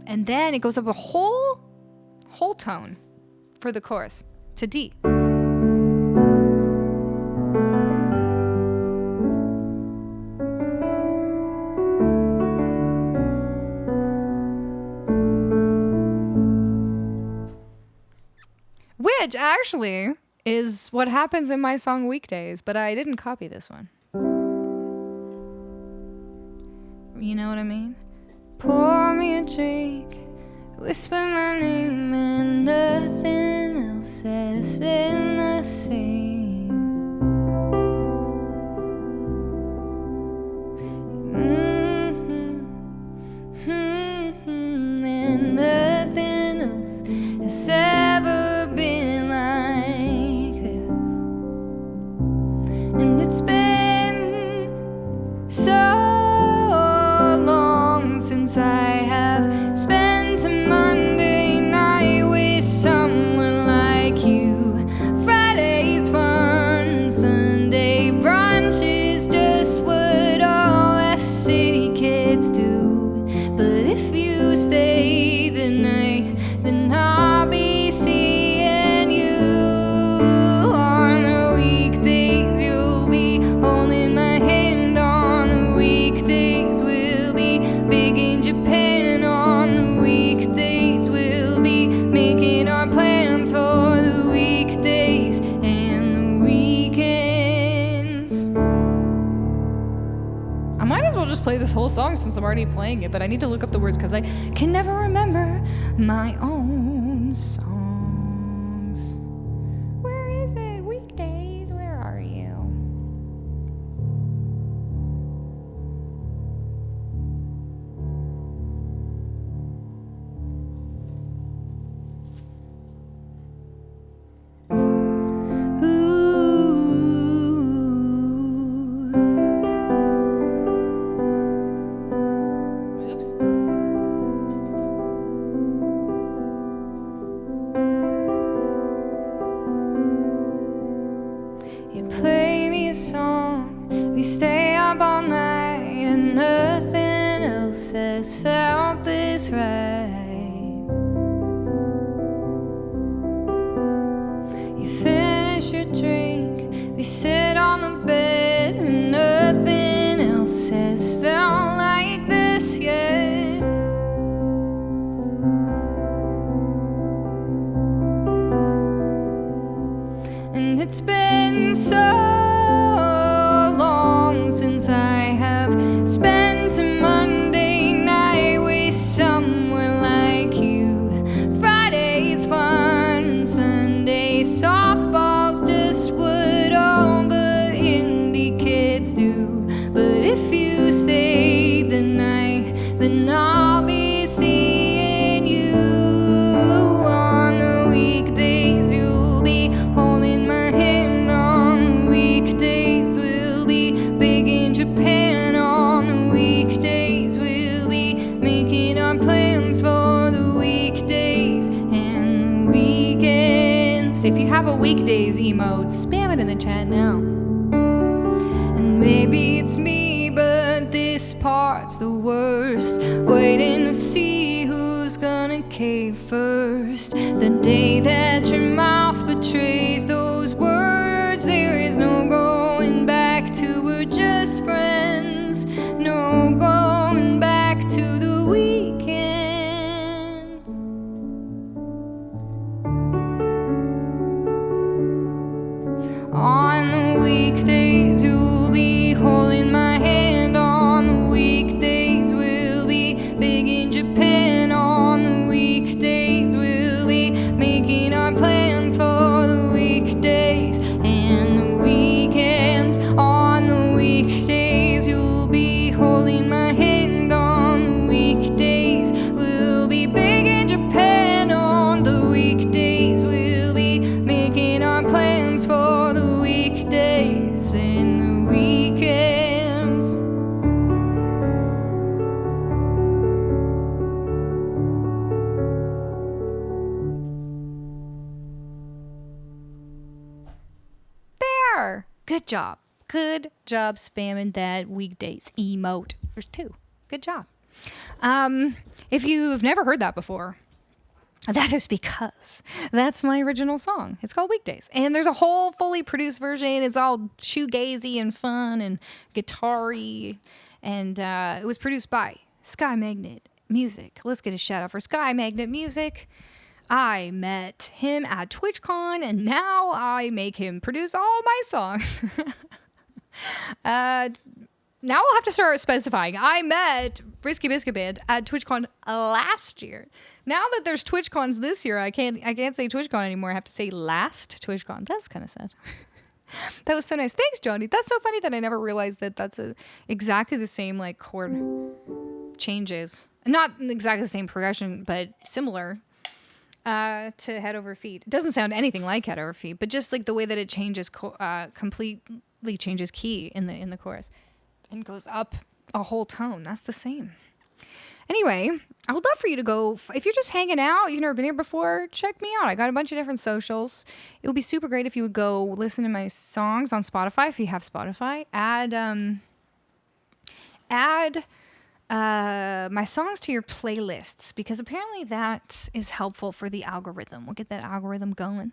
and then it goes up a whole tone for the chorus to D. Which actually is what happens in my song Weekdays, but I didn't copy this one. You know what I mean? Pour me a drink, whisper my name, and nothing else has been the same. And nothing else has ever been like this. And it's been so long since I have spent a Monday night with someone like you. Friday's fun and Sunday brunch is just what all us city kids do. But if you stay the night, then I'll be seeing you. On the weekdays you'll be holding my hand. On the weekdays we'll be big in Japan. On the weekdays we'll be making our plans for the weekdays and the weekends. I might as well just play this whole song since I'm already playing it, but I need to look up the words because I can never remember my own songs. Where is it? Weekdays, where are you? Oops. You play me a song, we stay up all night, and nothing else has felt this right. You finish your drink, we sit on the bed, and nothing else has felt like this yet. And it's been so long since I have spent a Monday night with someone like you. Friday's fun and Sunday softball's just what all the indie kids do. But if you stay the night, then I'll be seeing you. On the weekdays you'll be holding my hand. On the weekdays we'll be big in Japan. On the weekdays we'll be making our plans for the weekdays and the weekends. If you have a weekdays emote, spam it in the chat now. And maybe it's me, but this part's the worst. Waiting to see who's gonna cave first. The day that your mouth betrays those words, there is no going back to. We're just friends. No going back to the weekend. On the weekdays you'll be holding my hand. On the weekdays we'll be big in Japan. On the Good job. Good job spamming that weekdays emote. There's 2. Good job. If you've never heard that before, that is because that's my original song. It's called Weekdays. And there's a whole fully produced version. It's all shoegazy and fun and guitar-y. And it was produced by Sky Magnet Music. Let's get a shout out for Sky Magnet Music. I met him at TwitchCon, and now I make him produce all my songs. Now I'll have to start specifying. I met Risky Biscuit Band at TwitchCon last year. Now that there's TwitchCons this year, I can't say TwitchCon anymore. I have to say last TwitchCon. That's kind of sad. That was so nice. Thanks, Johnny. That's so funny that I never realized that that's exactly the same like chord changes. Not exactly the same progression, but similar to Head Over Feet. It doesn't sound anything like Head Over Feet, but just like the way that it changes, completely changes key in the chorus. And goes up a whole tone. That's the same. Anyway, I would love for you to go. If you're just hanging out, you've never been here before, check me out. I got a bunch of different socials. It would be super great if you would go listen to my songs on Spotify. If you have Spotify, add my songs to your playlists, because apparently that is helpful for the algorithm. We'll get that algorithm going.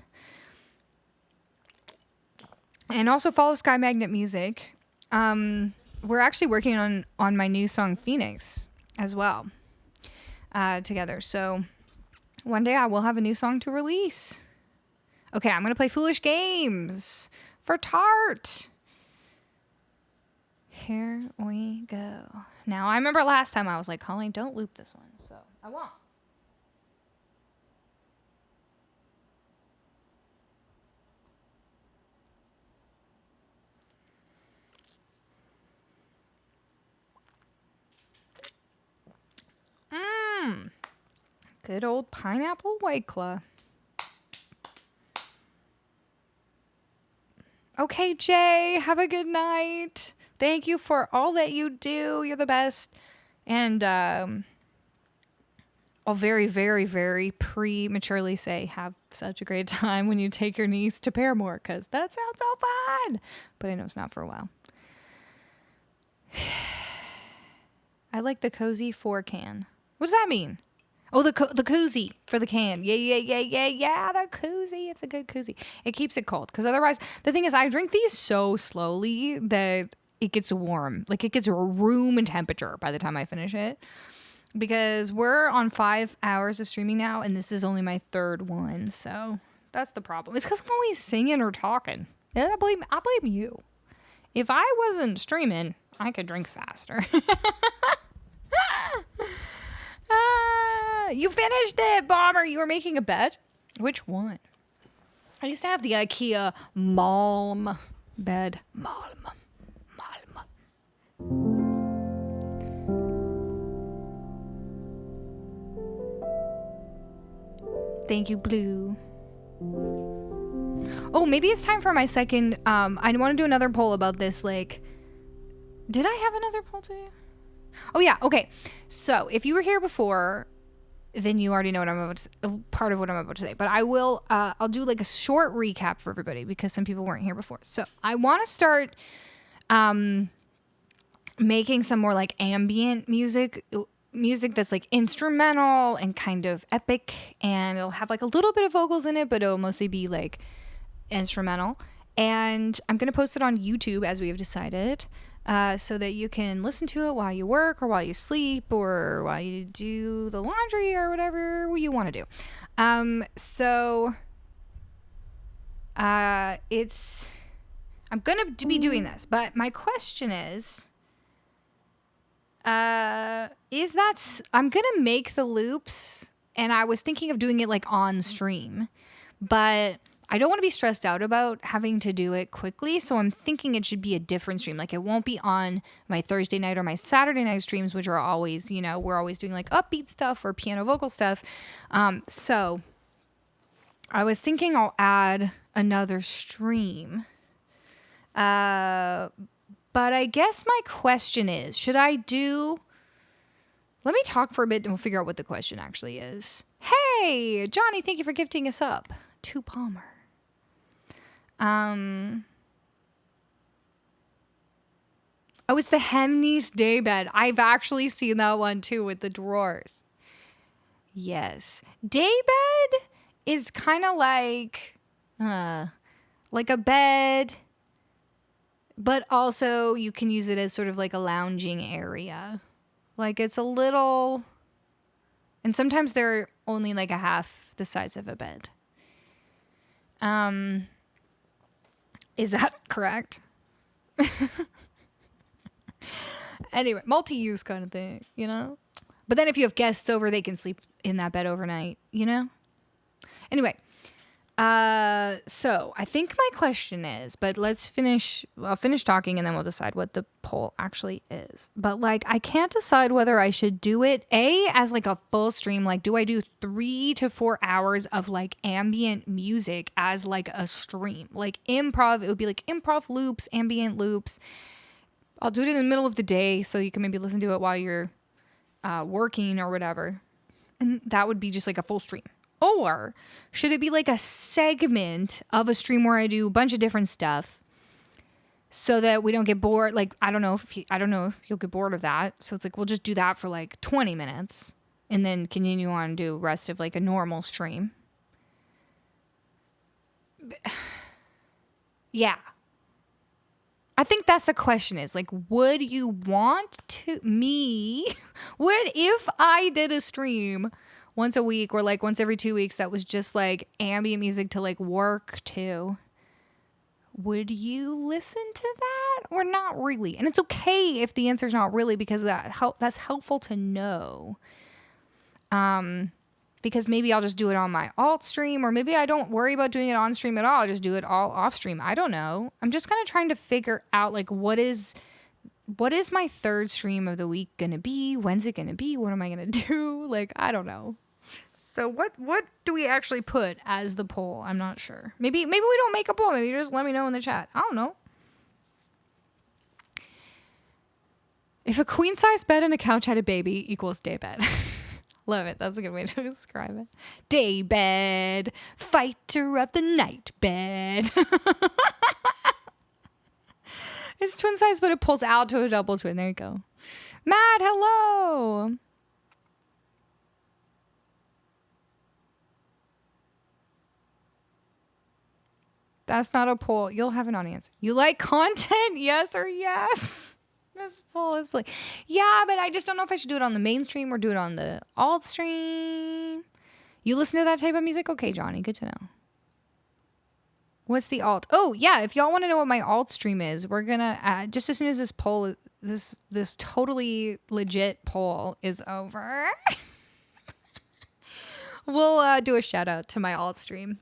And also follow Sky Magnet Music. We're actually working on my new song Phoenix as well together. So one day I will have a new song to release. Okay, I'm going to play Foolish Games for Tart. Here we go. Now, I remember last time I was like, Colleen, don't loop this one. So I won't. Good old pineapple White Claw. Okay, Jay, have a good night. Thank you for all that you do. You're the best. And I'll very, very, very prematurely say have such a great time when you take your niece to Paramore, because that sounds so fun. But I know it's not for a while. I like the cozy 4 can. What does that mean? Oh, the koozie for the can. Yeah, the koozie. It's a good koozie. It keeps it cold, because otherwise, the thing is, I drink these so slowly that it gets warm. Like, it gets room temperature by the time I finish it. Because we're on 5 hours of streaming now, and this is only my 3rd one. So that's the problem. It's because I'm always singing or talking. And I blame you. If I wasn't streaming, I could drink faster. You finished it, Bomber. You were making a bed? Which one? I used to have the IKEA Malm bed. Malm. Thank you, Blue. Oh, maybe it's time for my second. I want to do another poll about this. Like, did I have another poll to do? Oh, yeah. Okay. So if you were here before, then you already know what I'm about to, part of what I'm about to say. But I will, I'll do like a short recap for everybody, because some people weren't here before. So I want to start making some more like ambient music that's like instrumental and kind of epic, and it'll have like a little bit of vocals in it, but it'll mostly be like instrumental. And I'm going to post it on YouTube, as we have decided, so that you can listen to it while you work, or while you sleep, or while you do the laundry, or whatever you want to do. I'm going to be doing this, but my question is I'm going to make the loops, and I was thinking of doing it like on stream, but I don't want to be stressed out about having to do it quickly, so I'm thinking it should be a different stream. Like, it won't be on my Thursday night or my Saturday night streams, which are always, we're always doing like upbeat stuff or piano vocal stuff. So I was thinking I'll add another stream. But I guess my question is, let me talk for a bit and we'll figure out what the question actually is. Hey, Johnny, thank you for gifting us up to Palmer. Oh, it's the Hemnice daybed. I've actually seen that one too with the drawers. Yes. Daybed is kind of like a bed, but also you can use it as sort of like a lounging area. Like it's a little, and sometimes they're only like a half the size of a bed. Is that correct? Anyway, multi-use kind of thing, you know? But then if you have guests over, they can sleep in that bed overnight, you know? Anyway, so I think my question is, but I'll finish talking and then we'll decide what the poll actually is. But like, I can't decide whether I should do it, as like a full stream. Like, do I do 3 to 4 hours of like ambient music as like a stream? Like improv, it would be like improv loops, ambient loops. I'll do it in the middle of the day so you can maybe listen to it while you're working or whatever. And that would be just like a full stream. Or should it be like a segment of a stream where I do a bunch of different stuff so that we don't get bored? Like, I don't know if you'll get bored of that. So it's like, we'll just do that for like 20 minutes and then continue on to do rest of like a normal stream. Yeah. I think that's the question is like, would you want to if I did a stream once a week or like once every 2 weeks that was just like ambient music to like work to, would you listen to that or not really? And it's okay if the answer is not really, because that's helpful to know. Because maybe I'll just do it on my alt stream, or maybe I don't worry about doing it on stream at all. I just do it all off stream. I don't know. I'm just kind of trying to figure out like what is my third stream of the week going to be? When's it going to be? What am I going to do? Like, I don't know. So what do we actually put as the poll? I'm not sure. Maybe we don't make a poll. Maybe you just let me know in the chat. I don't know. If a queen size bed and a couch had a baby equals daybed. Love it. That's a good way to describe it. Daybed, fighter of the night bed. It's twin size, but it pulls out to a double twin. There you go. Matt, hello. That's not a poll. You'll have an audience. You like content? Yes or yes? This poll is like, yeah, but I just don't know if I should do it on the mainstream or do it on the alt stream. You listen to that type of music? Okay, Johnny, good to know. What's the alt? Oh, yeah, if y'all want to know what my alt stream is, we're going to add, just as soon as this poll, this totally legit poll is over, we'll do a shout out to my alt stream.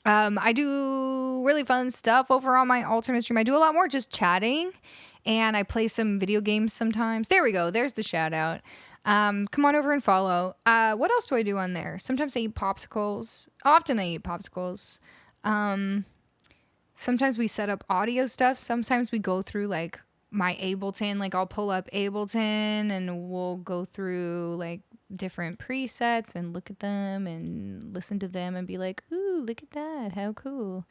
I do really fun stuff over on my alternate stream. I do a lot more just chatting, and I play some video games sometimes. There we go. There's the shout out. Come on over and follow. What else do I do on there? Sometimes I eat popsicles. Often I eat popsicles. Sometimes we set up audio stuff. Sometimes we go through like my Ableton. Like I'll pull up Ableton and we'll go through like different presets and look at them and listen to them and be like, ooh, look at that. How cool.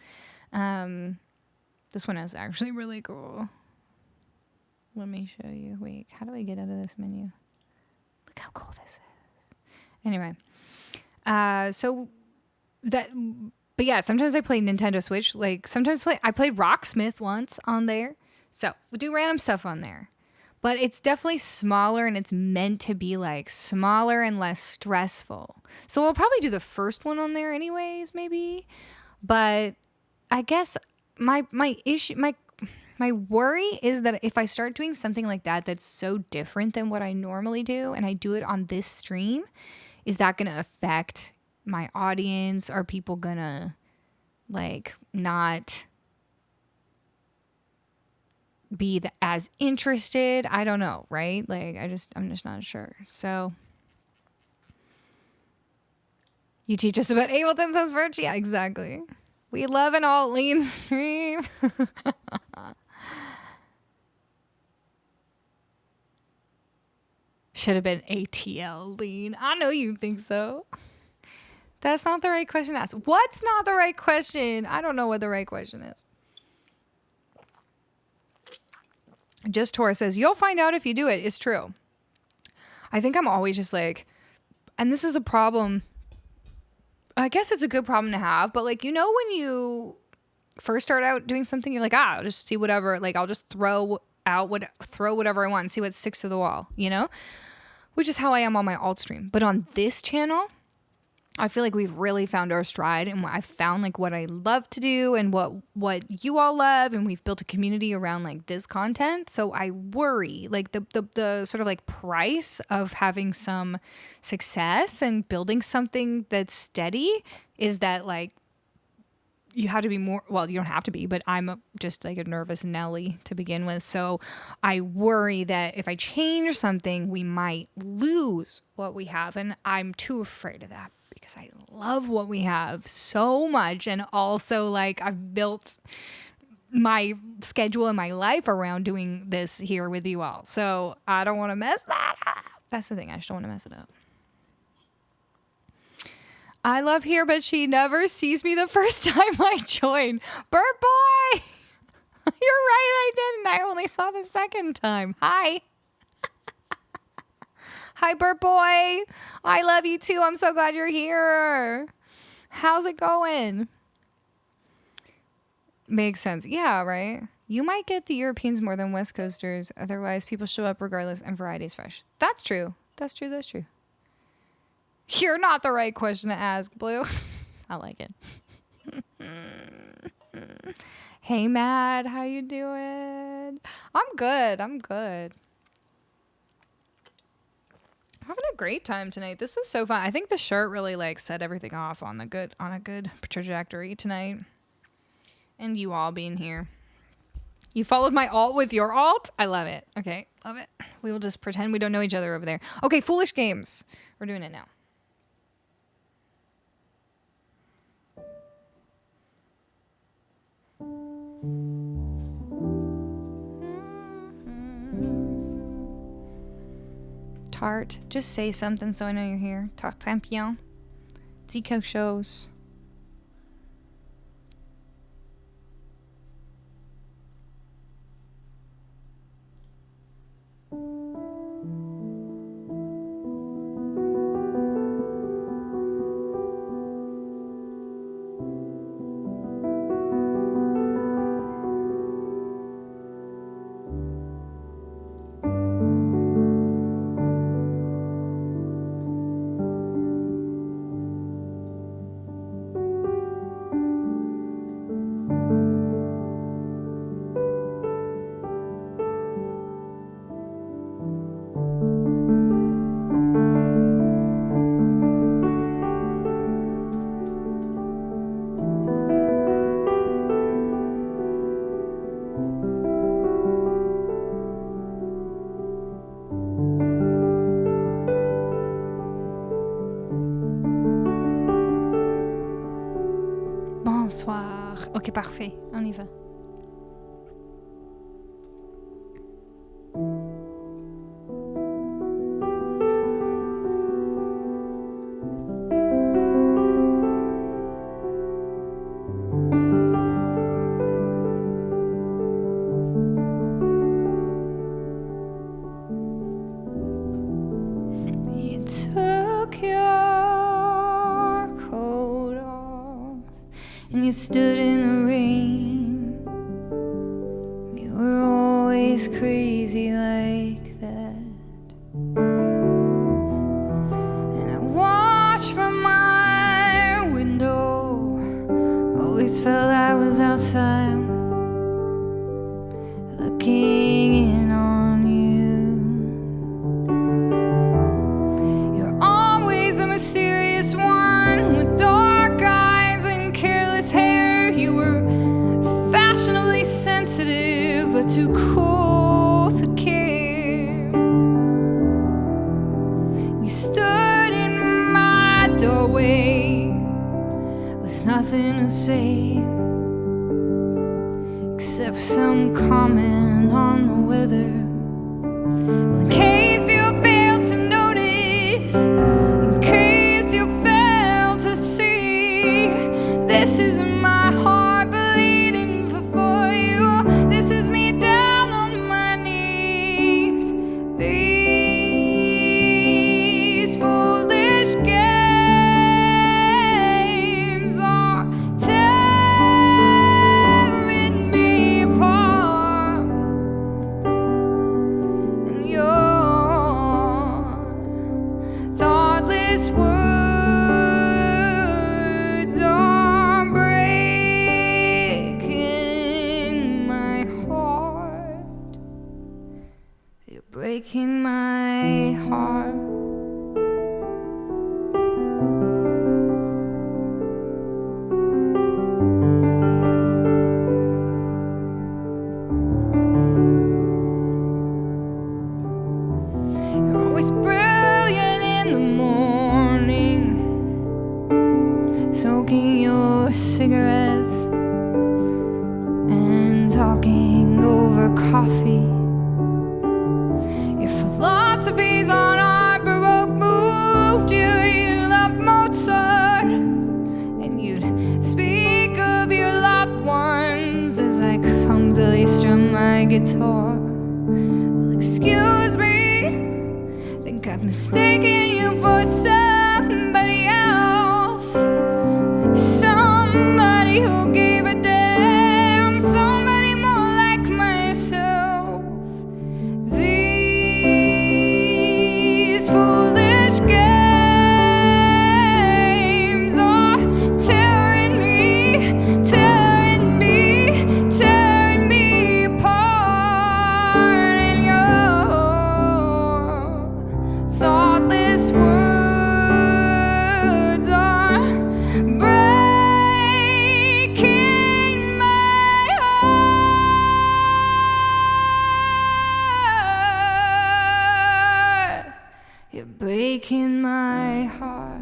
This one is actually really cool. Let me show you. Wait, how do I get out of this menu? Look how cool this is. Anyway, but yeah, sometimes I play Nintendo Switch. Like sometimes I played Rocksmith once on there. So we do random stuff on there. But it's definitely smaller, and it's meant to be like smaller and less stressful. So I'll probably do the first one on there anyways, maybe. But I guess my worry is that if I start doing something like that that's so different than what I normally do, and I do it on this stream, is that going to affect my audience? Are people going to like not be as interested? I don't know, right? Like I'm just not sure. So you teach us about Ableton, says Birch. Yeah, exactly. We love an alt lean stream. Should have been ATL lean. I know you think so. That's not the right question to ask. What's not the right question? I don't know what the right question is. Just Tor says, you'll find out if you do it. It's true. I think I'm always just like, and this is a problem. I guess it's a good problem to have, but like, you know, when you first start out doing something, you're like, I'll just see whatever, like I'll just throw whatever I want and see what sticks to the wall, you know, which is how I am on my alt stream. But on this channel, I feel like we've really found our stride, and I've found like what I love to do and what you all love, and we've built a community around like this content. So I worry like the sort of like price of having some success and building something that's steady is that like you have to be more, well, you don't have to be, but I'm just like a nervous Nelly to begin with. So I worry that if I change something, we might lose what we have. And I'm too afraid of that because I love what we have so much. And also like I've built my schedule and my life around doing this here with you all. So I don't want to mess that up. That's the thing. I just don't want to mess it up. I love her, but she never sees me the first time I join. Bert boy! You're right, I didn't. I only saw the second time. Hi. Hi, Bert boy. I love you too. I'm so glad you're here. How's it going? Makes sense. Yeah, right? You might get the Europeans more than West Coasters. Otherwise, people show up regardless and variety is fresh. That's true. That's true. That's true. You're not the right question to ask, Blue. I like it. Hey, Matt. How you doing? I'm good. I'm good. I'm having a great time tonight. This is so fun. I think the shirt really like set everything off on a good trajectory tonight. And you all being here. You followed my alt with your alt? I love it. Okay, love it. We will just pretend we don't know each other over there. Okay, Foolish Games. We're doing it now. Tart, just say something so I know you're here. Tart Champion. Zico shows. Bonsoir. Ok, parfait. On y va. You took your coat off and you stood in the rain. You were always crazy like that. And I watched from my window, always felt I was outside, looking in on you. You're always a mysterious one with dark eyes and careless hair. You were fashionably sensitive but too cool to care. You stood in my doorway with nothing to say except some comment on the weather. Well, in case you failed to notice, in case you failed to see, this is my heart bleeding for you. This is me down on my knees. thoughtless words are breaking my heart. You're breaking my heart. You're always brilliant in the morning, smoking your cigarettes and talking over coffee. Your philosophies on art Baroque moved you. You love Mozart, and you'd speak of your loved ones as I clumsily strum my guitar. Well, excuse me, think I've mistaken you for somebody else, somebody who gave a damn, somebody more like myself. These foolish games are tearing me, tearing me, tearing me apart, and your thoughtless words are breaking my heart. You're breaking my heart.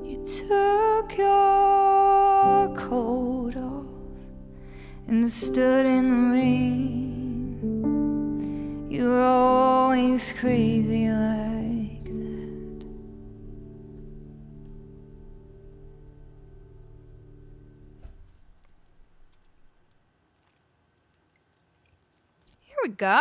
You took your coat off and stood in the rain. You were always crazy like that. Here we go.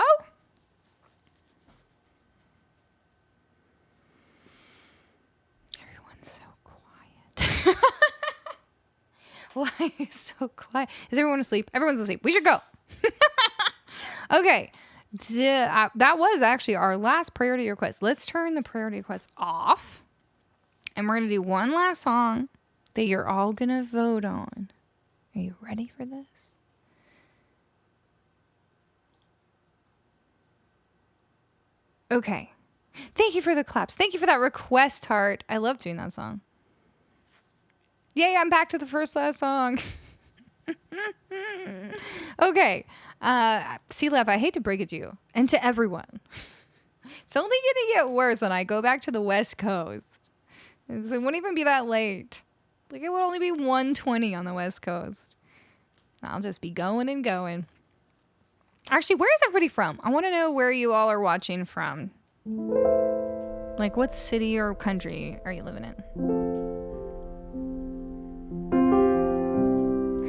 Everyone's so quiet. Why are you so quiet? Is everyone asleep? Everyone's asleep. We should go. Okay. That was actually our last priority request. Let's turn the priority request off. And we're going to do one last song that you're all going to vote on. Are you ready for this? Okay. Thank you for the claps. Thank you for that request heart. I love doing that song. Yay, I'm back to the last song. Okay. C-Lev, I hate to break it to you and to everyone. It's only going to get worse when I go back to the West Coast. It won't even be that late. Like, it would only be 1:20 on the West Coast. I'll just be going and going. Actually, where is everybody from? I want to know where you all are watching from. Like, what city or country are you living in?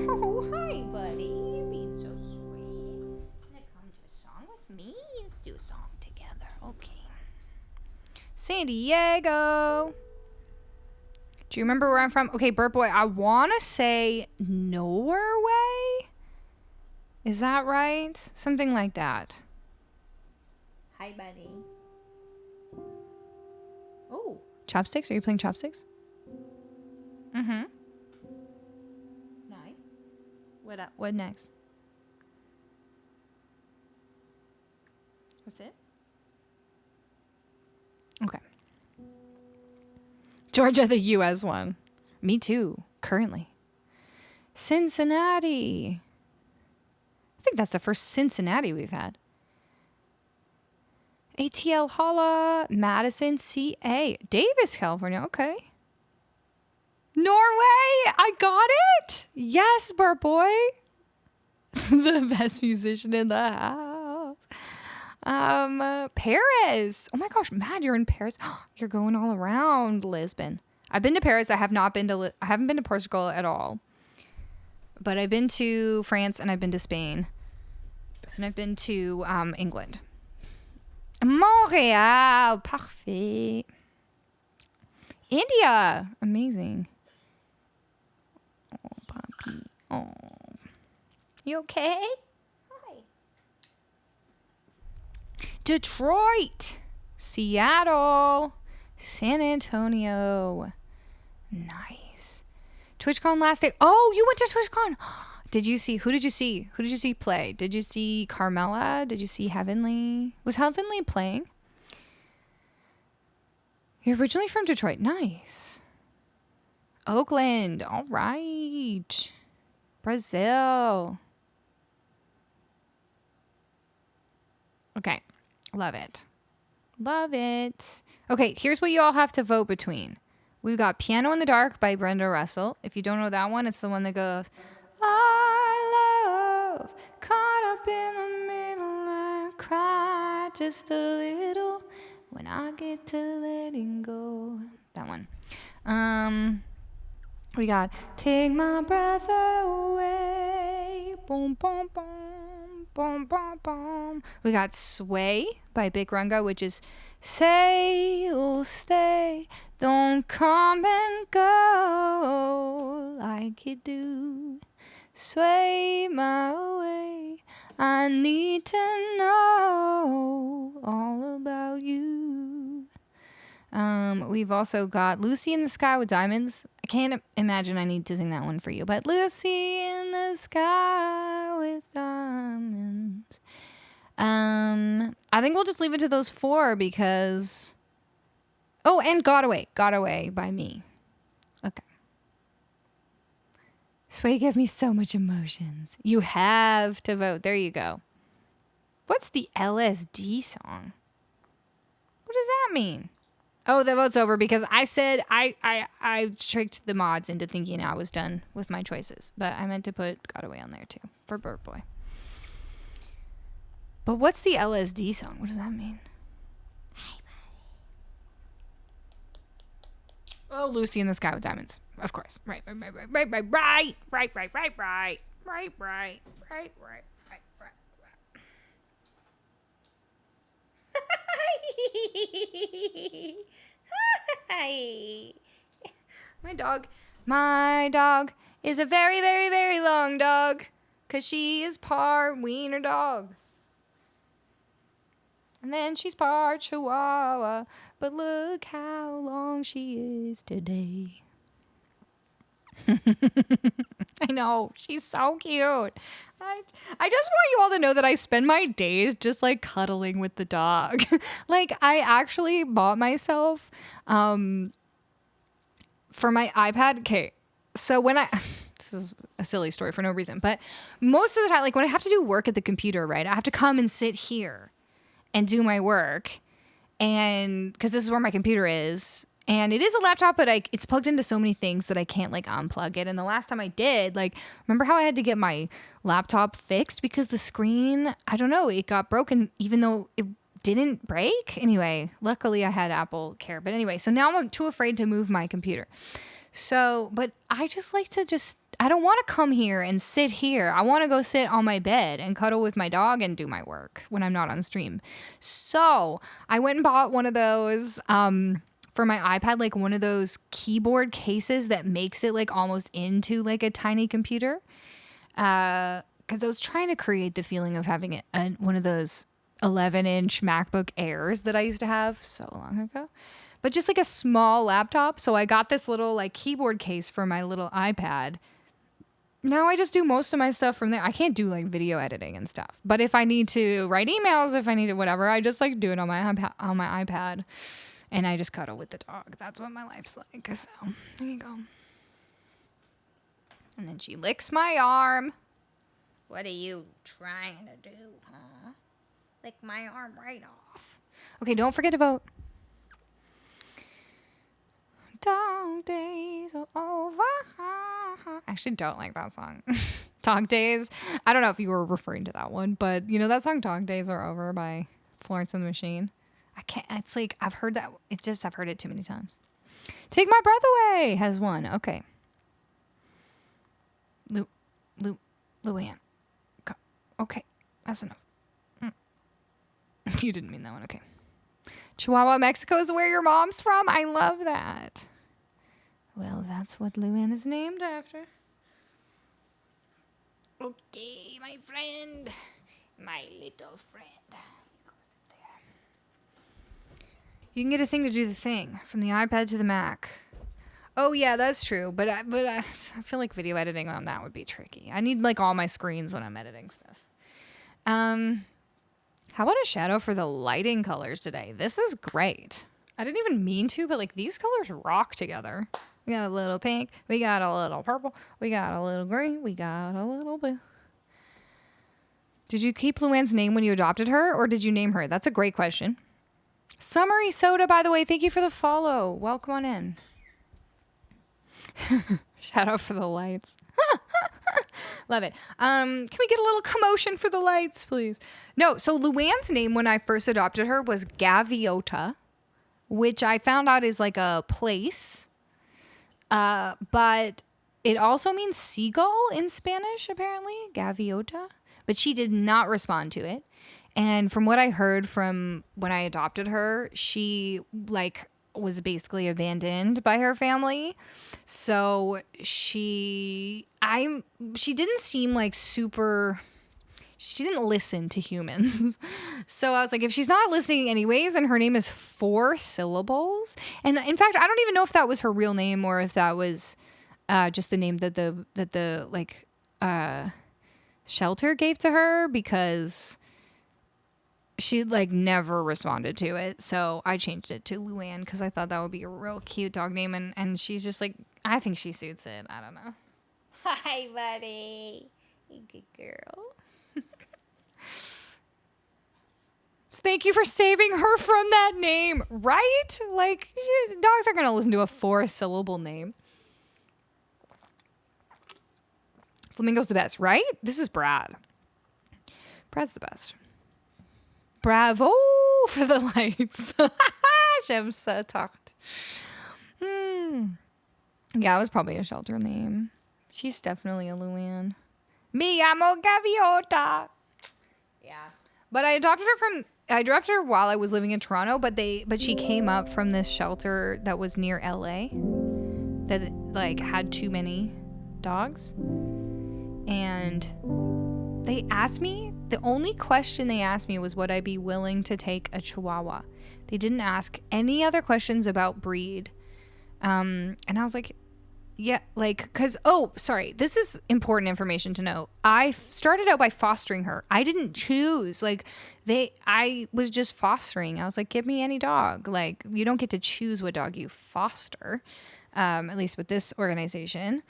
Oh, hi, buddy. You're being so sweet. Gonna come do a song with me? Let's do a song together. Okay. San Diego. Do you remember where I'm from? Okay, Burt Boy, I want to say Norway. Is that right? Something like that. Hi, buddy. Oh, chopsticks? Are you playing chopsticks? Mm-hmm. Nice. What up? What next? That's it? Okay. Georgia, the U.S. one. Me too, currently. Cincinnati. I think that's the first Cincinnati we've had. ATL Holla, Madison, CA. Davis, California. Okay. Norway. I got it. Yes, Burt Boy. The best musician in the house. Paris. Oh my gosh, Matt, you're in Paris. You're going all around Lisbon. I've been to Paris. I haven't been to Portugal at all. But I've been to France and I've been to Spain. And I've been to England. Montreal. Parfait. India. Amazing. Oh, puppy. Oh. You okay? Hi. Detroit. Seattle. San Antonio. Nice. TwitchCon last day. Oh, you went to TwitchCon. Did you see? Who did you see? Who did you see play? Did you see Carmela? Did you see Heavenly? Was Heavenly playing? You're originally from Detroit. Nice. Oakland. All right. Brazil. Okay. Love it. Love it. Okay, here's what you all have to vote between. We've got Piano in the Dark by Brenda Russell. If you don't know that one, it's the one that goes, I love, caught up in the middle, I cry just a little when I get to letting go. That one. We got Take My Breath Away. Boom, boom, boom, boom, boom, boom. We got Sway by Big Runga, which is say you'll stay, don't come and go like you do. Sway my way, I need to know all about you. We've also got Lucy in the Sky with Diamonds. I can't imagine I need to sing that one for you, but Lucy in the Sky with Diamonds. I think we'll just leave it to those four because... Oh, and Got Away by me. Okay. Sway gave me so much emotions. You have to vote. There you go. What's the LSD song? What does that mean? Oh, the vote's over because I said I tricked the mods into thinking I was done with my choices. But I meant to put Got Away on there too for Bird Boy. But what's the LSD song? What does that mean? Hey, buddy. Oh, Lucy in the Sky with Diamonds. Of course. Right. My dog is a very, very, very long dog, 'cause she is part wiener dog. And then she's part Chihuahua, but look how long she is today. I know, she's so cute. I just want you all to know that I spend my days just like cuddling with the dog. Like I actually bought myself for my iPad. Okay, so when this is a silly story for no reason, but most of the time, like when I have to do work at the computer, right, I have to come and sit here and do my work, and because this is where my computer is. And it is a laptop, but it's plugged into so many things that I can't like unplug it. And the last time I did, like, remember how I had to get my laptop fixed because the screen, I don't know, it got broken even though it didn't break. Anyway, luckily I had Apple Care. But anyway, so now I'm too afraid to move my computer. So, but I just like to I don't want to come here and sit here. I want to go sit on my bed and cuddle with my dog and do my work when I'm not on stream. So I went and bought one of those, for my iPad, like one of those keyboard cases that makes it like almost into like a tiny computer. Because I was trying to create the feeling of having one of those 11-inch MacBook Airs that I used to have so long ago. But just like a small laptop. So I got this little like keyboard case for my little iPad. Now I just do most of my stuff from there. I can't do like video editing and stuff. But if I need to write emails, if I need to whatever, I just like do it on my iPad. And I just cuddle with the dog. That's what my life's like. So, there you go. And then she licks my arm. What are you trying to do, huh? Lick my arm right off. Okay, don't forget to vote. Dog days are over. I actually don't like that song. Dog Days. I don't know if you were referring to that one, but you know that song Dog Days Are Over by Florence and the Machine? I can't, it's like, I've heard that. It's just, I've heard it too many times. Take My Breath Away has one. Okay. Luann. Okay. That's enough. You didn't mean that one. Okay. Chihuahua, Mexico is where your mom's from. I love that. Well, that's what Luann is named after. Okay, my friend. My little friend. You can get a thing to do the thing from the iPad to the Mac. Oh yeah, that's true. But I feel like video editing on that would be tricky. I need like all my screens when I'm editing stuff. How about a shadow for the lighting colors today? This is great. I didn't even mean to, but like these colors rock together. We got a little pink. We got a little purple. We got a little green. We got a little blue. Did you keep Luann's name when you adopted her, or did you name her? That's a great question. Summery Soda, by the way, thank you for the follow. Welcome on in. Shout out for the lights. Love it. Can we get a little commotion for the lights, please? No, so Luann's name when I first adopted her was Gaviota, which I found out is like a place. But it also means seagull in Spanish, apparently. Gaviota. But she did not respond to it. And from what I heard from when I adopted her, she like was basically abandoned by her family. So she didn't seem like she didn't listen to humans. So I was like, if she's not listening anyways, and her name is 4 syllables. And in fact, I don't even know if that was her real name or if that was just the name that the shelter gave to her, because she like never responded to it. So I changed it to Luann because I thought that would be a real cute dog name. And she's just like, I think she suits it. I don't know. Hi, buddy. Good girl. Thank you for saving her from that name, right? Like, dogs aren't going to listen to a 4-syllable name. Flamingo's the best, right? This is Brad. Brad's the best. Bravo for the lights. J'aime ça tart. Yeah, it was probably a shelter name. She's definitely a Luann. Me amo Gaviota. Yeah. But I adopted her while I was living in Toronto, but she came up from this shelter that was near LA that like had too many dogs. And they asked me, the only question they asked me was would I be willing to take a Chihuahua? They didn't ask any other questions about breed. And I was like, yeah, like, this is important information to know. I started out by fostering her. I didn't choose. Like, I was just fostering. I was like, give me any dog. Like, you don't get to choose what dog you foster, at least with this organization.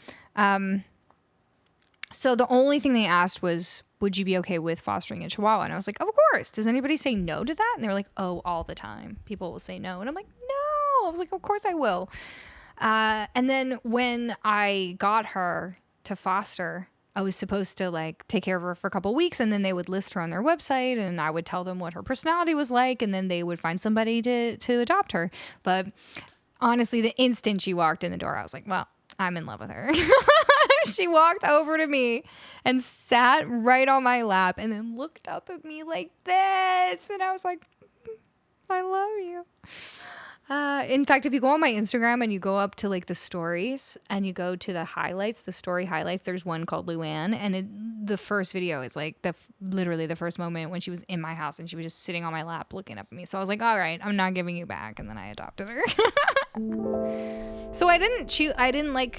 So the only thing they asked was, would you be okay with fostering a Chihuahua? And I was like, of course. Does anybody say no to that? And they were like, oh, all the time. People will say no. And I'm like, no. I was like, of course I will. And then when I got her to foster, I was supposed to like take care of her for a couple weeks, and then they would list her on their website, and I would tell them what her personality was like, and then they would find somebody to adopt her. But honestly, the instant she walked in the door, I was like, well, I'm in love with her. She walked over to me and sat right on my lap and then looked up at me like this. And I was like, I love you. In fact, if you go on my Instagram and you go up to like the stories and you go to the highlights, the story highlights, there's one called Luann. And the first video is like literally the first moment when she was in my house and she was just sitting on my lap looking up at me. So I was like, all right, I'm not giving you back. And then I adopted her. So I didn't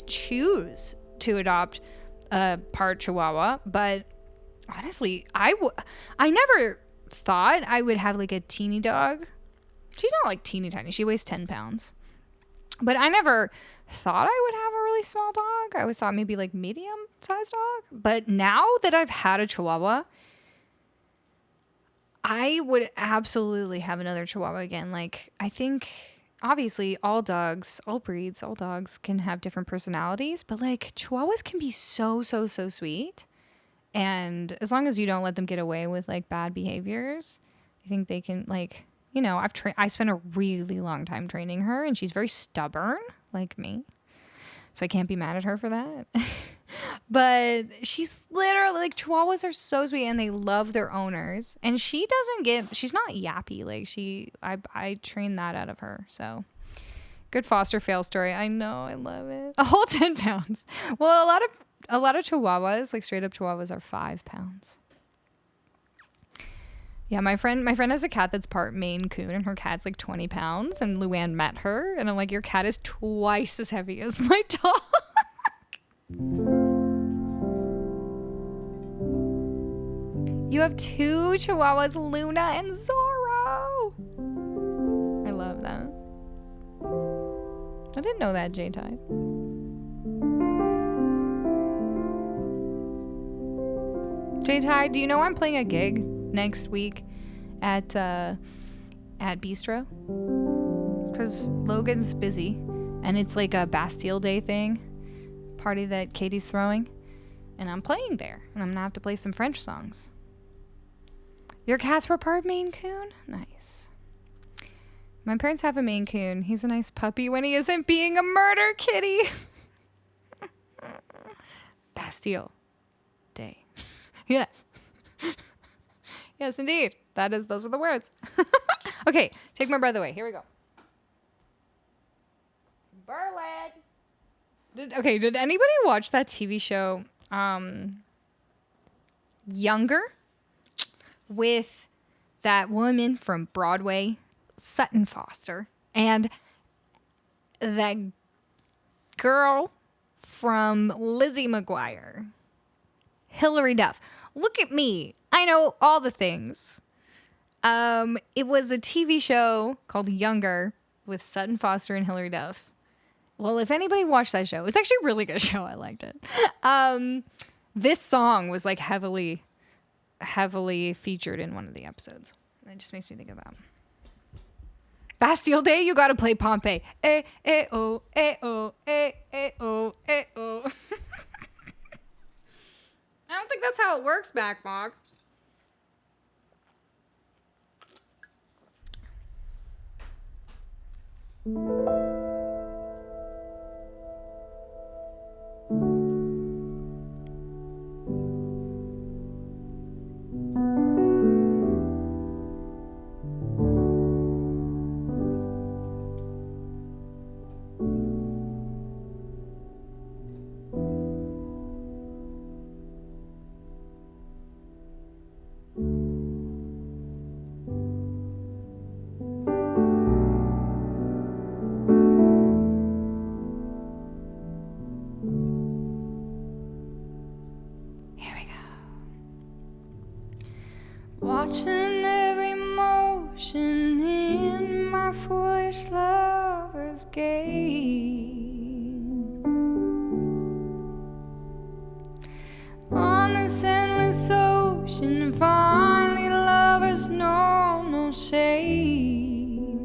choose to adopt a part Chihuahua, but honestly, I never thought I would have like a teeny dog. She's not like teeny tiny. She weighs 10 pounds. But I never thought I would have a really small dog. I always thought maybe like medium sized dog. But now that I've had a Chihuahua, I would absolutely have another Chihuahua again. Like, I think obviously all dogs, all breeds, all dogs can have different personalities, but like Chihuahuas can be so sweet. And as long as you don't let them get away with like bad behaviors, I think they can like, you know, I spent a really long time training her, and she's very stubborn like me. So I can't be mad at her for that. But she's literally like, Chihuahuas are so sweet and they love their owners. And she's not yappy. Like I trained that out of her. So Good foster fail story. I know. I love it. A whole 10 pounds. Well, a lot of Chihuahuas, like straight up Chihuahuas, are 5 pounds. Yeah, my friend has a cat that's part Maine Coon, and her cat's like 20 pounds. And Luann met her, and I'm like, your cat is twice as heavy as my dog. You have 2 Chihuahuas, Luna and Zorro. I love that. I didn't know that, J-Tide. J-Tide, do you know I'm playing a gig next week at Bistro? Because Logan's busy, and it's like a Bastille Day thing, party that Katie's throwing, and I'm playing there, and I'm gonna have to play some French songs. Your cats were part Maine Coon? Nice. My parents have a Maine Coon. He's a nice puppy when he isn't being a murder kitty. Bastille Day. Yes. Yes, indeed. Those are the words. Okay, take my breath away. Here we go. Berlin. Did anybody watch that TV show, Younger? With that woman from Broadway, Sutton Foster, and that girl from Lizzie McGuire, Hilary Duff. Look at me. I know all the things. It was a TV show called Younger with Sutton Foster and Hilary Duff. Well, if anybody watched that show, it was actually a really good show. I liked it. This song was like heavily featured in one of the episodes. It just makes me think of that. Bastille Day, you gotta play Pompeii. Eh, eh, oh, eh, oh, eh, eh, oh, eh, oh. I don't think that's how it works, Backbog. Watching every motion in my foolish lover's game. On this endless ocean, finally lovers know no shame.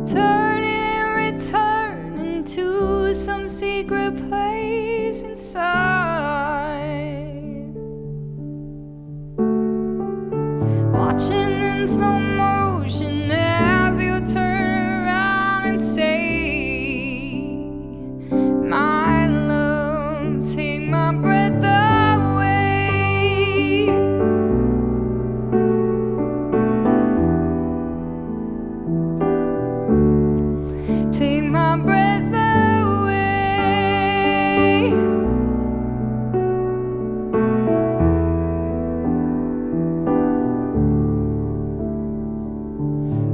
Turning and returning to some secret place inside. Watching in slow motion as you turn around and say, my love, take my breath away. Take my breath away.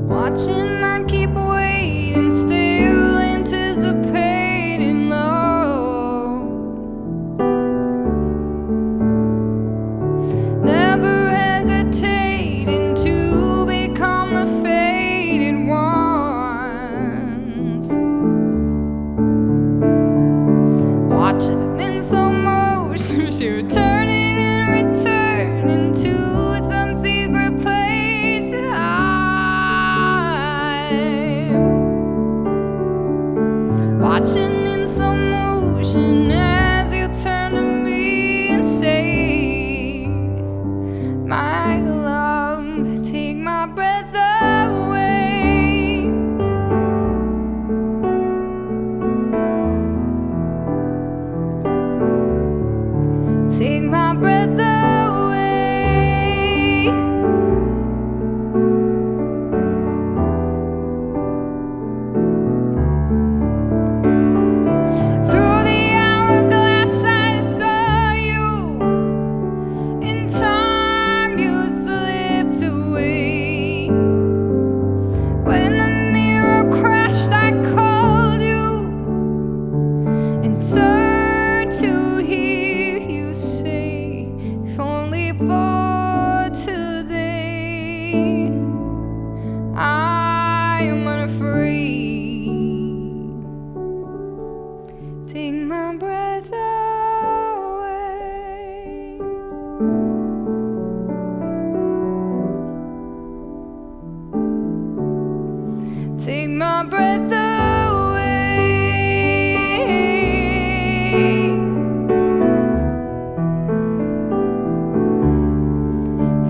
Watching, I keep waiting, still anticipating love. Never hesitating to become the faded ones. Watching in slow motion, she returning and returning to some secret place to hide. Watching in slow motion as you turn to me and say, my love, take my breath away. Take my breath away. I am unafraid. Take my breath away. Take my breath away.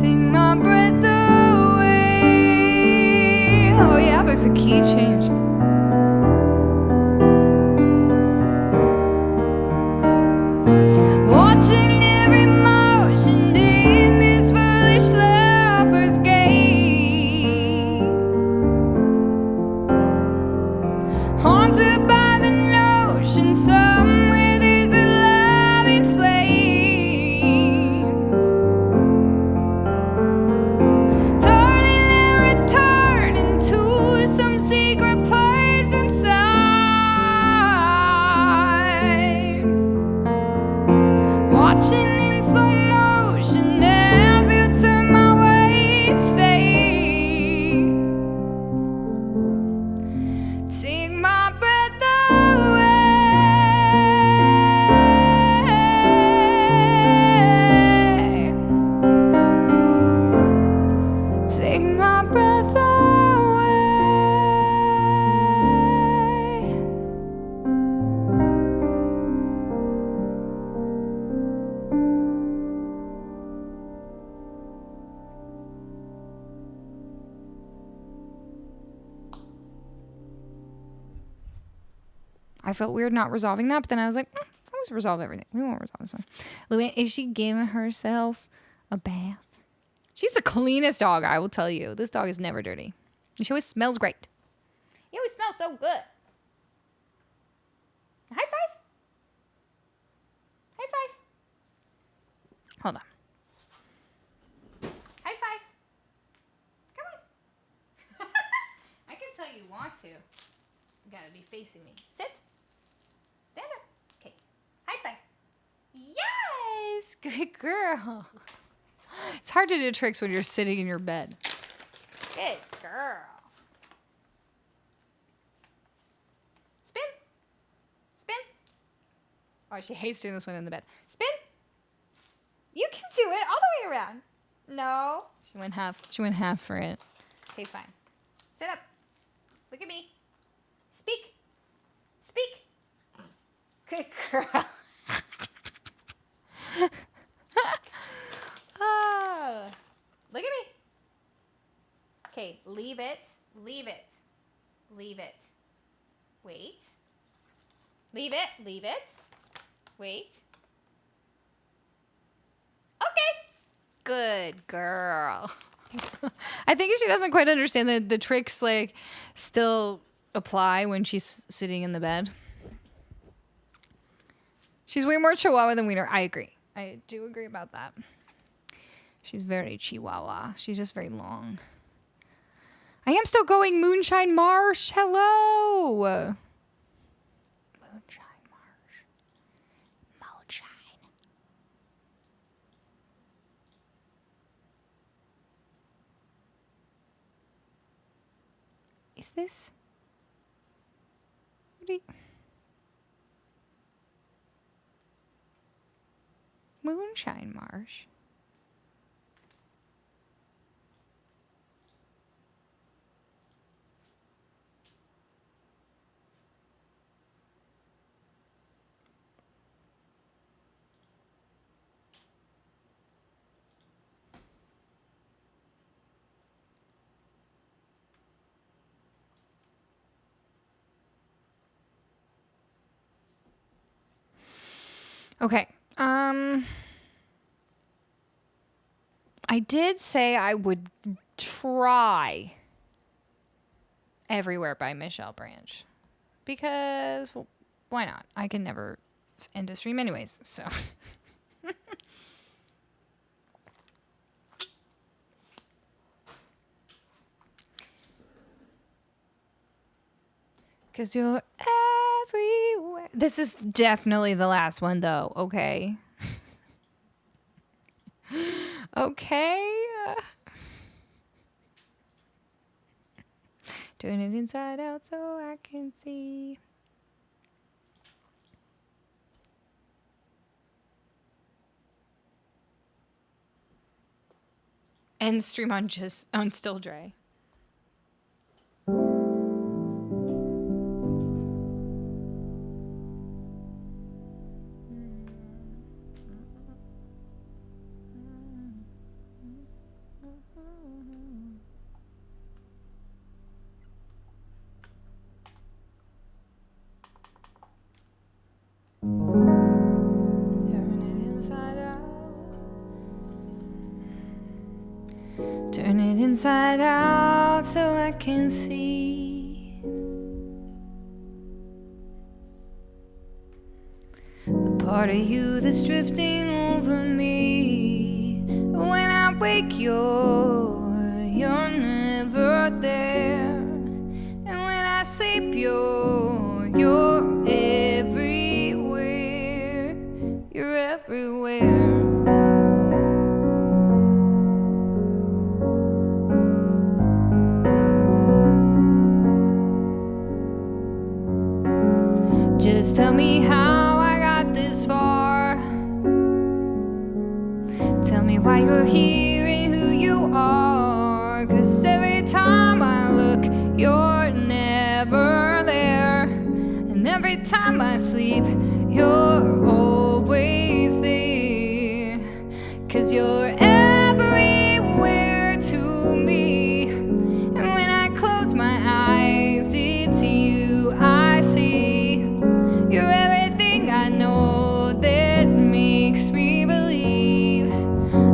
Take my breath away. Oh yeah, there's a key change. Watching every motion in this foolish lover's game. Haunted by the notion somewhere there's a love in flames. Turning and returning to some secret place inside. Watching in slow motion as you turn my way and say, take my breath away. Take my breath away. I felt weird not resolving that, but then I was like, let's resolve everything. We won't resolve this one. Louie, is she giving herself a bath? She's the cleanest dog, I will tell you. This dog is never dirty. And she always smells great. You always smell so good. High five. High five. Hold on. High five. Come on. I can tell you want to. You gotta be facing me. Sit. Stand up. Okay. High five. Yes! Good girl. It's hard to do tricks when you're sitting in your bed. Good girl. Spin. Spin. Oh, she hates doing this one in the bed. Spin. You can do it all the way around. No. She went half. She went half for it. Okay, fine. Sit up. Look at me. Speak. Speak. Good girl. Look at me. Okay, leave it. Leave it. Leave it. Wait. Leave it. Leave it. Wait. Okay. Good girl. I think she doesn't quite understand that the tricks like still apply when she's sitting in the bed. She's way more Chihuahua than Wiener. I agree. I do agree about that. She's very Chihuahua. She's just very long. I am still going Moonshine Marsh. Hello. Moonshine Marsh. Moonshine. Is this? What do you... Moonshine Marsh. Okay. I did say I would try Everywhere by Michelle Branch. Because, well, why not? I can never end a stream anyways, so. Because you're everywhere. This is definitely the last one, though, okay? Okay. Turn it inside out so I can see. And stream on Still Dre. Turn it inside out so I can see the part of you that's drifting over me. When I wake, you're never there, and when I sleep, you're everywhere. You're everywhere. Just tell me how I got this far. Tell me why you're here and who you are. 'Cause every time I look, you're never there. And every time I sleep, you're always there. 'Cause you're everywhere to me. And when I close my eyes, it's you I see. You're everything I know that makes me believe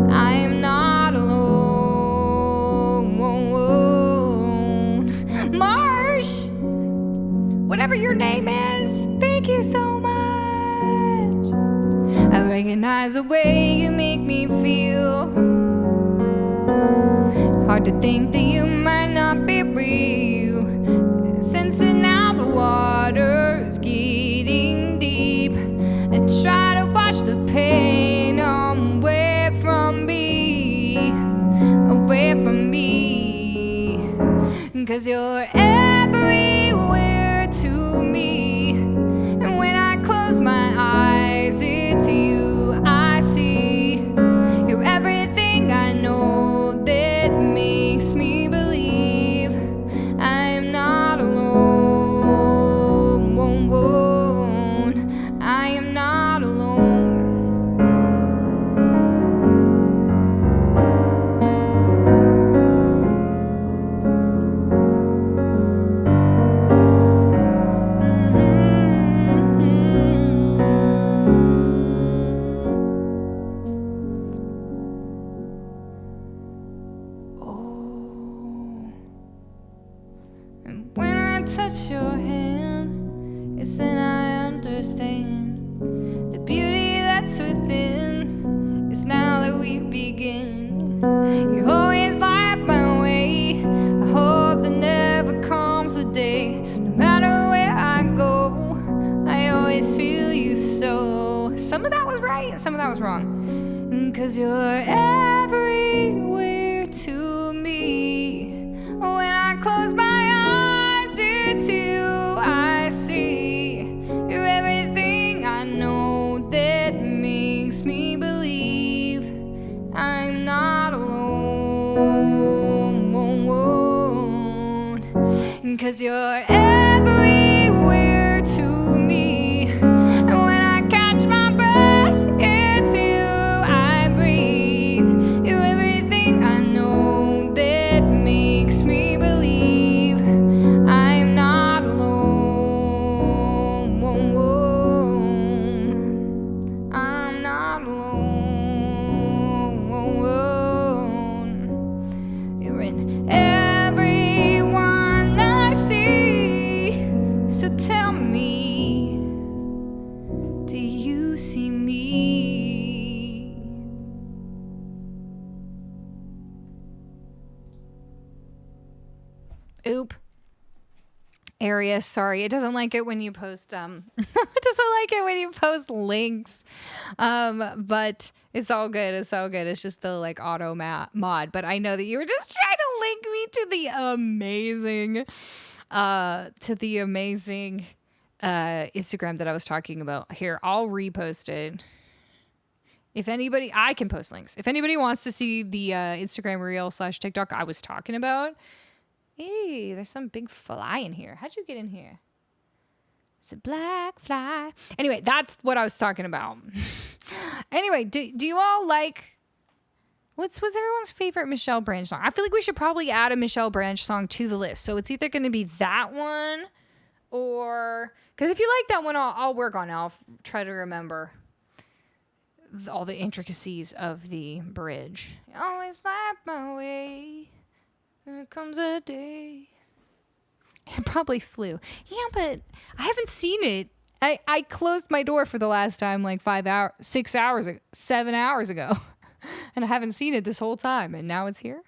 I am not alone. Marsh, whatever your name is, thank you so much. I recognize the way you make me feel. Hard to think that you might not be real. Sensing now the water's getting deep. I try to wash the pain away from me, away from me. 'Cause you're everywhere to me. And when I close my eyes, it's you I see. You're everything I know that makes me believe I am not alone. I am not alone. Oh. And when I touch your hand, it's then I understand the beauty that's within. It's now that we begin. You always light my way. I hope there never comes a day. No matter where I go, I always feel you so. Some of that was right and some of that was wrong. 'Cause you're everywhere to me. When I close my eyes, it's you I see. You're everything I know that makes me believe I'm not alone. 'Cause you're everywhere to me. And when I catch my breath, it's you I breathe. You're everything I know that makes me believe I'm not alone. I'm not alone. You're in everyone I see. So tell me, do you see me? Oop. Area, sorry. It doesn't like it when you post it doesn't like it when you post links. But it's all good. It's all good. It's just the like auto mod. But I know that you were just trying to link me to the amazing Instagram that I was talking about. Here, I'll repost it. If anybody, I can post links. If anybody wants to see the Instagram reel / TikTok I was talking about. Hey, there's some big fly in here. How'd you get in here? It's a black fly. Anyway, that's what I was talking about. Anyway, do you all like, what's everyone's favorite Michelle Branch song? I feel like we should probably add a Michelle Branch song to the list. So it's either going to be that one or, because if you like that one, I'll work on it. I'll try to remember all the intricacies of the bridge. Always light my way. There comes a day. It probably flew. Yeah, but I haven't seen it. I closed my door for the last time like 7 hours ago. And I haven't seen it this whole time. And now it's here.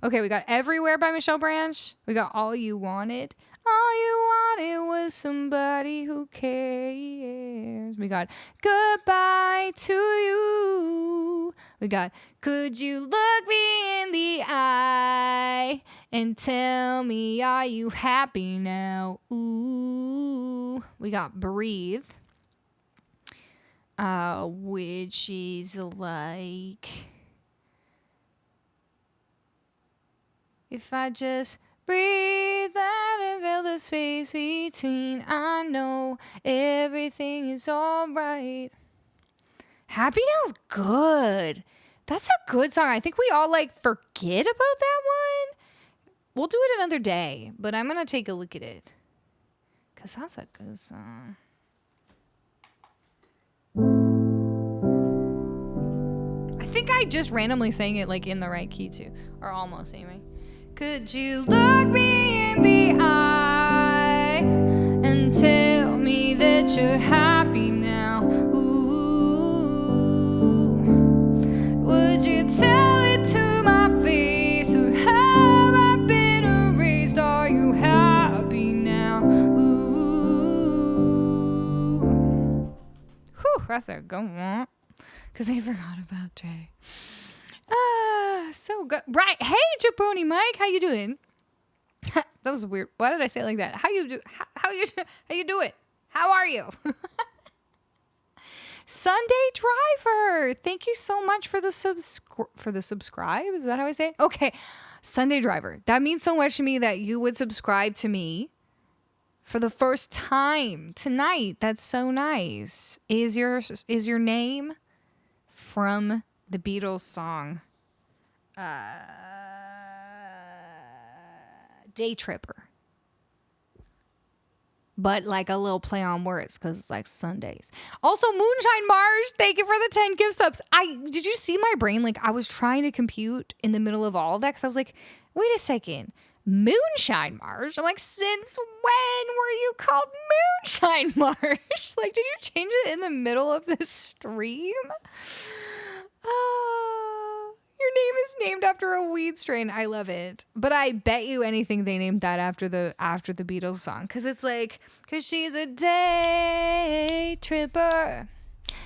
Okay, we got Everywhere by Michelle Branch. We got All You Wanted. All you wanted was somebody who cares. We got Goodbye to You. We got Could You Look Me in the Eye and Tell Me Are You Happy Now? Ooh. We got Breathe. Which is like, if I just breathe out and fill the space between, I know everything is alright. Happy Now's good. That's a good song. I think we all like forget about that one. We'll do it another day, but I'm gonna take a look at it, because that's a good song. I think I just randomly sang it like in the right key too, or almost anyway. Could you look me in the eye and tell me that you're happy now? Ooh, would you tell it to my face, or have I been erased? Are you happy now? Ooh, whew, that's a good one. Because they forgot about Jay. So good. Right. Hey, Jabroni Mike. How you doing? That was weird. Why did I say it like that? How you do it? How are you? Sunday Driver. Thank you so much for the subscribe. Is that how I say it? Okay. Sunday Driver. That means so much to me that you would subscribe to me for the first time tonight. That's so nice. Is your name from the Beatles song Day Tripper, but like a little play on words because it's like Sundays. Also, Moonshine Marsh, thank you for the 10 gift subs. Did you see my brain? Like, I was trying to compute in the middle of all of that because I was like, wait a second, Moonshine Marsh? I'm like, since when were you called Moonshine Marsh? Like, did you change it in the middle of this stream? Your name is named after a weed strain. I love it. But I bet you anything they named that after the Beatles song. Because it's like, because she's a day tripper,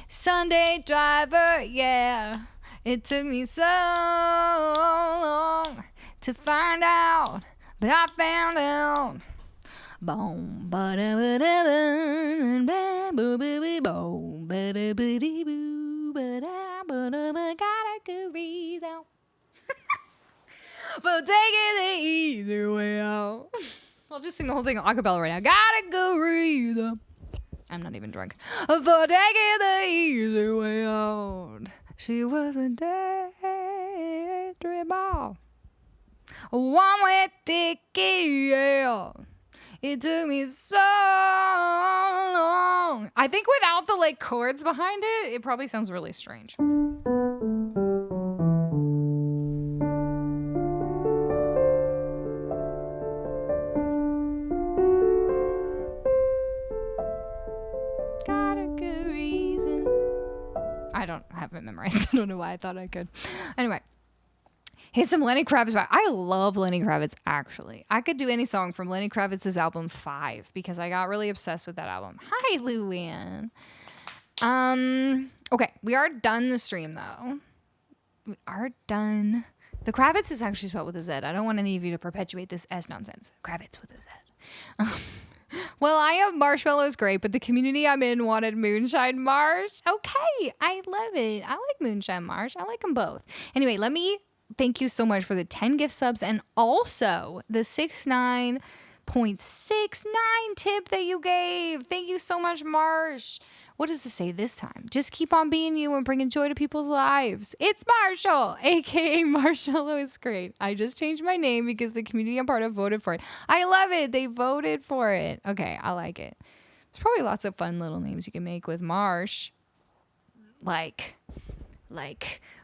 Sunday driver, yeah. It took me so long to find out, but I found out. Boom, ba da ba da ba, boo boo boo, boom, ba da ba dee boo, ba da ba da ba, got a good reason. But take it the easy way out. I'll just sing the whole thing a cappella right now. Got a good reason. I'm not even drunk. For take it the easy way out. She was a day tripper, a one-way ticket, yeah. It took me so long. I think without the like chords behind it, it probably sounds really strange. Got a good reason. I don't have it memorized. I don't know why I thought I could. Anyway. Hit some Lenny Kravitz. I love Lenny Kravitz, actually. I could do any song from Lenny Kravitz's album 5 because I got really obsessed with that album. Hi, Luann. Okay, we are done the stream, though. We are done The Kravitz is actually spelled with a Z. I don't want any of you to perpetuate this S nonsense. Kravitz with a Z. Well, I have Marshmallow's great, but the community I'm in wanted Moonshine Marsh. Okay, I love it. I like Moonshine Marsh. I like them both. Anyway, let me thank you so much for the 10 gift subs and also the 69.69 tip that you gave. Thank you so much, Marsh. What does it say this time? Just keep on being you and bringing joy to people's lives. It's Marshall, aka Marshmallow is great. I just changed my name because the community I'm part of voted for it. I love it. They voted for it. Okay, I like it. There's probably lots of fun little names you can make with Marsh. Like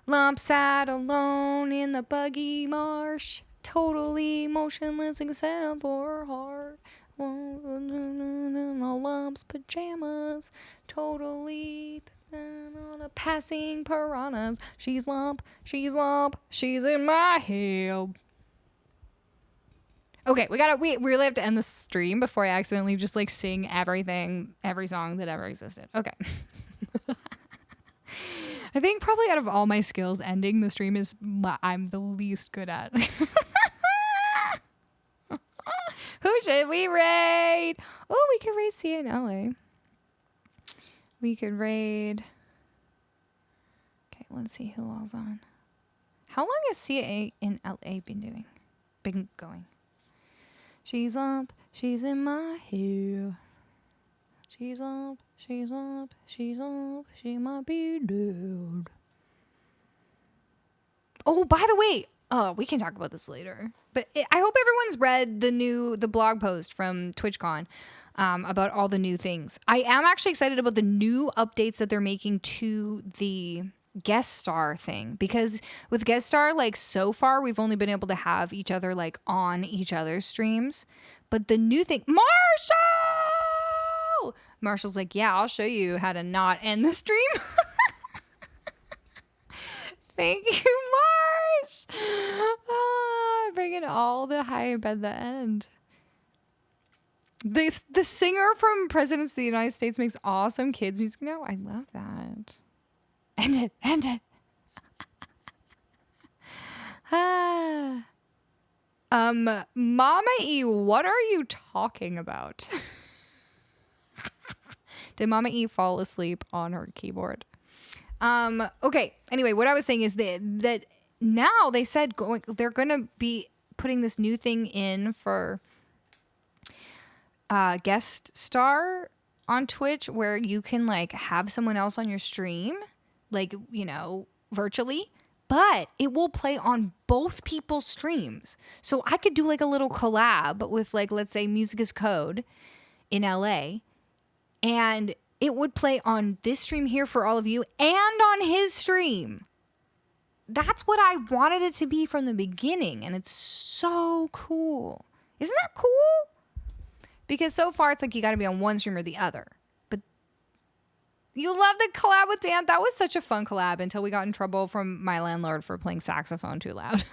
lump sat alone in the buggy marsh, totally motionless except for her heart. Lump's pajamas, totally on a passing piranhas. She's lump, she's in my head. Okay, we really have to end the stream before I accidentally just like sing every song that ever existed. Okay. I think probably out of all my skills, ending the stream is I'm the least good at. Who should we raid? Oh, we could raid CA in LA. We could raid. Okay, let's see who all's on. How long has CA in LA been going? She's up, she's in my hair. She's up, she's up, she's up, she might be dead. Oh, by the way, we can talk about this later. But I hope everyone's read the blog post from TwitchCon about all the new things. I am actually excited about the new updates that they're making to the guest star thing, because with guest star, like so far we've only been able to have each other like on each other's streams. But the new thing, Marshall's like, yeah, I'll show you how to not end the stream. Thank you, Marsh. Bringing all the hype at the end. The singer from Presidents of the United States makes awesome kids music now. I love that. End it. Mama E, what are you talking about? Did Mama E fall asleep on her keyboard? Okay. Anyway, what I was saying is that now they said they're going to be putting this new thing in for guest star on Twitch, where you can like have someone else on your stream, like, you know, virtually, but it will play on both people's streams. So I could do like a little collab with like, let's say Music is Code in LA, and it would play on this stream here for all of you and on his stream. That's what I wanted it to be from the beginning, and it's so cool. Isn't that cool? Because so far it's like you got to be on one stream or the other. But you love the collab with Dan. That was such a fun collab until we got in trouble from my landlord for playing saxophone too loud.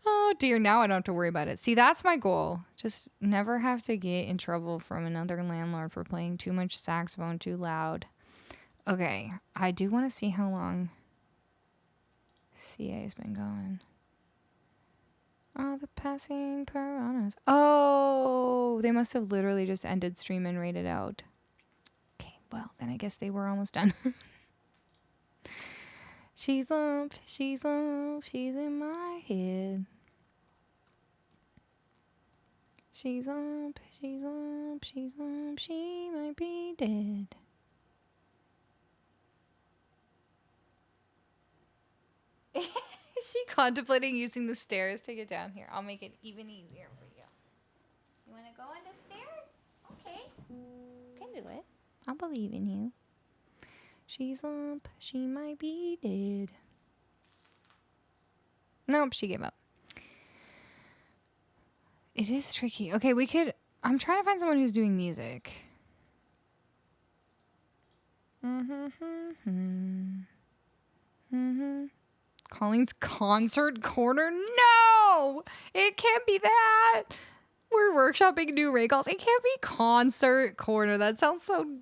Oh dear, now I don't have to worry about it. See, that's my goal. Just never have to get in trouble from another landlord for playing too much saxophone too loud. Okay, I do want to see how long CA's been going. Oh, the passing piranhas. Oh, they must have literally just ended stream and rated out. Okay, well, then I guess they were almost done. She's up, she's in my head. She's up, she might be dead. Is she contemplating using the stairs to get down here? I'll make it even easier for you. You want to go on the stairs? Okay. Can do it. I believe in you. She's up. She might be dead. Nope, she gave up. It is tricky. Okay, I'm trying to find someone who's doing music. Colleen's concert corner? No! It can't be that. We're workshopping new ray calls. It can't be concert corner. That sounds so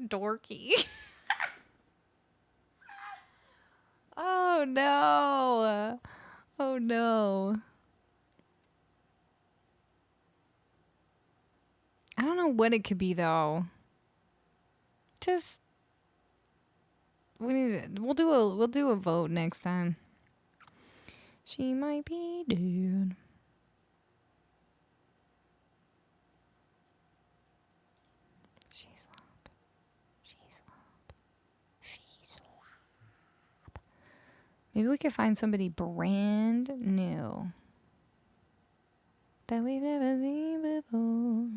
dorky. Oh no. Oh no. I don't know what it could be though. Just we'll do a vote next time. She might be dead. She's slop. She's slop. She's slop. Maybe we could find somebody brand new that we've never seen before.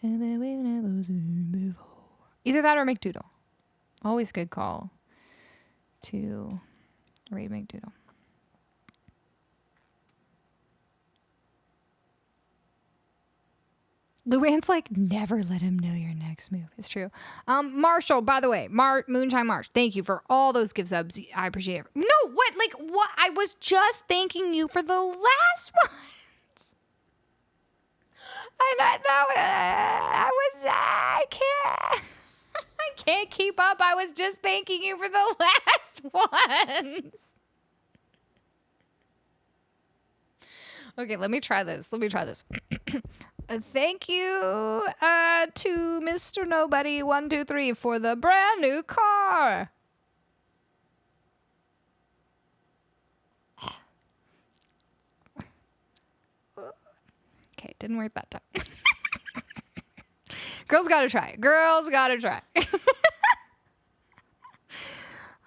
And that we've never seen before. Either that or McDoodle. Always good call to raid McDoodle. Luann's like, never let him know your next move. It's true. Marshall, by the way, Moonshine Marsh, thank you for all those gift subs. I appreciate it. No, what? Like, what? I was just thanking you for the last one. I can't keep up. I was just thanking you for the last ones. Okay, let me try this. Thank you to Mr. Nobody 123 for the brand new car. Okay, didn't work that time. Girls gotta try.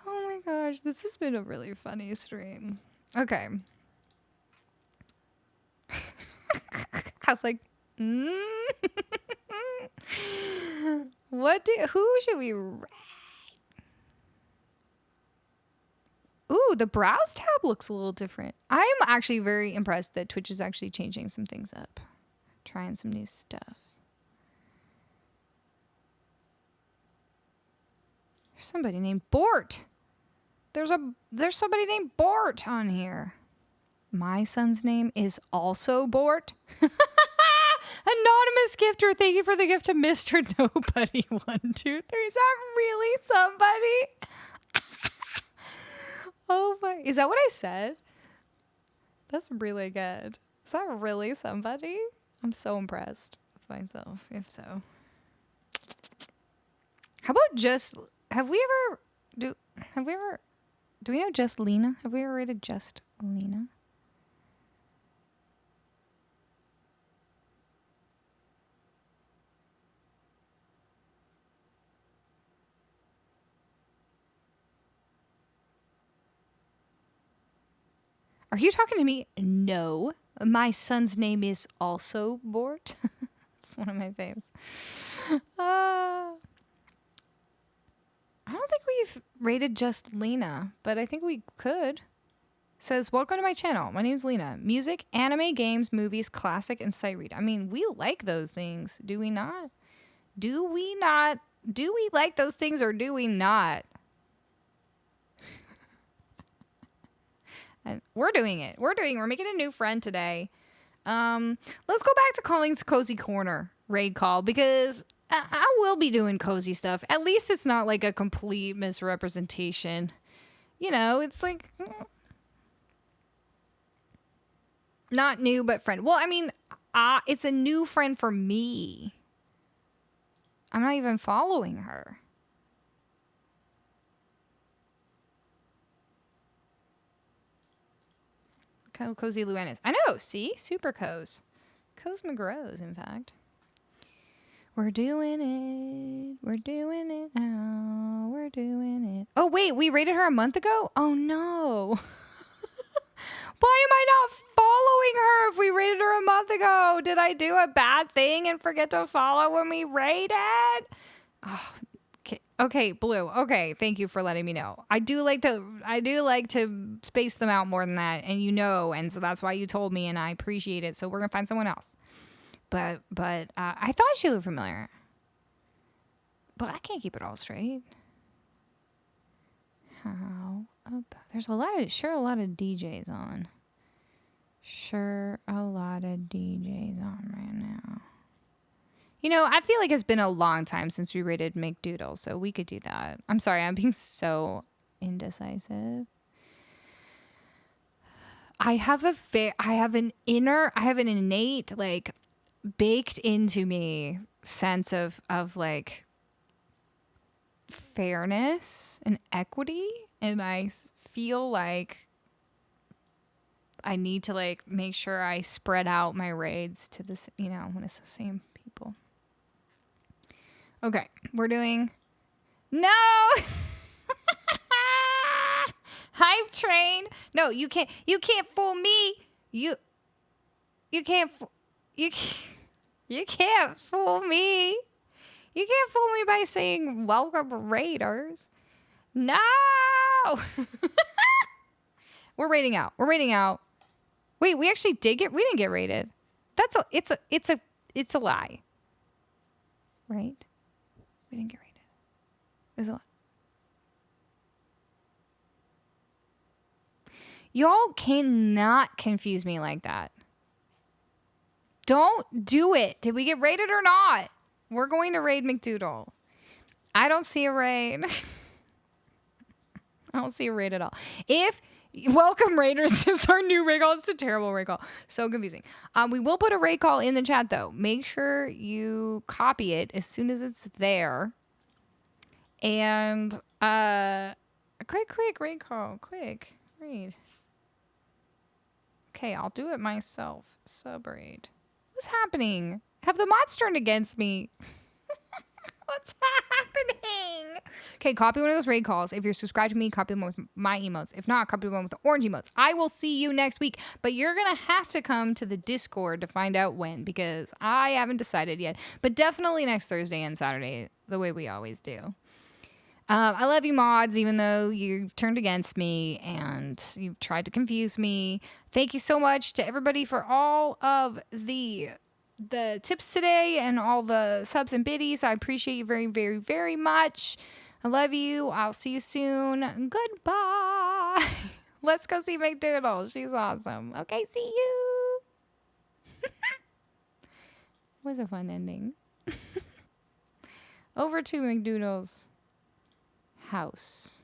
Oh my gosh, this has been a really funny stream. Okay. I was like, who should we rate? Ooh, the browse tab looks a little different. I'm actually very impressed that Twitch is actually changing some things up. Trying some new stuff. There's somebody named Bort. There's somebody named Bort on here. My son's name is also Bort. Anonymous gifter, thank you for the gift to Mr. Nobody 123. Is that really somebody? Oh my, is that what I said? That's really good. Is that really somebody? I'm so impressed with myself, if so. How about do we know Just Lena? Have we ever rated Just Lena? Are you talking to me? No. My son's name is also Bort. It's one of my faves. I don't think we've rated Just Lena, but I think we could. Says, welcome to my channel. My name's Lena. Music, anime, games, movies, classic, and sight read. I mean, we like those things. Do we not? Do we not? Do we like those things or do we not? And we're doing it. We're making a new friend today. Let's go back to Colleen's Cozy Corner raid call because I will be doing cozy stuff. At least it's not like a complete misrepresentation. You know, it's like not new, but friend. Well, I mean, it's a new friend for me. I'm not even following her. Look how cozy Luann is. I know, see? Super cozy. Coz McGrow's, in fact. We're doing it. We're doing it now. We're doing it. Oh, wait, we rated her a month ago? Oh, no. Why am I not following her if we rated her a month ago? Did I do a bad thing and forget to follow when we rated? Oh, okay, Blue. Okay, thank you for letting me know. I do like to space them out more than that, and you know, and so that's why you told me, and I appreciate it. So we're gonna find someone else. But I thought she looked familiar, but I can't keep it all straight. How about there's a lot of DJs on. Sure, a lot of DJs on right now. You know, I feel like it's been a long time since we rated McDoodle, so we could do that. I'm sorry, I'm being so indecisive. I have an innate, like, baked into me sense of like fairness and equity, and I feel like I need to, like, make sure I spread out my raids to this, you know, when it's the same people. Okay, we're doing no. Hype train. No, you can't fool me. You can't fool me. You can't fool me by saying welcome Raiders. No. We're raiding out. Wait, we actually we didn't get raided. It's a lie. Right? We didn't get raided. It was a lie. Y'all cannot confuse me like that. Don't do it. Did we get raided or not? We're going to raid McDoodle. I don't see a raid. I don't see a raid at all. Welcome Raiders is our new raid call. It's a terrible raid call. So confusing. We will put a raid call in the chat though. Make sure you copy it as soon as it's there. And quick raid call. Quick raid. Okay, I'll do it myself. Subraid. What's happening? Have the mods turned against me? What's happening? Okay, copy one of those raid calls. If you're subscribed to me, copy them with my emotes. If not, copy one with the orange emotes. I will see you next week, but you're going to have to come to the Discord to find out when, because I haven't decided yet. But definitely next Thursday and Saturday, the way we always do. I love you, mods, even though you've turned against me and you've tried to confuse me. Thank you so much to everybody for all of the tips today and all the subs and biddies. I appreciate you very, very, very much. I love you. I'll see you soon. Goodbye. Let's go see McDoodle. She's awesome. Okay, see you. It was a fun ending. Over to McDoodle's house.